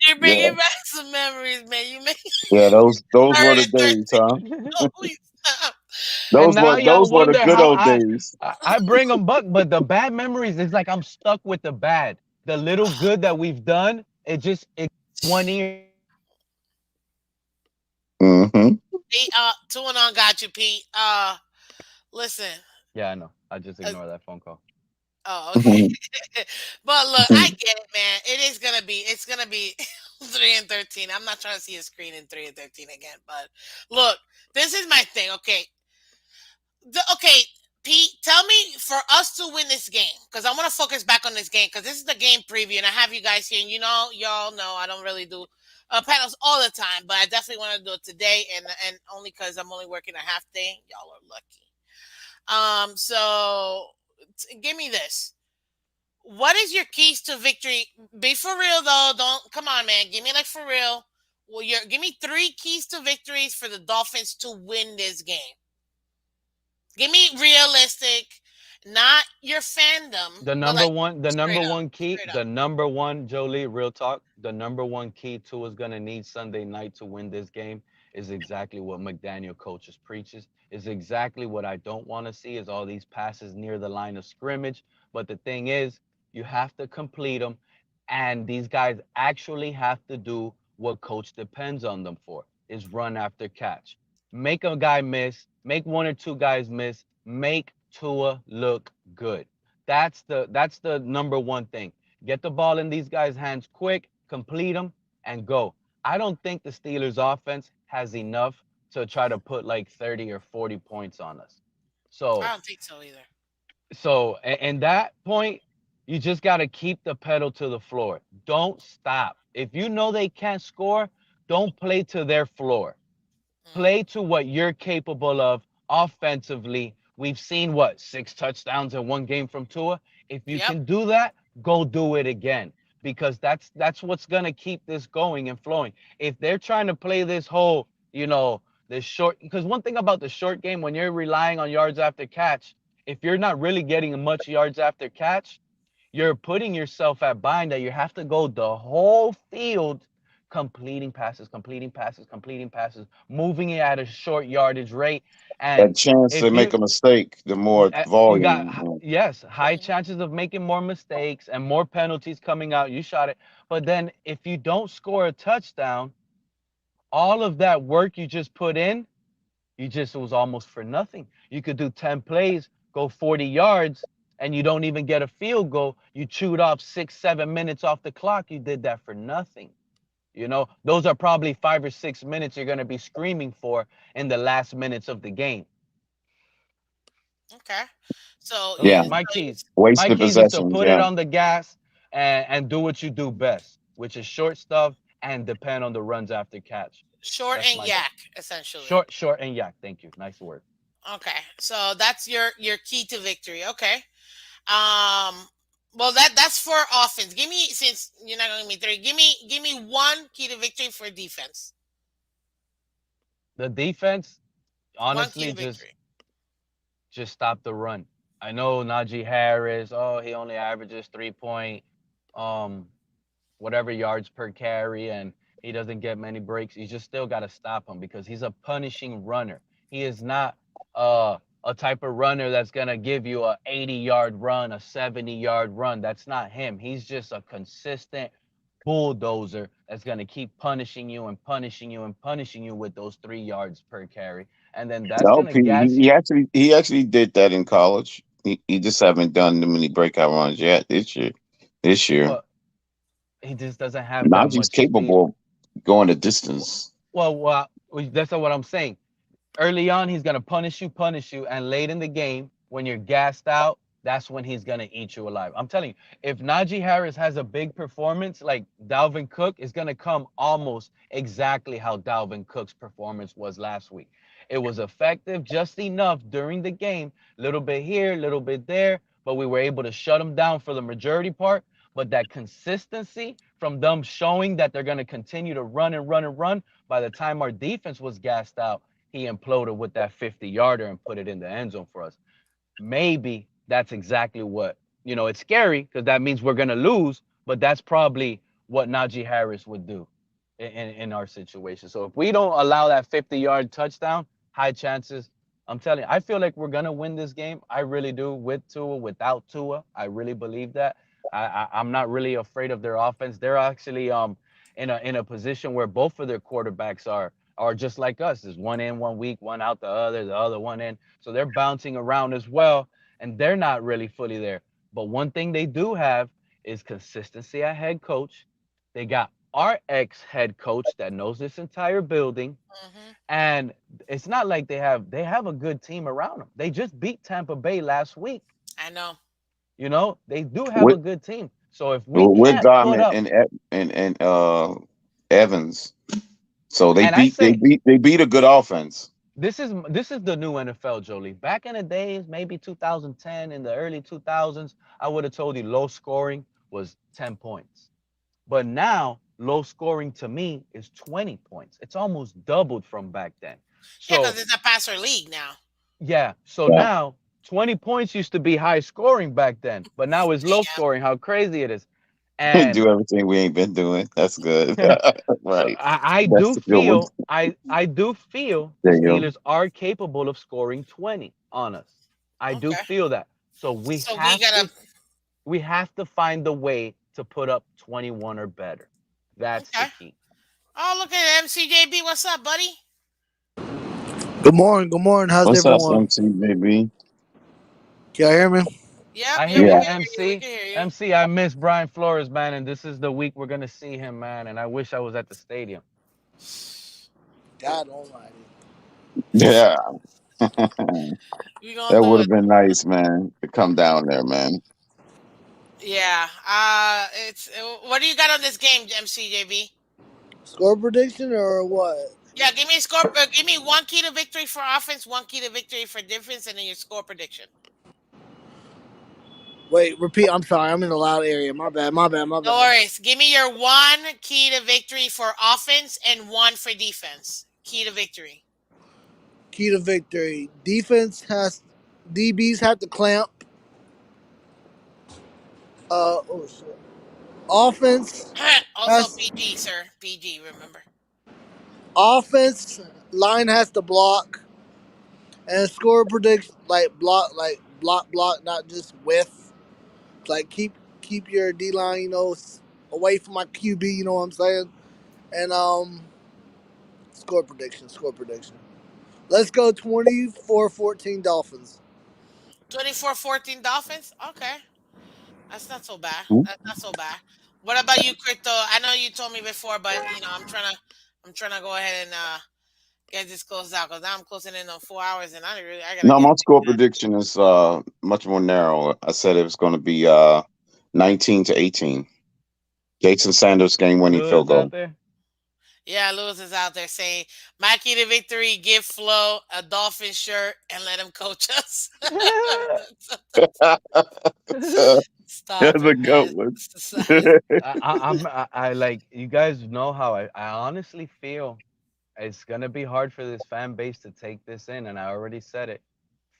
Speaker 1: You're
Speaker 8: Yeah.
Speaker 1: bringing back some memories, man. You make
Speaker 8: Yeah, those were
Speaker 1: third
Speaker 8: the
Speaker 1: and
Speaker 8: days,
Speaker 1: 13.
Speaker 8: huh?
Speaker 1: Oh, please stop.
Speaker 10: And
Speaker 8: Those
Speaker 10: now
Speaker 8: were
Speaker 10: y'all
Speaker 8: those were the
Speaker 10: wonder
Speaker 8: good
Speaker 10: how
Speaker 8: old
Speaker 10: I
Speaker 8: days.
Speaker 10: I, I bring them back, but the bad memories is like I'm stuck with the bad. The little good that we've done, it 1 year.
Speaker 8: Hmm.
Speaker 1: Pete, 2-1 got you, Pete. Listen.
Speaker 10: Yeah, I know. I just
Speaker 1: Uh,
Speaker 10: ignore that phone call.
Speaker 1: oh, okay. But look, I get it, man. It's gonna be 3-13. I'm not trying to see a screen in 3-13 again. But look, this is my thing. Okay, Pete, tell me for us to win this game because I want to focus back on this game because this is the game preview and I have you guys here. And y'all know I don't really do panels all the time, but I definitely want to do it today and only because I'm only working a half day. Y'all are lucky. So give me this. What is your keys to victory? Be for real though. Don't come on, man. Give me like for real. Well, give me 3 keys to victories for the Dolphins to win this game. Give me realistic, not your fandom,
Speaker 10: The
Speaker 1: but
Speaker 10: number
Speaker 1: like
Speaker 10: one, the number
Speaker 1: straight up,
Speaker 10: one key,
Speaker 1: straight up.
Speaker 10: the number one, Jolie, real talk, the number one key to is gonna need Sunday night to win this game is exactly what McDaniel coaches preaches. Is exactly what I don't want to see is all these passes near the line of scrimmage. But the thing is, you have to complete them, and these guys actually have to do what coach depends on them for is run after catch. Make a guy miss, make one or two guys miss, make Tua look good. That's the number one thing. Get the ball in these guys' hands quick, complete them, and go. I don't think the Steelers' offense has enough to try to put like 30 or 40 points on us.
Speaker 1: I
Speaker 10: So
Speaker 1: don't think so either.
Speaker 10: in that point, you just got to keep the pedal to the floor. Don't stop. If you know they can't score, don't play to their floor.
Speaker 1: Hmm.
Speaker 10: Play to what you're capable of offensively. We've seen what 6 touchdowns in one game from Tua. If you
Speaker 1: Yep.
Speaker 10: can do that, go do it again because that's what's gonna keep this going and flowing. If they're trying to play this whole, this short, because one thing about the short game when you're relying on yards after catch, if you're not really getting much yards after catch, you're putting yourself at bind that you have to go the whole field completing passes, completing passes, moving it at a short yardage rate. And
Speaker 8: That chance to
Speaker 10: if
Speaker 8: make
Speaker 10: you
Speaker 8: a mistake, the more
Speaker 10: you got
Speaker 8: volume.
Speaker 10: yes, high chances of making more mistakes and more penalties coming out. You shot it. But then if you don't score a touchdown, all of that work you just put in, it was almost for nothing. You could do 10 plays, go 40 yards, and you don't even get a field goal. You chewed off 6, 7 minutes off the clock. You did that for nothing. Those are probably 5 or 6 minutes you're going to be screaming for in the last minutes of the game.
Speaker 1: Okay. So
Speaker 10: Those
Speaker 1: you
Speaker 8: Yeah.
Speaker 10: are
Speaker 1: so
Speaker 10: my
Speaker 1: you
Speaker 10: keys. My
Speaker 8: Wasted
Speaker 10: keys is to
Speaker 8: possessions.
Speaker 10: put it
Speaker 8: Yeah.
Speaker 10: on the gas and do what you do best, which is short stuff and depend on the runs after catch.
Speaker 1: short
Speaker 10: That's
Speaker 1: and
Speaker 10: my
Speaker 1: yak essentially.
Speaker 10: short, short, and yak. Thank you. Nice word.
Speaker 1: Okay. So that's your key to victory. Okay. Um. Well, that's for offense. Give me since you're not going to give me 3. Give me 1 key to victory for defense.
Speaker 10: The defense,
Speaker 1: 1 key
Speaker 10: honestly,
Speaker 1: to
Speaker 10: just
Speaker 1: victory.
Speaker 10: just stop the run. I know Najee Harris. Oh, he only averages 3 point, um, whatever yards per carry, and he doesn't get many breaks. You just still got to stop him because he's a punishing runner. He is not a type of runner that's gonna give you a 80-yard run, a 70-yard run. That's not him. He's just a consistent bulldozer that's gonna keep punishing you and punishing you and punishing you with those 3 yards per carry, and then that's
Speaker 8: No,
Speaker 10: gonna gas
Speaker 8: he
Speaker 10: you.
Speaker 8: actually did that in college. He just haven't done the many breakout runs yet this year. This year,
Speaker 10: But he just doesn't have that
Speaker 8: Najee's
Speaker 10: much speed.
Speaker 8: capable of going the distance.
Speaker 10: That's what I'm saying. Early on, he's gonna punish you, and late in the game, when you're gassed out, that's when he's gonna eat you alive. I'm telling you, if Najee Harris has a big performance like Dalvin Cook, it's gonna come almost exactly how Dalvin Cook's performance was last week. It was effective just enough during the game, little bit here, little bit there, but we were able to shut him down for the majority part. But that consistency from them showing that they're gonna continue to run and run and run, by the time our defense was gassed out, he imploded with that 50-yarder and put it in the end zone for us. Maybe that's exactly what, it's scary because that means we're going to lose, but that's probably what Najee Harris would do in our situation. So if we don't allow that 50-yard touchdown, high chances. I'm telling you, I feel like we're going to win this game. I really do, with Tua, without Tua. I really believe that. I'm not really afraid of their offense. They're actually in a position where both of their quarterbacks are just like us. There's one in 1 week, one out the other one in. So they're bouncing around as well, and they're not really fully there. But one thing they do have is consistency at head coach. They got our ex head coach that knows this entire building,
Speaker 1: Hmm.
Speaker 10: and it's not like they have a good team around them. They just beat Tampa Bay last week.
Speaker 1: I know.
Speaker 10: They do have a
Speaker 8: with
Speaker 10: good team. So if we
Speaker 8: with
Speaker 10: can't put
Speaker 8: Garment
Speaker 10: up,
Speaker 8: and Evans, so they
Speaker 10: and I
Speaker 8: beat they
Speaker 10: say
Speaker 8: beat they beat a good offense.
Speaker 10: this is the new NFL, Jolie. Back in the days, maybe 2010, in the early 2000s, I would have told you low scoring was 10 points. But now, low scoring to me is 20 points. It's almost doubled from back then.
Speaker 1: Yeah, because
Speaker 10: So,
Speaker 1: it's a passer league now.
Speaker 10: yeah, so
Speaker 8: Yeah.
Speaker 10: now 20 points used to be high scoring back then, but now it's low
Speaker 1: Damn.
Speaker 10: scoring. How crazy it is. And
Speaker 8: Do everything we ain't been doing. That's good.
Speaker 10: so
Speaker 8: Right.
Speaker 10: I
Speaker 8: That's
Speaker 10: do
Speaker 8: a good one.
Speaker 10: feel I do feel the
Speaker 8: There you go.
Speaker 10: Steelers are capable of scoring 20 on us. I do
Speaker 1: Okay.
Speaker 10: feel that. So we
Speaker 1: So we
Speaker 10: have
Speaker 1: gotta.
Speaker 10: to we have to find the way to put up 21 or better. That's the
Speaker 1: Okay.
Speaker 10: key.
Speaker 1: Oh, look at MCJB. What's up, buddy?
Speaker 11: Good morning. Good morning. How's
Speaker 8: What's up,
Speaker 11: everyone?
Speaker 8: MCJB?
Speaker 11: Can y'all hear me?
Speaker 1: Yep.
Speaker 10: I
Speaker 1: Yeah,
Speaker 10: hear
Speaker 1: we
Speaker 10: you,
Speaker 8: Yeah.
Speaker 1: can hear you. We
Speaker 10: MC.
Speaker 1: can hear you.
Speaker 10: MC, I miss Brian Flores, man, and this is the week we're gonna see him, man. And I wish I was at the stadium.
Speaker 11: God almighty.
Speaker 8: Yeah. That
Speaker 1: We gonna do
Speaker 8: would have
Speaker 1: it.
Speaker 8: been nice, man, to come down there, man.
Speaker 1: Yeah. It's. What do you got on this game, MCJB?
Speaker 11: Score prediction or what?
Speaker 1: Yeah, give me a score. Give me one key to victory for offense, one key to victory for defense, and then your score prediction.
Speaker 11: Wait, repeat. I'm sorry. I'm in a loud area. My bad. My bad. My
Speaker 1: No
Speaker 11: bad.
Speaker 1: worries. Give me your one key to victory for offense and one for defense. Key to victory.
Speaker 11: Key to victory. Defense has DBs have to clamp. Oh shit. Offense
Speaker 1: Also
Speaker 11: has
Speaker 1: PG, sir. PG. Remember.
Speaker 11: offense line has to block and score prediction like block, not just with. Like keep your D line, away from my QB. You know what I'm saying? And score prediction. Score prediction. Let's go 24-14 Dolphins.
Speaker 1: 24-14 Dolphins. Okay. That's not so bad.
Speaker 8: Hmm?
Speaker 1: That's not so bad. What about you, Crypto? I know you told me before, but I'm trying to go ahead and get this closed out because now I'm closing in on 4 hours, and I gotta
Speaker 8: No,
Speaker 1: get.
Speaker 8: my score prediction is much more narrow. I said it was going to be 19-18. Jason Sanders game winning field
Speaker 10: Lewis
Speaker 8: goal.
Speaker 10: out there.
Speaker 1: Yeah, Lewis is out there saying, "My key to victory: give Flo a Dolphin shirt and let him coach us." Stop
Speaker 8: That's
Speaker 1: it,
Speaker 8: a good
Speaker 1: man.
Speaker 8: one.
Speaker 10: I like you guys know how I honestly feel it's gonna be hard for this fan base to take this in, and I already said it.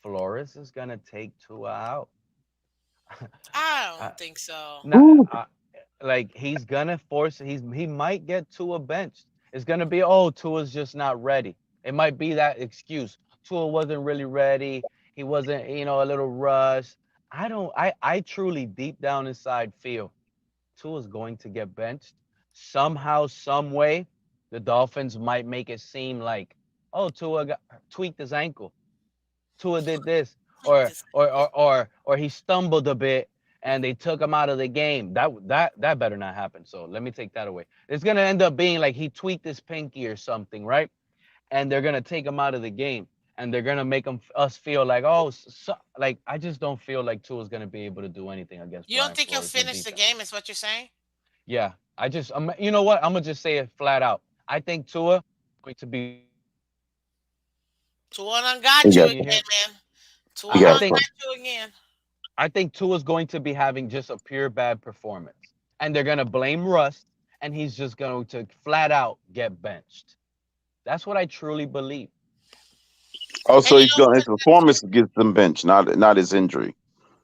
Speaker 10: Flores is gonna take Tua out.
Speaker 1: I
Speaker 10: I,
Speaker 1: don't think so.
Speaker 10: Nah,
Speaker 8: Woo.
Speaker 10: like he's gonna force. He might get Tua benched. It's gonna be, oh, Tua's just not ready. It might be that excuse. Tua wasn't really ready. He wasn't, a little rushed. I don't. I truly deep down inside feel Tua's going to get benched somehow, some way. The Dolphins might make it seem like, oh, Tua tweaked his ankle. Tua did this,
Speaker 1: Like
Speaker 10: or
Speaker 1: this.
Speaker 10: or or or or he stumbled a bit, and they took him out of the game. That better not happen. So let me take that away. It's gonna end up being like he tweaked his pinky or something, right? And they're gonna take him out of the game, and they're gonna make us feel like, oh, like I just don't feel like Tua's gonna be able to do anything against
Speaker 1: You don't
Speaker 10: Brian
Speaker 1: think he'll
Speaker 10: Flores'
Speaker 1: finish the
Speaker 10: defense.
Speaker 1: game? Is what you're saying?
Speaker 10: Yeah, you know what? I'm gonna just say it flat out. I think Tua going to be.
Speaker 1: Tua done got
Speaker 8: You
Speaker 1: you
Speaker 8: got,
Speaker 10: Can you hear?
Speaker 1: again, man.
Speaker 8: you
Speaker 1: Tua
Speaker 10: I
Speaker 8: got,
Speaker 1: done
Speaker 10: think
Speaker 1: got you again.
Speaker 10: Tua's going to be having just a pure bad performance, and they're gonna blame Russ, and he's just going to flat out get benched. That's what I truly believe.
Speaker 1: And
Speaker 8: also,
Speaker 1: you
Speaker 8: he's
Speaker 1: know
Speaker 8: going
Speaker 1: who
Speaker 8: his
Speaker 1: is this too?
Speaker 8: performance gets them benched, not his injury.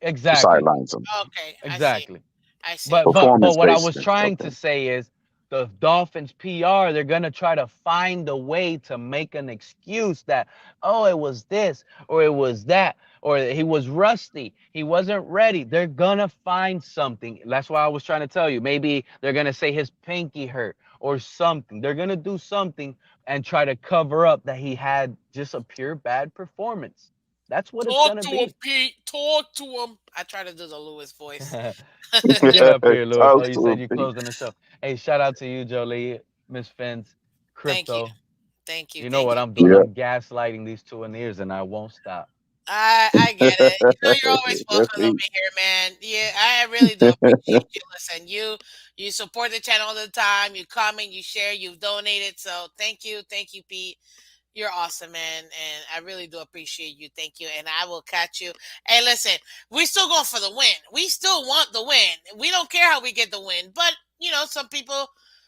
Speaker 10: Exactly.
Speaker 8: Sidelines him.
Speaker 1: Okay, I see.
Speaker 10: Exactly.
Speaker 1: I see.
Speaker 10: But
Speaker 8: Performance
Speaker 10: what I
Speaker 8: based.
Speaker 10: was trying
Speaker 8: Okay.
Speaker 10: to say is the Dolphins PR, they're gonna try to find a way to make an excuse that, oh, it was this or it was that or he was rusty, he wasn't ready. They're gonna find something. That's why I was trying to tell you. Maybe they're gonna say his pinky hurt or something. They're gonna do something and try to cover up that he had just a pure bad performance. That's what it's
Speaker 1: Talk
Speaker 10: gonna
Speaker 1: to him,
Speaker 10: be.
Speaker 1: Pete. Talk to him. I try to do the Lewis voice.
Speaker 10: Get up here, Lewis. Oh,
Speaker 8: Talk
Speaker 10: you
Speaker 8: to
Speaker 10: said
Speaker 8: him,
Speaker 10: you
Speaker 8: Pete.
Speaker 10: closing the show. Hey, shout out to you, Jolie, Miss Fins,
Speaker 1: Thank you.
Speaker 10: Crypto.
Speaker 1: Thank you.
Speaker 10: You know
Speaker 1: Thank
Speaker 10: what
Speaker 1: you.
Speaker 10: I'm doing?
Speaker 8: Yeah.
Speaker 10: I'm gaslighting these two in the ears, and I won't stop.
Speaker 1: I get it. You know you're always
Speaker 8: Yes,
Speaker 1: welcome over
Speaker 8: Pete.
Speaker 1: here, man. Yeah, I really do appreciate you. Listen, you support the channel all the time. You comment, you share, you've donated. So thank you, Pete. You're awesome, man, and I really do appreciate you. Thank you, and I will catch you. Hey, listen, we still going for the win. We still want the win. We don't care how we get the win, but some people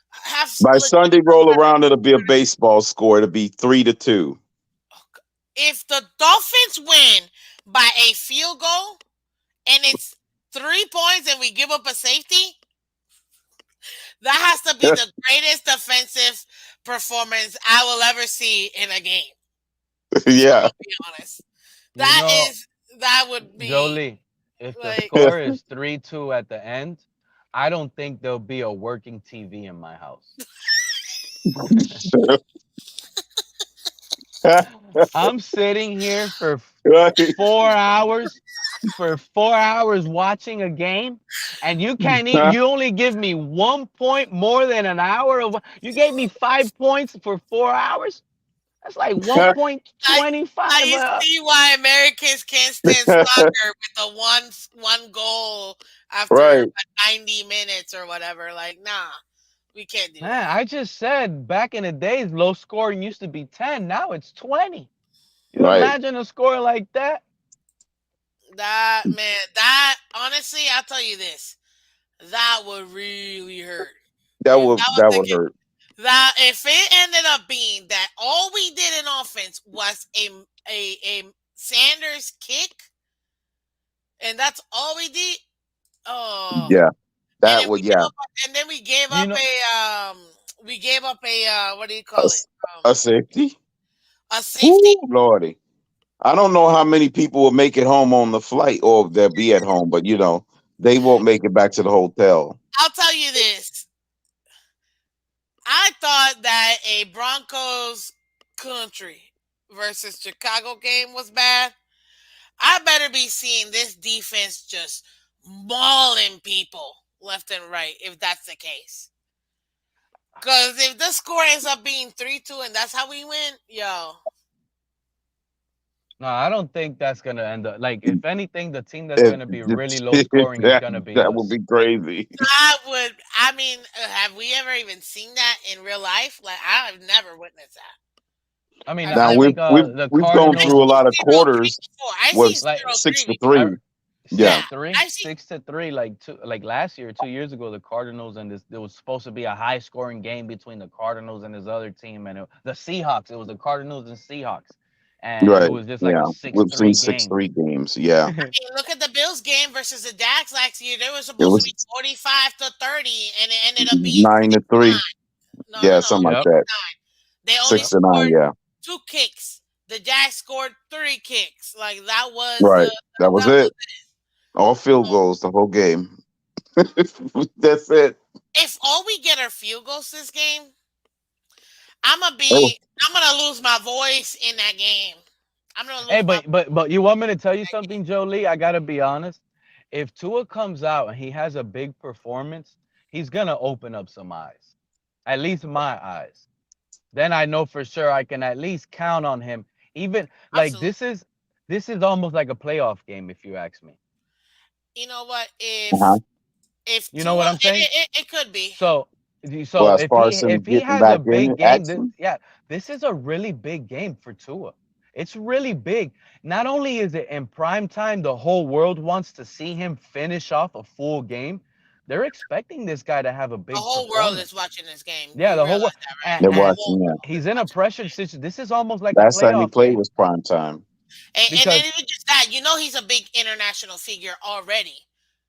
Speaker 1: have
Speaker 8: By
Speaker 1: legit.
Speaker 8: Sunday roll around, it'll be a baseball score. It'll be 3-2.
Speaker 1: If the Dolphins win by a field goal and it's 3 points and we give up a safety, that has to be the greatest defensive performance I will ever see in a game. Just
Speaker 8: Yeah.
Speaker 1: to be honest,
Speaker 10: You know,
Speaker 1: that would be
Speaker 10: Jolie, if the
Speaker 1: like
Speaker 10: score is 3-2 at the end, I don't think there'll be a working TV in my house. I'm sitting here for
Speaker 8: Right.
Speaker 10: 4 hours, for 4 hours watching a game, and you can't eat. You only give me 1 point more than an hour of. You gave me 5 points for 4 hours. That's like
Speaker 1: I
Speaker 10: 1.25.
Speaker 1: you see why Americans can't stand soccer with the one goal after
Speaker 8: Right.
Speaker 1: 90 minutes or whatever. Like, nah, we can't do
Speaker 10: Man,
Speaker 1: that.
Speaker 10: I just said back in the days, low scoring used to be 10. Now it's 20. You
Speaker 8: Right.
Speaker 10: imagine a score like that?
Speaker 1: That man, that honestly, I'll tell you this, that would really hurt.
Speaker 8: That
Speaker 1: If
Speaker 8: would
Speaker 1: that was
Speaker 8: that
Speaker 1: the
Speaker 8: would
Speaker 1: case,
Speaker 8: hurt.
Speaker 1: that if it ended up being that all we did in offense was a Sanders kick, and that's all we did. Oh,
Speaker 8: Yeah.
Speaker 1: and
Speaker 8: That
Speaker 1: then we
Speaker 8: would
Speaker 1: gave
Speaker 8: yeah.
Speaker 1: up, and then we gave
Speaker 10: You
Speaker 1: up
Speaker 10: know,
Speaker 1: a what do you
Speaker 8: A,
Speaker 1: call it?
Speaker 8: a safety.
Speaker 1: A safety.
Speaker 8: Woo, Lordy. I don't know how many people will make it home on the flight or they'll be at home, but they won't make it back to the hotel.
Speaker 1: I'll tell you this. I thought that a Broncos country versus Chicago game was bad. I better be seeing this defense just mauling people left and right if that's the case. Because if the score ends up being 3-2 and that's how we win, yo,
Speaker 10: no, I don't think that's gonna end up. Like, if anything, the team that's
Speaker 8: If,
Speaker 10: gonna be really low scoring is gonna be
Speaker 8: that would
Speaker 10: us.
Speaker 8: be crazy.
Speaker 1: that would, I mean, have we ever even seen that in real life? Like, I've never witnessed that.
Speaker 10: I mean,
Speaker 1: I've
Speaker 8: Now
Speaker 10: I
Speaker 1: never,
Speaker 10: think the
Speaker 8: we've gone
Speaker 1: I've
Speaker 8: through a
Speaker 10: Cardinals,
Speaker 1: seen
Speaker 8: lot of
Speaker 1: 0-3
Speaker 8: quarters
Speaker 1: before. I've seen
Speaker 8: was
Speaker 10: like
Speaker 1: 0-3
Speaker 8: 6 to
Speaker 1: before.
Speaker 8: 3.
Speaker 10: I,
Speaker 8: Yeah.
Speaker 10: six
Speaker 1: Yeah,
Speaker 10: three,
Speaker 1: I've seen,
Speaker 10: 6-3, like last year, 2 years ago, the Cardinals and this. It was supposed to be a high scoring game between the Cardinals and his other team, and the Seahawks. It was the Cardinals and Seahawks, and it
Speaker 8: Right.
Speaker 10: was just like a
Speaker 8: Yeah.
Speaker 10: six
Speaker 8: We've seen
Speaker 10: three
Speaker 8: six
Speaker 10: game.
Speaker 8: three games. Yeah.
Speaker 1: look at the Bills game versus the Dax last year. They were
Speaker 8: It
Speaker 1: supposed to
Speaker 8: was
Speaker 1: be 45-30, and it ended up being
Speaker 8: 9-3.
Speaker 1: 6-9. No, no,
Speaker 8: Yeah,
Speaker 1: no,
Speaker 8: something like
Speaker 10: Yep.
Speaker 1: 6-9.
Speaker 8: that.
Speaker 1: They only
Speaker 10: Yep.
Speaker 8: 6-9.
Speaker 1: scored
Speaker 8: Yeah.
Speaker 1: 2 kicks. The Jags scored 3 kicks. Like that was
Speaker 8: Right. That was
Speaker 1: that was
Speaker 8: it.
Speaker 1: it.
Speaker 8: All field
Speaker 1: So
Speaker 8: goals the whole game. That's it.
Speaker 1: if all we get are field goals this game,
Speaker 8: Oh,
Speaker 1: I'm gonna lose my voice in that game. I'm gonna
Speaker 10: Hey,
Speaker 1: lose my
Speaker 10: but you want me to tell you
Speaker 1: that game.
Speaker 10: something, Jolie? I gotta be honest. if Tua comes out and he has a big performance, he's gonna open up some eyes. At least my eyes. Then I know for sure I can at least count on him. Even like
Speaker 1: Absolutely.
Speaker 10: this is almost like a playoff game if you ask me.
Speaker 1: You know what?
Speaker 8: Uh-huh.
Speaker 1: If
Speaker 10: You know
Speaker 1: Tua,
Speaker 10: what I'm saying?
Speaker 1: it could be.
Speaker 10: So
Speaker 8: Well,
Speaker 10: so
Speaker 8: as far as him
Speaker 10: if he
Speaker 8: getting
Speaker 10: has a
Speaker 8: back in
Speaker 10: big
Speaker 8: it,
Speaker 10: game,
Speaker 8: action.
Speaker 10: yeah, this is a really big game for Tua. It's really big. Not only is it in prime time, the whole world wants to see him finish off a full game. They're expecting this guy to have a
Speaker 1: The
Speaker 10: big
Speaker 1: whole world is
Speaker 10: performance.
Speaker 1: watching this game.
Speaker 10: Yeah,
Speaker 1: You
Speaker 10: the whole
Speaker 1: realize
Speaker 10: world,
Speaker 1: that,
Speaker 10: and,
Speaker 1: right?
Speaker 8: They're
Speaker 1: The
Speaker 10: and
Speaker 8: watching.
Speaker 1: whole
Speaker 8: Yeah,
Speaker 1: world is
Speaker 10: he's in a
Speaker 1: watching this
Speaker 10: pressure
Speaker 1: game.
Speaker 10: situation. This is almost like a
Speaker 8: last time he
Speaker 10: playoff
Speaker 8: played
Speaker 10: game
Speaker 8: was prime time.
Speaker 1: And then
Speaker 10: because
Speaker 1: even just that, he's a big international figure already.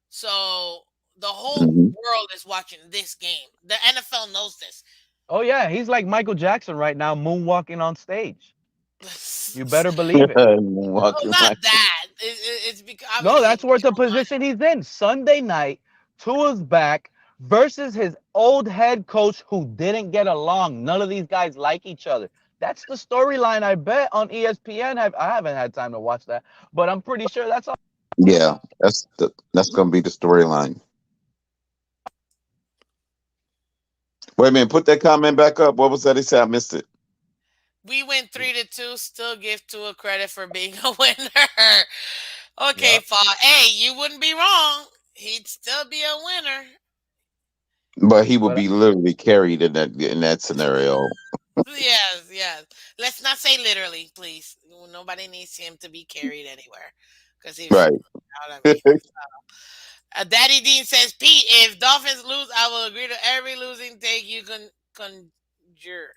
Speaker 1: So the whole
Speaker 8: Hmm.
Speaker 1: world is watching this game. The NFL knows this.
Speaker 10: oh yeah, he's like Michael Jackson right now, moonwalking on stage. You better believe it.
Speaker 1: Well,
Speaker 8: Walking
Speaker 1: not
Speaker 8: like
Speaker 1: that. It's because
Speaker 10: No,
Speaker 1: obviously
Speaker 10: that's
Speaker 1: you
Speaker 10: what the
Speaker 1: don't mind.
Speaker 10: position he's in. Sunday night, Tua's back versus his old head coach who didn't get along. None of these guys like each other. That's the storyline, I bet, on ESPN. I haven't had time to watch that, but I'm pretty sure that's all.
Speaker 8: yeah, that's gonna be the storyline. Wait a minute, put that comment back up. What was that? He said I missed it.
Speaker 1: We went 3-2. Still give Tua credit for being a winner. Okay,
Speaker 10: Yeah,
Speaker 1: Paul. Hey, you wouldn't be wrong. He'd still be a winner.
Speaker 8: But he would
Speaker 10: but
Speaker 8: be literally carried in that scenario.
Speaker 1: Yes, yes. Let's not say literally, please. Nobody needs him to be carried anywhere. Because if you
Speaker 8: Right.
Speaker 1: know what I mean. Daddy Dean says, Pete, if Dolphins lose, I will agree to every losing take you can conjure.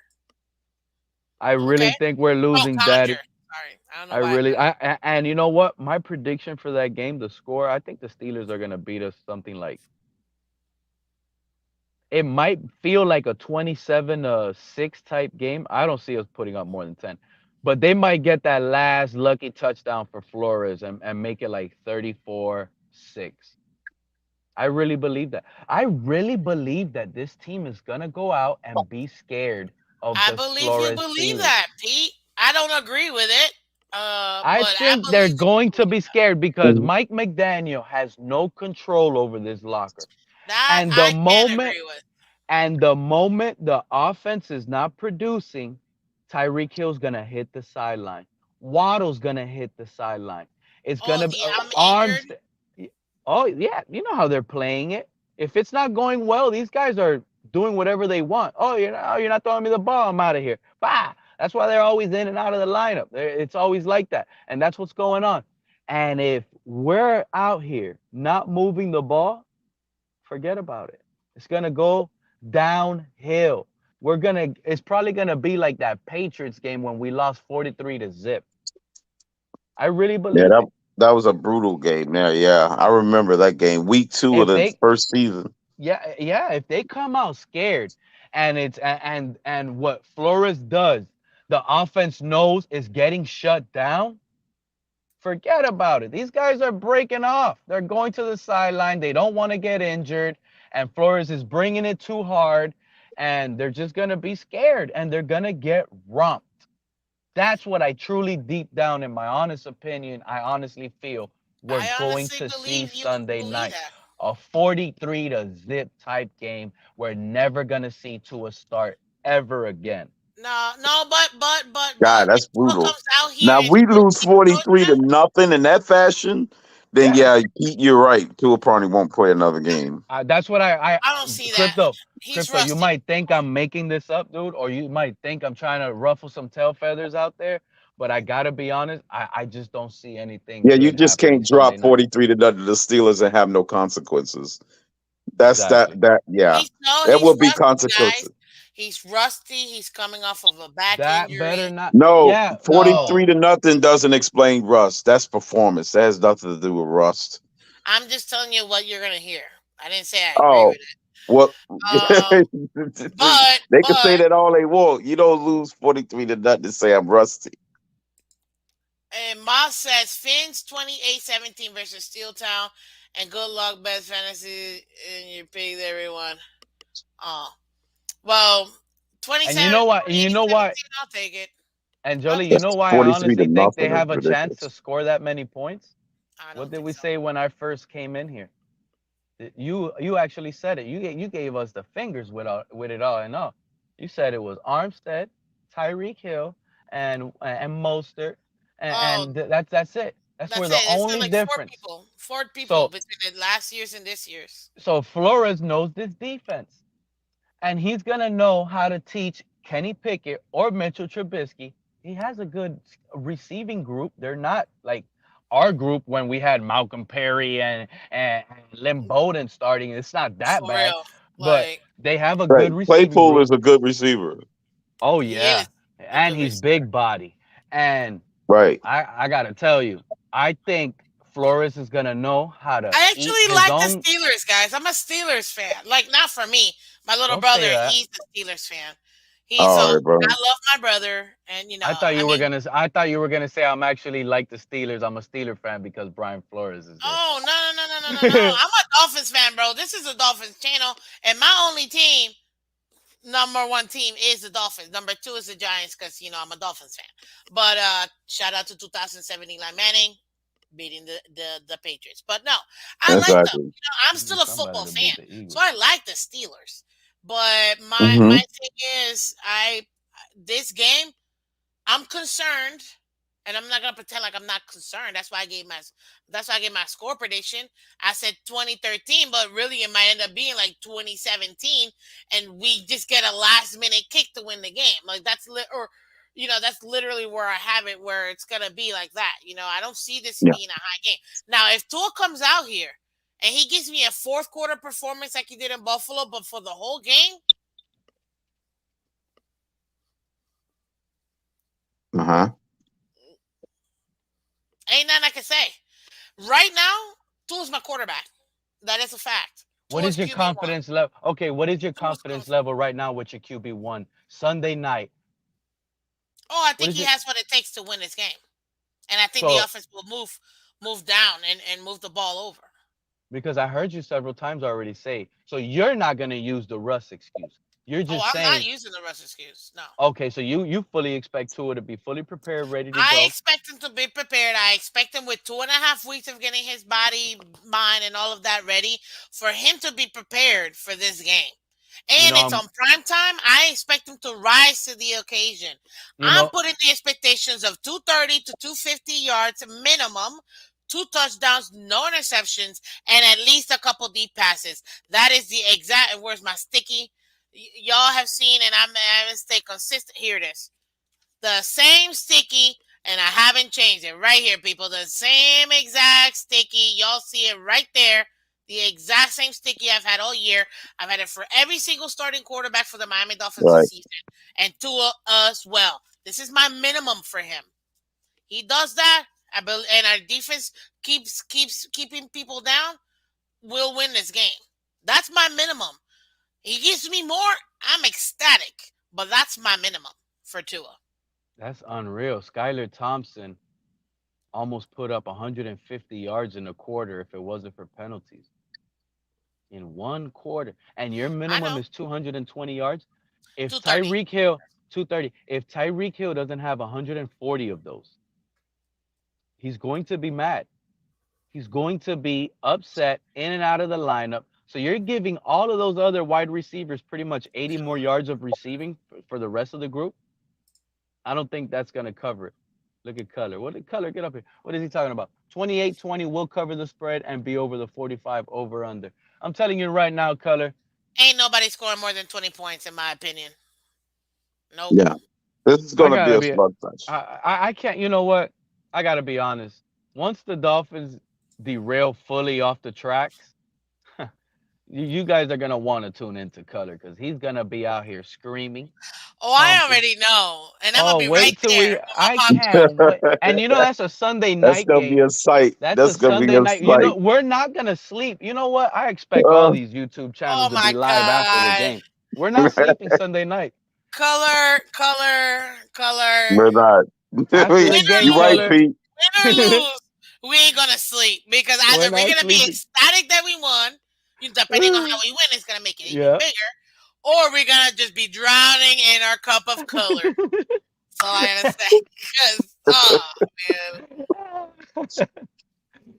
Speaker 10: I
Speaker 1: Okay.
Speaker 10: really think we're
Speaker 1: Oh,
Speaker 10: losing, Daddy.
Speaker 1: conjure. Sorry. I don't know
Speaker 10: I
Speaker 1: why.
Speaker 10: really, and you know what? My prediction for that game, the score, I think the Steelers are gonna beat us something like it might feel like a 27-6 type game. I don't see us putting up more than 10. But they might get that last lucky touchdown for Flores and make it like 34-6. I really believe that. I really believe that this team is going to go out and be scared of
Speaker 1: I
Speaker 10: the
Speaker 1: believe you
Speaker 10: Flores
Speaker 1: believe
Speaker 10: Steelers.
Speaker 1: that, Pete. I don't agree with it.
Speaker 10: I
Speaker 1: But I
Speaker 10: think they're
Speaker 1: believe that
Speaker 10: going
Speaker 1: you
Speaker 10: to
Speaker 1: believe
Speaker 10: be
Speaker 1: that.
Speaker 10: scared because
Speaker 8: Mhm.
Speaker 10: Mike McDaniel has no control over this locker.
Speaker 1: That
Speaker 10: And the
Speaker 1: I can
Speaker 10: moment
Speaker 1: agree with.
Speaker 10: And the moment the offense is not producing, Tyreek Hill's gonna hit the sideline. Waddle's gonna hit the sideline. It's
Speaker 1: Oh,
Speaker 10: gonna be
Speaker 1: I'm injured.
Speaker 10: arms. Oh yeah, you know how they're playing it. If it's not going well, these guys are doing whatever they want. You're not throwing me the ball. I'm out of here. Bah! That's why they're always in and out of the lineup. It's always like that, and that's what's going on. And if we're out here not moving the ball, forget about it. It's gonna go downhill. It's probably gonna be like that Patriots game when we lost 43-0. I really
Speaker 8: Yeah,
Speaker 10: believe it.
Speaker 8: that was a brutal game there. Yeah, I remember that game. Week two of
Speaker 10: If
Speaker 8: the
Speaker 10: they
Speaker 8: first season.
Speaker 10: yeah, if they come out scared and and what Flores does, the offense knows is getting shut down, forget about it. These guys are breaking off. They're going to the sideline. They don't want to get injured. And Flores is bringing it too hard. And they're just going to be scared and they're going to get romped. That's what I truly, deep down, in my honest opinion, I honestly feel we're
Speaker 1: I
Speaker 10: going
Speaker 1: honestly
Speaker 10: to see
Speaker 1: believe you
Speaker 10: Sunday
Speaker 1: believe
Speaker 10: night.
Speaker 1: that.
Speaker 10: A 43-0 type game. We're never going to see to a start ever again.
Speaker 1: No, no, but
Speaker 8: God,
Speaker 1: if
Speaker 8: that's
Speaker 1: Tua
Speaker 8: brutal.
Speaker 1: comes out here
Speaker 8: Now,
Speaker 1: and
Speaker 8: if we
Speaker 1: scores
Speaker 8: lose
Speaker 1: people
Speaker 8: 43 to
Speaker 1: touchdown,
Speaker 8: nothing in that fashion, then
Speaker 10: Yeah.
Speaker 8: yeah, Pete, you're right. Tua probably won't play another game.
Speaker 10: That's what
Speaker 1: I don't see that.
Speaker 10: crypto,
Speaker 1: He's
Speaker 10: crypto. You
Speaker 1: rusty.
Speaker 10: might think I'm making this up, dude, or you might think I'm trying to ruffle some tail feathers out there. But I gotta be honest, I just don't see anything
Speaker 8: Yeah, you
Speaker 10: good
Speaker 8: just
Speaker 10: happening
Speaker 8: can't
Speaker 10: Sunday
Speaker 8: drop
Speaker 10: night.
Speaker 8: 43 to nothing to the Steelers and have no consequences. That's that
Speaker 10: Exactly.
Speaker 8: that yeah.
Speaker 1: He's no,
Speaker 8: There
Speaker 1: he's
Speaker 8: will be
Speaker 1: rusty, guys.
Speaker 8: consequences.
Speaker 1: He's rusty. He's coming off of a back
Speaker 10: That better
Speaker 1: injury.
Speaker 10: not.
Speaker 8: No,
Speaker 10: Yeah, no.
Speaker 8: 43 to nothing doesn't explain rust. That's performance. That has nothing to do with rust.
Speaker 1: I'm just telling you what you're gonna hear. I didn't say I agree with
Speaker 8: Oh,
Speaker 1: it.
Speaker 8: what?
Speaker 1: Um,
Speaker 8: They can say
Speaker 1: but
Speaker 8: that all they want. You don't lose 43 to nothing to say I'm rusty.
Speaker 1: and Moss says Fins 28-17 versus Steel Town, and good luck, best fantasy in your pigs, everyone. Oh well,
Speaker 10: And you know what? And you know why?
Speaker 1: 28-17. I'll take it.
Speaker 10: And
Speaker 1: I'll
Speaker 10: Jolie, you
Speaker 1: take
Speaker 10: know
Speaker 8: That's
Speaker 1: it.
Speaker 10: why I
Speaker 8: 43 to
Speaker 10: honestly think they
Speaker 8: nothing is
Speaker 10: have a chance to
Speaker 8: ridiculous.
Speaker 10: score that many points?
Speaker 1: I
Speaker 10: What
Speaker 1: don't
Speaker 10: did
Speaker 1: think
Speaker 10: we
Speaker 1: so.
Speaker 10: say when I first came in here? You actually said it. You gave us the fingers with it all and all. You said it was Armstead, Tyreek Hill, and Mostert,
Speaker 1: Oh,
Speaker 10: that's it. That's where
Speaker 1: that's
Speaker 10: the
Speaker 1: it. It's
Speaker 10: only
Speaker 1: like four
Speaker 10: difference.
Speaker 1: people. Four people
Speaker 10: So
Speaker 1: between the last year's and this year's.
Speaker 10: so Flores knows this defense, and he's gonna know how to teach Kenny Pickett or Mitchell Trubisky. He has a good receiving group. They're not like our group when we had Malcolm Perry and Lim Bowden starting. It's not that
Speaker 1: For
Speaker 10: bad,
Speaker 1: real.
Speaker 10: but
Speaker 1: Like,
Speaker 10: they have a
Speaker 8: Right.
Speaker 10: good receiving
Speaker 8: Claypool
Speaker 10: group.
Speaker 8: is a good receiver.
Speaker 10: Oh
Speaker 1: he is
Speaker 10: yeah,
Speaker 1: a
Speaker 10: and
Speaker 1: good
Speaker 10: he's
Speaker 1: receiver.
Speaker 10: big body. And
Speaker 8: Right.
Speaker 10: I gotta tell you, I think Flores is gonna know how to
Speaker 1: I
Speaker 10: eat
Speaker 1: actually
Speaker 10: his
Speaker 1: like the
Speaker 10: own.
Speaker 1: Steelers, guys. I'm a Steelers fan. Like, not for me. My little
Speaker 10: Don't say
Speaker 1: brother,
Speaker 10: that.
Speaker 1: he's a Steelers fan. He's so
Speaker 8: All right, bro.
Speaker 1: I love my brother, and I mean,
Speaker 10: I thought you were gonna say I'm actually like the Steelers. I'm a Steeler fan because Brian Flores is there.
Speaker 1: oh no. I'm a Dolphins fan, bro. This is a Dolphins channel, and my only team, number one team, is the Dolphins. Number two is the Giants, because I'm a Dolphins fan. But shout out to 2007 Eli Manning beating the Patriots. But no, I like them.
Speaker 8: Exactly.
Speaker 1: I'm
Speaker 10: You
Speaker 1: still
Speaker 10: need
Speaker 1: a
Speaker 10: somebody
Speaker 1: football
Speaker 10: to beat
Speaker 1: fan,
Speaker 10: the
Speaker 1: so
Speaker 10: Eagles.
Speaker 1: I like the Steelers. But my
Speaker 8: Hmm.
Speaker 1: thing is, I this game, I'm concerned, and I'm not gonna pretend like I'm not concerned. That's why I gave my score prediction. I said 2013, but really it might end up being like 2017, and we just get a last minute kick to win the game. Like that's literally where I have it, where it's gonna be like that. I don't see this
Speaker 8: Yeah.
Speaker 1: being a high game. Now, if Tua comes out here and he gives me a fourth quarter performance like he did in Buffalo, but for the whole game,
Speaker 8: Uh huh.
Speaker 1: ain't nothing I can say. Right now, Tua's my quarterback. That is a fact.
Speaker 10: What
Speaker 1: Tua's
Speaker 10: is your
Speaker 1: QB1.
Speaker 10: confidence level? Okay, what is your
Speaker 1: Tua's
Speaker 10: confidence level right now with your QB1 Sunday night?
Speaker 1: Oh, I
Speaker 10: What
Speaker 1: think
Speaker 10: is
Speaker 1: he
Speaker 10: it?
Speaker 1: has what it takes to win this game. And I think the
Speaker 10: So
Speaker 1: offense will move down and move the ball over.
Speaker 10: because I heard you several times already say, so you're not gonna use the Russ excuse. You're
Speaker 1: Oh,
Speaker 10: just
Speaker 1: I'm not
Speaker 10: saying,
Speaker 1: using the rest excuse. No.
Speaker 10: okay, so you fully expect Tua to be fully prepared, ready to
Speaker 1: I
Speaker 10: go.
Speaker 1: expect him to be prepared. I expect him with 2.5 weeks of getting his body, mind, and all of that ready for him to be prepared for this game.
Speaker 10: You
Speaker 1: And
Speaker 10: know,
Speaker 1: it's on prime time. I expect him to rise to the occasion.
Speaker 10: you
Speaker 1: I'm
Speaker 10: know,
Speaker 1: putting the expectations of 230 to 250 yards minimum, two touchdowns, no interceptions, and at least a couple deep passes. That is the exact. Where's my sticky? Y'all have seen, and I'm having to stay consistent. Here it is, the same sticky, and I haven't changed it. Right here, people. The same exact sticky. Y'all see it right there. The exact same sticky I've had all year. I've had it for every single starting quarterback for the Miami Dolphins this
Speaker 8: Right.
Speaker 1: season, and Tua as well. This is my minimum for him. He does that, and our defense keeps keeping people down. We'll win this game. That's my minimum. He gives me more, I'm ecstatic. But that's my minimum for Tua.
Speaker 10: that's unreal. Skylar Thompson almost put up 150 yards in a quarter if it wasn't for penalties in one quarter. And your
Speaker 1: I
Speaker 10: minimum
Speaker 1: know.
Speaker 10: is 220 yards. If
Speaker 1: 230.
Speaker 10: Tyreek Hill 230, if Tyreek Hill doesn't have 140 of those, he's going to be mad. He's going to be upset in and out of the lineup. So you're giving all of those other wide receivers pretty much 80 more yards of receiving for the rest of the group. I don't think that's going to cover it. Look at Color. What did Color get up here? What is he talking about? 28-20 will cover the spread and be over the 45 over under. I'm telling you right now, Color.
Speaker 1: Ain't nobody scoring more than 20 points, in my opinion. Nope.
Speaker 8: Yeah. This is
Speaker 10: I
Speaker 8: going to be
Speaker 10: gotta
Speaker 8: a
Speaker 10: be.
Speaker 8: slugfest.
Speaker 10: I can't. You know what? I gotta be honest. Once the Dolphins derail fully off the tracks, you guys are gonna want to tune into Color because he's gonna be out here screaming,
Speaker 1: Oh, I
Speaker 10: stomping.
Speaker 1: already know. And I'm going
Speaker 10: Oh,
Speaker 1: to be right
Speaker 10: wait till
Speaker 1: there
Speaker 10: we.
Speaker 1: with my
Speaker 10: I
Speaker 1: popcorn.
Speaker 10: can't wait. And you know that's a Sunday
Speaker 8: That's
Speaker 10: night
Speaker 8: going to be
Speaker 10: game.
Speaker 8: a sight.
Speaker 10: That's a
Speaker 8: That's going to be
Speaker 10: Sunday
Speaker 8: a
Speaker 10: night. You know
Speaker 8: sight.
Speaker 10: we're not gonna sleep. You know what? I expect all
Speaker 8: Uh,
Speaker 10: these YouTube
Speaker 1: Oh,
Speaker 10: channels to be
Speaker 1: my
Speaker 10: live after the
Speaker 1: God.
Speaker 10: game. We're not sleeping Sunday night
Speaker 1: Color, color, color.
Speaker 8: we're not.
Speaker 10: after the
Speaker 1: Win or
Speaker 10: game,
Speaker 8: You're right,
Speaker 10: Color.
Speaker 1: lose.
Speaker 8: Pete.
Speaker 1: Win or lose. We ain't going to sleep, because
Speaker 10: We're
Speaker 1: either we're
Speaker 10: not
Speaker 1: going to be
Speaker 10: sleeping.
Speaker 1: ecstatic that we won, depending on how we win, it's going to make it even
Speaker 10: Yeah.
Speaker 1: bigger, or we're going to just be drowning in our cup of color. That's all I got to say. Because, oh, man.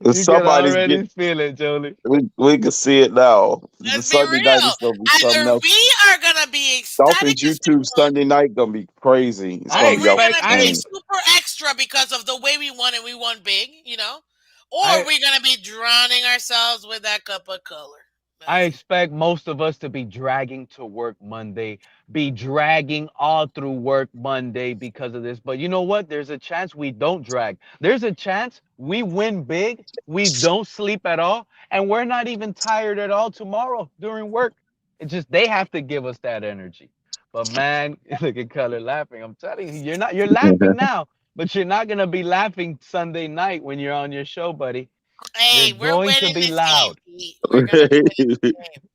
Speaker 10: You can
Speaker 8: Somebody's
Speaker 10: already
Speaker 8: getting.
Speaker 10: feel it, Jolie.
Speaker 8: We can see it now. The
Speaker 1: Let's be
Speaker 8: Sunday night
Speaker 1: real.
Speaker 8: is gonna be something
Speaker 1: Either
Speaker 8: else.
Speaker 1: we are gonna be ecstatic
Speaker 8: Dolphins
Speaker 1: as
Speaker 8: YouTube
Speaker 1: hell,
Speaker 8: Sunday night gonna be crazy. It's
Speaker 10: I
Speaker 8: gonna
Speaker 1: or
Speaker 8: be
Speaker 1: we're
Speaker 8: off
Speaker 10: expect
Speaker 1: gonna
Speaker 8: the
Speaker 1: be
Speaker 10: I
Speaker 8: chain.
Speaker 1: super extra because of the way we won and we won big, or
Speaker 10: I
Speaker 1: we're gonna be drowning ourselves with that cup of color.
Speaker 10: I
Speaker 1: That's
Speaker 10: expect most of us to be dragging to work Monday, be dragging all through work Monday because of this. But you know what? There's a chance we don't drag. There's a chance we win big, we don't sleep at all, and we're not even tired at all tomorrow during work. It's just they have to give us that energy. But man, look at Color laughing. I'm telling you, you're laughing now, but you're not gonna be laughing Sunday night when you're on your show, buddy. You're
Speaker 1: hey, we're
Speaker 10: going to
Speaker 1: winning
Speaker 10: be
Speaker 1: this game,
Speaker 10: loud.
Speaker 1: Pete. We're gonna be winning this game.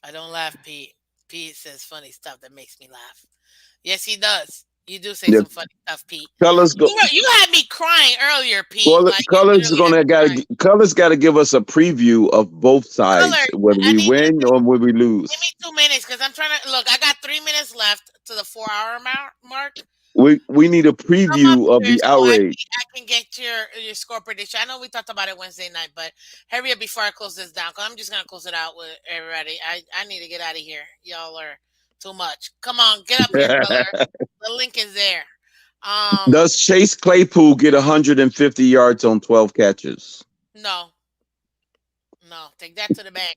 Speaker 1: I don't laugh, Pete. Pete says funny stuff that makes me laugh. Yes, he does. You do say
Speaker 8: Yeah,
Speaker 1: some funny stuff, Pete.
Speaker 8: colors go.
Speaker 1: You had me crying earlier, Pete. Like you
Speaker 8: Colors
Speaker 1: literally had
Speaker 8: gonna
Speaker 1: me
Speaker 8: got
Speaker 1: crying.
Speaker 8: colors got to give us a preview of both
Speaker 1: Color,
Speaker 8: sides, whether
Speaker 1: I
Speaker 8: we
Speaker 1: need you
Speaker 8: win
Speaker 1: to
Speaker 8: or whether we
Speaker 1: give
Speaker 8: lose.
Speaker 1: me 2 minutes because I'm trying to look. I got 3 minutes left to the 4 hour mark.
Speaker 8: We need a
Speaker 1: Come up
Speaker 8: preview of
Speaker 1: here
Speaker 8: the
Speaker 1: so
Speaker 8: outrage.
Speaker 1: I can get your score prediction. I know we talked about it Wednesday night, but hurry up before I close this down. Cause I'm just gonna close it out with everybody. I need to get out of here. Y'all are too much. Come on, get up here, color. The link is there.
Speaker 8: Does Chase Claypool get 150 yards on 12 catches?
Speaker 1: No, no, take that to the bank.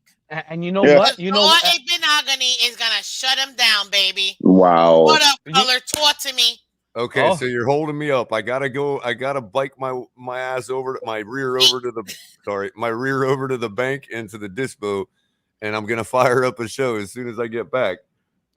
Speaker 10: And you know
Speaker 8: Yeah.
Speaker 10: what?
Speaker 1: Because Noah Ibinagani is gonna shut him down, baby.
Speaker 8: Wow.
Speaker 1: What up,
Speaker 10: You,
Speaker 1: color? Talk to me.
Speaker 12: Okay,
Speaker 10: oh,
Speaker 12: so you're holding me up. I gotta go. I gotta bike my ass over my rear over to the my rear over to the bank and to the dispo, and I'm gonna fire up a show as soon as I get back.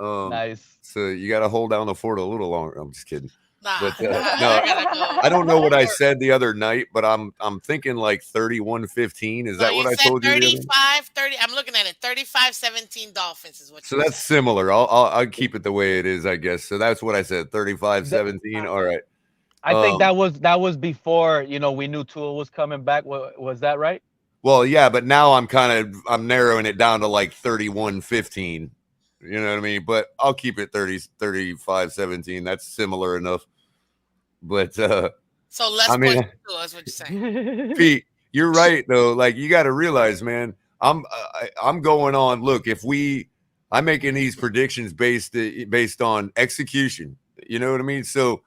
Speaker 10: nice.
Speaker 12: So you gotta hold down the fort a little longer. I'm just kidding.
Speaker 1: Nah,
Speaker 12: But
Speaker 1: I
Speaker 12: no,
Speaker 1: gotta go.
Speaker 12: I don't know what I said the other night, but I'm thinking like 31-15. Is
Speaker 1: No,
Speaker 12: that
Speaker 1: you
Speaker 12: what I
Speaker 1: said
Speaker 12: told you the other night?
Speaker 1: 35, 30. I'm looking at it. 35-17 Dolphins is what
Speaker 12: So
Speaker 1: you
Speaker 12: that's
Speaker 1: said.
Speaker 12: similar. I'll keep it the way it is, I guess. So that's what I said.
Speaker 10: The-
Speaker 12: 35-17. All right.
Speaker 10: I think that was before we knew Tua was coming back. Was that right?
Speaker 12: Well, yeah, but now I'm narrowing it down to like 31-15. You know what I mean? But I'll keep it 35-17. That's similar enough. But
Speaker 1: So less
Speaker 12: I mean,
Speaker 1: points for Tua is what you're saying.
Speaker 12: Pete, you're right though. Like you got to realize, man, I'm going on. Look, I'm making these predictions based on execution. You know what I mean? So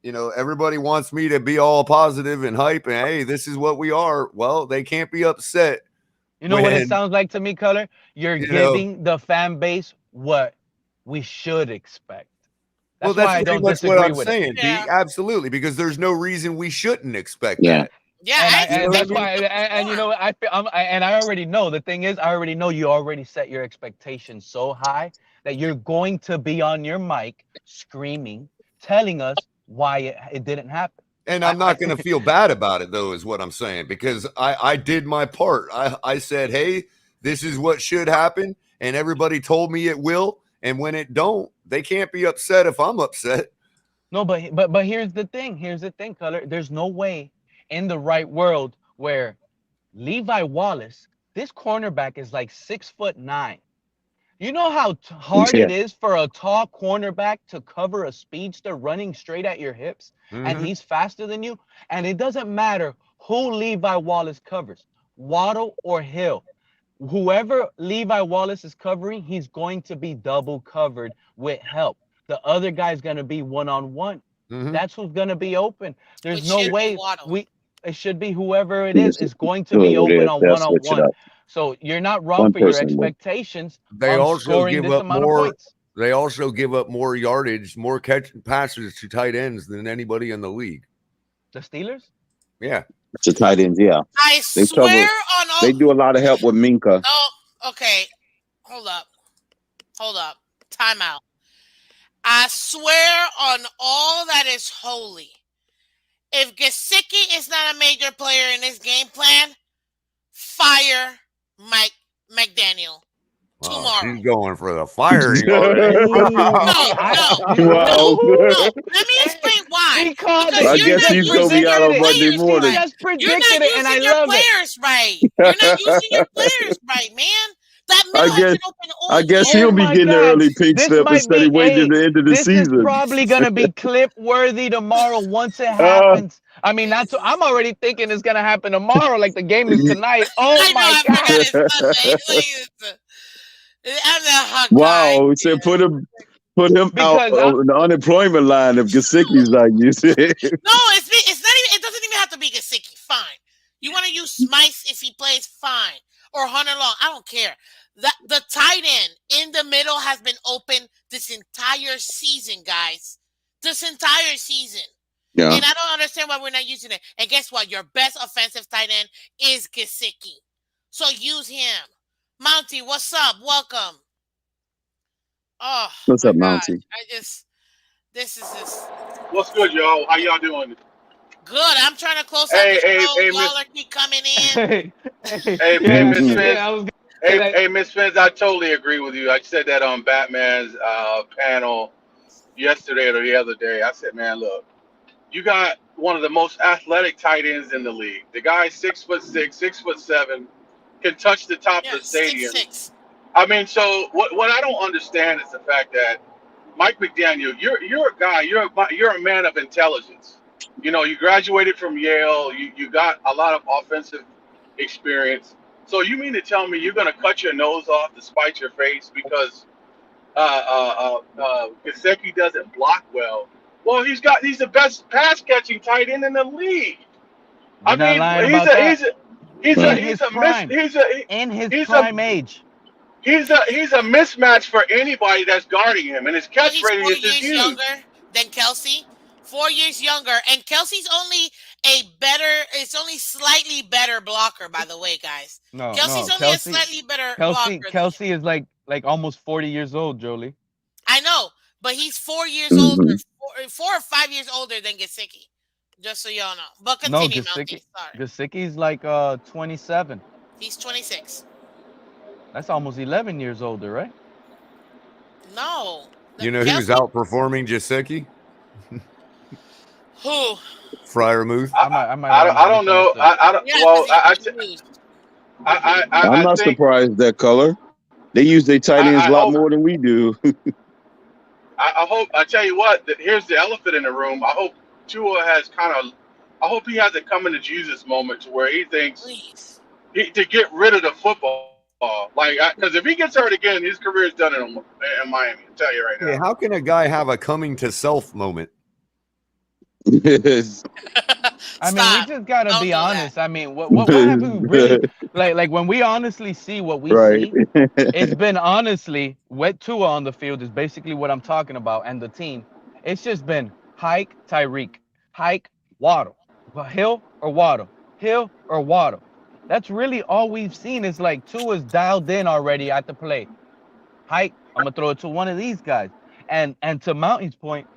Speaker 12: everybody wants me to be all positive and hype, and hey, this is what we are. Well, they can't be upset
Speaker 10: You know what it
Speaker 12: when
Speaker 10: sounds like to me, Color? You're
Speaker 12: you know.
Speaker 10: giving the fan base what we should expect.
Speaker 12: Well,
Speaker 10: That's
Speaker 12: that's
Speaker 10: why I
Speaker 12: pretty
Speaker 10: don't
Speaker 12: much what
Speaker 10: disagree
Speaker 12: I'm
Speaker 10: with it.
Speaker 12: saying, Pete.
Speaker 1: Yeah.
Speaker 12: Absolutely, because there's no reason we shouldn't expect
Speaker 8: Yeah.
Speaker 12: that.
Speaker 1: Yeah,
Speaker 10: And
Speaker 1: I
Speaker 10: I
Speaker 12: You know
Speaker 10: and
Speaker 12: what I
Speaker 10: that's
Speaker 12: mean?
Speaker 10: why and you know what, I already know the thing is I already know you already set your expectations so high that you're going to be on your mic screaming, telling us why it didn't happen.
Speaker 12: And
Speaker 10: I,
Speaker 12: I'm
Speaker 10: I
Speaker 12: not going to feel bad about it, though, is what I'm saying, because I did my part. I said, hey, this is what should happen, and everybody told me it will. And when it don't, they can't be upset if I'm upset.
Speaker 10: No, but here's the thing. Here's the thing, Color. There's no way in the right world where Levi Wallace, this cornerback is like 6'9". You know how hard
Speaker 8: Yeah.
Speaker 10: it is for a tall cornerback to cover a speedster running straight at your hips, and
Speaker 12: Mm-hmm.
Speaker 10: he's faster than you. And it doesn't matter who Levi Wallace covers, Waddle or Hill. Whoever Levi Wallace is covering, he's going to be double covered with help. The other guy's going to be one-on-one.
Speaker 12: Mm-hmm.
Speaker 10: That's who's going to be open. There's
Speaker 1: which
Speaker 10: no
Speaker 1: should be
Speaker 10: way
Speaker 1: Waddle.
Speaker 10: it should be whoever it
Speaker 8: Yes.
Speaker 10: is going to
Speaker 8: Whoever
Speaker 10: be
Speaker 8: it
Speaker 10: open
Speaker 8: is,
Speaker 10: on
Speaker 8: they'll switch it
Speaker 10: one-on-one.
Speaker 8: up.
Speaker 10: So you're not wrong
Speaker 8: One
Speaker 10: for your
Speaker 8: person will.
Speaker 10: expectations
Speaker 12: They
Speaker 10: on
Speaker 12: also
Speaker 10: scoring
Speaker 12: give
Speaker 10: this
Speaker 12: up
Speaker 10: amount of
Speaker 12: more.
Speaker 10: points.
Speaker 12: They also give up more yardage, more catch passes to tight ends than anybody in the league.
Speaker 10: The Steelers?
Speaker 12: Yeah.
Speaker 8: To tight ends, yeah.
Speaker 1: I
Speaker 8: They
Speaker 1: swear
Speaker 8: cover.
Speaker 1: on all.
Speaker 8: They do a lot of help with Minka.
Speaker 1: Oh, okay. Hold up. Time out. I swear on all that is holy. If Gesicki is not a major player in this game plan, fire Mike McDaniel
Speaker 12: Wow,
Speaker 1: tomorrow.
Speaker 12: she's going for the firing already.
Speaker 8: Wow.
Speaker 1: No. Let me explain why.
Speaker 10: He called
Speaker 1: Because
Speaker 10: it.
Speaker 8: I
Speaker 10: He
Speaker 1: you're
Speaker 8: guess
Speaker 1: not
Speaker 10: just
Speaker 8: he's gonna be
Speaker 1: using
Speaker 8: out
Speaker 1: your
Speaker 10: predicted
Speaker 8: on
Speaker 10: it.
Speaker 8: Monday
Speaker 1: players
Speaker 8: morning.
Speaker 10: He
Speaker 1: right.
Speaker 10: just
Speaker 1: You're not
Speaker 10: predicted it, and
Speaker 1: using
Speaker 10: I
Speaker 1: your
Speaker 10: love it.
Speaker 1: players right. You're not using your players right, man. That
Speaker 8: I
Speaker 1: middle has
Speaker 8: guess
Speaker 1: been open
Speaker 8: I
Speaker 1: all
Speaker 8: guess
Speaker 1: year.
Speaker 10: Oh
Speaker 8: he'll be
Speaker 10: my
Speaker 8: getting the
Speaker 10: God.
Speaker 8: early pink
Speaker 10: This
Speaker 8: slip
Speaker 10: might
Speaker 8: instead
Speaker 10: be
Speaker 8: of waiting to
Speaker 10: a
Speaker 8: the end of the
Speaker 10: this is
Speaker 8: season.
Speaker 10: probably gonna be clip worthy tomorrow once it
Speaker 8: Uh,
Speaker 10: happens. I mean, that's I'm already thinking it's gonna happen tomorrow, like the game is tonight. Oh
Speaker 1: I know.
Speaker 10: my
Speaker 1: I
Speaker 10: God.
Speaker 1: forgot it's Sunday. I'm the Hawkeye.
Speaker 8: wow, said put him out
Speaker 10: Because I
Speaker 8: on the unemployment line if Gasicki's like you said.
Speaker 1: No, it's not even. It doesn't even have to be Gasicki. Fine. You want to use Smice if he plays, fine, or Hunter Long. I don't care. The tight end in the middle has been open this entire season, guys. This entire season.
Speaker 8: Yeah.
Speaker 1: And I don't understand why we're not using it. And guess what? Your best offensive tight end is Gesicki. So use him. Mounty, what's up? Welcome. Oh
Speaker 8: What's
Speaker 1: my
Speaker 8: up,
Speaker 1: gosh.
Speaker 8: Mountie?
Speaker 1: This is just
Speaker 13: What's good, y'all? How y'all doing?
Speaker 1: good. I'm trying to close out
Speaker 13: Hey,
Speaker 1: the
Speaker 13: hey,
Speaker 1: show.
Speaker 13: hey,
Speaker 1: Y'all
Speaker 13: Miss,
Speaker 1: are keep coming in.
Speaker 10: hey,
Speaker 13: hey,
Speaker 10: yeah,
Speaker 13: Miss
Speaker 8: Mhm.
Speaker 13: Fizz.
Speaker 10: yeah, I was gonna say
Speaker 13: Hey,
Speaker 10: that.
Speaker 13: hey, Miss Fizz. I totally agree with you. I said that on Batman's panel yesterday or the other day. I said, man, look, you got one of the most athletic tight ends in the league. The guy's 6'6", 6'7", can touch the top of
Speaker 1: Yeah,
Speaker 13: the
Speaker 1: six
Speaker 13: stadium.
Speaker 1: six.
Speaker 13: I mean, so what I don't understand is the fact that Mike McDaniel, you're a guy, you're a man of intelligence. You know, you graduated from Yale, you got a lot of offensive experience. So you mean to tell me you're going to cut your nose off to spite your face because Gesicki doesn't block well? Well, he's the best pass catching tight end in the league. I
Speaker 10: You're not
Speaker 13: mean,
Speaker 10: lying about that. In
Speaker 8: Right.
Speaker 10: his prime, in his
Speaker 13: he's a
Speaker 10: prime age.
Speaker 13: he's a mismatch for anybody that's guarding him, and his
Speaker 1: Well,
Speaker 13: catch
Speaker 1: he's
Speaker 13: rating
Speaker 1: four
Speaker 13: is just
Speaker 1: years
Speaker 13: huge.
Speaker 1: younger than Kelsey. 4 years younger, and Kelsey's only a better. It's only slightly better blocker, by the way, guys.
Speaker 10: No,
Speaker 1: Kelsey's
Speaker 10: no,
Speaker 1: only a
Speaker 10: Kelsey,
Speaker 1: slightly better
Speaker 10: Kelsey,
Speaker 1: blocker than him.
Speaker 10: Kelsey is like almost 40 years old, Jolie.
Speaker 1: I know, but he's 4 years older,
Speaker 8: Mhm.
Speaker 1: 4 or 5 years older than Gesicki. Just so y'all know. But
Speaker 10: No,
Speaker 1: continue, Mountie. Sorry,
Speaker 10: Gasicki's like 27.
Speaker 1: he's 26.
Speaker 10: That's almost 11 years older, right?
Speaker 1: No,
Speaker 12: You know who's
Speaker 1: Kelsey.
Speaker 12: outperforming Jasecki?
Speaker 1: Who?
Speaker 12: Fryermuth.
Speaker 10: I might have
Speaker 13: I don't know.
Speaker 10: misunderstood.
Speaker 13: I don't.
Speaker 1: Yeah, because
Speaker 13: Well,
Speaker 1: he's being used.
Speaker 8: I'm
Speaker 13: I
Speaker 8: not
Speaker 13: think
Speaker 8: surprised that color. They use their tight ends
Speaker 13: I
Speaker 8: a lot
Speaker 13: hope
Speaker 8: more than we do.
Speaker 13: I hope I tell you what. Here's the elephant in the room. I hope Tua has kind of. I hope he has a coming to Jesus moment to where he thinks
Speaker 1: Please.
Speaker 13: to get rid of the football. Like, because if he gets hurt again, his career is done in Miami. I'll tell you right now.
Speaker 12: Hey, how can a guy have a coming to self moment?
Speaker 8: Yes.
Speaker 10: I mean, we
Speaker 1: Stop.
Speaker 10: just gotta
Speaker 1: Don't
Speaker 10: be
Speaker 1: do that.
Speaker 10: honest. I mean, what have we really like when we honestly see what we
Speaker 8: Right.
Speaker 10: see? It's been honestly wet Tua on the field is basically what I'm talking about, and the team. It's just been hike Tyreek, hike Waddle, Hill or Waddle, Hill or Waddle. That's really all we've seen. Is like Tua's dialed in already at the play. Hike, I'm gonna throw it to one of these guys. And to Mountain's point,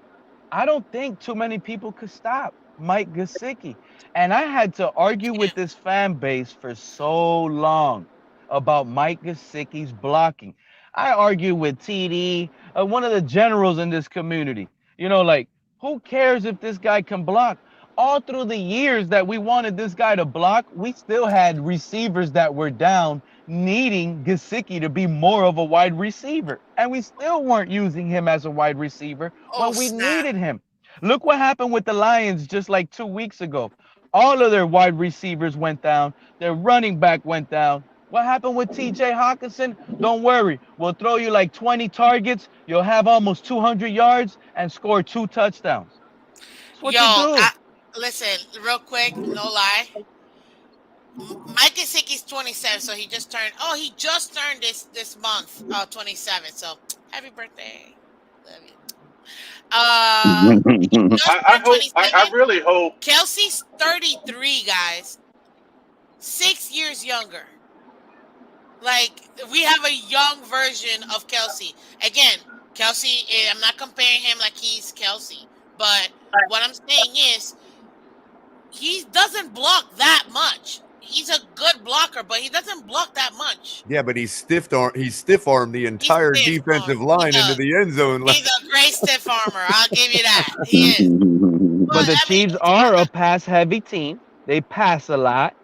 Speaker 10: I don't think too many people could stop Mike Gesicki. And I had to
Speaker 1: You
Speaker 10: argue with
Speaker 1: can't.
Speaker 10: this fan base for so long about Mike Gesicki's blocking. I argue with TD, one of the generals in this community. You know, like, who cares if this guy can block? All through the years that we wanted this guy to block, we still had receivers that were down needing Gesicki to be more of a wide receiver. And we still weren't using him as a wide receiver
Speaker 1: Oh
Speaker 10: when we
Speaker 1: snap!
Speaker 10: needed him. Look what happened with the Lions just like 2 weeks ago. All of their wide receivers went down, their running back went down. What happened with TJ Hawkinson? Don't worry. We'll throw you like 20 targets. You'll have almost 200 yards and score 2 touchdowns. That's what
Speaker 1: Yo,
Speaker 10: you do.
Speaker 1: listen, real quick, no lie. Mike Gesicki's 27, so he just turned. Oh, he just turned this month, 27. So happy birthday, love you. He just turned
Speaker 13: I
Speaker 1: 27.
Speaker 13: really hope.
Speaker 1: Kelsey's 33, guys. 6 years younger. Like we have a young version of Kelsey. Again, Kelsey. I'm not comparing him like he's Kelsey, but what I'm saying is he doesn't block that much. He's a good blocker, but he doesn't block that much.
Speaker 12: Yeah, but he stiff armed the
Speaker 1: He's
Speaker 12: entire
Speaker 1: stiff arm.
Speaker 12: defensive
Speaker 1: He
Speaker 12: line into
Speaker 1: does.
Speaker 12: the end zone.
Speaker 1: He's a great stiff armor. I'll give you that. He is. But
Speaker 10: But the
Speaker 1: I mean,
Speaker 10: Chiefs are a pass heavy team. They pass a lot.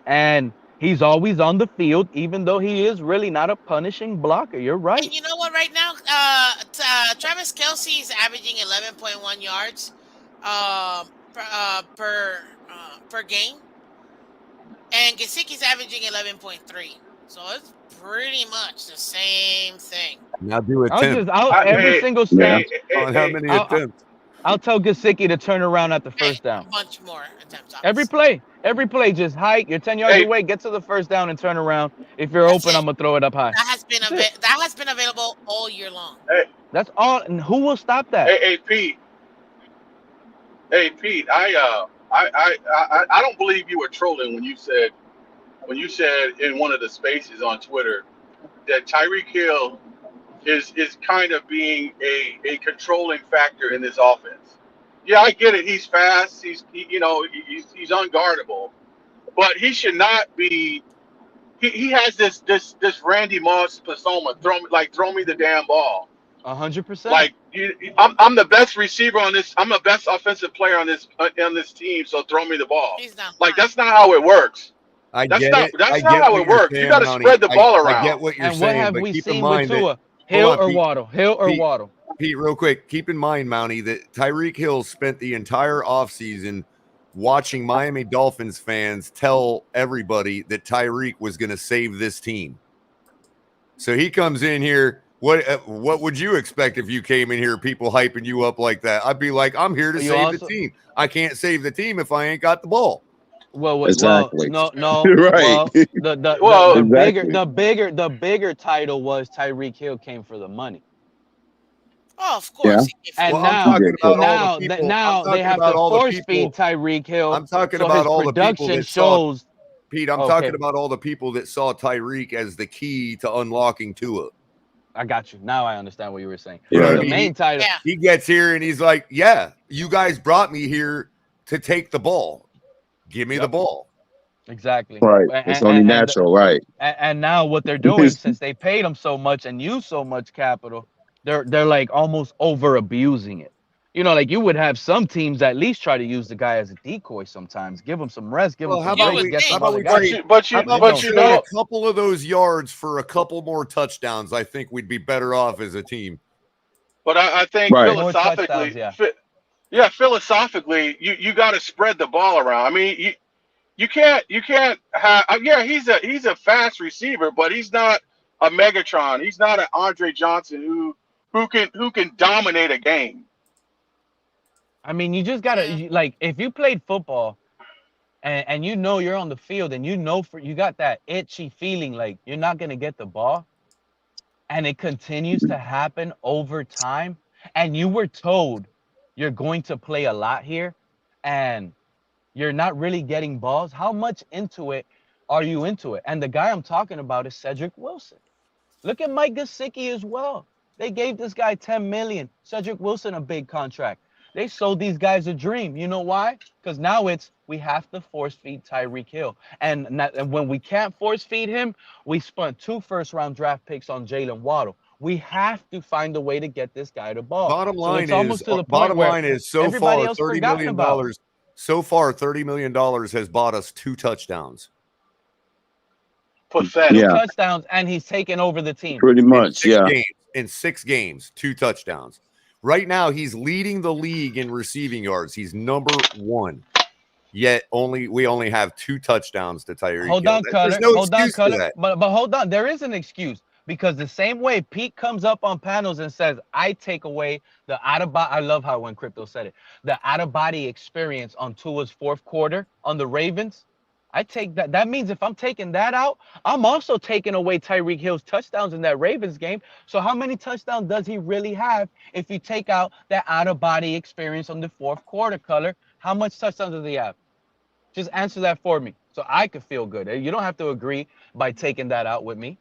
Speaker 10: And He's always on the field, even though he is really not a punishing blocker. You're right.
Speaker 1: And you know what? Right now, Travis Kelsey is averaging 11.1 yards per game, and Gesicki's averaging 11.3. So it's pretty much the same thing.
Speaker 12: Now do
Speaker 10: I'll
Speaker 12: attempt
Speaker 10: just I'll every
Speaker 13: Hey,
Speaker 10: single
Speaker 7: Yeah.
Speaker 10: snap.
Speaker 12: on how many
Speaker 10: I'll
Speaker 12: attempts.
Speaker 10: I'll tell Gasicki to turn around at the
Speaker 1: Hey,
Speaker 10: first down.
Speaker 1: a bunch more attempts,
Speaker 10: Every
Speaker 1: obviously.
Speaker 10: play, every play, just hike. You're 10 yards
Speaker 13: hey,
Speaker 10: away. Get to the first down and turn around. If you're
Speaker 1: That's
Speaker 10: open,
Speaker 1: it.
Speaker 10: I'm gonna throw it up high. That's it.
Speaker 1: That has been available all year long.
Speaker 13: hey,
Speaker 10: That's all. And who will stop that?
Speaker 13: hey, Pete. Hey, Pete. I don't believe you were trolling when you said in one of the spaces on Twitter that Tyreek Hill is kind of being a controlling factor in this offense. Yeah, I get it. He's fast. He's unguardable, but he should not be. He has this Randy Moss persona. Throw me the damn ball.
Speaker 10: 100%.
Speaker 13: Like I'm the best receiver on this. I'm the best offensive player on this team. So throw me the ball.
Speaker 1: He's not.
Speaker 13: Like that's not how it works.
Speaker 12: I
Speaker 13: That's
Speaker 12: get
Speaker 13: not
Speaker 12: it. I
Speaker 13: that's not
Speaker 12: get
Speaker 13: how
Speaker 12: what
Speaker 13: it
Speaker 12: you're
Speaker 13: works. You
Speaker 12: saying,
Speaker 13: got to
Speaker 12: Mountie.
Speaker 13: spread the ball
Speaker 12: I get
Speaker 13: around.
Speaker 12: what you're
Speaker 10: And what
Speaker 12: saying,
Speaker 10: have
Speaker 12: but
Speaker 10: we
Speaker 12: keep in
Speaker 10: seen with
Speaker 12: mind that
Speaker 10: Tua?
Speaker 12: hold
Speaker 10: Hill
Speaker 12: on,
Speaker 10: or
Speaker 12: Pete.
Speaker 10: Waddle? Hill or
Speaker 12: Pete,
Speaker 10: Waddle?
Speaker 12: Pete, real quick, keep in mind, Mountie, that Tyreek Hill spent the entire offseason watching Miami Dolphins fans tell everybody that Tyreek was going to save this team. So he comes in here. What would you expect if you came in here, people hyping you up like that? I'd be like, I'm here to
Speaker 10: You
Speaker 12: save the
Speaker 10: also
Speaker 12: team. I can't save the team if I ain't got the ball.
Speaker 10: well,
Speaker 8: Exactly.
Speaker 1: It's
Speaker 10: no,
Speaker 1: true.
Speaker 10: no.
Speaker 8: Right.
Speaker 10: Well,
Speaker 13: Well,
Speaker 8: Exactly.
Speaker 10: the bigger title was Tyreek Hill came for the money.
Speaker 1: Oh, of
Speaker 8: Yeah.
Speaker 1: course, he came for the
Speaker 10: And
Speaker 12: Well, I'm
Speaker 8: He
Speaker 1: money.
Speaker 12: talking
Speaker 8: did.
Speaker 12: about all the people. I'm
Speaker 10: now they
Speaker 12: talking
Speaker 10: have
Speaker 12: about
Speaker 10: to
Speaker 12: all the
Speaker 10: force feed
Speaker 12: people.
Speaker 10: Tyreek Hill,
Speaker 12: I'm talking
Speaker 10: so
Speaker 12: about
Speaker 10: his
Speaker 12: all the people
Speaker 10: production
Speaker 12: that saw
Speaker 10: shows.
Speaker 12: Pete. I'm talking
Speaker 10: Okay,
Speaker 12: about all the people that saw Tyreek as the key to unlocking Tua.
Speaker 10: I got you. Now I understand what you were saying.
Speaker 12: You know
Speaker 10: But
Speaker 12: what I
Speaker 8: Right.
Speaker 10: the
Speaker 12: mean?
Speaker 10: main title,
Speaker 1: Yeah.
Speaker 12: He gets here and he's like, "Yeah, you guys brought me here to take the ball. Give me the
Speaker 10: yep,
Speaker 12: ball."
Speaker 10: exactly.
Speaker 8: Right. It's only natural. Right.
Speaker 10: And now what they're doing, since they paid him so much and used so much capital, they're like almost over abusing it. Like you would have some teams at least try to use the guy as a decoy sometimes. Give him some rest, give him
Speaker 12: Well,
Speaker 10: some
Speaker 1: You
Speaker 10: breaks,
Speaker 1: would
Speaker 10: get
Speaker 12: how
Speaker 10: some
Speaker 1: think.
Speaker 12: about
Speaker 10: other
Speaker 12: we
Speaker 10: guys.
Speaker 13: but
Speaker 12: trade?
Speaker 13: you but
Speaker 12: How
Speaker 13: you
Speaker 10: It
Speaker 12: about we
Speaker 10: don't
Speaker 13: but you
Speaker 12: trade a
Speaker 10: show.
Speaker 13: know
Speaker 12: couple of those yards for a couple more touchdowns? I think we'd be better off as a team.
Speaker 13: but I think
Speaker 8: Right.
Speaker 10: More touchdowns,
Speaker 13: philosophically,
Speaker 10: yeah.
Speaker 13: yeah, philosophically, you got to spread the ball around. I mean, you can't have. Yeah, he's a fast receiver, but he's not a Megatron. He's not an Andre Johnson who can dominate a game.
Speaker 10: I mean, you just gotta
Speaker 1: Yeah.
Speaker 10: like if you played football and you know you're on the field and you got that itchy feeling like you're not gonna get the ball, and it continues to happen over time, and you were told you're going to play a lot here, and you're not really getting balls. How much into it are you into it? And the guy I'm talking about is Cedric Wilson. Look at Mike Gesicki as well. They gave this guy 10 million. Cedric Wilson a big contract. They sold these guys a dream. You know why? Because now it's we have to force feed Tyreek Hill, and when we can't force feed him, we spent 2 first-round draft picks on Jalen Waddle. We have to find a way to get this guy the ball. So it's almost to the point
Speaker 12: Bottom
Speaker 10: where
Speaker 12: line is so
Speaker 10: everybody
Speaker 12: far
Speaker 10: else
Speaker 12: $30
Speaker 10: forgotten
Speaker 12: million
Speaker 10: about.
Speaker 12: dollars. So far $30 million has bought us 2 touchdowns
Speaker 10: Two
Speaker 13: Pathetic.
Speaker 8: Yeah.
Speaker 10: touchdowns, and he's taken over the team.
Speaker 8: Pretty
Speaker 12: in
Speaker 8: much.
Speaker 12: six
Speaker 8: Yeah.
Speaker 12: games. In 6 games, 2 touchdowns. Right now, he's leading the league in receiving yards. He's number one. Yet we only have 2 touchdowns to Tyreek
Speaker 10: Hold
Speaker 12: Hill.
Speaker 10: on,
Speaker 12: There's
Speaker 10: Cutter.
Speaker 12: no
Speaker 10: Hold on,
Speaker 12: excuse for
Speaker 10: Cutter.
Speaker 12: that.
Speaker 10: But hold on. There is an excuse because the same way Pete comes up on panels and says, "I take away the out of body." I love how when Crypto said it, the out of body experience on Tua's fourth quarter on the Ravens. I take that. That means if I'm taking that out, I'm also taking away Tyreek Hill's touchdowns in that Ravens game. So how many touchdowns does he really have if you take out that out of body experience on the fourth quarter, Color? How much touchdowns does he have? Just answer that for me so I could feel good. You don't have to agree by taking that out with me.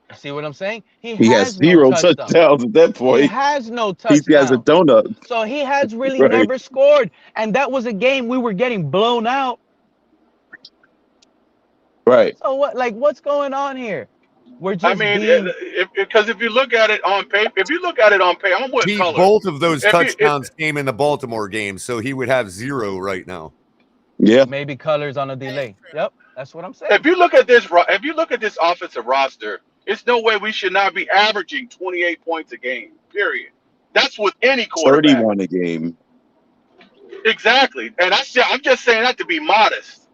Speaker 10: You see what I'm saying? He
Speaker 8: He has
Speaker 10: has no
Speaker 8: zero
Speaker 10: touchdowns.
Speaker 8: touchdowns at that
Speaker 10: He
Speaker 8: point.
Speaker 10: has no
Speaker 8: He has a
Speaker 10: touchdowns.
Speaker 8: donut.
Speaker 10: So he has really
Speaker 8: Right.
Speaker 10: never scored. And that was a game we were getting blown out.
Speaker 8: Right.
Speaker 10: So what's going on here? We're
Speaker 13: I
Speaker 10: just
Speaker 13: mean,
Speaker 10: being
Speaker 13: because if you look at it on paper, I'm with
Speaker 12: Pete,
Speaker 13: color.
Speaker 12: both of those
Speaker 13: If you, if,
Speaker 12: touchdowns came in the Baltimore game, so he would have 0 right now.
Speaker 8: Yeah.
Speaker 10: maybe colors on a
Speaker 1: That is
Speaker 10: delay.
Speaker 1: true.
Speaker 10: Yep. That's what I'm
Speaker 13: If
Speaker 10: saying.
Speaker 13: you look at this offensive roster, it's no way we should not be averaging 28 points a game. Period. That's with any quarterback.
Speaker 8: 31 a game.
Speaker 13: Exactly. And I'm just saying that to be modest.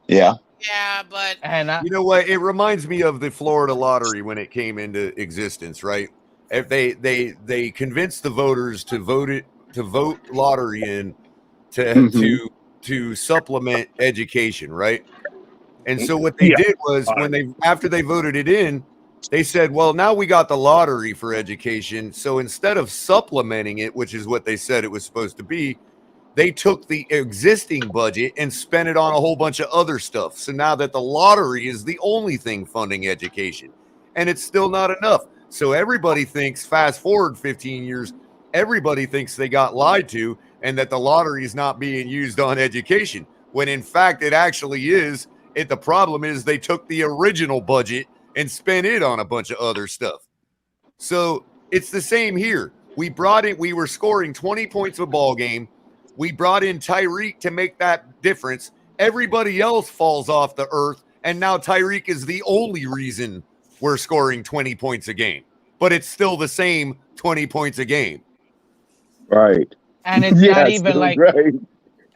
Speaker 8: Yeah.
Speaker 1: Yeah, but
Speaker 10: And I
Speaker 12: You know what? It reminds me of the Florida lottery when it came into existence, right? If they convinced the voters to vote lottery in to
Speaker 8: Hmm.
Speaker 12: to supplement education, right? And so what they
Speaker 8: Yeah.
Speaker 12: did was when they after they voted it in, they said, "Well, now we got the lottery for education, so instead of supplementing it, which is what they said it was supposed to be, they took the existing budget and spent it on a whole bunch of other stuff. So now that the lottery is the only thing funding education, and it's still not enough. So everybody thinks, fast forward 15 years, everybody thinks they got lied to and that the lottery is not being used on education, when in fact it actually is. The problem is they took the original budget and spent it on a bunch of other stuff. So it's the same here. We were scoring 20 points a ball game. We brought in Tyreek to make that difference. Everybody else falls off the earth, and now Tyreek is the only reason we're scoring 20 points a game. But it's still the same 20 points a game.
Speaker 8: Right.
Speaker 10: and it's not
Speaker 8: Yes.
Speaker 10: even like
Speaker 8: Right.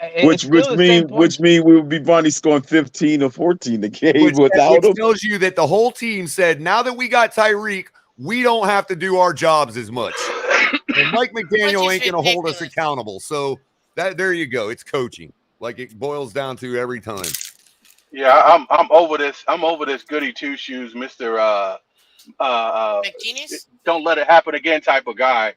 Speaker 10: it's
Speaker 8: Which
Speaker 10: still the same
Speaker 8: mean
Speaker 10: point.
Speaker 8: we would be Bonnie scoring 15 or 14 a game
Speaker 12: Which
Speaker 8: without him.
Speaker 12: tells you that the whole team said, now that we got Tyreek, we don't have to do our jobs as much. And Mike
Speaker 1: which
Speaker 12: McDaniel
Speaker 1: is
Speaker 12: ain't going to hold us
Speaker 1: ridiculous.
Speaker 12: accountable. So there you go. It's coaching, like it boils down to every time.
Speaker 13: Yeah, I'm over this. I'm over this goody two shoes, Mister. Uh,
Speaker 1: McGenius?
Speaker 13: don't let it happen again type of guy.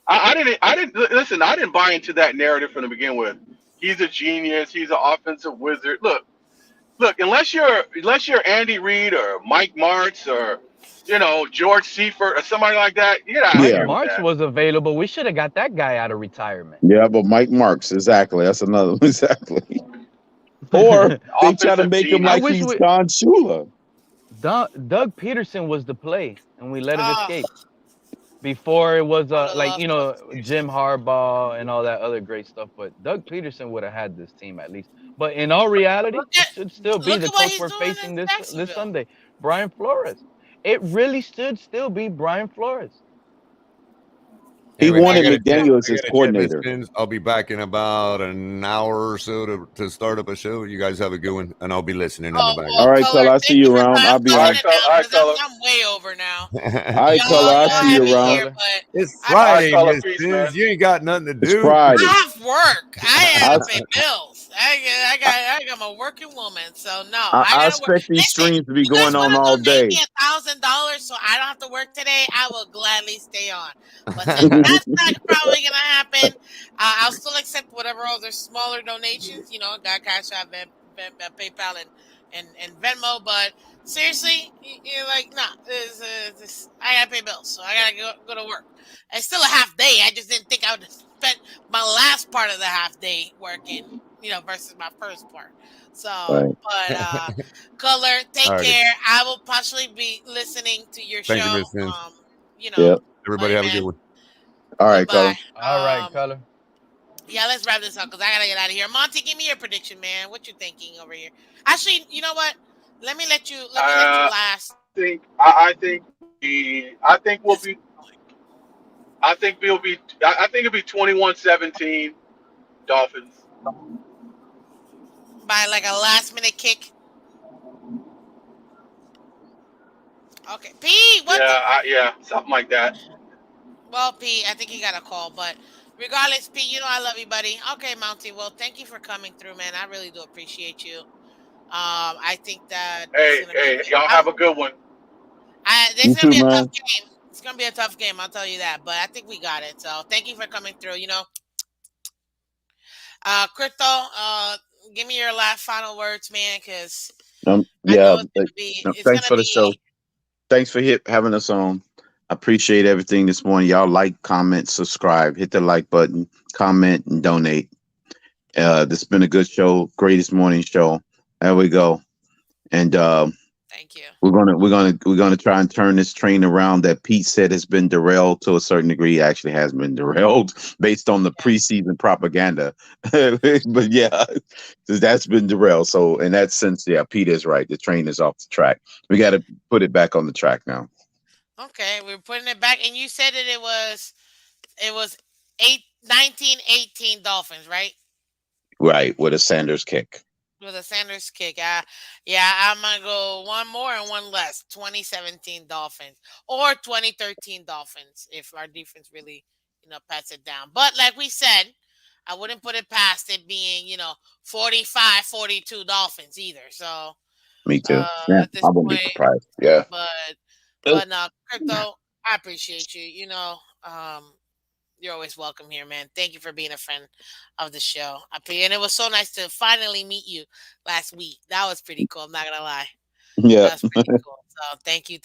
Speaker 13: I didn't listen. I didn't buy into that narrative from the begin with. He's a genius. He's an offensive wizard. Look. Unless you're Andy Reid or Mike Martz or George Seifert or somebody like that, get out of
Speaker 10: Mike
Speaker 8: Yeah.
Speaker 13: here with
Speaker 10: March
Speaker 13: that.
Speaker 10: was available. We should have got that guy out of retirement.
Speaker 8: Yeah, but Mike Marks, exactly. That's another one. Exactly. Or they try to
Speaker 13: Offensive
Speaker 8: make him
Speaker 10: I
Speaker 13: genius.
Speaker 8: like
Speaker 10: wish
Speaker 8: he's
Speaker 10: we
Speaker 8: Don Shula.
Speaker 10: Doug Peterson was the play, and we let it
Speaker 1: Oh,
Speaker 10: escape. Before it was
Speaker 1: I would have
Speaker 10: like
Speaker 1: loved Doug
Speaker 10: Jim
Speaker 1: Peterson.
Speaker 10: Harbaugh and all that other great stuff, but Doug Peterson would have had this team at least. But in all reality,
Speaker 1: Look
Speaker 10: it
Speaker 1: at
Speaker 10: should still be
Speaker 1: look
Speaker 10: the
Speaker 1: at what
Speaker 10: coach
Speaker 1: he's
Speaker 10: we're
Speaker 1: doing
Speaker 10: facing
Speaker 1: in
Speaker 10: this
Speaker 1: Jacksonville.
Speaker 10: Sunday, Brian Flores. It really should still be Brian Flores.
Speaker 8: He
Speaker 12: Anyways,
Speaker 1: And
Speaker 8: wanted McDaniel as
Speaker 12: I
Speaker 8: his
Speaker 12: got a jet, Miss
Speaker 8: coordinator.
Speaker 12: Phins. I'll be back in about an hour or so to start up a show. You guys have a good one, and I'll be listening in the
Speaker 1: oh
Speaker 8: All
Speaker 1: well,
Speaker 12: background.
Speaker 8: right,
Speaker 1: color.
Speaker 8: Color, I see
Speaker 1: Thank you
Speaker 8: you
Speaker 1: for
Speaker 8: around. I'll be
Speaker 13: All
Speaker 1: closing
Speaker 13: right,
Speaker 8: on.
Speaker 1: it
Speaker 13: all
Speaker 1: down
Speaker 13: right,
Speaker 1: because
Speaker 13: color.
Speaker 1: I'm way over now.
Speaker 8: All right, Color, I
Speaker 1: Y'all
Speaker 8: see
Speaker 10: Thank
Speaker 8: you
Speaker 1: had
Speaker 10: you,
Speaker 1: me
Speaker 8: around.
Speaker 1: here,
Speaker 10: Color.
Speaker 1: but
Speaker 12: It's
Speaker 1: I
Speaker 13: All right,
Speaker 12: Friday,
Speaker 13: color.
Speaker 12: Miss
Speaker 13: Peace, man.
Speaker 12: Phins. You ain't got nothing to
Speaker 8: It's
Speaker 12: do.
Speaker 8: Friday.
Speaker 1: I have work. I
Speaker 8: I,
Speaker 1: gotta pay bills. I got my working woman. So no, I
Speaker 8: I
Speaker 1: gotta work.
Speaker 8: expect these
Speaker 1: Listen,
Speaker 8: streams to be
Speaker 1: you guys
Speaker 8: going on
Speaker 1: want to
Speaker 8: all
Speaker 1: donate
Speaker 8: day.
Speaker 1: me $1,000 so I don't have to work today? I will gladly stay on. But since that's not probably gonna happen, I'll still accept whatever other smaller donations. Got Cash App, PayPal, and Venmo. But seriously, you're like, nah, I gotta pay bills, so I gotta go to work. It's still a half day. I just didn't think I would spend my last part of the half day working, versus my first part. So,
Speaker 8: Right.
Speaker 1: but Color, take
Speaker 12: Alrighty.
Speaker 1: care. I will possibly be listening to your
Speaker 12: Thank you,
Speaker 1: show.
Speaker 12: Miss Phins.
Speaker 1: You know,
Speaker 8: Yep.
Speaker 12: Everybody
Speaker 1: Money
Speaker 12: have a
Speaker 1: Man.
Speaker 12: good one.
Speaker 8: All right,
Speaker 1: Goodbye.
Speaker 8: Color.
Speaker 10: All right, Color.
Speaker 1: Yeah, let's wrap this up because I gotta get out of here. Monty, give me your prediction, man. What you thinking over here? Actually, you know what? Let me let you last.
Speaker 13: I think we'll
Speaker 1: This
Speaker 13: be. I think it'll be 21-17 Dolphins.
Speaker 1: by like a last minute kick. Okay, P.
Speaker 13: Yeah,
Speaker 1: What the?
Speaker 13: yeah, something like that.
Speaker 1: Well, P. I think he got a call, but regardless, P. I love you, buddy. Okay, Monty. Well, thank you for coming through, man. I really do appreciate you. I think that it's
Speaker 13: Hey,
Speaker 1: gonna be.
Speaker 13: hey, y'all have a good one.
Speaker 8: You
Speaker 1: It's gonna
Speaker 8: too,
Speaker 1: be a tough
Speaker 8: man.
Speaker 1: game. It's gonna be a tough game. I'll tell you that. But I think we got it. So thank you for coming through. Crypto. Give me your last final words, man, because I know
Speaker 8: Yeah.
Speaker 1: it's
Speaker 8: Thanks
Speaker 1: gonna
Speaker 8: for the show.
Speaker 1: be.
Speaker 8: Thanks for having us on. I appreciate everything this morning. Y'all like, comment, subscribe, hit the like button, comment, and donate. This has been a good show, greatest morning show. There we go. And
Speaker 1: Thank you.
Speaker 8: We're gonna try and turn this train around that Pete said has been derailed to a certain degree. Actually, has been derailed based on the
Speaker 1: Yeah.
Speaker 8: preseason propaganda. But yeah, that's been derailed. So in that sense, yeah, Pete is right. The train is off the track. We got to put it back on the track now.
Speaker 1: Okay, we're putting it back, and you said that it was 1918 Dolphins, right?
Speaker 8: Right, with a Sanders kick.
Speaker 1: With a Sanders kick. Yeah, I'm gonna go one more and one less. 2017 Dolphins or 2013 Dolphins if our defense really, pats it down. But like we said, I wouldn't put it past it being, 45-42 Dolphins either. So
Speaker 8: Me too. Yeah,
Speaker 1: at this
Speaker 8: I wouldn't be
Speaker 1: point,
Speaker 8: surprised. Yeah.
Speaker 1: but but no, crypto. I appreciate you. You're always welcome here, man. Thank you for being a friend of the show. And it was so nice to finally meet you last week. That was pretty cool. I'm not gonna lie.
Speaker 8: Yeah.
Speaker 1: That was pretty cool. So thank you,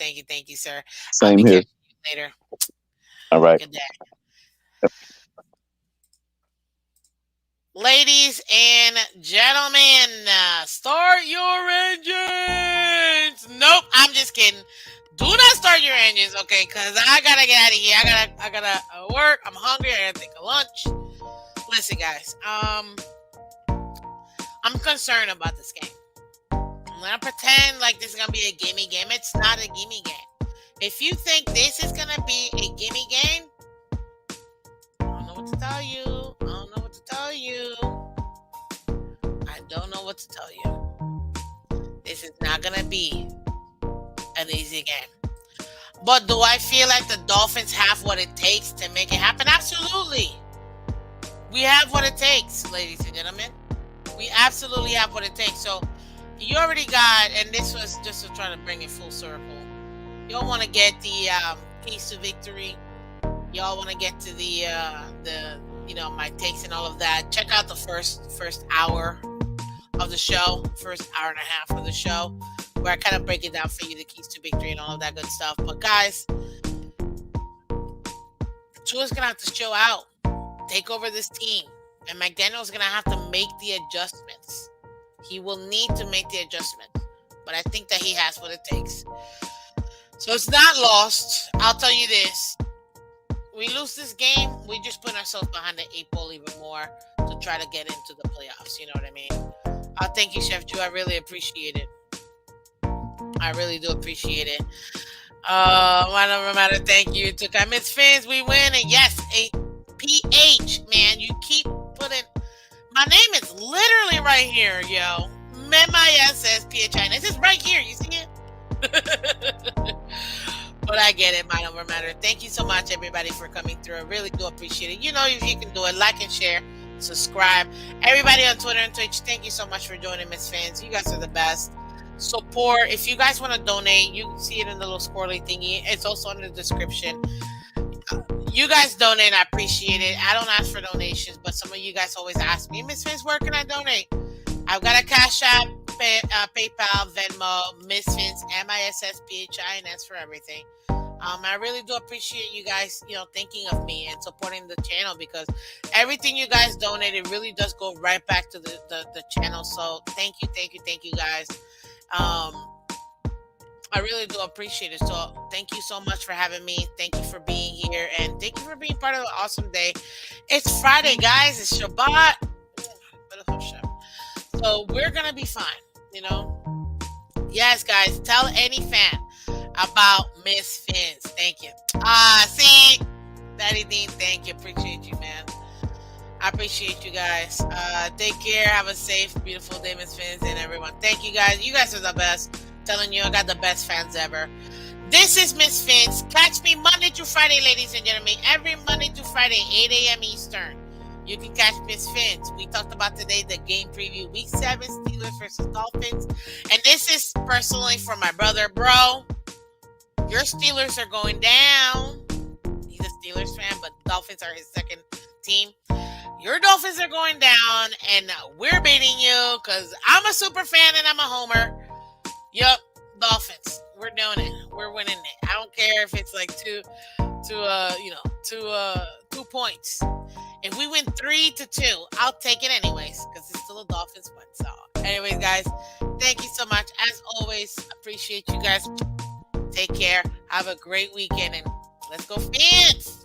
Speaker 1: sir. I'll be
Speaker 8: Same here.
Speaker 1: catching you later.
Speaker 8: All right.
Speaker 1: Good day. Ladies and gentlemen, start your engines. Nope, I'm just kidding. Do not start your engines, okay? Because I gotta get out of here. I gotta work. I'm hungry. I gotta take a lunch. Listen, guys. I'm concerned about this game. I'm gonna pretend like this is gonna be a gimme game. It's not a gimme game. If you think this is gonna be a gimme game, I don't know what to tell you. I don't know what to tell you. I don't know what to tell you. This is not gonna be an easy game. But do I feel like the Dolphins have what it takes to make it happen? Absolutely. We have what it takes, ladies and gentlemen. We absolutely have what it takes. So you already got, and this was just to try to bring it full circle. Y'all want to get the keys to victory. Y'all want to get to the my takes and all of that. Check out the first hour of the show, first hour and a half of the show, where I kind of break it down for you, the keys to victory and all of that good stuff. But guys, Tua's gonna have to show out, take over this team, and McDaniel's gonna have to make the adjustments. He will need to make the adjustments, but I think that he has what it takes. So it's not lost. I'll tell you this. We lose this game, we just put ourselves behind the 8 ball even more to try to get into the playoffs. You know what I mean? Thank you, Chef Drew. I really appreciate it. I really do appreciate it. Whatever matter. Thank you. To Miss Phins, we win. And yes, a PH, man. You keep putting. My name is literally right here, yo. MISSPHI. This is right here. You see it? But I get it, mind over matter. Thank you so much, everybody, for coming through. I really do appreciate it. If you can do it, like and share, subscribe. Everybody on Twitter and Twitch, thank you so much for joining, Miss Fans. You guys are the best. Support. If you guys want to donate, you can see it in the little squirrely thingy. It's also in the description. You guys donate, I appreciate it. I don't ask for donations, but some of you guys always ask me, Miss Fans, where can I donate? I've got a Cash App, PayPal, Venmo, Miss Phins, MISSPHI, and that's for everything. I really do appreciate you guys, thinking of me and supporting the channel, because everything you guys donated really does go right back to the channel. So thank you guys. I really do appreciate it. So thank you so much for having me. Thank you for being here, and thank you for being part of the awesome day. It's Friday, guys. It's Shabbat. So we're gonna be fine, Yes, guys. Tell any fan about Miss Phins. Thank you. See, Daddy Dean. Thank you. Appreciate you, man. I appreciate you guys. Take care. Have a safe, beautiful day, Miss Phins, and everyone. Thank you, guys. You guys are the best. Telling you, I got the best fans ever. This is Miss Phins. Catch me Monday through Friday, ladies and gentlemen. Every Monday through Friday, 8 a.m. Eastern. You can catch Miss Phins. We talked about today the game preview, Week 7, Steelers versus Dolphins. And this is personally for my brother, bro. Your Steelers are going down. He's a Steelers fan, but Dolphins are his second team. Your Dolphins are going down, and we're beating you because I'm a super fan and I'm a homer. Yup, Dolphins. We're doing it. We're winning it. I don't care if it's like two points. If we win 3-2, I'll take it anyways because it's still a Dolphins win. So, anyways, guys, thank you so much. As always, appreciate you guys. Take care. Have a great weekend and let's go Phins!